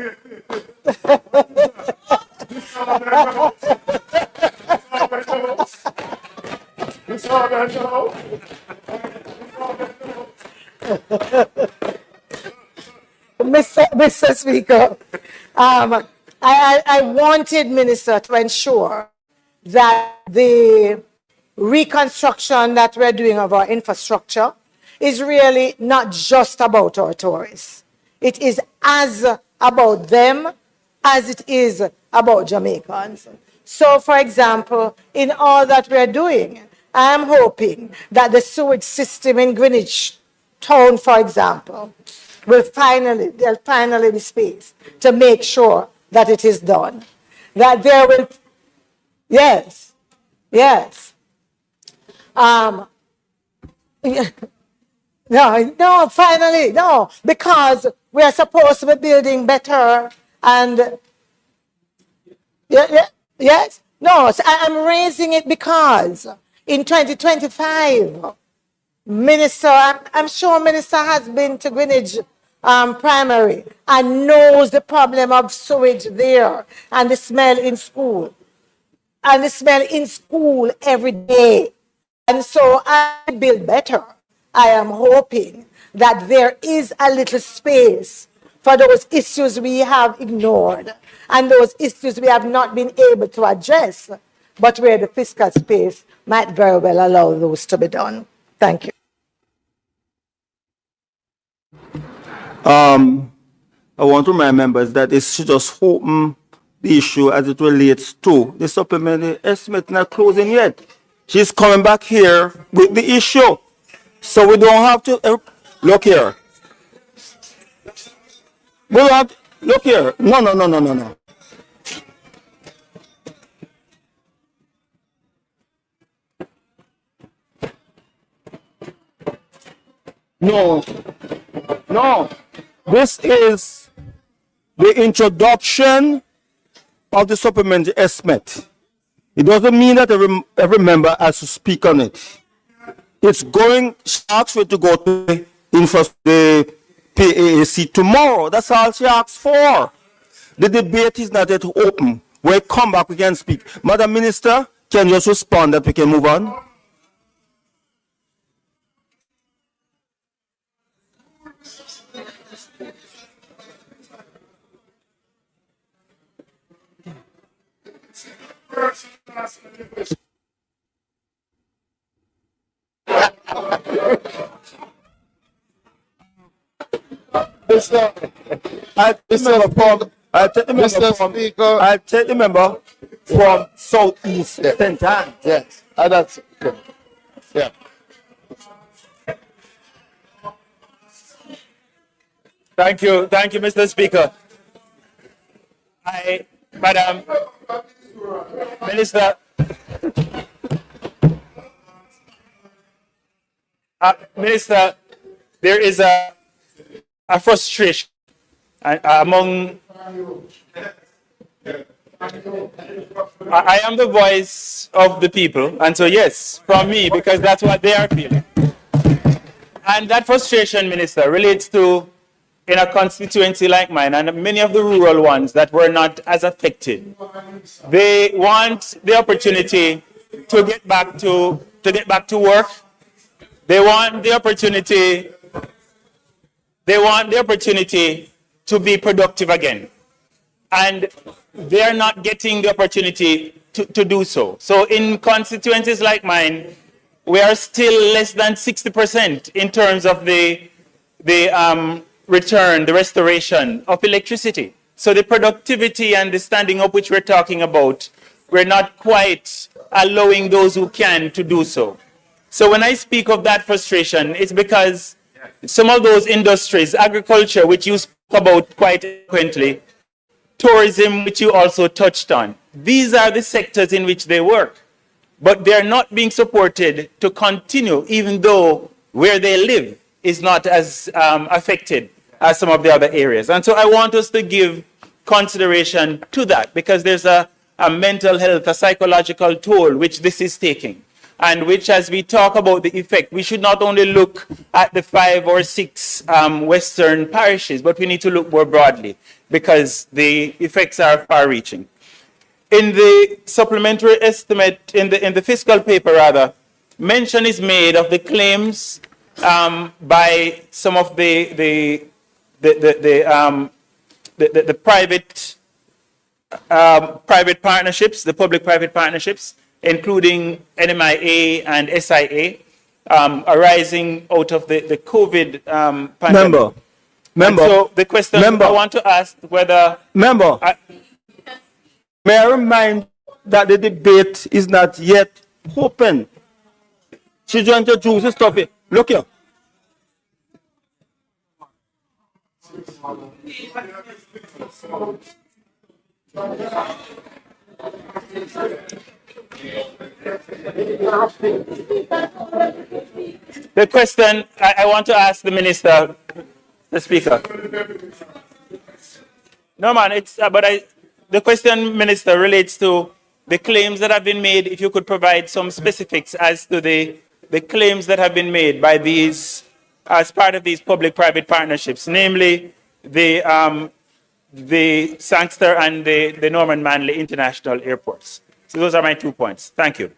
J: Mr. Speaker, I wanted Minister to ensure that the reconstruction that we're doing of our infrastructure is really not just about our tourists. It is as about them as it is about Jamaicans. So, for example, in all that we're doing, I am hoping that the sewage system in Greenwich Town, for example, there'll finally be space to make sure that it is done. That there will, yes. No, finally, no, because we are supposed to be building better and, yes, no, so I'm raising it because in 2025, Minister, I'm sure Minister has been to Greenwich Primary and knows the problem of sewage there and the smell in school. And the smell in school every day. And so I build better. I am hoping that there is a little space for those issues we have ignored and those issues we have not been able to address, but where the fiscal space might very well allow those to be done. Thank you.
Q: I want to remind members that they should just open the issue as it relates to the supplementary estimate not closing yet. She's coming back here with the issue. So we don't have to, look here. We don't have to, look here. No. No. This is the introduction of the supplementary estimate. It doesn't mean that every member has to speak on it. It's going, ask for it to go to the pay AAC tomorrow. That's all she asks for. The debate is not yet open. When we come back, we can speak. Madam Minister, can you just respond that we can move on? I'll take the member from Southeast St. Anne.
D: Yes, that's good. Yeah.
M: Thank you, Mr. Speaker. Madam Minister, Minister, there is a frustration among. I am the voice of the people, and so yes, from me, because that's what they are feeling. And that frustration, Minister, relates to in a constituency like mine and many of the rural ones that were not as affected. They want the opportunity to get back to work. They want the opportunity to be productive again. And they are not getting the opportunity to do so. So in constituencies like mine, we are still less than 60% in terms of the restoration of electricity. So the productivity and the standing up which we're talking about, we're not quite allowing those who can to do so. So when I speak of that frustration, it's because some of those industries, agriculture, which you spoke about quite frequently, tourism, which you also touched on, these are the sectors in which they work. But they're not being supported to continue, even though where they live is not as affected as some of the other areas. And so I want us to give consideration to that, because there's a mental health, a psychological toll which this is taking. And which, as we talk about the effect, we should not only look at the 5 or 6 Western parishes, but we need to look more broadly, because the effects are far-reaching. In the supplementary estimate, in the fiscal paper rather, mention is made of the claims by some of the private partnerships, the public-private partnerships, including NMIA and SIA, arising out of the COVID pandemic.
Q: Member.
M: So the question I want to ask whether...
Q: May I remind that the debate is not yet open. She's going to introduce the stuff. Look here.
M: The question I want to ask the Minister, the Speaker. No, man, the question, Minister, relates to the claims that have been made. If you could provide some specifics as to the claims that have been made by these, as part of these public-private partnerships, namely the Sangster and the Norman Manley International Airports. So those are my 2 points. Thank you.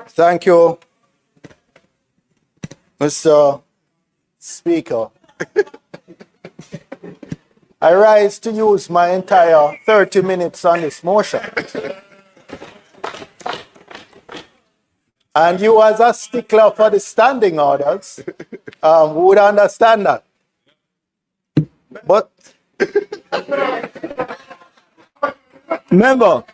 C: Thank you, Mr. Speaker. I rise to use my entire 30 minutes on this motion. And you, as a stickler for the standing orders, would understand that. But,
Q: member,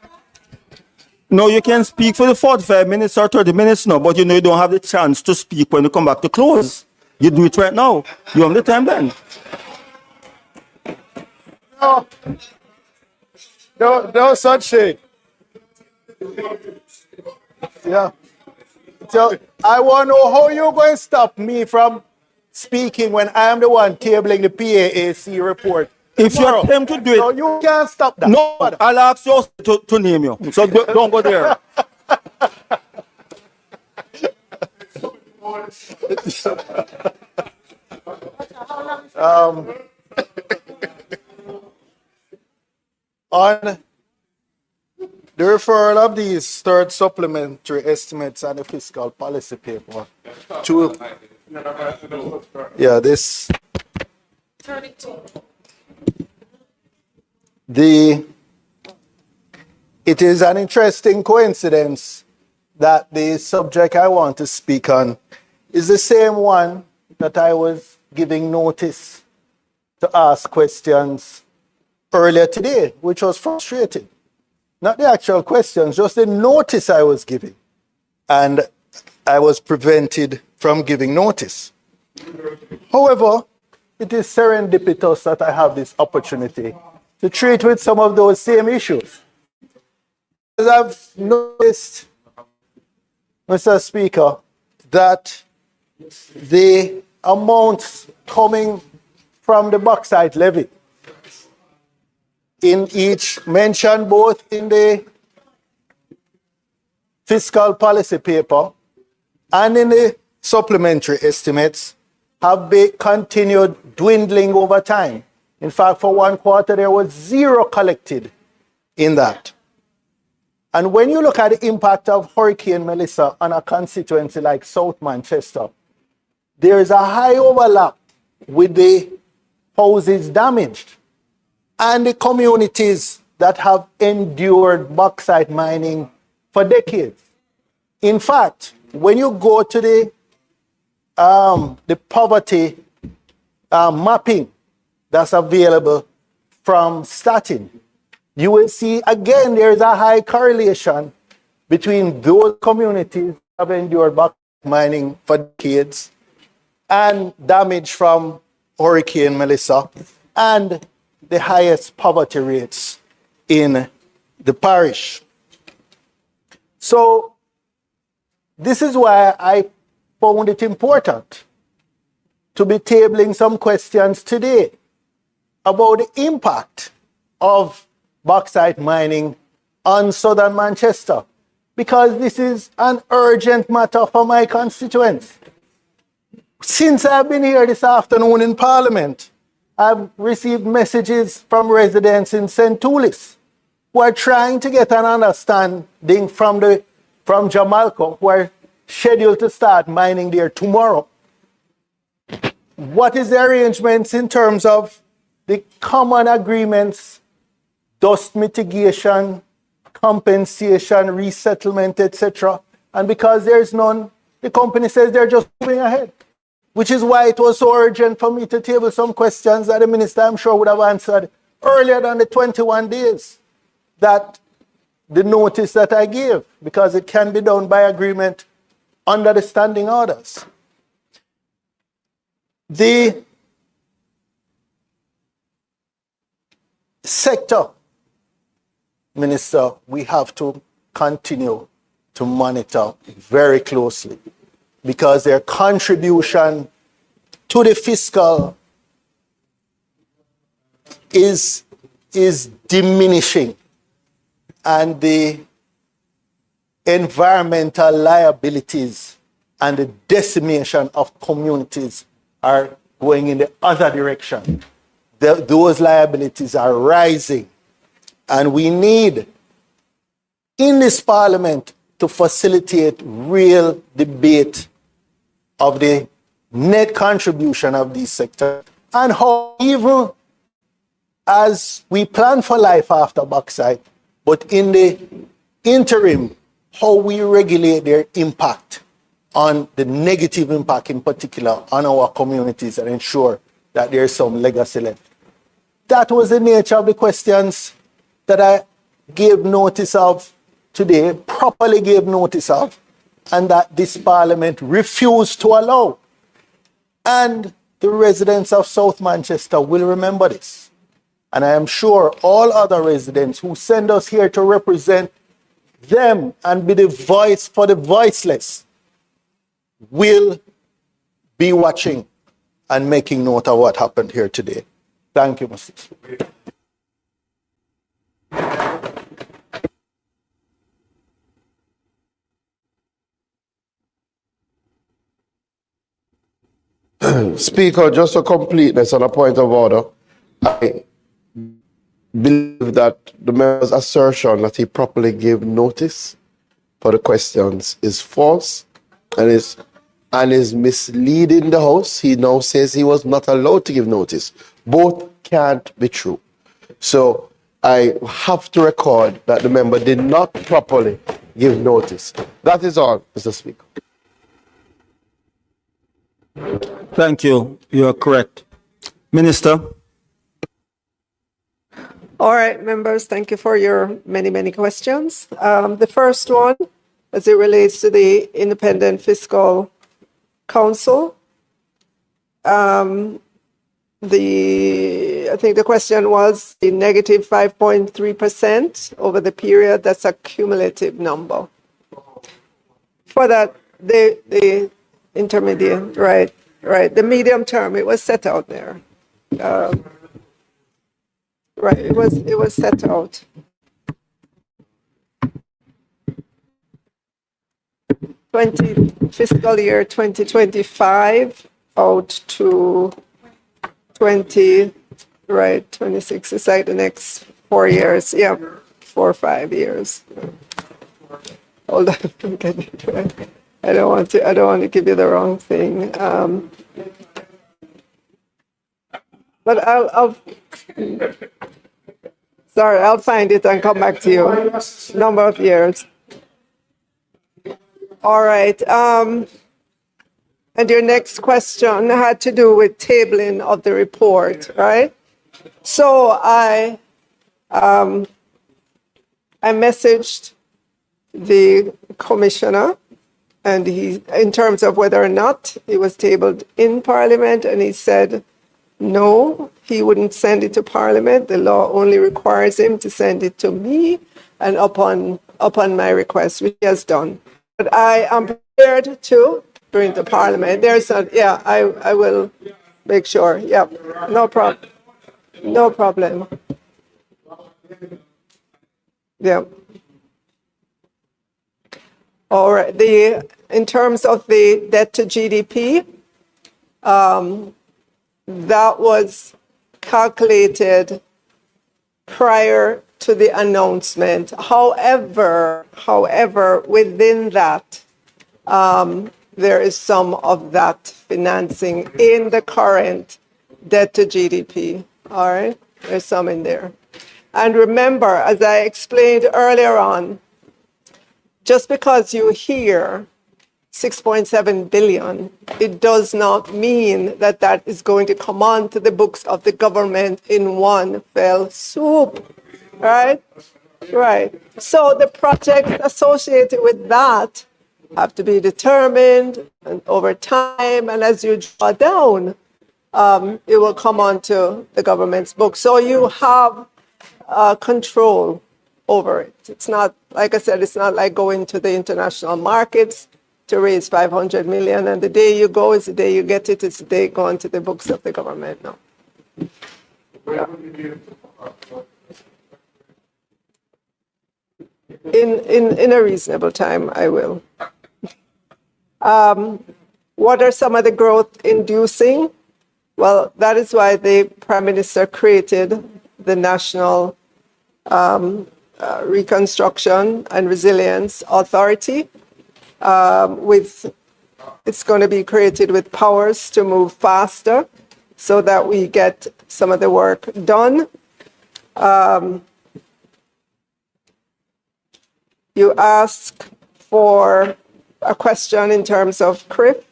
Q: no, you can speak for the 45 minutes or 30 minutes now, but you know you don't have the chance to speak when you come back to close. You do it right now. You have the time then.
C: No such thing. Yeah. So I want to know how you going to stop me from speaking when I am the one tabling the PAAC report.
Q: If you
C: tomorrow.
Q: attempt to do it,
C: No, you can't stop that.
Q: no, I'll ask you to name you. So don't go there.
C: On the referral of these third supplementary estimates and the fiscal policy paper to, yeah, this, it is an interesting coincidence that the subject I want to speak on is the same one that I was giving notice to ask questions earlier today, which was frustrating. Not the actual questions, just the notice I was giving. And I was prevented from giving notice. However, it is serendipitous that I have this opportunity to treat with some of those same issues. As I've noticed, Mr. Speaker, that the amounts coming from the bauxite levy in each mentioned both in the fiscal policy paper and in the supplementary estimates have been continued dwindling over time. In fact, for one quarter, there was zero collected in that. And when you look at the impact of Hurricane Melissa on a constituency like South Manchester, there is a high overlap with the houses damaged and the communities that have endured bauxite mining for decades. In fact, when you go to the poverty mapping that's available from Statin, you will see again there is a high correlation between those communities that have endured bauxite mining for decades and damage from Hurricane Melissa and the highest poverty rates in the parish. So this is why I found it important to be tabling some questions today about the impact of bauxite mining on southern Manchester, because this is an urgent matter for my constituents. Since I've been here this afternoon in Parliament, I've received messages from residents in St. Toulis who are trying to get an understanding from Jamalco, who are scheduled to start mining there tomorrow. What is the arrangements in terms of the common agreements, dust mitigation, compensation, resettlement, etc.? And because there's none, the company says they're just moving ahead, which is why it was so urgent for me to table some questions that the minister, I'm sure, would have answered earlier than the 21 days that the notice that I gave, because it can be done by agreement under the standing orders. The sector, Minister, we have to continue to monitor very closely, because their contribution to the fiscal is diminishing, and the environmental liabilities and the decimation of communities are going in the other direction. Those liabilities are rising, and we need in this Parliament to facilitate real debate of the net contribution of these sectors and how, even as we plan for life after bauxite, but in the interim, how we regulate their impact on the negative impact, in particular on our communities, and ensure that there's some legacy left. That was the nature of the questions that I gave notice of today, properly gave notice of, and that this Parliament refused to allow. And the residents of South Manchester will remember this. And I am sure all other residents who send us here to represent them and be the voice for the voiceless will be watching and making note of what happened here today. Thank you, Mr. Speaker.
D: Speaker, just a completeness on a point of order. I believe that the member's assertion that he properly gave notice for the questions is false and is misleading the House. He now says he was not allowed to give notice. Both can't be true. So I have to record that the member did not properly give notice. That is all, Mr. Speaker.
Q: Thank you. You are correct. Minister.
A: All right, members, thank you for your many, many questions. The first one, as it relates to the Independent Fiscal Council, I think the question was the negative 5.3% over the period. That's a cumulative number. For that, the intermediate, right, the medium term, it was set out there. Right, it was set out. Fiscal year 2025 out to 26 is like the next 4 years. Yeah, 4 or 5 years. Hold on, I'm getting it right. I don't want to give you the wrong thing. But I'll sorry, I'll find it and come back to you. Number of years. All right. And your next question had to do with tabling of the report, right? So I messaged the commissioner, and in terms of whether or not it was tabled in Parliament, and he said no, he wouldn't send it to Parliament. The law only requires him to send it to me, and upon my request, which he has done. But I am prepared to bring it to Parliament. I will make sure. Yeah, no problem. No problem. Yeah. All right. In terms of the debt to GDP, that was calculated prior to the announcement. However, within that, there is some of that financing in the current debt to GDP. All right, there's some in there. And remember, as I explained earlier on, just because you hear 6.7 billion, it does not mean that that is going to come onto the books of the government in one fell swoop, right? Right. So the projects associated with that have to be determined and over time, and as you draw down, it will come onto the government's books. So you have control over it. It's not, like I said, it's not like going to the international markets to raise 500 million, and the day you go is the day you get it, it's the day going to the books of the government. No. Yeah. In a reasonable time, I will. What are some of the growth inducing? Well, that is why the Prime Minister created the National Reconstruction and Resilience Authority. It's going to be created with powers to move faster so that we get some of the work done. You ask for a question in terms of CRIF.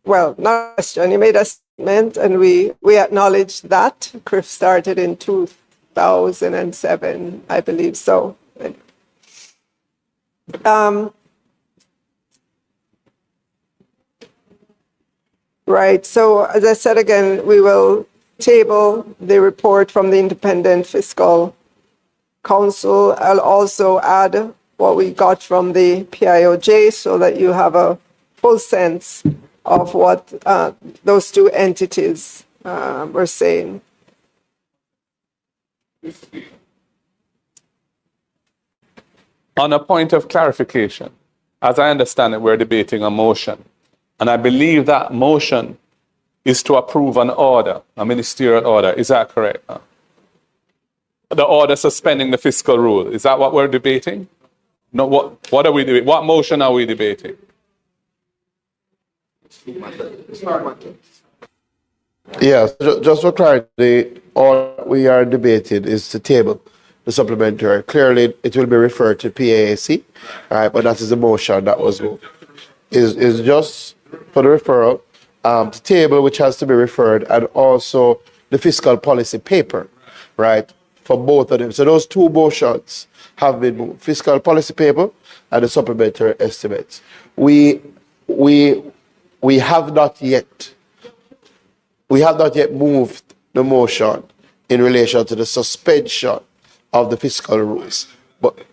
A: Well, not a question, you made a statement, and we acknowledge that. CRIF started in 2007, I believe so. Right, so as I said again, we will table the report from the Independent Fiscal Council. I'll also add what we got from the PIOJ so that you have a full sense of what those two entities were saying.
F: On a point of clarification, as I understand it, we're debating a motion. And I believe that motion is to approve an order, a ministerial order. Is that correct? The order suspending the fiscal rule. Is that what we're debating? No, what are we debating? What motion are we debating?
D: Yes, just for clarity, all we are debating is to table the supplementary. Clearly, it will be referred to PAAC, right? But that is the motion that was moved. Is just for the referral, to table which has to be referred, and also the fiscal policy paper, right? For both of them. So those two motions have been moved: fiscal policy paper and the supplementary estimates. We have not yet moved the motion in relation to the suspension of the fiscal rules, but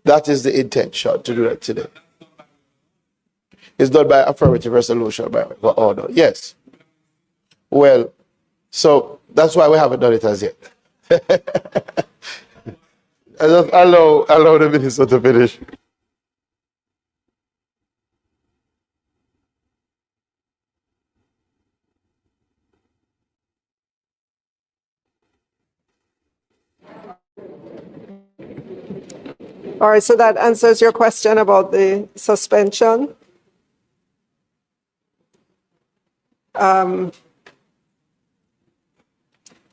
D: that is the intention to do that today. It's done by affirmative resolution by order. Yes. Well, so that's why we haven't done it as yet. I just allow the minister to finish.
A: All right, so that answers your question about the suspension.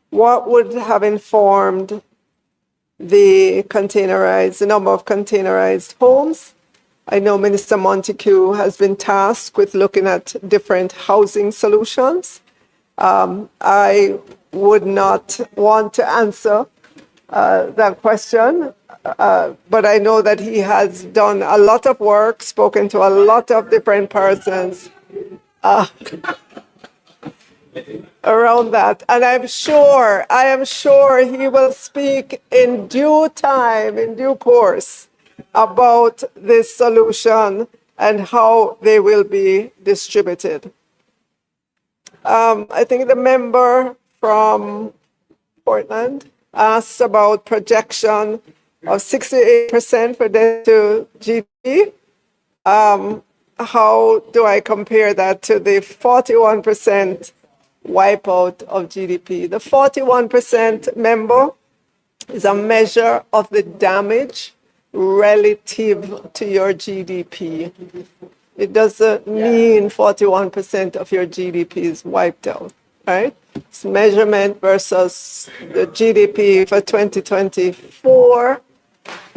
A: What would have informed the number of containerized homes? I know Minister Montague has been tasked with looking at different housing solutions. I would not want to answer that question, but I know that he has done a lot of work, spoken to a lot of different persons around that. And I am sure he will speak in due time, in due course, about this solution and how they will be distributed. I think the member from Portland asked about projection of 68% for debt to GDP. How do I compare that to the 41% wipeout of GDP? The 41% member is a measure of the damage relative to your GDP. It doesn't mean 41% of your GDP is wiped out, right? It's measurement versus the GDP for 2024.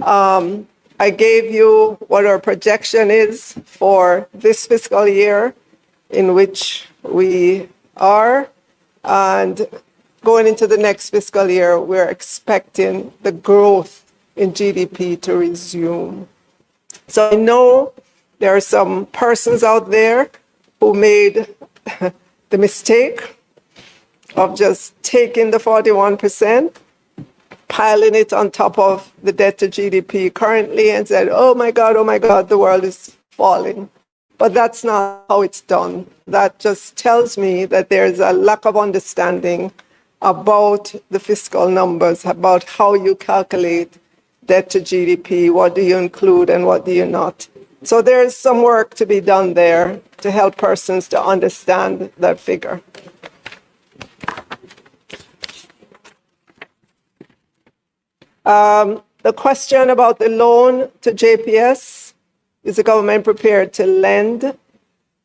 A: I gave you what our projection is for this fiscal year in which we are. And going into the next fiscal year, we're expecting the growth in GDP to resume. So I know there are some persons out there who made the mistake of just taking the 41%, piling it on top of the debt to GDP currently and said, oh my God, the world is falling. But that's not how it's done. That just tells me that there's a lack of understanding about the fiscal numbers, about how you calculate debt to GDP, what do you include and what do you not. So there's some work to be done there to help persons to understand that figure. The question about the loan to JPS, is the government prepared to lend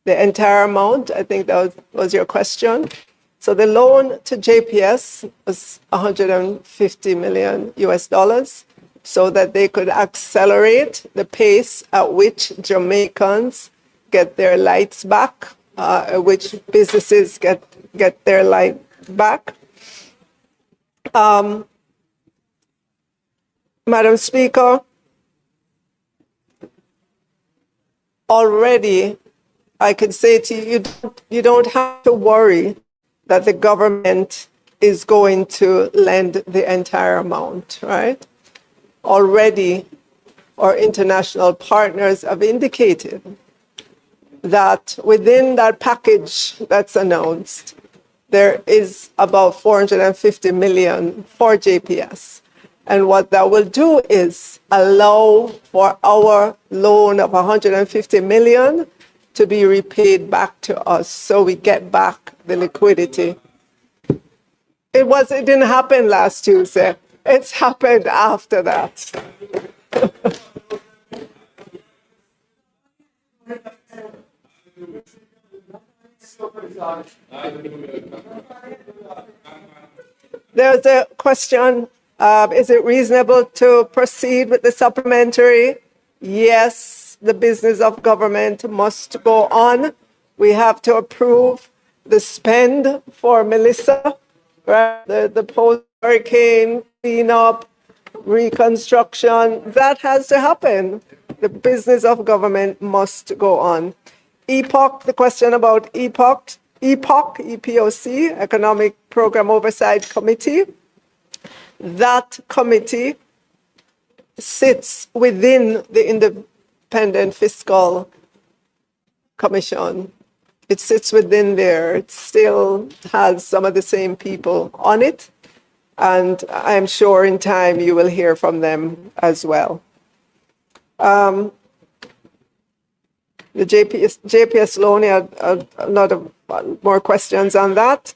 A: the entire amount? I think that was your question. So the loan to JPS was $150 million US, so that they could accelerate the pace at which Jamaicans get their lights back, which businesses get their light back. Madam Speaker, already I could say to you, you don't have to worry that the government is going to lend the entire amount, right? already our international partners have indicated that within that package that's announced, there is about 450 million for JPS. And what that will do is allow for our loan of 150 million to be repaid back to us, so we get back the liquidity. It didn't happen last Tuesday. It's happened after that. There's a question, is it reasonable to proceed with the supplementary? Yes, the business of government must go on. We have to approve the spend for Melissa, right? The post-hurricane cleanup, reconstruction, that has to happen. The business of government must go on. EPOC, the question about EPOC, EPOC, Economic Program Oversight Committee. That committee sits within the Independent Fiscal Commission. It sits within there. It still has some of the same people on it. And I'm sure in time you will hear from them as well. The JPS loan, a lot of more questions on that.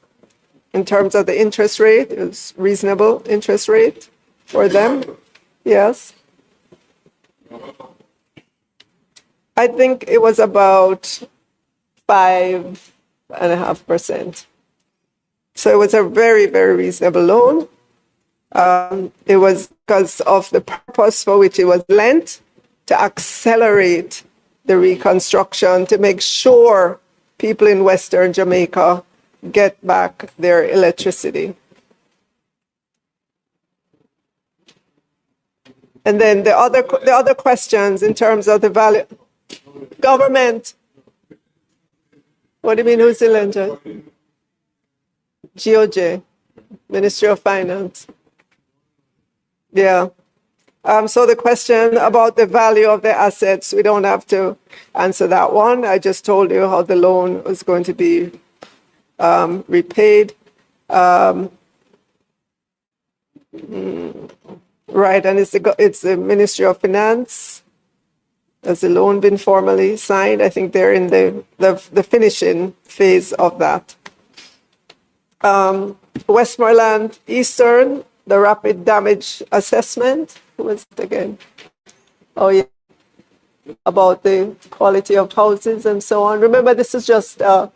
A: In terms of the interest rate, it was reasonable interest rate for them. Yes. I think it was about 5.5%. So it was a very, very reasonable loan. It was because of the purpose for which it was lent, to accelerate the reconstruction, to make sure people in Western Jamaica get back their electricity. And then the other questions in terms of the value. Government. What do you mean, who's the lender? GOJ, Ministry of Finance. Yeah. So the question about the value of the assets, we don't have to answer that one. I just told you how the loan was going to be repaid. Right, and it's the Ministry of Finance. Has the loan been formally signed? I think they're in the finishing phase of that. Westmoreland Eastern, the rapid damage assessment. Who was it again? Oh, yeah. About the quality of houses and so on. Remember, this is just a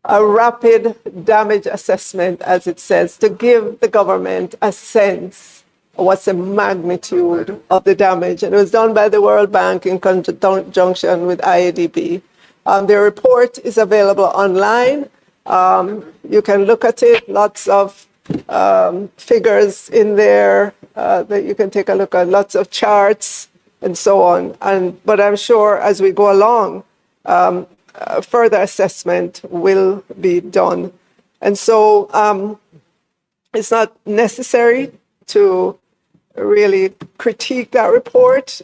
A: rapid damage assessment, as it says, to give the government a sense of what's the magnitude of the damage. And it was done by the World Bank in conjunction with IADB. Their report is available online. You can look at it, lots of figures in there that you can take a look at, lots of charts and so on. But I'm sure as we go along, further assessment will be done. And so it's not necessary to really critique that report.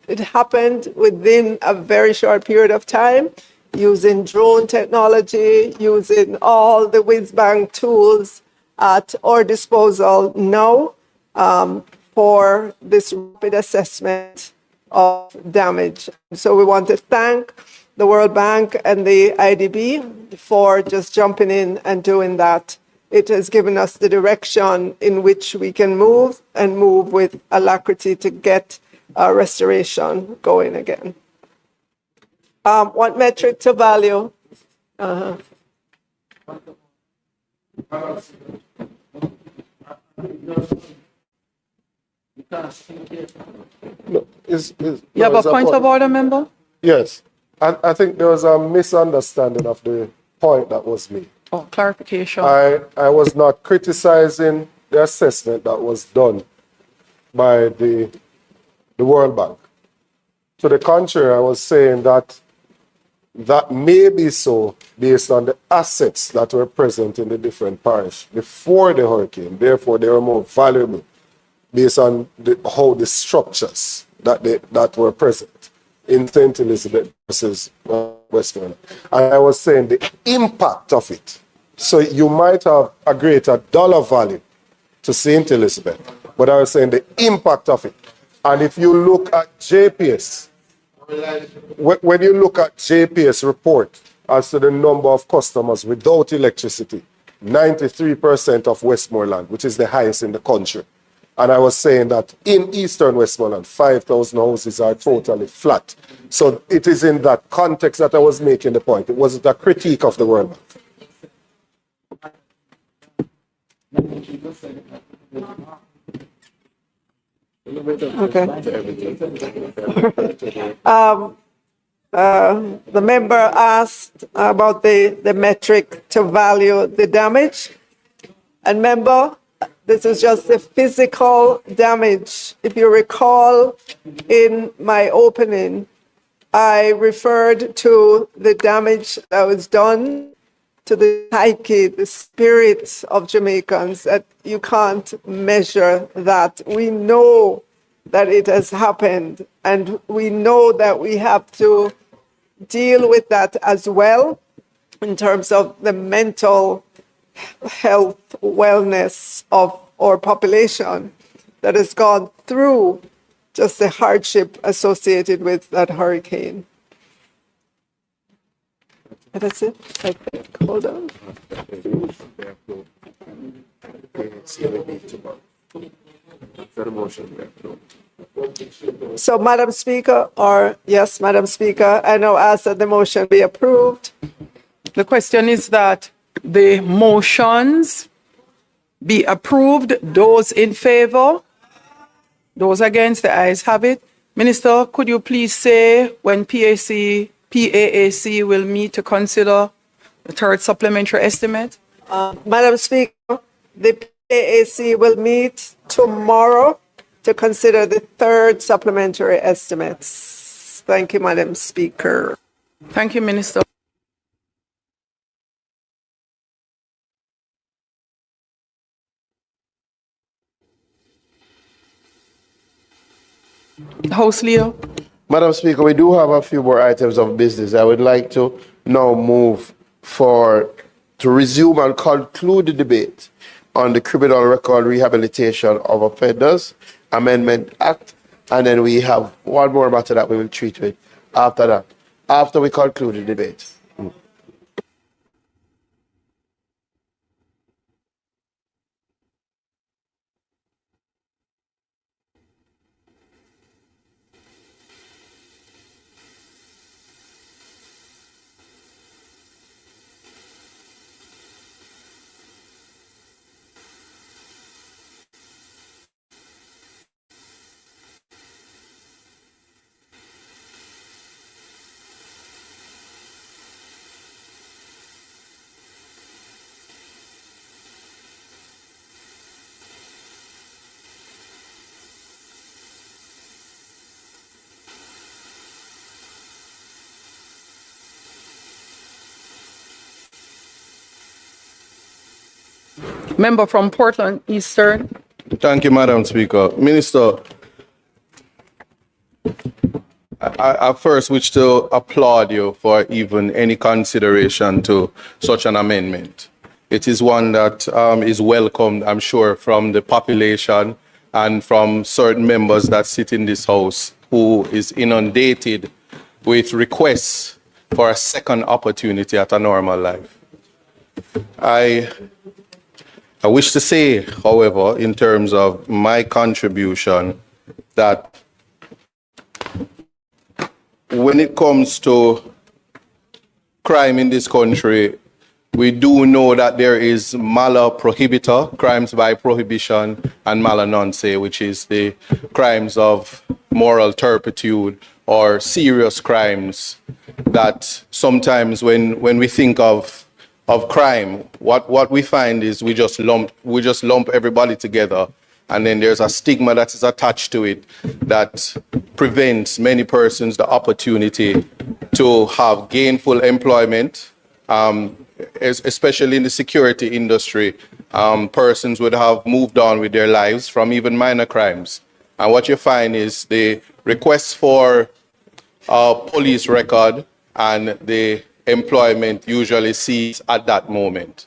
A: It happened within a very short period of time, using drone technology, using all the whiz-bang tools at our disposal now for this rapid assessment of damage. So we want to thank the World Bank and the IDB for just jumping in and doing that. It has given us the direction in which we can move and move with alacrity to get our restoration going again. What metric to value?
B: You have a point of order, member?
D: Yes. I think there was a misunderstanding of the point that was made.
B: Oh, clarification.
D: I was not criticizing the assessment that was done by the World Bank. To the contrary, I was saying that That may be so based on the assets that were present in the different parish before the hurricane. Therefore, they were more valuable based on how the structures that were present in St. Elizabeth versus Westmoreland. And I was saying the impact of it. So you might have a greater dollar value to St. Elizabeth, but I was saying the impact of it. And if you look at JPS, when you look at JPS report as to the number of customers without electricity, 93% of Westmoreland, which is the highest in the country. And I was saying that in Eastern Westmoreland, 5,000 houses are totally flat. So it is in that context that I was making the point. It wasn't a critique of the World Bank.
A: Okay. The member asked about the metric to value the damage. And member, this is just the physical damage. If you recall, in my opening, I referred to the damage that was done to the psyche, the spirits of Jamaicans, that you can't measure that. We know that it has happened, and we know that we have to deal with that as well in terms of the mental health, wellness of our population that has gone through just the hardship associated with that hurricane. That's it, I think. Hold on. So, Madam Speaker, or yes, Madam Speaker, I now ask that the motion be approved.
B: The question is that the motions be approved. Those in favor? Those against? The ayes have it. Minister, could you please say when PAAC will meet to consider the third supplementary estimate?
A: Madam Speaker, the PAAC will meet tomorrow to consider the third supplementary estimates. Thank you, Madam Speaker.
B: Thank you, Minister. House Leader.
D: Madam Speaker, we do have a few more items of business. I would like to now move to resume and conclude the debate on the Criminal Record Rehabilitation of Offenders Amendment Act. And then we have one more matter that we will treat with after that, after we conclude the debate.
B: Member from Portland Eastern.
D: Thank you, Madam Speaker. Minister, I first wish to applaud you for even any consideration to such an amendment. It is one that is welcomed, I'm sure, from the population and from certain members that sit in this House who is inundated with requests for a second opportunity at a normal life. I wish to say, however, in terms of my contribution, that when it comes to crime in this country, we do know that there is mala prohibita, crimes by prohibition, and mala non se, which is the crimes of moral turpitude or serious crimes that sometimes when we think of crime, what we find is we just lump everybody together
H: and then there's a stigma that is attached to it that prevents many persons the opportunity to have gainful employment, especially in the security industry. Persons would have moved on with their lives from even minor crimes. And what you find is the requests for police record and the employment usually cease at that moment.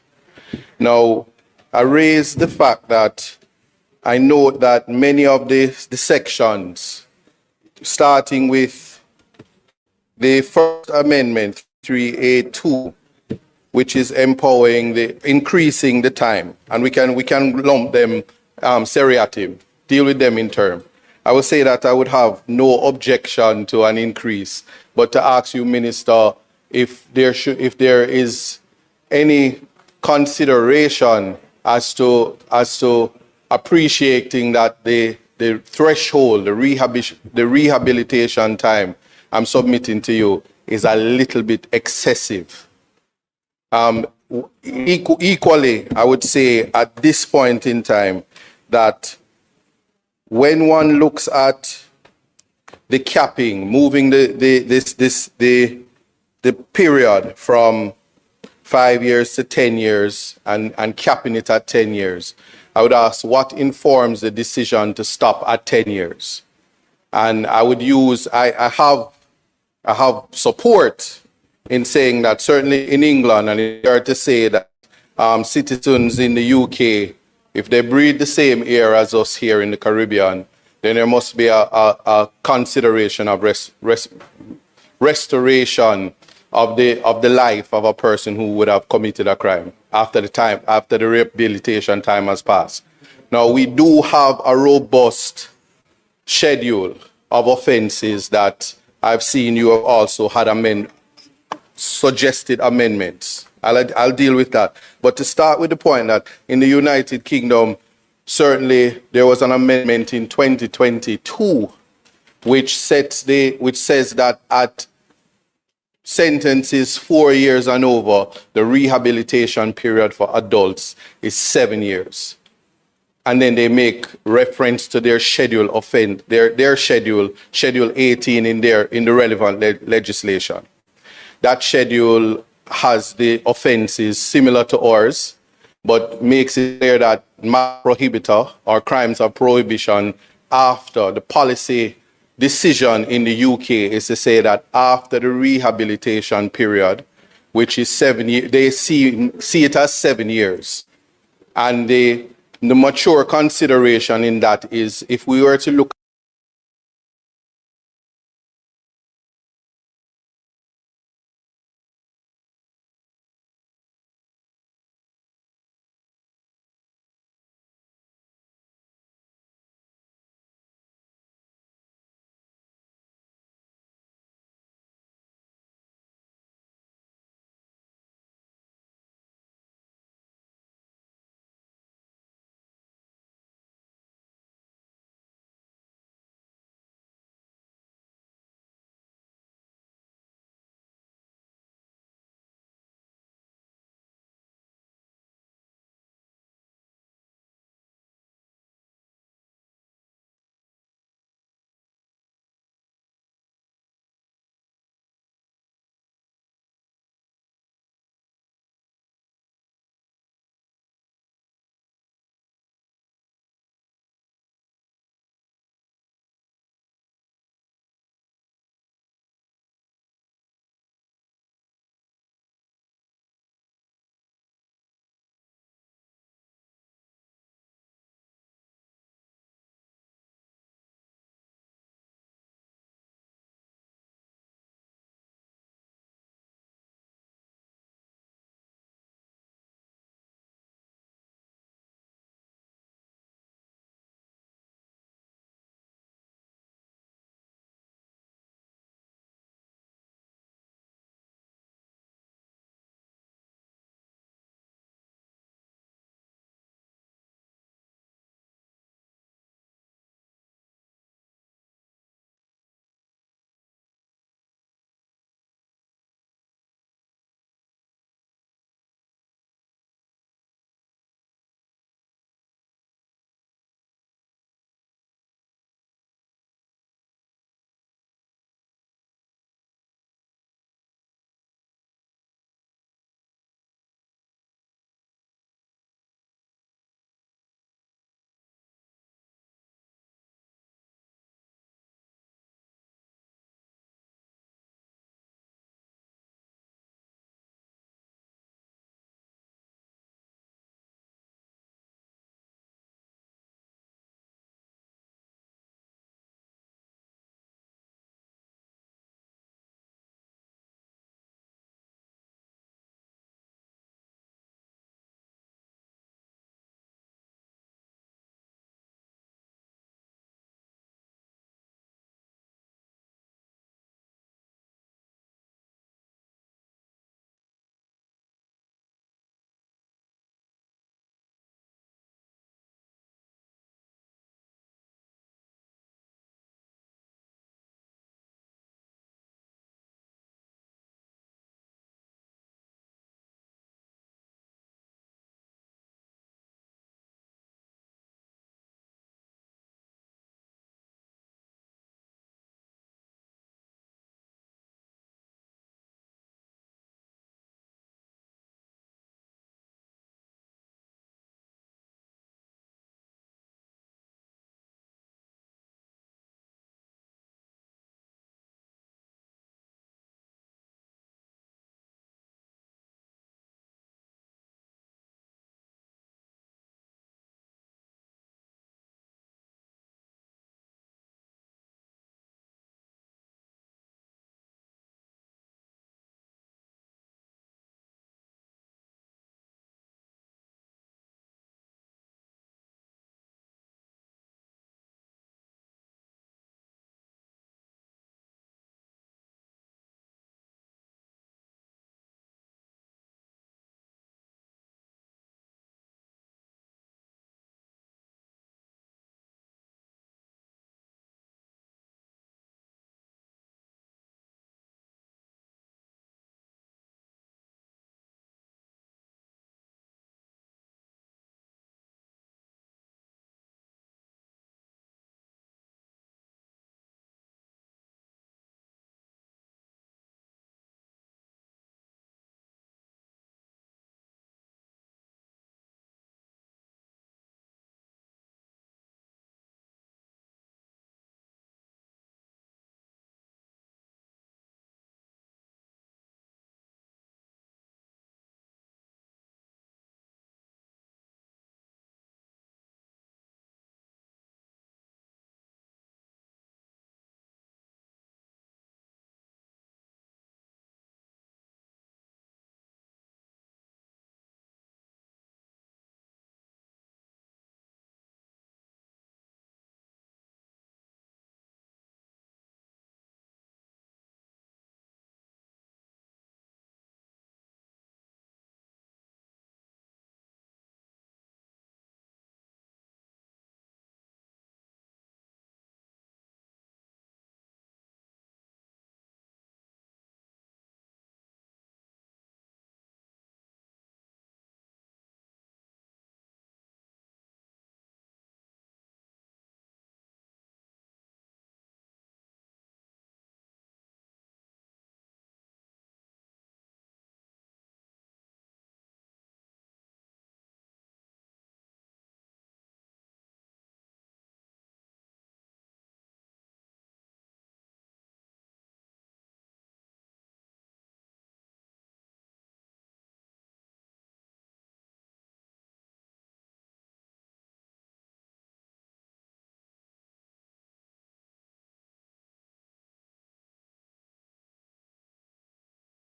H: Now, I raise the fact that I know that many of the sections, starting with the First Amendment 3A2, which is increasing the time, and we can lump them seriatim, deal with them in turn. I would say that I would have no objection to an increase, but to ask you, Minister, if there is any consideration as to appreciating that the threshold, the rehabilitation time I'm submitting to you is a little bit excessive. Equally, I would say at this point in time that when one looks at the capping, moving the period from 5 years to 10 years and capping it at 10 years, I would ask what informs the decision to stop at 10 years? And I would use, I have support in saying that certainly in England, and it's fair to say that citizens in the UK, if they breathe the same air as us here in the Caribbean, then there must be a consideration of restoration of the life of a person who would have committed a crime after the rehabilitation time has passed. Now, we do have a robust schedule of offenses that I've seen you have also had suggested amendments. I'll deal with that. But to start with the point that in the United Kingdom, certainly there was an amendment in 2022 which says that at sentences 4 years and over, the rehabilitation period for adults is 7 years. And then they make reference to their schedule offense, their schedule 18 in the relevant legislation. That schedule has the offenses similar to ours, but makes it clear that prohibitor or crimes of prohibition after the policy decision in the UK is to say that after the rehabilitation period, which is 7 years, they see it as 7 years. And the mature consideration in that is if we were to look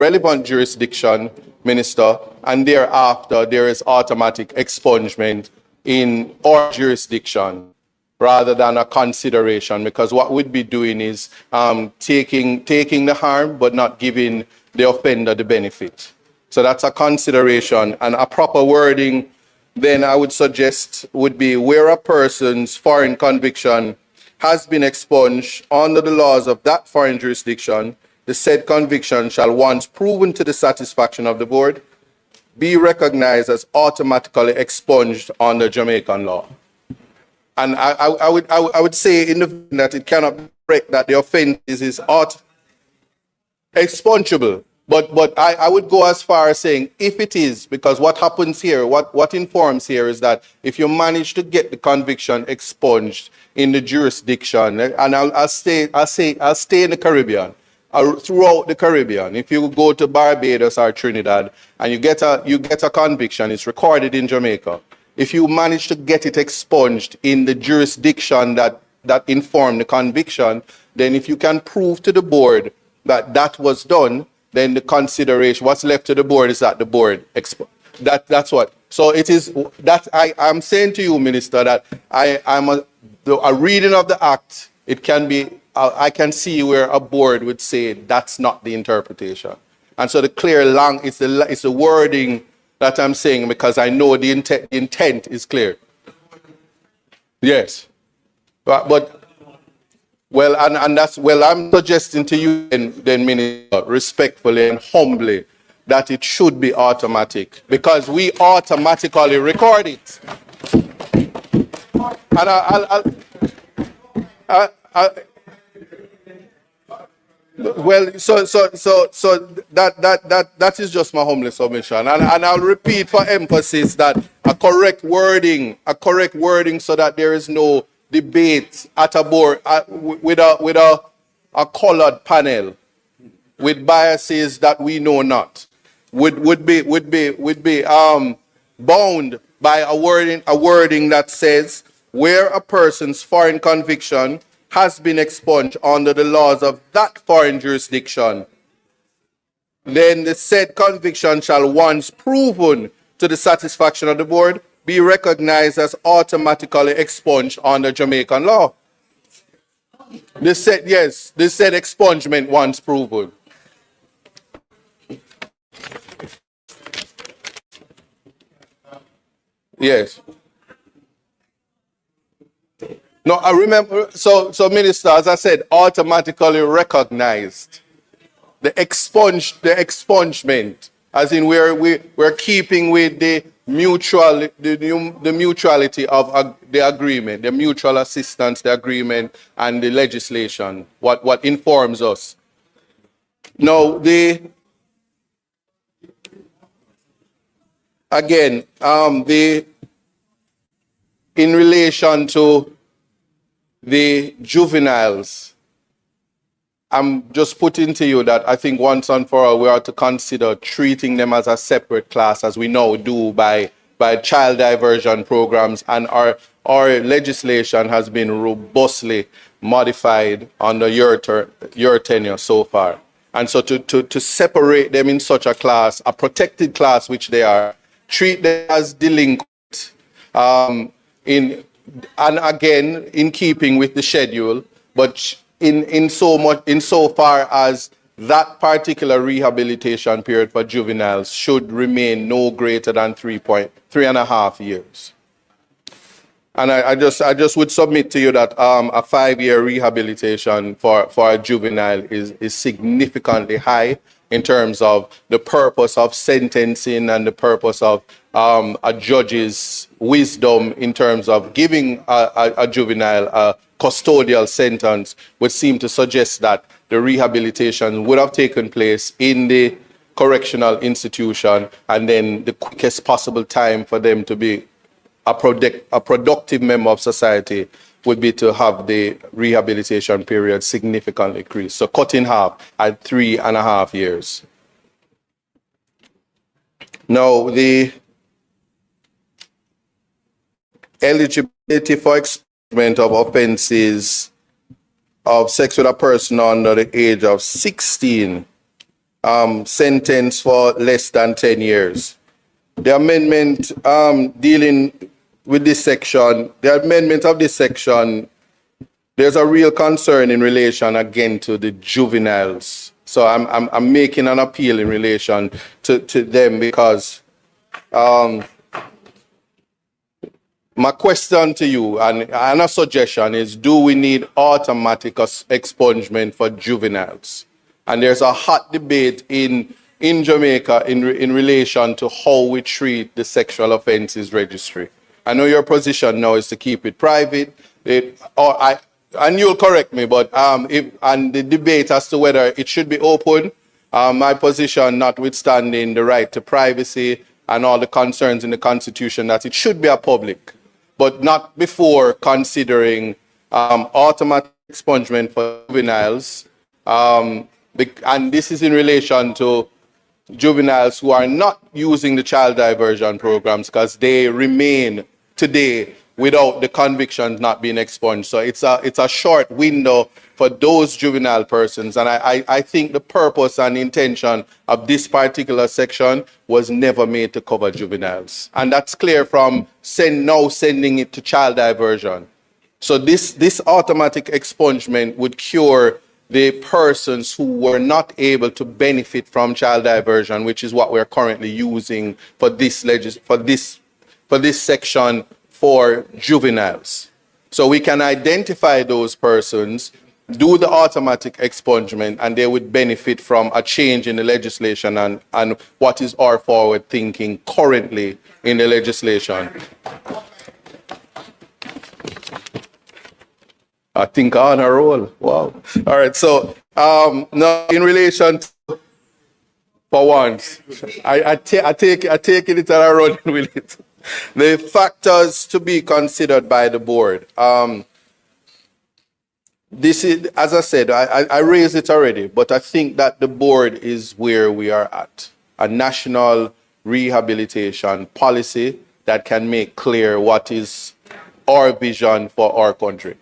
H: relevant jurisdiction, Minister, and thereafter there is automatic expungement in our jurisdiction rather than a consideration, because what we'd be doing is taking the harm but not giving the offender the benefit. So that's a consideration, and a proper wording then I would suggest would be where a person's foreign conviction has been expunged under the laws of that foreign jurisdiction, the said conviction shall, once proven to the satisfaction of the board, be recognized as automatically expunged under Jamaican law. And I would say in the that it cannot be correct that the offense is expungible. But I would go as far as saying if it is, because what happens here, what informs here is that if you manage to get the conviction expunged in the jurisdiction, and I'll stay in the Caribbean, throughout the Caribbean. If you go to Barbados or Trinidad and you get a conviction, it's recorded in Jamaica. If you manage to get it expunged in the jurisdiction that informed the conviction, then if you can prove to the board that that was done, then the consideration, what's left to the board is that the board that's what. So it is that I'm saying to you, Minister, that a reading of the act, it can be. I can see where a board would say that's not the interpretation, and so the clear it's the wording that I'm saying, because I know the intent is clear. Yes, but well, and that's well. I'm suggesting to you, then, Minister, respectfully and humbly, that it should be automatic, because we automatically record it. And well, so that is just my humble submission, and I'll repeat for emphasis that a correct wording, so that there is no debate at a board with a colored panel with biases that we know not would be bound by a wording that says where a person's foreign conviction has been expunged under the laws of that foreign jurisdiction, then the said conviction shall, once proven to the satisfaction of the board, be recognized as automatically expunged under Jamaican law. They said expungement once proven. Yes. No, I remember. So, Minister, as I said, automatically recognized. The expungement, as in we're keeping with the mutuality of the agreement, the mutual assistance, the agreement, and the legislation. What informs us. Now, the in relation to the juveniles, I'm just putting to you that I think once and for all we are to consider treating them as a separate class, as we now do by child diversion programs, and our legislation has been robustly modified under your tenure so far. And so to separate them in such a class, a protected class which they are, treat them as delinquent, in keeping with the schedule, but in so far as that particular rehabilitation period for juveniles should remain no greater than 3.5 years. And I just would submit to you that a 5-year rehabilitation for a juvenile is significantly high in terms of the purpose of sentencing and the purpose of a judge's wisdom in terms of giving a juvenile a custodial sentence would seem to suggest that the rehabilitation would have taken place in the correctional institution, and then the quickest possible time for them to be a productive member of society would be to have the rehabilitation period significantly increased. So cut in half at 3.5 years. Now, the eligibility for expungement of offenses of sex with a person under the age of 16 sentence for less than 10 years. The amendment dealing with this section, the amendment of this section, there's a real concern in relation again to the juveniles. So I'm making an appeal in relation to them because my question to you and a suggestion is, do we need automatic expungement for juveniles? And there's a hot debate in Jamaica in relation to how we treat the sexual offences registry. I know your position now is to keep it private, and you'll correct me, but and the debate as to whether it should be open, my position notwithstanding the right to privacy and all the concerns in the Constitution that it should be a public, but not before considering automatic expungement for juveniles. And this is in relation to juveniles who are not using the child diversion programs because they remain today without the convictions not being expunged. So it's a short window for those juvenile persons. And I think the purpose and intention of this particular section was never made to cover juveniles. And that's clear from sending it to child diversion. So this automatic expungement would cure the persons who were not able to benefit from child diversion, which is what we're currently using for this section for juveniles. So we can identify those persons, do the automatic expungement, and they would benefit from a change in the legislation and what is our forward thinking currently in the legislation. I think on a roll. Wow. All right. So now in relation to, for once, I take it and I run with it. The factors to be considered by the board. This is, as I said, I raised it already, but I think that the board is where we are at. A national rehabilitation policy that can make clear what is our vision for our country.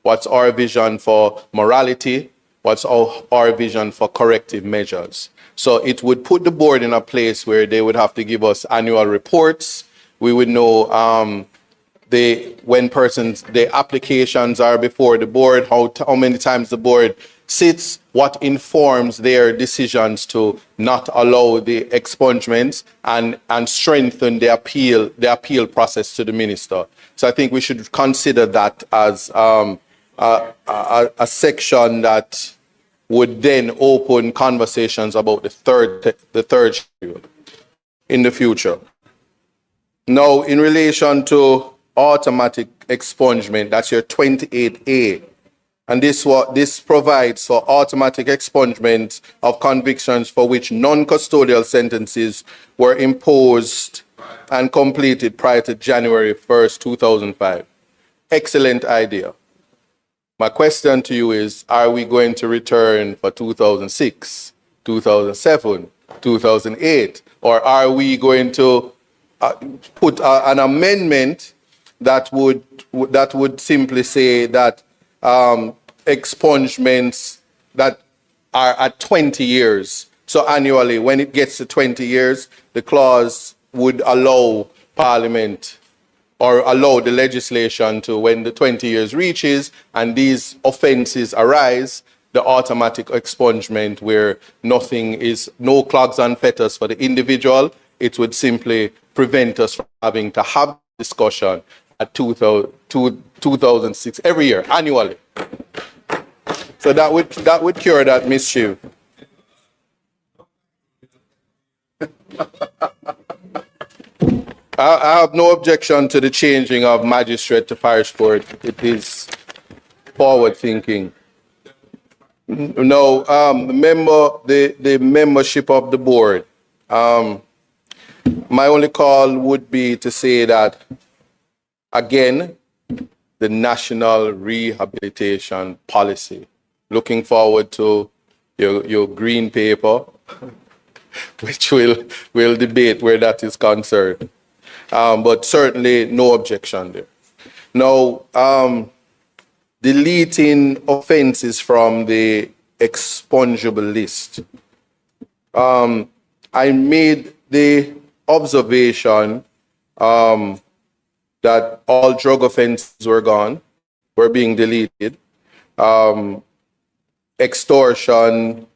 H: What's our vision for morality? What's our vision for corrective measures? So it would put the board in a place where they would have to give us annual reports. We would know when the applications are before the board, how many times the board sits, what informs their decisions to not allow the expungements and strengthen the appeal process to the minister. So I think we should consider that as a section that would then open conversations about the third schedule in the future. Now, in relation to automatic expungement, that's your 28A, and this provides for automatic expungement of convictions for which non-custodial sentences were imposed and completed prior to January 1st, 2005. Excellent idea. My question to you is, are we going to return for 2006, 2007, 2008, or are we going to put an amendment that would simply say that expungements that are at 20 years, so annually, when it gets to 20 years, the clause would allow Parliament or allow the legislation to, when the 20 years reaches and these offences arise, the automatic expungement where no clogs and fetters for the individual. It would simply prevent us from having to have discussion at 2006 every year, annually. So that would cure that mischief. I have no objection to the changing of magistrate to parish court. It is forward thinking. No, the membership of the board. My only call would be to say that, again, the national rehabilitation policy. Looking forward to your green paper, which we'll debate where that is concerned. But certainly no objection there. Now, deleting offences from the expungible list.
D: I made the observation that all drug offenses were gone, were being deleted. Extortion,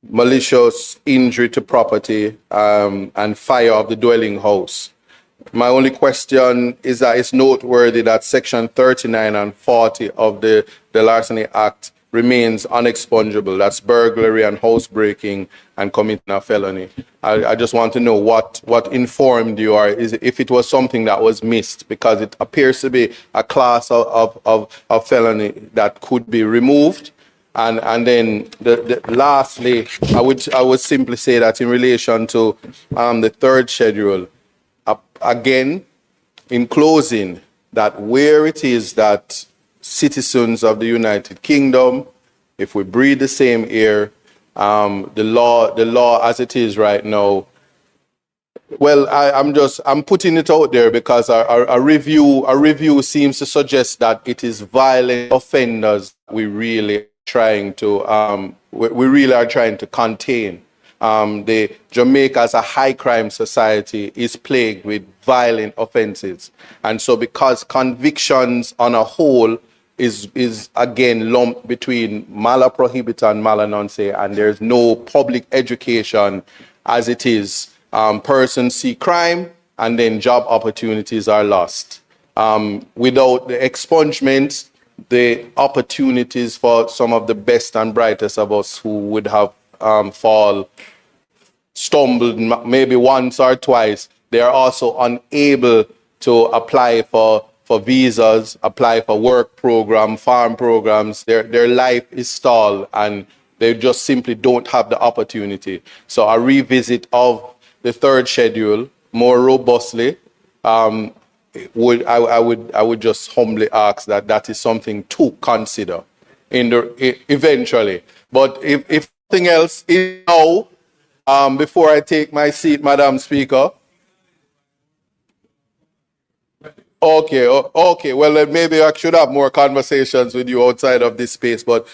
D: malicious injury to property, and fire of the dwelling house. My only question is that it's noteworthy that Section 39 and 40 of the Larceny Act remains unexpungible. That's burglary and housebreaking and committing a felony. I just want to know what informed you, or if it was something that was missed, because it appears to be a class of felony that could be removed. And then lastly, I would simply say that in relation to the third schedule, again, in closing, that where it is that citizens of the United Kingdom, if we breathe the same air, the law as it is right now, well, I'm putting it out there because a review seems to suggest that it is violent offenders we really are trying to contain. The Jamaica as a high crime society is plagued with violent offenses. And so because convictions on a whole is again lumped between mala prohibita and mala nonce, and there's no public education as it is, persons see crime and then job opportunities are lost. Without the expungement, the opportunities for some of the best and brightest of us who would have stumbled maybe once or twice, they are also unable to apply for visas, apply for work program, farm programs. Their life is stalled and they just simply don't have the opportunity. So a revisit of the third schedule more robustly, I would just humbly ask that is something to consider eventually. But if nothing else is now, before I take my seat, Madam Speaker. Okay. Well, then maybe I should have more conversations with you outside of this space. But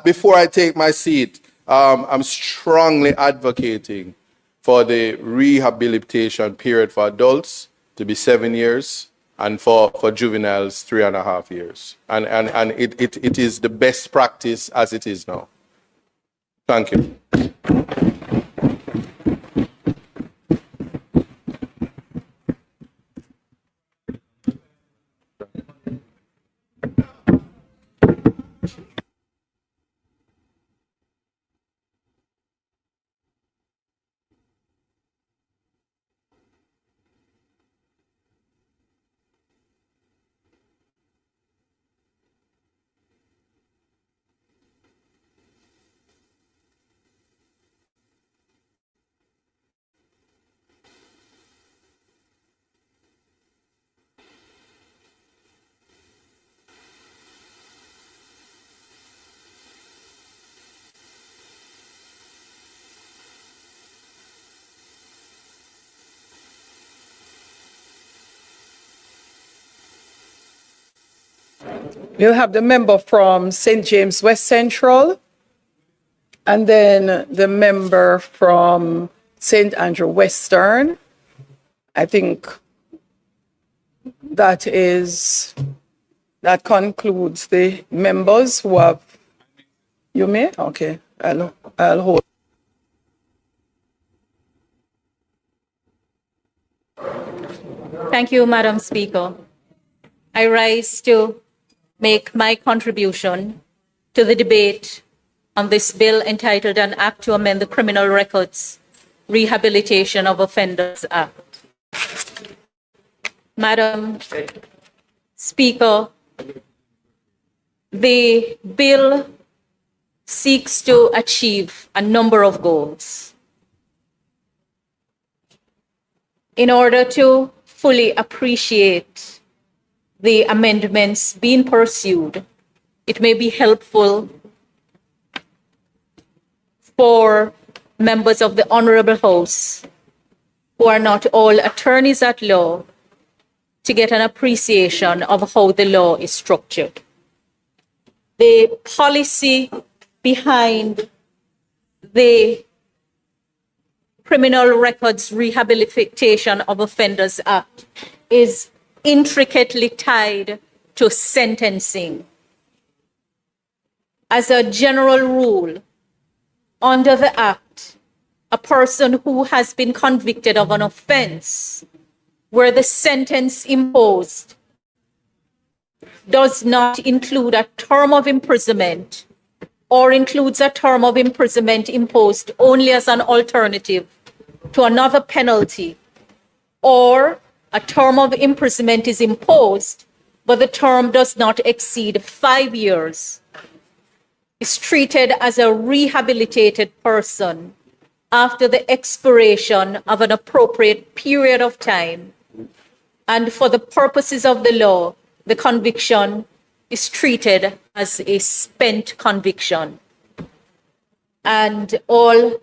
D: before I take my seat, I'm strongly advocating for the rehabilitation period for adults to be 7 years and for juveniles 3.5 years. And it is the best practice as it is now. Thank you.
B: We'll have the member from St. James West Central, and then the member from St. Andrew Western. I think that concludes the members who have. You may? Okay, I'll hold.
R: Thank you, Madam Speaker. I rise to make my contribution to the debate on this bill entitled An Act to Amend the Criminal Records Rehabilitation of Offenders Act. Madam Speaker, the bill seeks to achieve a number of goals. In order to fully appreciate the amendments being pursued, it may be helpful for members of the Honorable House who are not all attorneys at law to get an appreciation of how the law is structured. The policy behind the Criminal Records Rehabilitation of Offenders Act is intricately tied to sentencing. As a general rule, under the Act, a person who has been convicted of an offense where the sentence imposed does not include a term of imprisonment or includes a term of imprisonment imposed only as an alternative to another penalty, or a term of imprisonment is imposed, but the term does not exceed 5 years, is treated as a rehabilitated person after the expiration of an appropriate period of time. And for the purposes of the law, the conviction is treated as a spent conviction. And all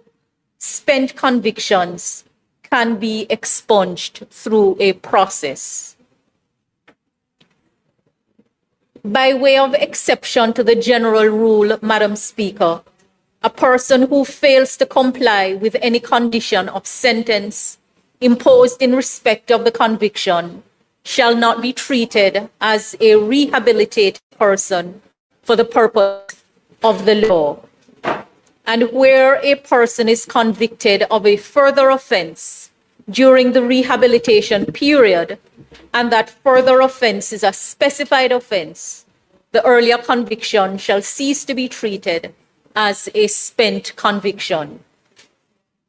R: spent convictions can be expunged through a process. By way of exception to the general rule, Madam Speaker, a person who fails to comply with any condition of sentence imposed in respect of the conviction shall not be treated as a rehabilitated person for the purpose of the law. And where a person is convicted of a further offense during the rehabilitation period, and that further offense is a specified offense, the earlier conviction shall cease to be treated as a spent conviction.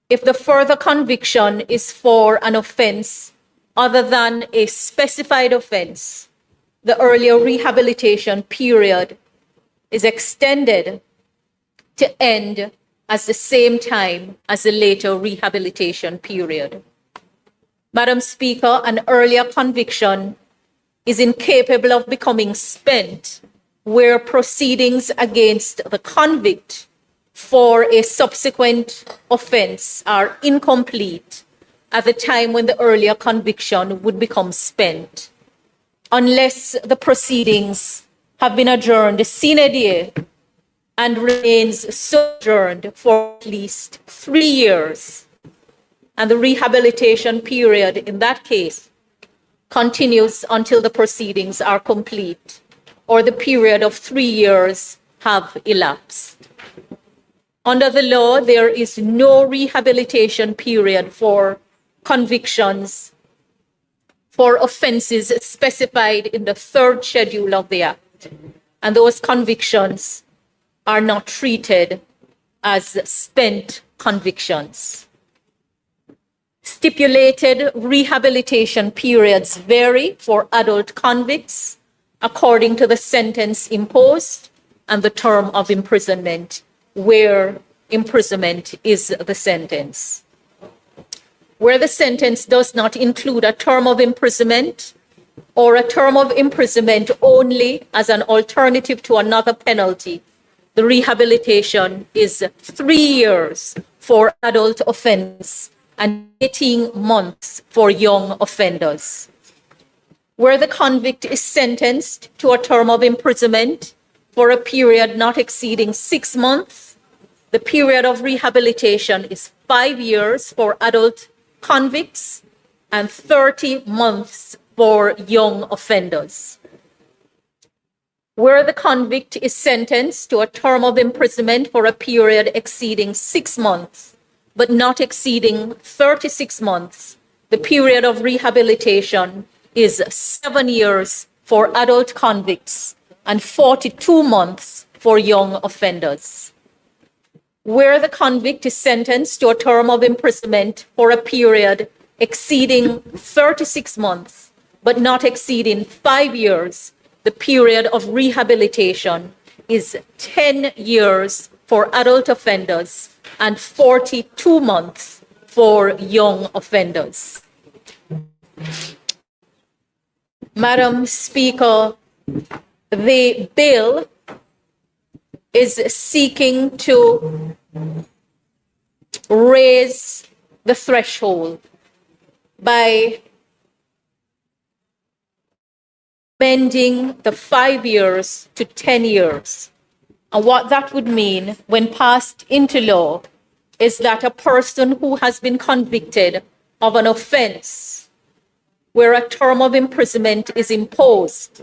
R: If the further conviction is for an offense other than a specified offense, the earlier rehabilitation period is extended to end at the same time as the later rehabilitation period. Madam Speaker, an earlier conviction is incapable of becoming spent where proceedings against the convict for a subsequent offense are incomplete at the time when the earlier conviction would become spent, unless the proceedings have been adjourned sine die and remains sojourned for at least 3 years. And the rehabilitation period in that case continues until the proceedings are complete or the period of 3 years have elapsed. Under the law, there is no rehabilitation period for convictions for offenses specified in the 3rd schedule of the Act, and those convictions are not treated as spent convictions. Stipulated rehabilitation periods vary for adult convicts according to the sentence imposed and the term of imprisonment, where imprisonment is the sentence. Where the sentence does not include a term of imprisonment or a term of imprisonment only as an alternative to another penalty, the rehabilitation is 3 years for adult offense and 18 months for young offenders. Where the convict is sentenced to a term of imprisonment for a period not exceeding 6 months, the period of rehabilitation is 5 years for adult convicts and 30 months for young offenders. Where the convict is sentenced to a term of imprisonment for a period exceeding 6 months, but not exceeding 36 months, the period of rehabilitation is 7 years for adult convicts and 42 months for young offenders. Where the convict is sentenced to a term of imprisonment for a period exceeding 36 months, but not exceeding 5 years, the period of rehabilitation is 10 years for adult offenders and 42 months for young offenders. Madam Speaker, the bill is seeking to raise the threshold by amending the 5 years to 10 years. And what that would mean when passed into law is that a person who has been convicted of an offense where a term of imprisonment is imposed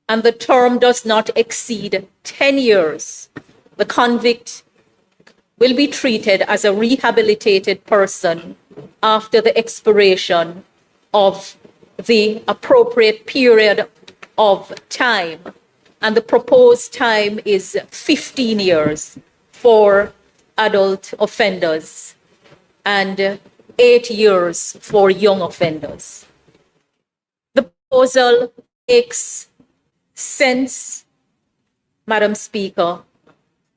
R: and the term does not exceed 10 years, the convict will be treated as a rehabilitated person after the expiration of the appropriate period of time. And the proposed time is 15 years for adult offenders and 8 years for young offenders. The proposal makes sense, Madam Speaker,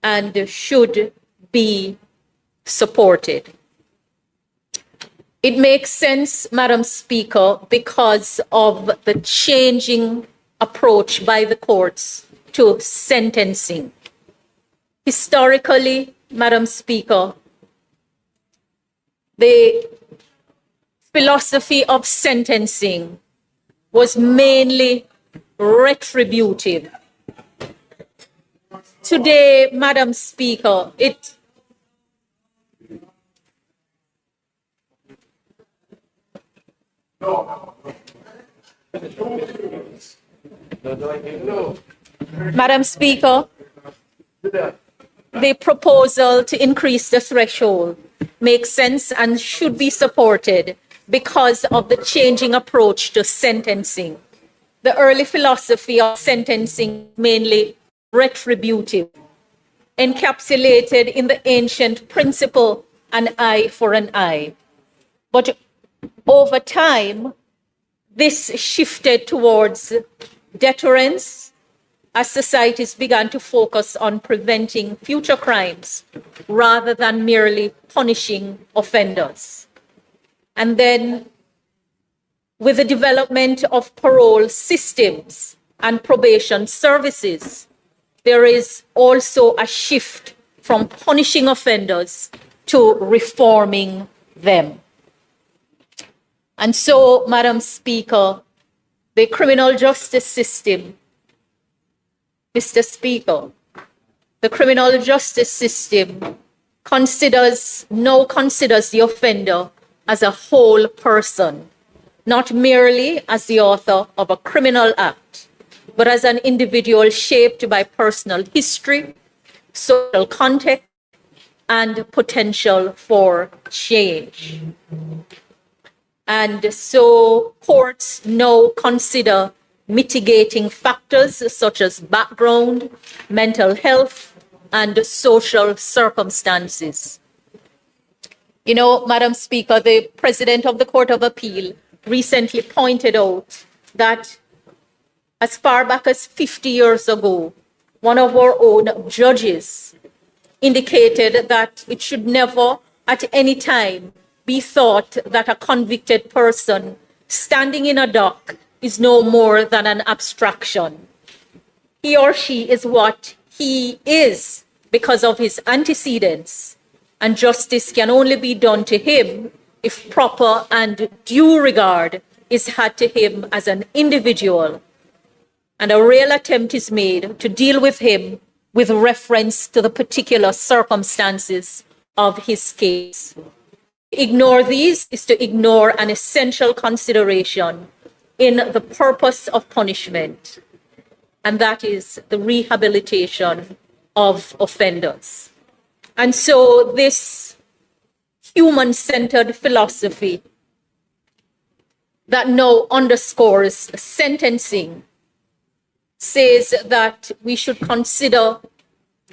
R: and should be supported. It makes sense, Madam Speaker, because of the changing approach by the courts to sentencing. Historically, Madam Speaker, the philosophy of sentencing was mainly retributive. Today, Madam Speaker, Madam Speaker, the proposal to increase the threshold makes sense and should be supported because of the changing approach to sentencing. The early philosophy of sentencing mainly retributive, encapsulated in the ancient principle, an eye for an eye. But over time, this shifted towards deterrence as societies began to focus on preventing future crimes rather than merely punishing offenders. And then, with the development of parole systems and probation services, there is also a shift from punishing offenders to reforming them. And so, Madam Speaker, the criminal justice system, Mr. Speaker, the criminal justice system considers the offender as a whole person, not merely as the author of a criminal act, but as an individual shaped by personal history, social context, and potential for change. And so courts now consider mitigating factors such as background, mental health, and social circumstances. You know, Madam Speaker, the President of the Court of Appeal recently pointed out that as far back as 50 years ago, one of our own judges indicated that it should never at any time be thought that a convicted person standing in a dock is no more than an abstraction. He or she is what he is because of his antecedents, and justice can only be done to him if proper and due regard is had to him as an individual, and a real attempt is made to deal with him with reference to the particular circumstances of his case. Ignore these is to ignore an essential consideration in the purpose of punishment, and that is the rehabilitation of offenders. And so this human-centered philosophy that now underscores sentencing says that we should consider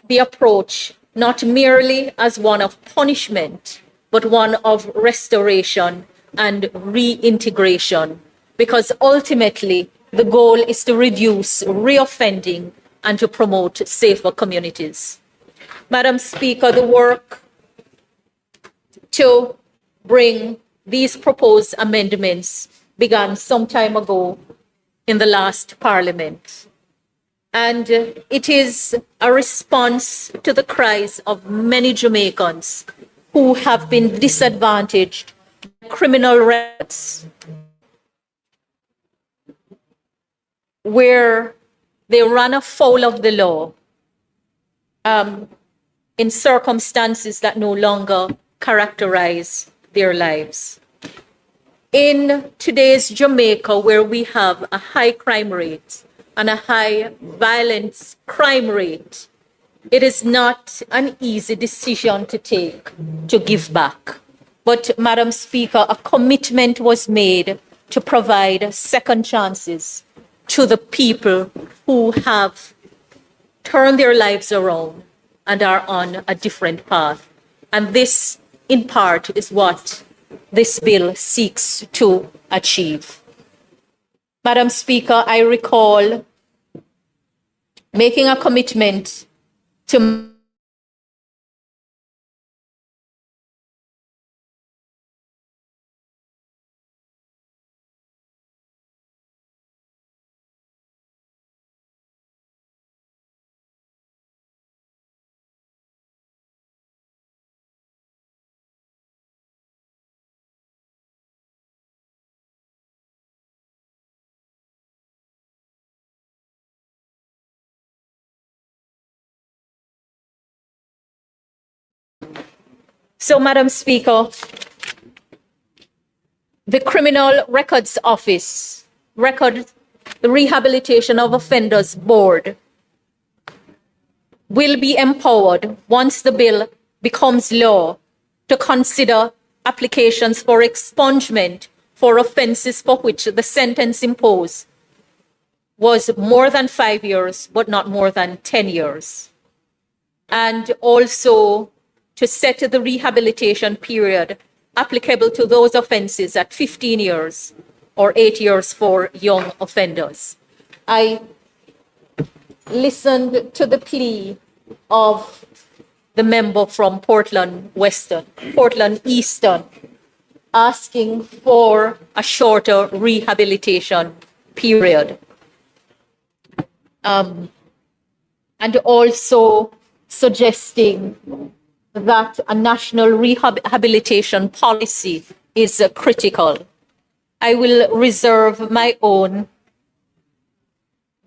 R: the approach not merely as one of punishment, but one of restoration and reintegration, because ultimately the goal is to reduce reoffending and to promote safer communities. Madam Speaker, the work to bring these proposed amendments began some time ago in the last Parliament. And it is a response to the cries of many Jamaicans who have been disadvantaged by criminal records, where they run afoul of the law, in circumstances that no longer characterize their lives. In today's Jamaica, where we have a high crime rate and a high violence crime rate, it is not an easy decision to take to give back. But, Madam Speaker, a commitment was made to provide second chances to the people who have turned their lives around and are on a different path. And this, in part, is what this bill seeks to achieve. Madam Speaker, I recall making a commitment to So, Madam Speaker, the Criminal Records Office, the Rehabilitation of Offenders Board, will be empowered once the bill becomes law to consider applications for expungement for offenses for which the sentence imposed was more than 5 years, but not more than 10 years. And also to set the rehabilitation period applicable to those offenses at 15 years or 8 years for young offenders. I listened to the plea of the member from Portland Eastern, asking for a shorter rehabilitation period. And also suggesting that a national rehabilitation policy is critical. I will reserve my own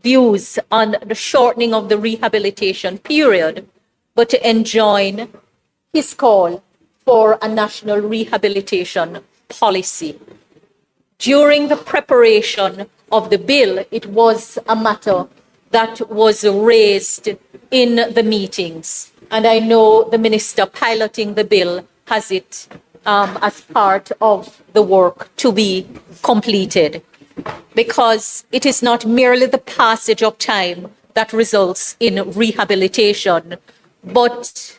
R: views on the shortening of the rehabilitation period, but to enjoin his call for a national rehabilitation policy. During the preparation of the bill, it was a matter that was raised in the meetings. And I know the minister piloting the bill has it as part of the work to be completed, because it is not merely the passage of time that results in rehabilitation, but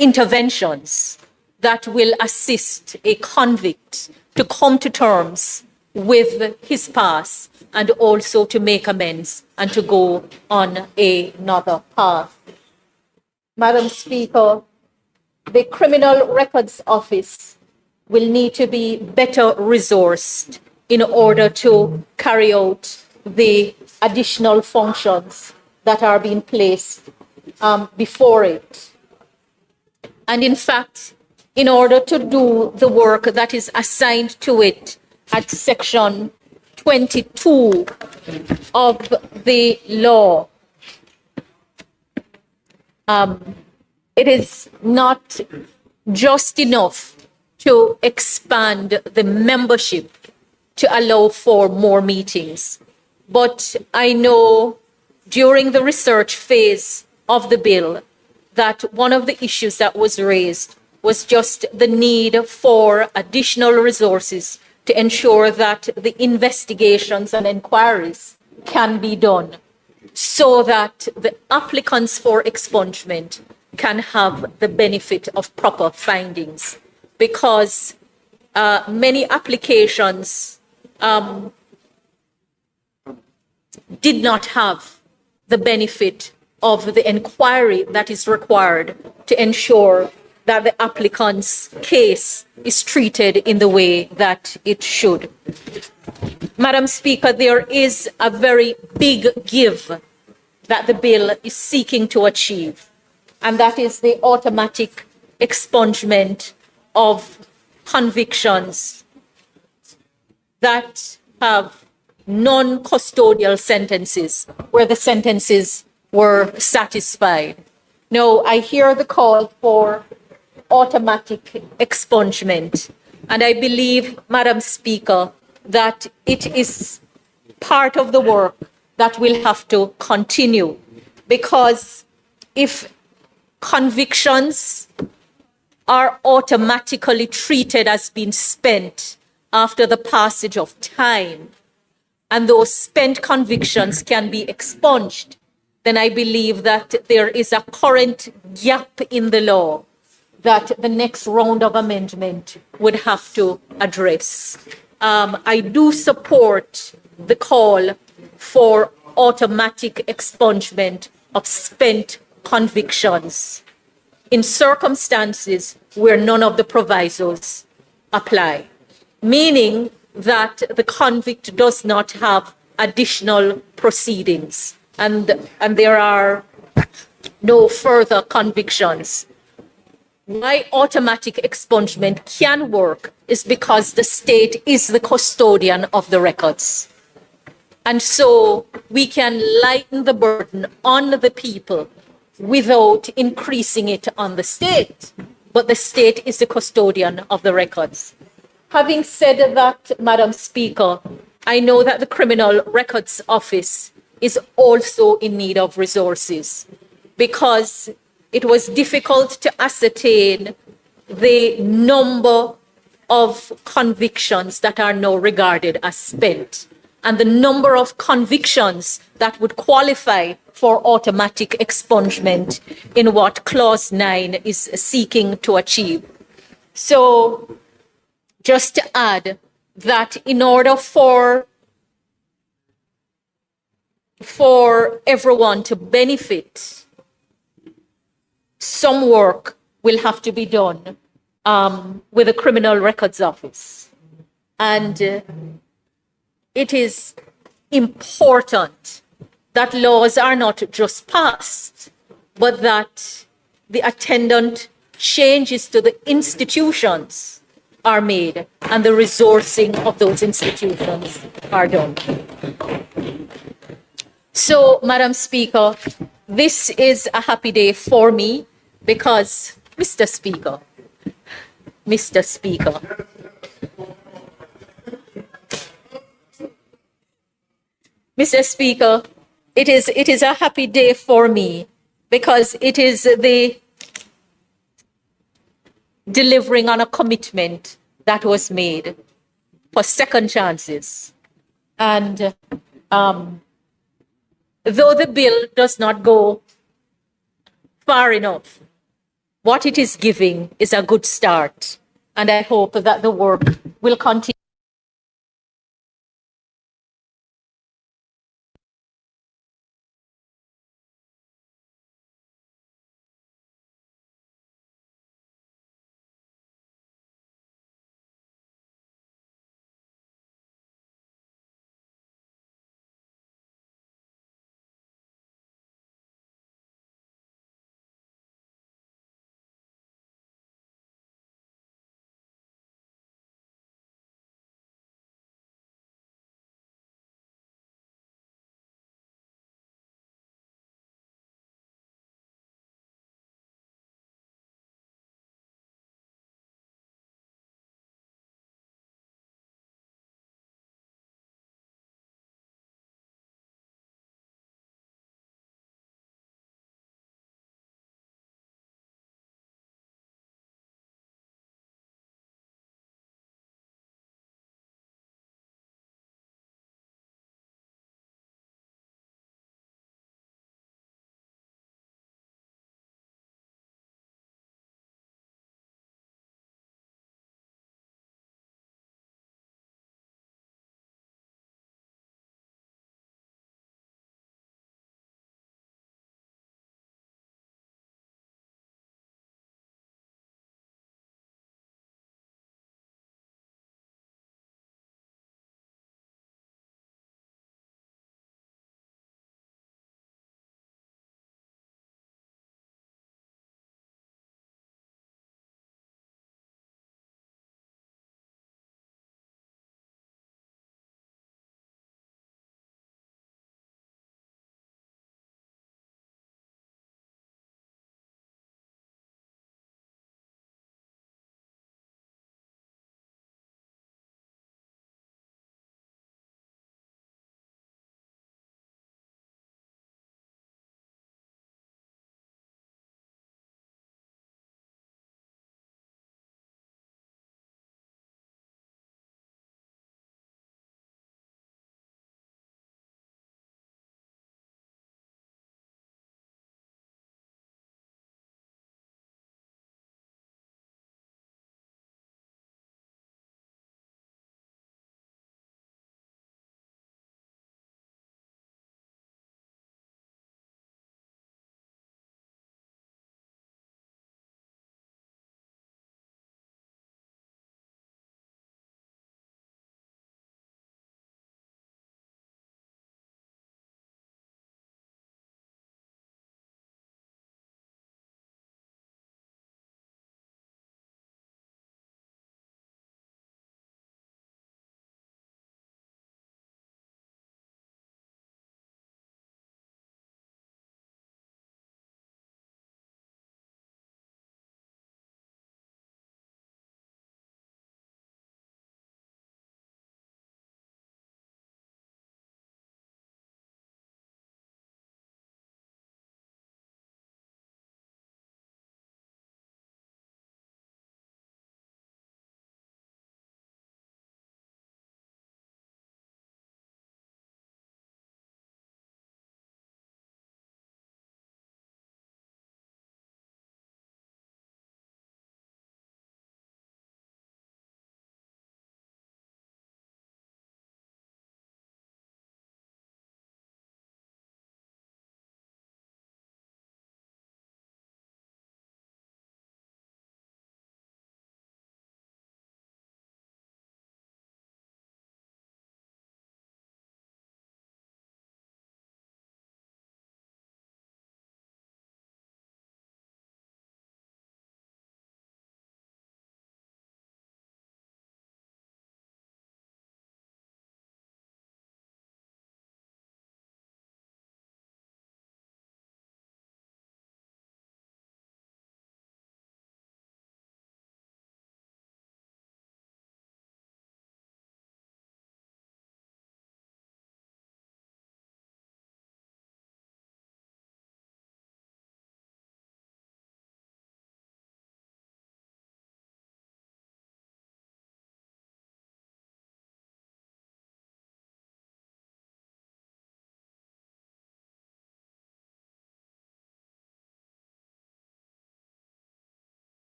R: interventions that will assist a convict to come to terms with his past and also to make amends and to go on another path. Madam Speaker, the Criminal Records Office will need to be better resourced in order to carry out the additional functions that are being placed before it. And in fact, in order to do the work that is assigned to it at Section 22 of the law, it is not just enough to expand the membership to allow for more meetings. But I know during the research phase of the bill that one of the issues that was raised was just the need for additional resources to ensure that the investigations and inquiries can be done so that the applicants for expungement can have the benefit of proper findings. Because many applications did not have the benefit of the inquiry that is required to ensure that the applicant's case is treated in the way that it should. Madam Speaker, there is a very big give that the bill is seeking to achieve, and that is the automatic expungement of convictions that have non-custodial sentences, where the sentences were satisfied. No, I hear the call for automatic expungement. And I believe, Madam Speaker, that it is part of the work that will have to continue, because if convictions are automatically treated as being spent after the passage of time, and those spent convictions can be expunged, then I believe that there is a current gap in the law that the next round of amendment would have to address. I do support the call for automatic expungement of spent convictions in circumstances where none of the provisos apply, meaning that the convict does not have additional proceedings and there are no further convictions. Why automatic expungement can work is because the state is the custodian of the records. And so we can lighten the burden on the people without increasing it on the state. But the state is the custodian of the records. Having said that, Madam Speaker, I know that the Criminal Records Office is also in need of resources, because it was difficult to ascertain the number of convictions that are now regarded as spent and the number of convictions that would qualify for automatic expungement in what Clause 9 is seeking to achieve. So, just to add that in order for everyone to benefit, some work will have to be done with the Criminal Records Office. And it is important that laws are not just passed, but that the attendant changes to the institutions are made and the resourcing of those institutions are done. So, Madam Speaker, this is a happy day for me because, Mr. Speaker, Mr. Speaker, it is a happy day for me because it is the delivering on a commitment that was made for second chances. And though the bill does not go far enough, what it is giving is a good start. And I hope that the work will continue.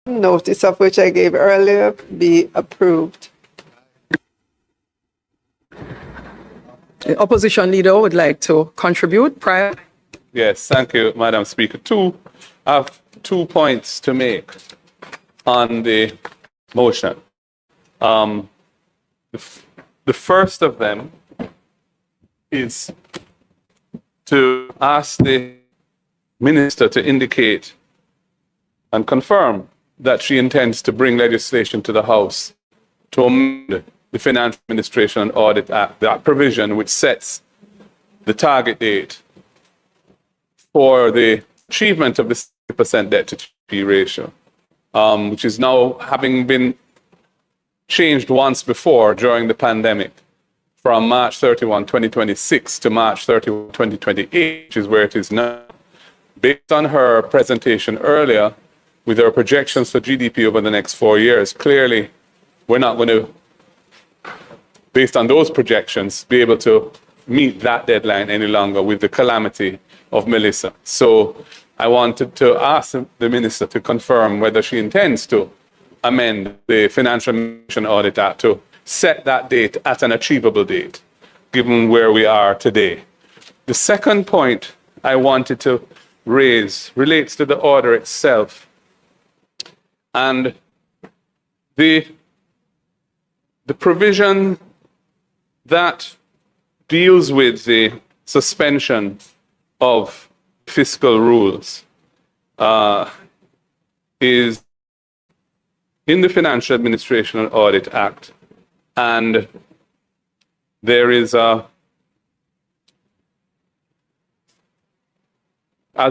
A: notice of which I gave earlier be approved.
B: The opposition leader would like to contribute prior.
F: Yes, thank you, Madam Speaker. I have 2 points to make on the motion. The first of them is to ask the minister to indicate and confirm that she intends to bring legislation to the House to amend the Financial Administration and Audit Act, that provision which sets the target date for the achievement of the 60% debt to GDP ratio, which is now having been changed once before during the pandemic from March 31, 2026 to March 31, 2028, which is where it is now. Based on her presentation earlier, with her projections for GDP over the next 4 years, clearly we're not going to, based on those projections, be able to meet that deadline any longer with the calamity of Melissa. So I wanted to ask the minister to confirm whether she intends to amend the Financial Administration Audit Act to set that date at an achievable date, given where we are today. The second point I wanted to raise relates to the order itself and the provision that deals with the suspension of fiscal rules is in the Financial Administration and Audit Act, and there is as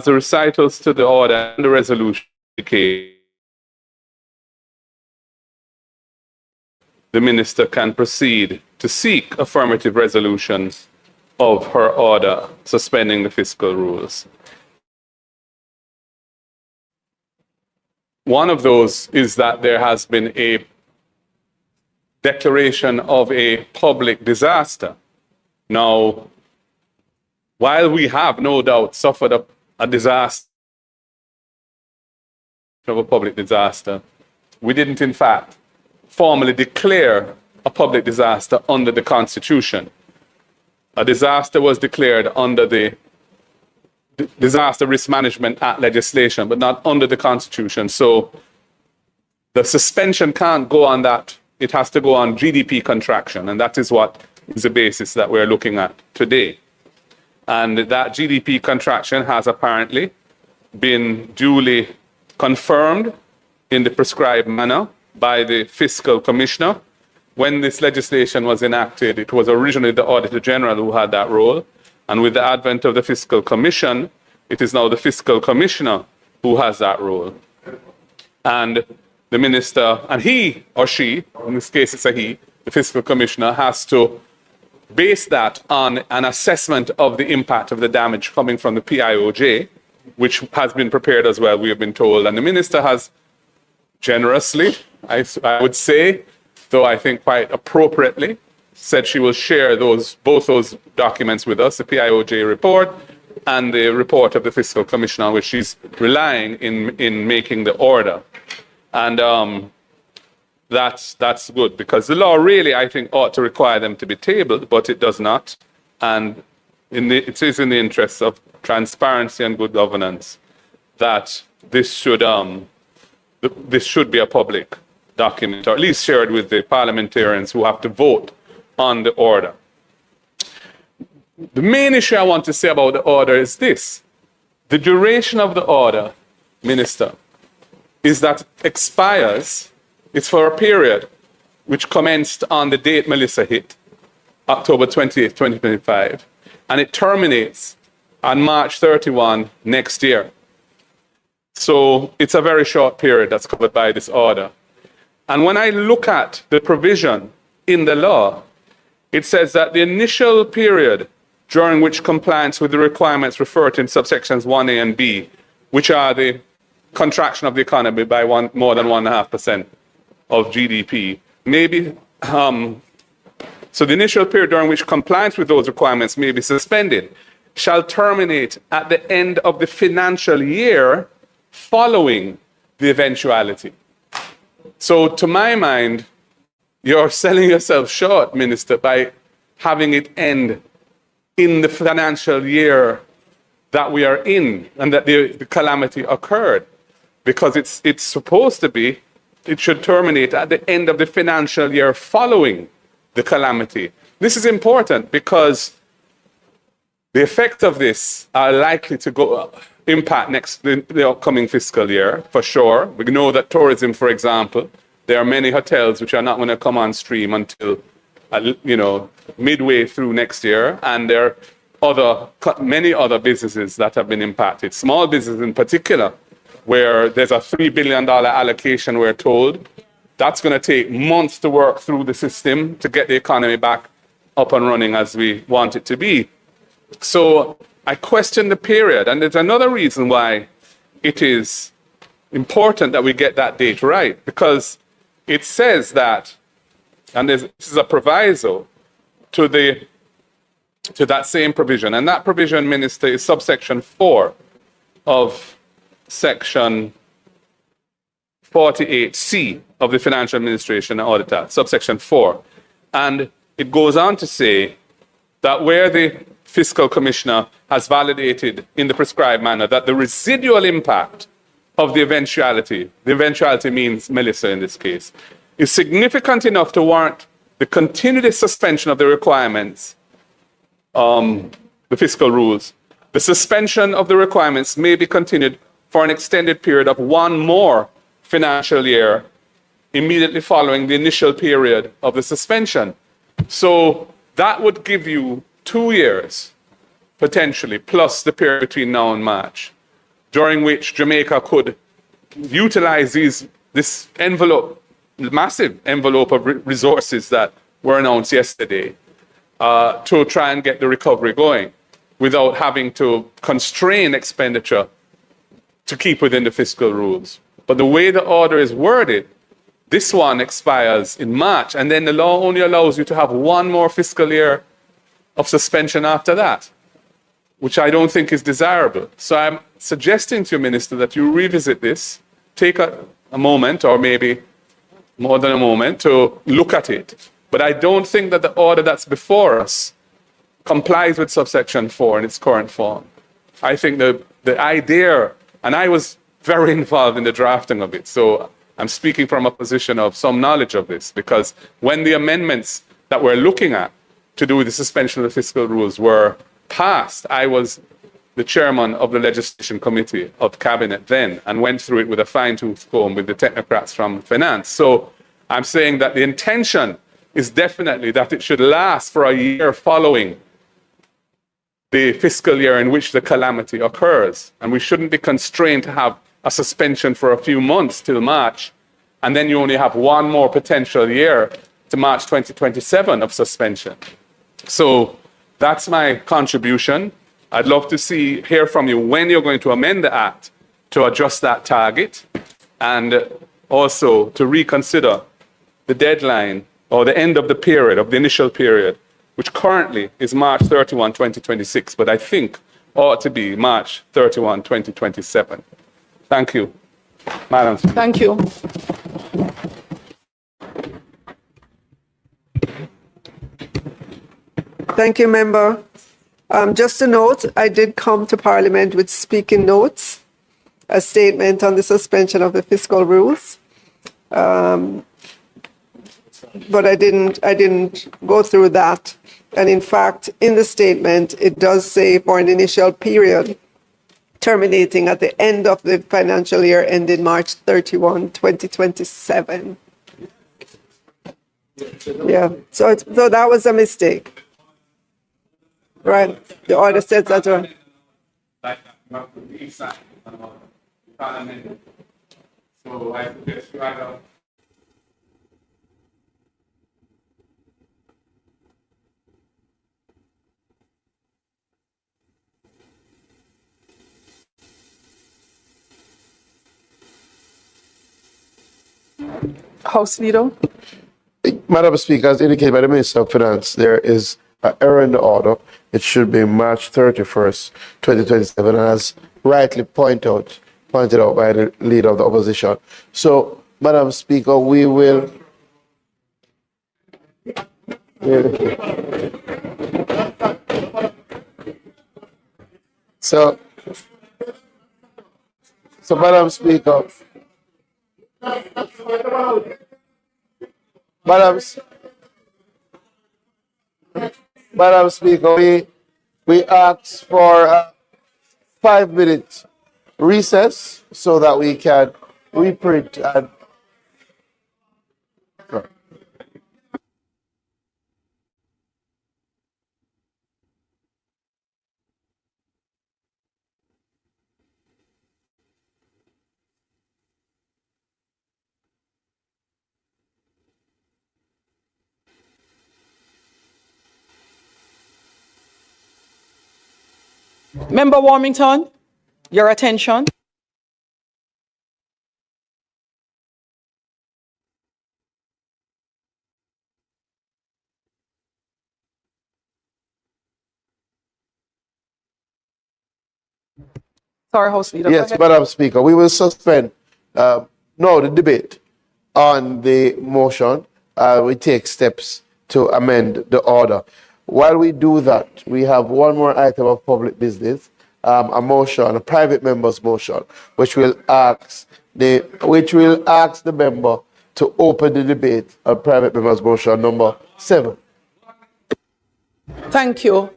F: the recitals to the order and the resolution indicate, the minister can proceed to seek affirmative resolutions of her order suspending the fiscal rules. One of those is that there has been a declaration of a public disaster. Now, while we have no doubt suffered a disaster of a public disaster, we didn't in fact formally declare a public disaster under the Constitution. A disaster was declared under the Disaster Risk Management Act legislation, but not under the Constitution. So the suspension can't go on that. It has to go on GDP contraction, and that is what is the basis that we're looking at today. And that GDP contraction has apparently been duly confirmed in the prescribed manner by the Fiscal Commissioner. When this legislation was enacted, it was originally the Auditor General who had that role. And with the advent of the Fiscal Commission, it is now the Fiscal Commissioner who has that role. And the minister, and he or she, in this case it's a he, the Fiscal Commissioner, has to base that on an assessment of the impact of the damage coming from the PIOJ, which has been prepared as well, we have been told. And the minister has generously, I would say, though I think quite appropriately, said she will share both those documents with us, the PIOJ report and the report of the Fiscal Commissioner, on which she's relying in making the order. And that's good, because the law really, I think, ought to require them to be tabled, but it does not. And it is in the interests of transparency and good governance that this should be a public document, or at least shared with the parliamentarians who have to vote on the order. The main issue I want to say about the order is this. The duration of the order, Minister, is that it expires, it's for a period which commenced on the date Melissa hit, October 28, 2025, and it terminates on March 31 next year. So it's a very short period that's covered by this order. And when I look at the provision in the law, it says that the initial period during which compliance with the requirements referred to in subsections 1A and B, which are the contraction of the economy by more than 1.5% of GDP, so the initial period during which compliance with those requirements may be suspended shall terminate at the end of the financial year following the eventuality. So to my mind, you're selling yourself short, Minister, by having it end in the financial year that we are in and that the calamity occurred. Because it's supposed to be, it should terminate at the end of the financial year following the calamity. This is important because the effects of this are likely to impact the upcoming fiscal year, for sure. We know that tourism, for example, there are many hotels which are not going to come on stream until, midway through next year. And there are many other businesses that have been impacted, small businesses in particular, where there's a $3 billion allocation, we're told. That's going to take months to work through the system to get the economy back up and running as we want it to be. So I question the period. And there's another reason why it is important that we get that date right, because it says that, and this is a proviso to that same provision. And that provision, Minister, is subsection 4 of Section 48C of the Financial Administration and Audit Act, subsection 4. And it goes on to say that where the fiscal commissioner has validated in the prescribed manner that the residual impact of the eventuality means Melissa in this case, is significant enough to warrant the continued suspension of the requirements, the fiscal rules. The suspension of the requirements may be continued for an extended period of one more financial year immediately following the initial period of the suspension. So that would give you 2 years, potentially, plus the period between now and March, during which Jamaica could utilize this envelope, massive envelope of resources that were announced yesterday to try and get the recovery going without having to constrain expenditure to keep within the fiscal rules. But the way the order is worded, this one expires in March, and then the law only allows you to have one more fiscal year of suspension after that, which I don't think is desirable. So I'm suggesting to you, Minister, that you revisit this, take a moment, or maybe more than a moment, to look at it. But I don't think that the order that's before us complies with subsection 4 in its current form. I think the idea, and I was very involved in the drafting of it, so I'm speaking from a position of some knowledge of this, because when the amendments that we're looking at to do with the suspension of the fiscal rules were passed, I was the chairman of the legislation committee of cabinet then and went through it with a fine-tooth comb with the technocrats from finance. So I'm saying that the intention is definitely that it should last for a year following the fiscal year in which the calamity occurs. And we shouldn't be constrained to have a suspension for a few months till March, and then you only have one more potential year to March 2027 of suspension. So that's my contribution. I'd love to hear from you when you're going to amend the Act to adjust that target, and also to reconsider the deadline or the end of the period, of the initial period, which currently is March 31, 2026, but I think ought to be March 31, 2027. Thank you, Madam Speaker.
B: Thank you.
A: Thank you, Member. Just a note, I did come to Parliament with speaking notes, a statement on the suspension of the fiscal rules. But I didn't go through that. And in fact, in the statement, it does say for an initial period terminating at the end of the financial year ending March 31, 2027. Yeah, so that was a mistake. Right, the order says that.
F: So I suggest you either
B: House Leader.
D: Madam Speaker, as indicated by the Minister of Finance, there is an error in the order. It should be March 31st, 2027. And as rightly pointed out, pointed out by the leader of the opposition. So, Madam Speaker, we will. So, Madam Speaker, Madam Speaker, we ask for a 5-minute recess so that we can reprint and.
B: Member Warmington, your attention. Sorry, House Leader.
D: Yes, Madam Speaker, we will suspend the debate on the motion. We take steps to amend the order. While we do that, we have one more item of public business, a motion, a private member's motion, which will ask the member to open the debate on private member's motion number 7.
B: Thank you.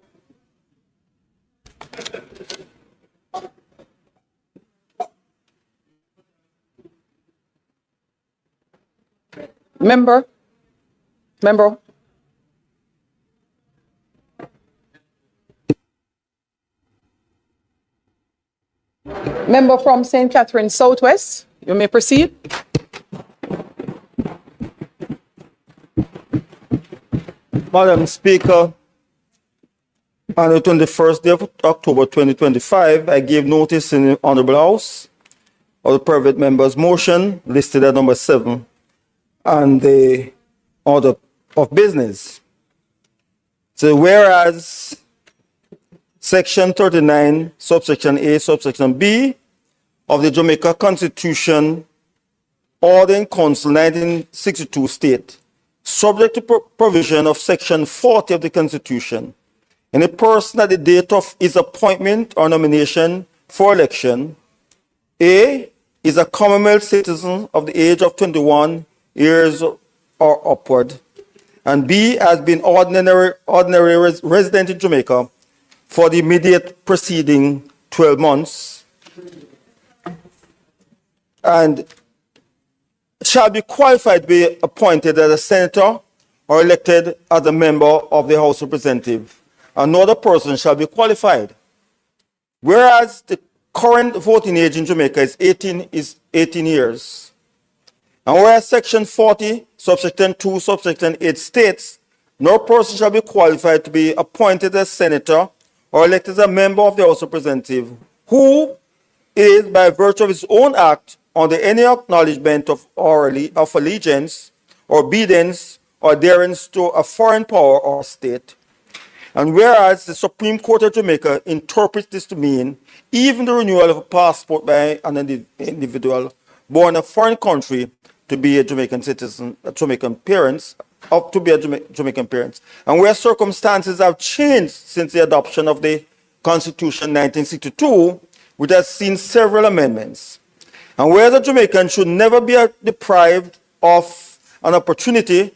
B: Member. Member from St. Catherine Southwest, you may proceed.
Q: Madam Speaker, on the 21st day of October 2025, I gave notice in the Honorable House of the private member's motion listed at number 7 and the order of business. So whereas Section 39, subsection A, subsection B of the Jamaica Constitution, Order in Council 1962 state, subject to provision of Section 40 of the Constitution, any person at the date of his appointment or nomination for election, A, is a Commonwealth citizen of the age of 21 years or upward, and B, has been ordinary resident in Jamaica for the immediate preceding 12 months, and shall be qualified to be appointed as a senator or elected as a member of the House of Representatives. Another person shall be qualified. Whereas the current voting age in Jamaica is 18 years. And whereas Section 40, subsection 2, subsection 8 states, no person shall be qualified to be appointed as senator or elected as a member of the House of Representatives who is, by virtue of his own act, under any acknowledgement of allegiance or obedience or adherence to a foreign power or state. And whereas the Supreme Court of Jamaica interprets this to mean even the renewal of a passport by an individual born in a foreign country to be a Jamaican citizen, Jamaican parents, to be a Jamaican parents. And where circumstances have changed since the adoption of the Constitution 1962, which has seen several amendments. And where the Jamaican should never be deprived of an opportunity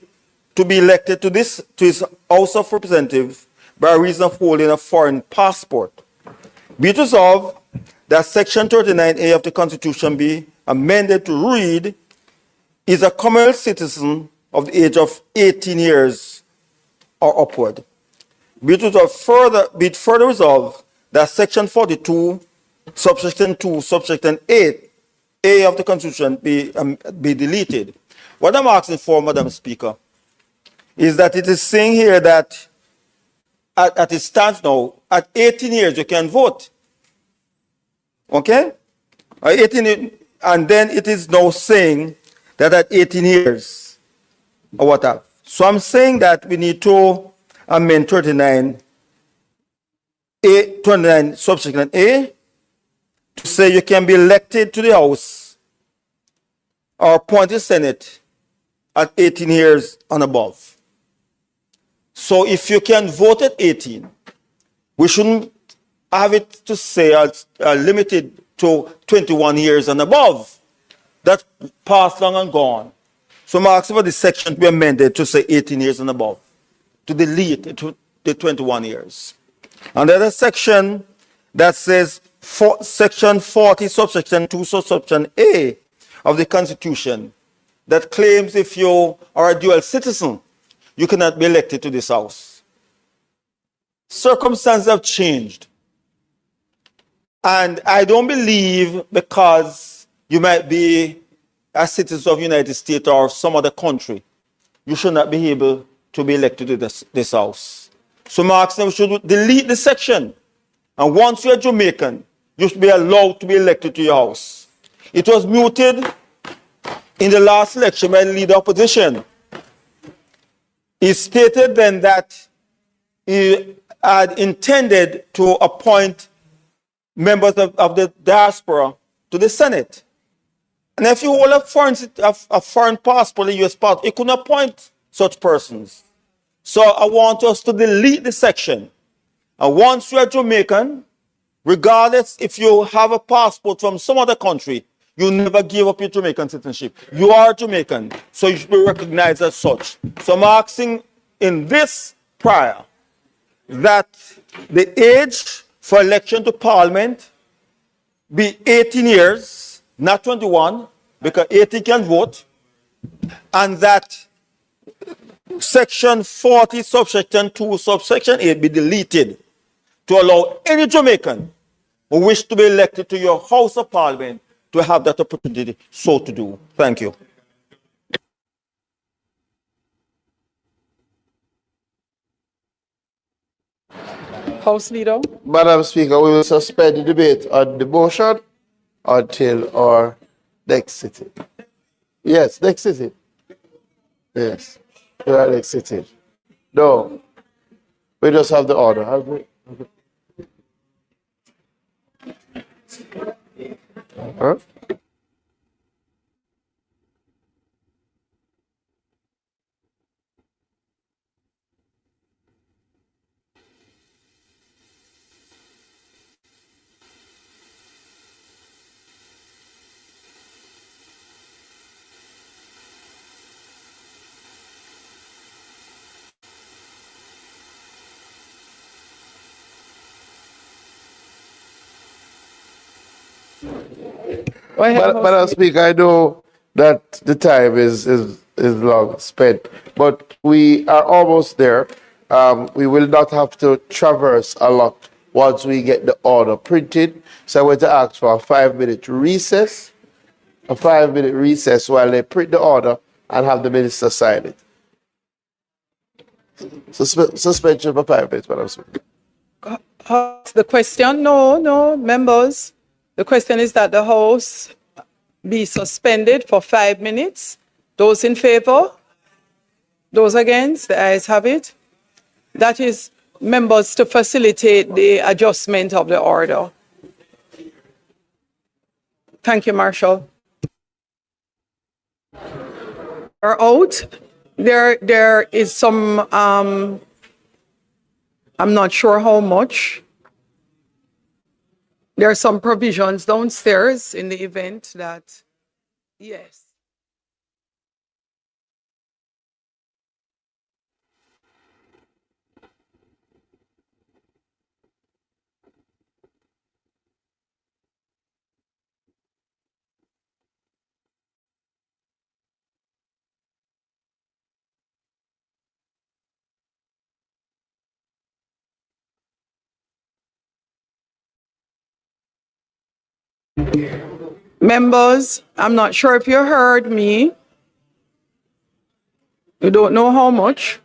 Q: to be elected to his House of Representatives by reason of holding a foreign passport. Be it resolved that Section 39A of the Constitution be amended to read, is a Commonwealth citizen of the age of 18 years or upward. Be it further resolved that Section 42, subsection 2, subsection 8, A of the Constitution be deleted. What I'm asking for, Madam Speaker, is that it is saying here that at it stands now, at 18 years you can vote. Okay? 18, and then it is now saying that at 18 years, or whatever. So I'm saying that we need to amend 29 subsection A, to say you can be elected to the House or appointed to Senate at 18 years and above. So if you can vote at 18, we shouldn't have it to say limited to 21 years and above. That's passed long and gone. So I'm asking for this section to be amended to say 18 years and above, to delete it to the 21 years. And there's a section that says section 40, subsection 2, subsection A of the Constitution that claims if you are a dual citizen, you cannot be elected to this House. Circumstances have changed. And I don't believe because you might be a citizen of the United States or some other country, you should not be able to be elected to this House. So Marx we should delete the section. And once you're Jamaican, you should be allowed to be elected to your House. It was muted in the last election by the leader of opposition. He stated then that he had intended to appoint members of the diaspora to the Senate. And if you hold a foreign passport, a U.S. passport, you couldn't appoint such persons. So I want us to delete the section. And once you're Jamaican, regardless if you have a passport from some other country, you never give up your Jamaican citizenship. You are Jamaican, so you should be recognized as such. So I'm asking in this prior that the age for election to Parliament be 18 years, not 21, because 18 can vote, and that section 40, subsection 2, subsection 8 be deleted to allow any Jamaican who wish to be elected to your House of Parliament to have that opportunity so to do. Thank you.
B: House Leader.
D: Madam Speaker, we will suspend the debate on the motion until our next sitting. Yes, next sitting. Yes, our next sitting. No, we just have the order, have we? Huh? Madam Speaker, I know that the time is long spent, but we are almost there. We will not have to traverse a lot once we get the order printed. So I'm going to ask for a 5-minute recess, while they print the order and have the minister sign it. Suspension for 5 minutes, Madam Speaker.
B: The question, no, members. The question is that the House be suspended for 5 minutes. Those in favor? Those against? The ayes have it. That is, members, to facilitate the adjustment of the order. Thank you, Marshall. Are out. There is some, I'm not sure how much. There are some provisions downstairs in the event that, yes. Members, I'm not sure if you heard me. You don't know how much.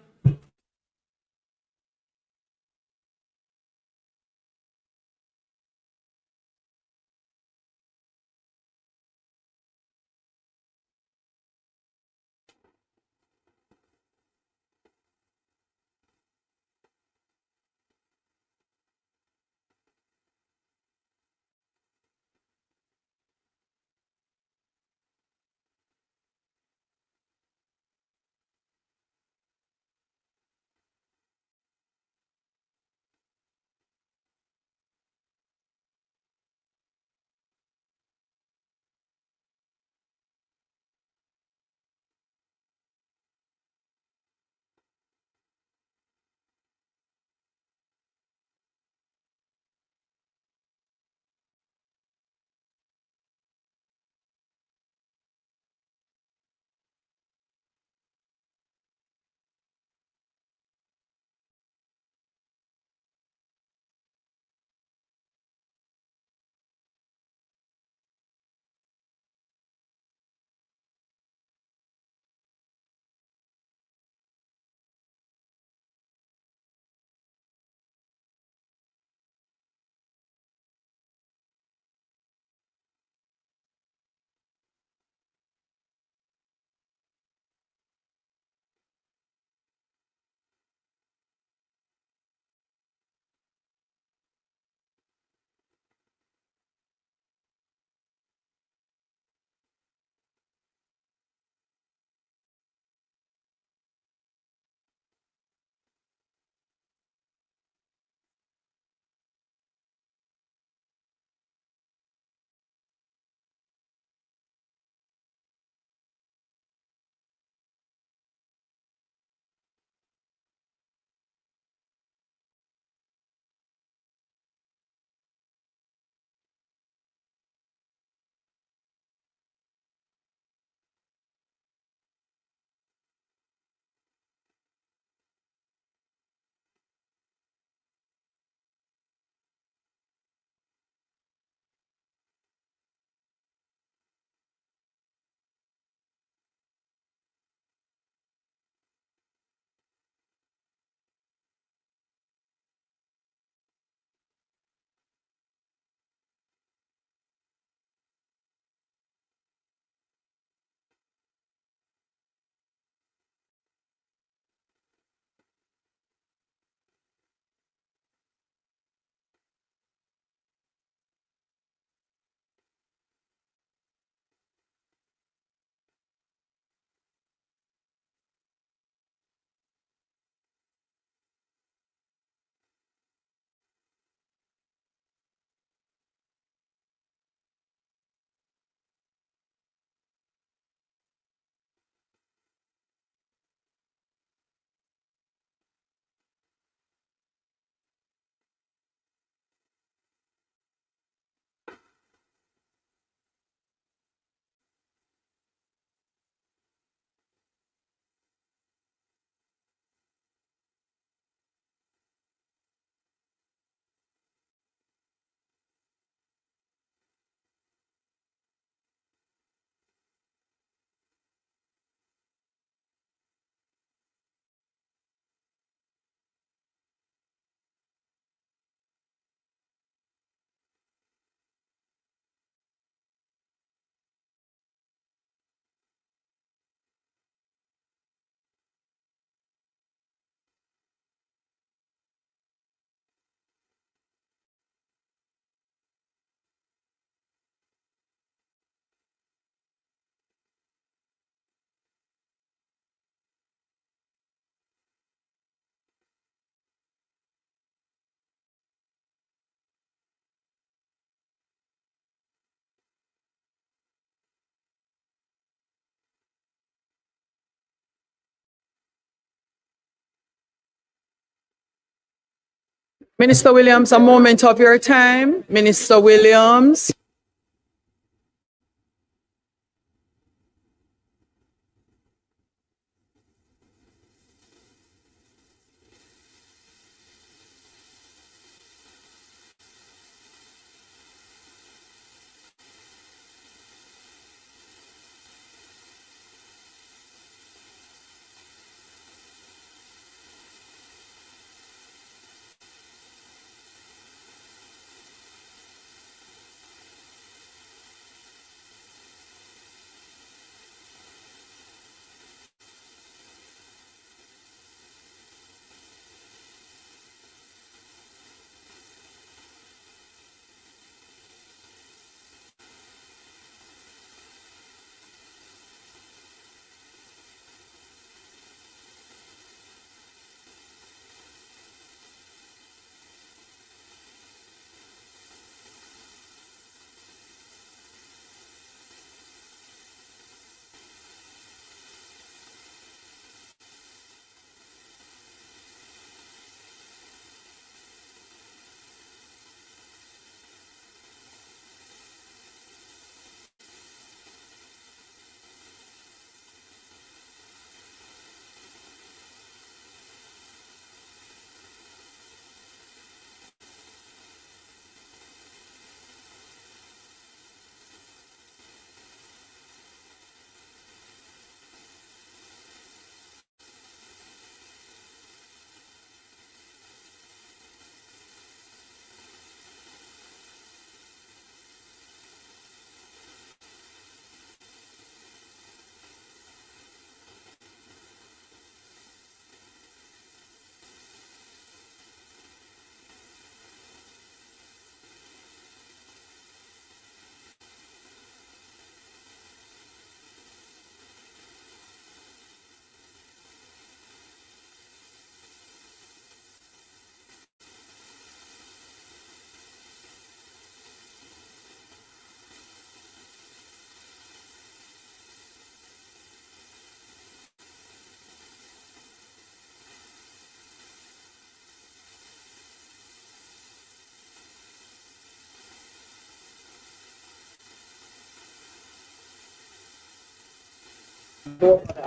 B: Minister Williams, a moment of your time. Minister Williams.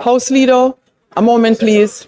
B: House Leader, a moment, please.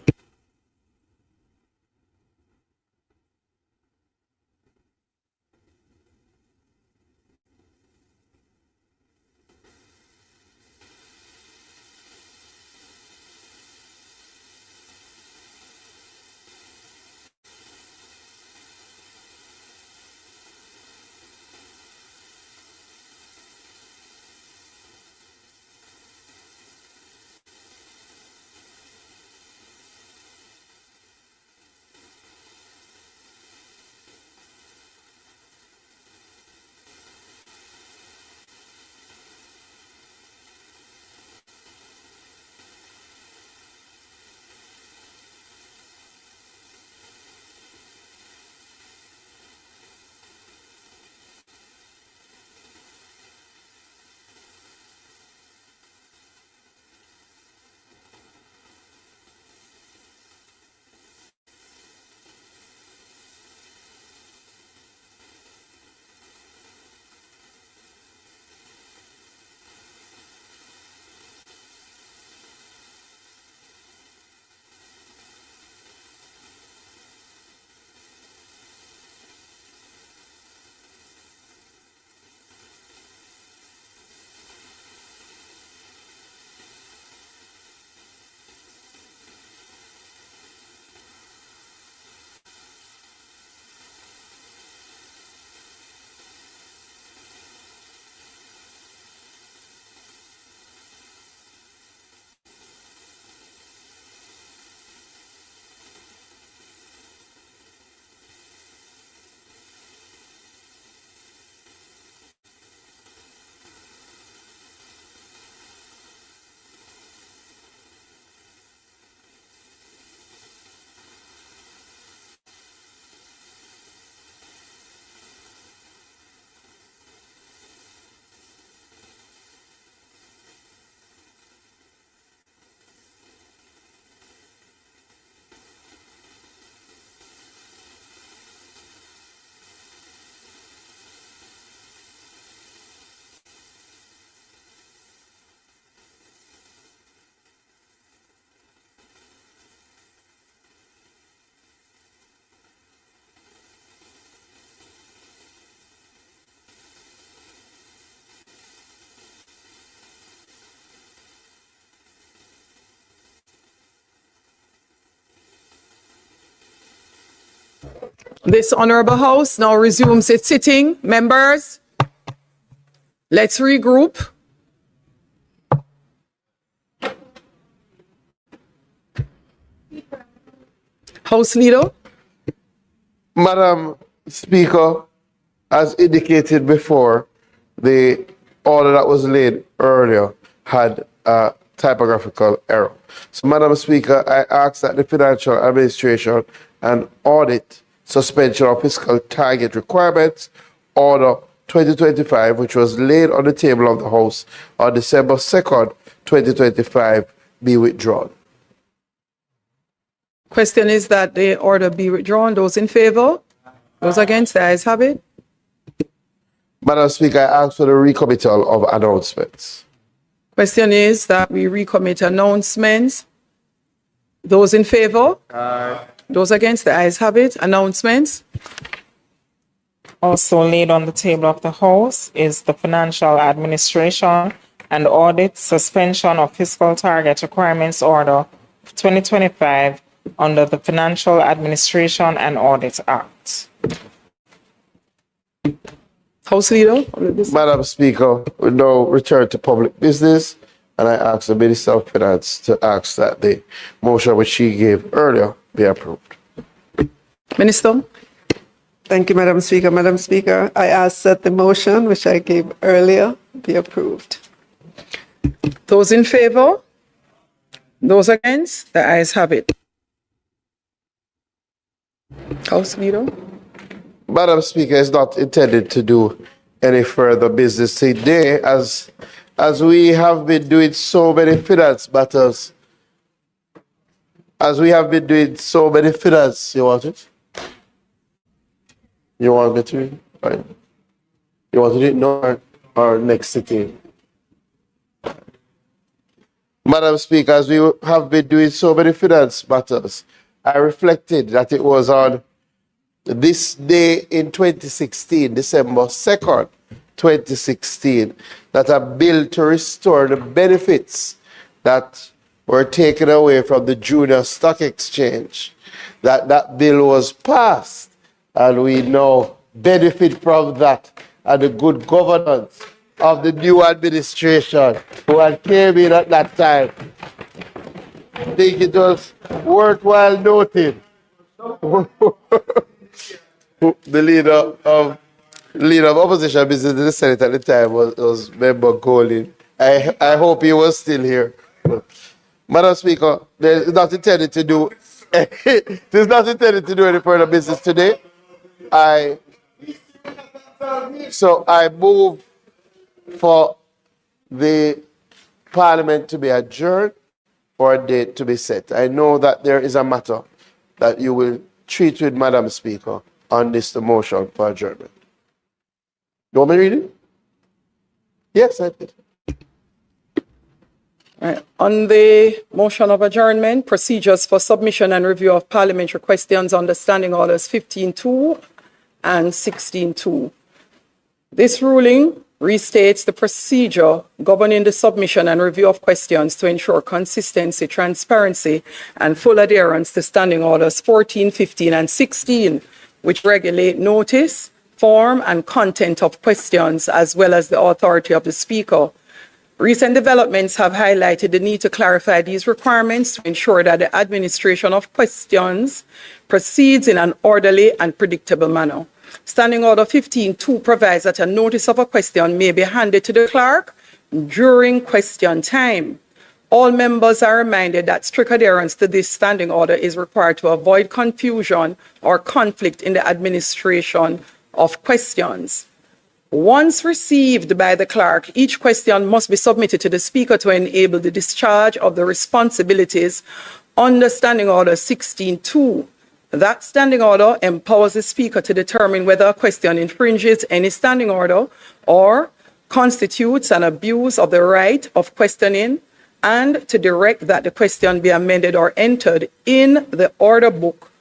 B: This honorable house now resumes its sitting. Members, let's regroup. House Leader.
D: Madam Speaker, as indicated before, the order that was laid earlier had a typographical error. So, Madam Speaker, I ask that the Financial Administration and Audit Suspension of Fiscal Target Requirements, Order 2025, which was laid on the table of the House on December 2nd, 2025, be withdrawn.
B: Question is that the order be withdrawn. Those in favor? Those against? The ayes have it.
D: Madam Speaker, I ask for the recommittal of announcements.
B: Question is that we recommit announcements. Those in favor?
D: Aye.
B: Those against? The ayes have it. Announcements.
P: Also laid on the table of the House is the Financial Administration and Audit Suspension of Fiscal Target Requirements Order 2025 under the Financial Administration and Audit Act.
B: House Leader.
D: Madam Speaker, we now return to public business, and I ask the Minister of Finance to ask that the motion which she gave earlier be approved.
B: Minister.
A: Thank you, Madam Speaker. Madam Speaker, I ask that the motion which I gave earlier be approved.
B: Those in favor? Those against? The ayes have it. House Leader.
D: Madam Speaker, is not intended to do any further business today, as we have been doing so many finance matters. As we have been doing so many finance, you want it? You want me to read it? Right. You want to read it now or next sitting? Madam Speaker, as we have been doing so many finance matters, I reflected that it was on this day in 2016, December 2nd, 2016, that a bill to restore the benefits that were taken away from the Junior Stock Exchange, that bill was passed, and we now benefit from that and the good governance of the new administration who had came in at that time. I think it was worthwhile noting the leader of opposition business in the Senate at the time was Member Golin. I hope he was still here. Madam Speaker, it is not intended to do any further business today. So I move for the Parliament to be adjourned for a date to be set. I know that there is a matter that you will treat with Madam Speaker on this motion for adjournment. You want me to read it? Yes, I did.
B: Right. On the motion of adjournment, procedures for submission and review of parliamentary questions under Standing Orders 15.2 and 16.2. This ruling restates the procedure governing the submission and review of questions to ensure consistency, transparency, and full adherence to Standing Orders 14, 15, and 16, which regulate notice, form, and content of questions, as well as the authority of the Speaker. Recent developments have highlighted the need to clarify these requirements to ensure that the administration of questions proceeds in an orderly and predictable manner. Standing Order 15.2 provides that a notice of a question may be handed to the clerk during question time. All members are reminded that strict adherence to this standing order is required to avoid confusion or conflict in the administration of questions. Once received by the clerk, each question must be submitted to the Speaker to enable the discharge of the responsibilities under Standing Order 16.2. That standing order empowers the Speaker to determine whether a question infringes any standing order or constitutes an abuse of the right of questioning, and to direct that the question be amended or entered in the order book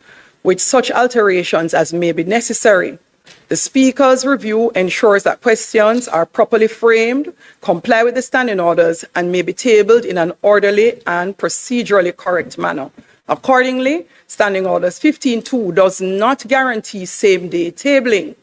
B: with such alterations as may be necessary. The Speaker's review ensures that questions are properly framed, comply with the standing orders, and may be tabled in an orderly and procedurally correct manner. Accordingly, Standing Orders 15.2 does not guarantee same-day tabling.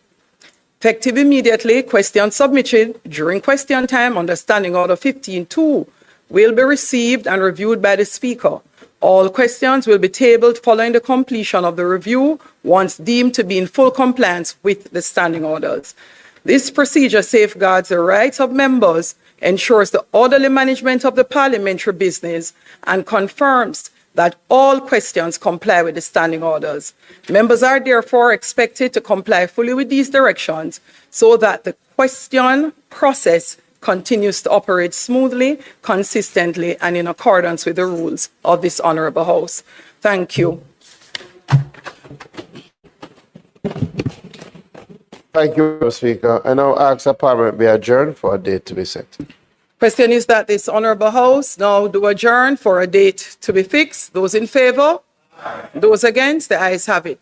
B: Effective immediately, questions submitted during question time under Standing Order 15.2 will be received and reviewed by the Speaker. All questions will be tabled following the completion of the review once deemed to be in full compliance with the standing orders. This procedure safeguards the rights of members, ensures the orderly management of the parliamentary business, and confirms that all questions comply with the standing orders. Members are therefore expected to comply fully with these directions so that the question process continues to operate smoothly, consistently, and in accordance with the rules of this Honorable House. Thank you.
D: Thank you, Madam Speaker. I now ask that Parliament be adjourned for a date to be set.
B: Question is that this Honorable House now do adjourn for a date to be fixed. Those in favor? Aye. Those against? The ayes have it.